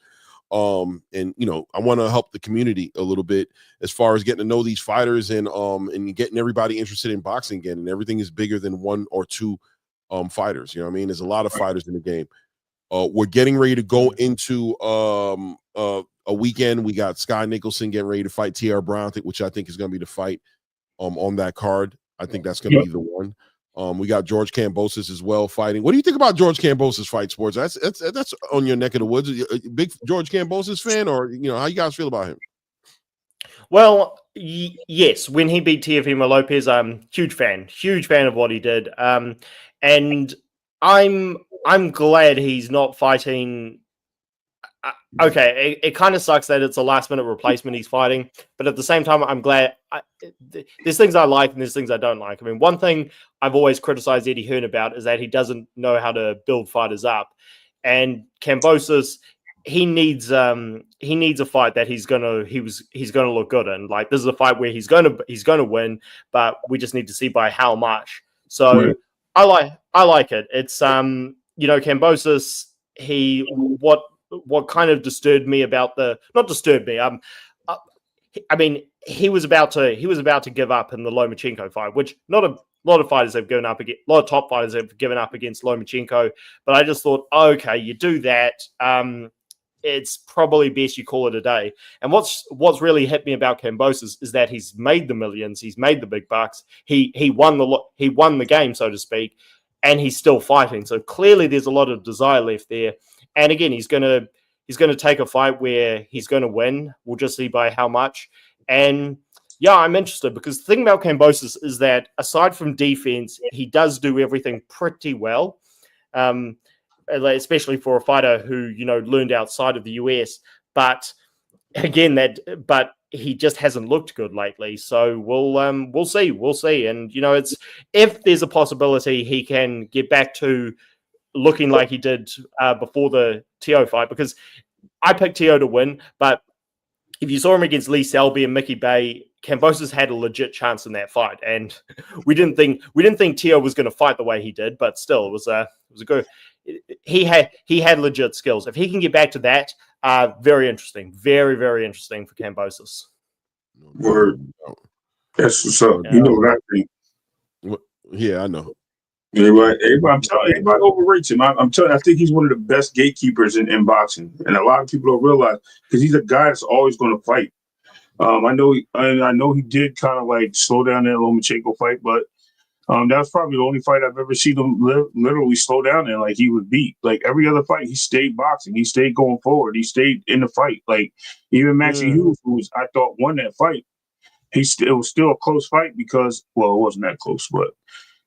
And you know, I want to help the community a little bit as far as getting to know these fighters and getting everybody interested in boxing again. And everything is bigger than 1 or 2 fighters. You know what I mean? There's a lot of fighters in the game. We're getting ready to go into a weekend. We got Sky Nicholson getting ready to fight TR Brown, which I think is going to be the fight on that card. I think that's going to be the one. We got George Kambosos as well fighting. What do you think about George Kambosos fight, Sports? That's on your neck of the woods. A big George Kambosos fan, or you know, how you guys feel about him? Well, yes. When he beat Teofimo Lopez, I'm huge fan of what he did. And I'm glad he's not fighting. Okay, it kind of sucks that it's a last-minute replacement he's fighting, but at the same time, I'm glad. There's things I like and there's things I don't like. I mean, one thing I've always criticized Eddie Hearn about is that he doesn't know how to build fighters up. And Kambosos, he needs a fight that he's gonna look good in. Like, this is a fight where he's gonna win, but we just need to see by how much. So I like it. It's you know, Kambosos, what kind of disturbed me about not disturbed me. I mean, he was about to give up in the Lomachenko fight, which not a lot of fighters have given up against. A lot of top fighters have given up against Lomachenko, but I just thought, okay, you do that. it's probably best you call it a day. And what's really hit me about Kambosos is that he's made the millions, he's made the big bucks, he won the game, so to speak, and he's still fighting. So clearly there's a lot of desire left there. And again, he's gonna take a fight where he's gonna win. We'll just see by how much. And yeah, I'm interested because the thing about Kambosos is that aside from defense, he does do everything pretty well. Especially for a fighter who, learned outside of the US. But again, but he just hasn't looked good lately. So we'll see. And it's if there's a possibility he can get back to looking like he did before the Teo fight, because I picked Teo to win, but if you saw him against Lee Selby and Mickey Bay, Kambosos had a legit chance in that fight, and we didn't think Teo was going to fight the way he did, but still, it was a good. He had legit skills. If he can get back to that, very interesting, very very interesting for Kambosos. Word. That's what's up. You know what I think. Yeah, I know. I'm telling everybody overrates him. I'm telling you, I think he's one of the best gatekeepers in boxing, and a lot of people don't realize because he's a guy that's always going to fight. I know he did kind of like slow down that Lomachenko fight, but that was probably the only fight I've ever seen him literally slow down in. Like he was beat. Like every other fight, he stayed boxing. He stayed going forward. He stayed in the fight. Like even Maxie Hughes, who I thought won that fight, it was still a close fight because, well, it wasn't that close, but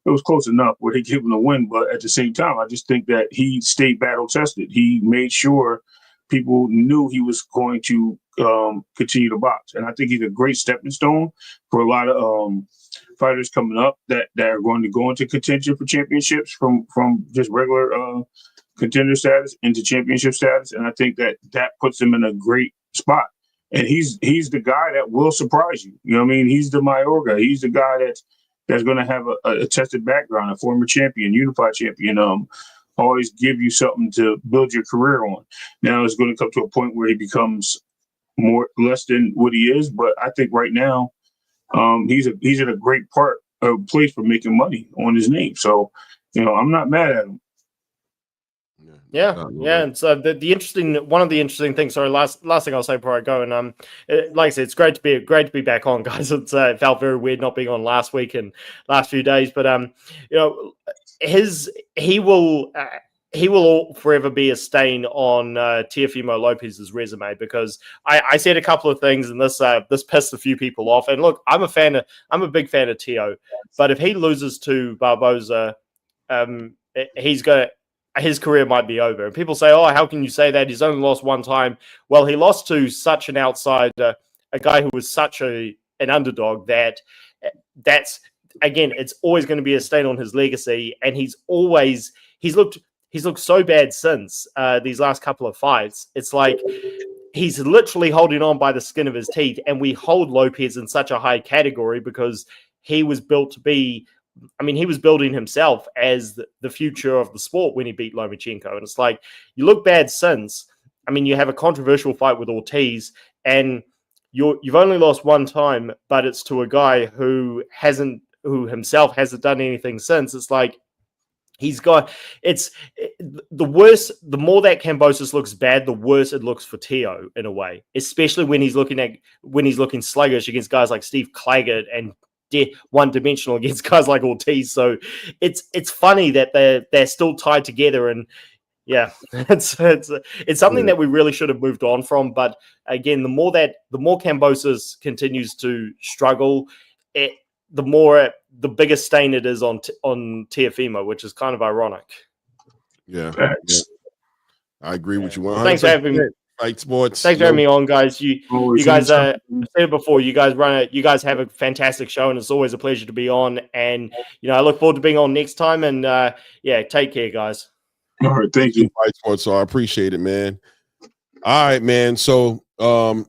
it was close enough where they gave him the win. But at the same time, I just think that he stayed battle tested. He made sure people knew he was going to continue to box. And I think he's a great stepping stone for a lot of fighters coming up that are going to go into contention for championships from just regular contender status into championship status. And I think that puts him in a great spot. And he's the guy that will surprise you. You know what I mean? He's the Mayorga. He's the guy that's going to have a tested background, a former champion, unified champion, always give you something to build your career on. Now it's going to come to a point where he becomes less than what he is, but I think right now he's in a great place for making money on his name. So, I'm not mad at him. Yeah. And so one of the interesting things. Sorry, last thing I'll say before I go, and like I said, it's great to be back on, guys. It felt very weird not being on last week and last few days, but he will forever be a stain on Teofimo Lopez's resume, because I said a couple of things and this pissed a few people off. And look, I'm a big fan of Teo, but if he loses to Barboza, his career might be over. And people say, "Oh, how can you say that? He's only lost one time." Well, he lost to such an outsider, a guy who was such an underdog that's again, it's always going to be a stain on his legacy. And he's looked so bad since these last couple of fights. It's like he's literally holding on by the skin of his teeth. And we hold Lopez in such a high category because he was built to be. I mean, he was building himself as the future of the sport when he beat Lomachenko. And it's like, you look bad since. I mean, you have a controversial fight with Ortiz, and you've only lost one time, but it's to a guy who himself hasn't done anything since. It's like, it's the worse, the more that Kambosos looks bad, the worse it looks for Teo in a way, especially when he's looking sluggish against guys like Steve Claggett and one-dimensional against guys like Ortiz. So it's funny that they're still tied together, and yeah, it's something that we really should have moved on from. But again, the more Kambosos continues to struggle, the bigger stain it is on Teofimo, which is kind of ironic. Yeah. I agree with you 100%. Thanks for having me. Fight Sports. Thanks for having me on, guys. You guys, I've said it before, you guys have a fantastic show, and it's always a pleasure to be on. And I look forward to being on next time. And take care, guys. All right, thank you. Fight Sports, so I appreciate it, man. All right, man. So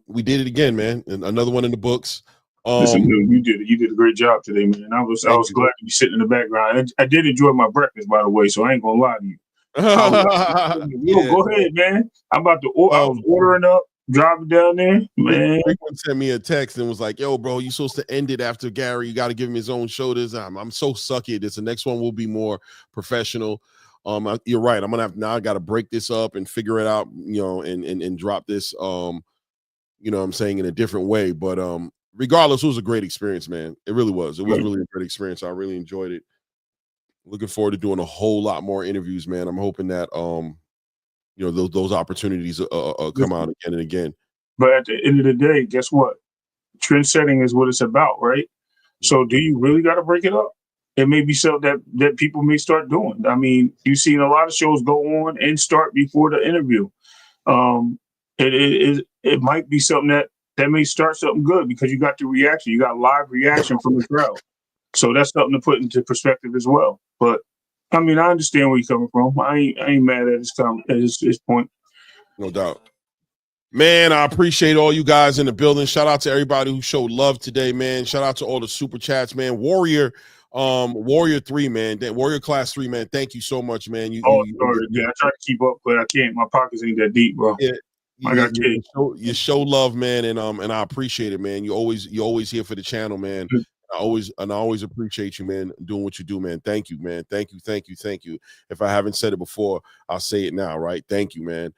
we did it again, man. And another one in the books. Listen, you did a great job today, man. I was glad to be sitting in the background. I did enjoy my breakfast, by the way, so I ain't gonna lie to you. Go ahead, man. I'm about to. I was ordering up, driving down there, man. Frequent sent me a text and was like, "Yo, bro, you supposed to end it after Gary. You got to give him his own shoulders." I'm so sucky at this. The next one will be more professional. You're right. I'm gonna have now. I got to break this up and figure it out, and drop this, what I'm saying, in a different way. But regardless, it was a great experience, man. It really was. It was really a great experience. I really enjoyed it. Looking forward to doing a whole lot more interviews, man. I'm hoping that those opportunities come out again and again. But at the end of the day, guess what? Trend setting is what it's about, right? So do you really got to break it up? It may be something that people may start doing. I mean, you've seen a lot of shows go on and start before the interview. It might be something that may start something good because you got the reaction. You got live reaction from the crowd. So that's something to put into perspective as well. But I mean, I understand where you're coming from. I ain't mad at his point. No doubt. Man, I appreciate all you guys in the building. Shout out to everybody who showed love today, man. Shout out to all the super chats, man. Warrior 3, man. Warrior Class 3, man. Thank you so much, man. Sorry. Yeah, I try to keep up, but I can't. My pockets ain't that deep, bro. Yeah. I got kids. You show love, man, and I appreciate it, man. You always here for the channel, man. I always appreciate you, man, doing what you do, man. Thank you, man. Thank you. If I haven't said it before, I'll say it now, right? Thank you, man.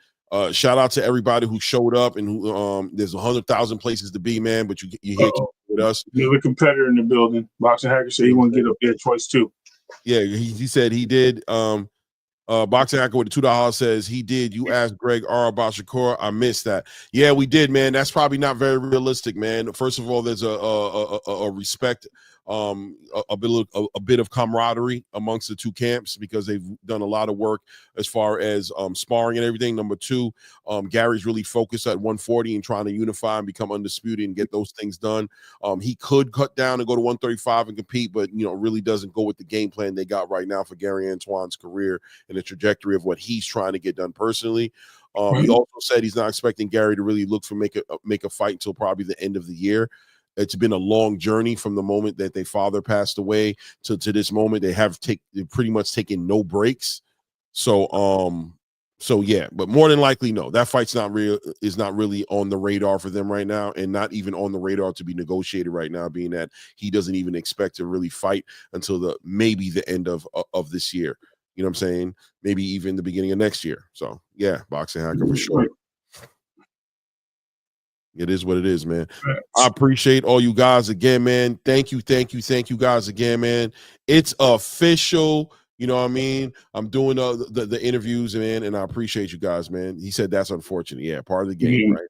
Shout out to everybody who showed up and who there's 100,000 places to be, man, but you're here with us. There's a competitor in the building. Boxing Hacker said he want to get up there twice too. Yeah, he said he did. Boxing Hacker with the $2 says he did. You asked Greg R about Shakur. I missed that. Yeah, we did, man. That's probably not very realistic, man. First of all, there's a respect, a bit of camaraderie amongst the two camps because they've done a lot of work as far as sparring and everything. Number two, Gary's really focused at 140 and trying to unify and become undisputed and get those things done. He could cut down and go to 135 and compete, but really doesn't go with the game plan they got right now for Gary Antoine's career and the trajectory of what he's trying to get done personally. He also said he's not expecting Gary to really look for make a fight until probably the end of the year. It's been a long journey from the moment that their father passed away to this moment. They've pretty much taken no breaks. So yeah, but more than likely, no, that fight's is not really on the radar for them right now, and not even on the radar to be negotiated right now, being that he doesn't even expect to really fight until maybe the end of this year. You know what I'm saying? Maybe even the beginning of next year. So yeah, Boxing Hacker for sure. It is what it is, man. I appreciate all you guys again, man. Thank you guys again, man. It's official. You know what I mean? I'm doing the interviews, man, and I appreciate you guys, man. He said that's unfortunate. Yeah, part of the game, right?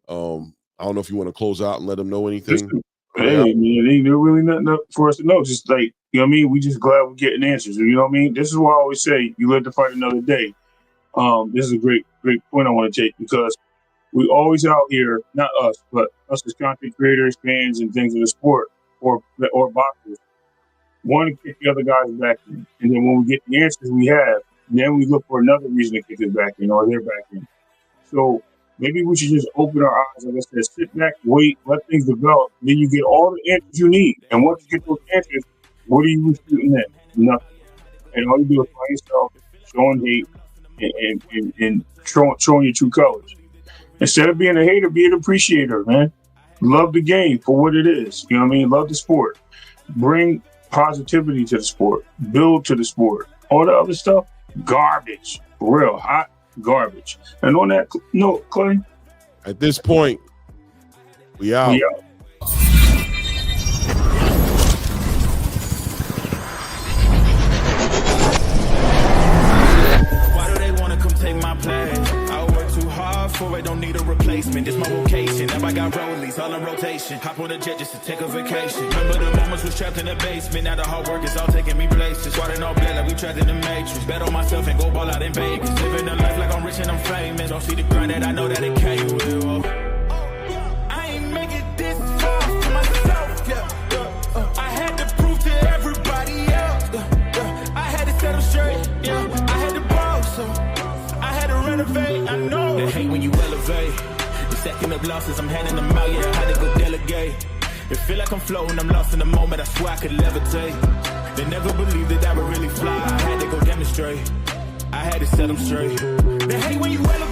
I don't know if you want to close out and let them know anything. Hey, man, ain't really nothing for us to know. Just like, you know what I mean? We just glad we're getting answers. You know what I mean? This is why I always say you live to fight another day. This is a great point I want to take because we always out here, not us, but us as content creators, fans, and things of the sport or boxers, want to kick the other guys back in. And then when we get the answers we have, then we look for another reason to kick us back in or they're back in. So maybe we should just open our eyes, like I said, sit back, wait, let things develop. Then you get all the answers you need. And once you get those answers, what are you shooting at? Nothing. And all you do is find yourself showing hate and showing your true colors. Instead of being a hater, be an appreciator, man. Love the game for what it is. You know what I mean? Love the sport. Bring positivity to the sport. Build to the sport. All the other stuff, garbage. For real, hot garbage. And on that note, Clay? At this point, we out. Why do they want to come take my place? I work too hard for it, don't need a replacement. This my vocation. Now I got rollies all in rotation. Hop on a jet just to take a vacation. Remember the moments was trapped in the basement. Now the hard work is all taking me places. Squatting all black like we trapped in the matrix. Bet on myself and go ball out in Vegas. Living a life like I'm rich and I'm famous. Don't see the grind that I know that it came with. I ain't make it this far to myself. I had to prove to everybody else. I had to set them straight. I had to ball, so I had to renovate. I know they hate when you elevate. The second of losses, I'm handing them out. Yeah, I had to go delegate. It feel like I'm floating, I'm lost in the moment. I swear I could levitate. They never believed that I would really fly. I had to go demonstrate. I had to set them straight. They hate when you elevate.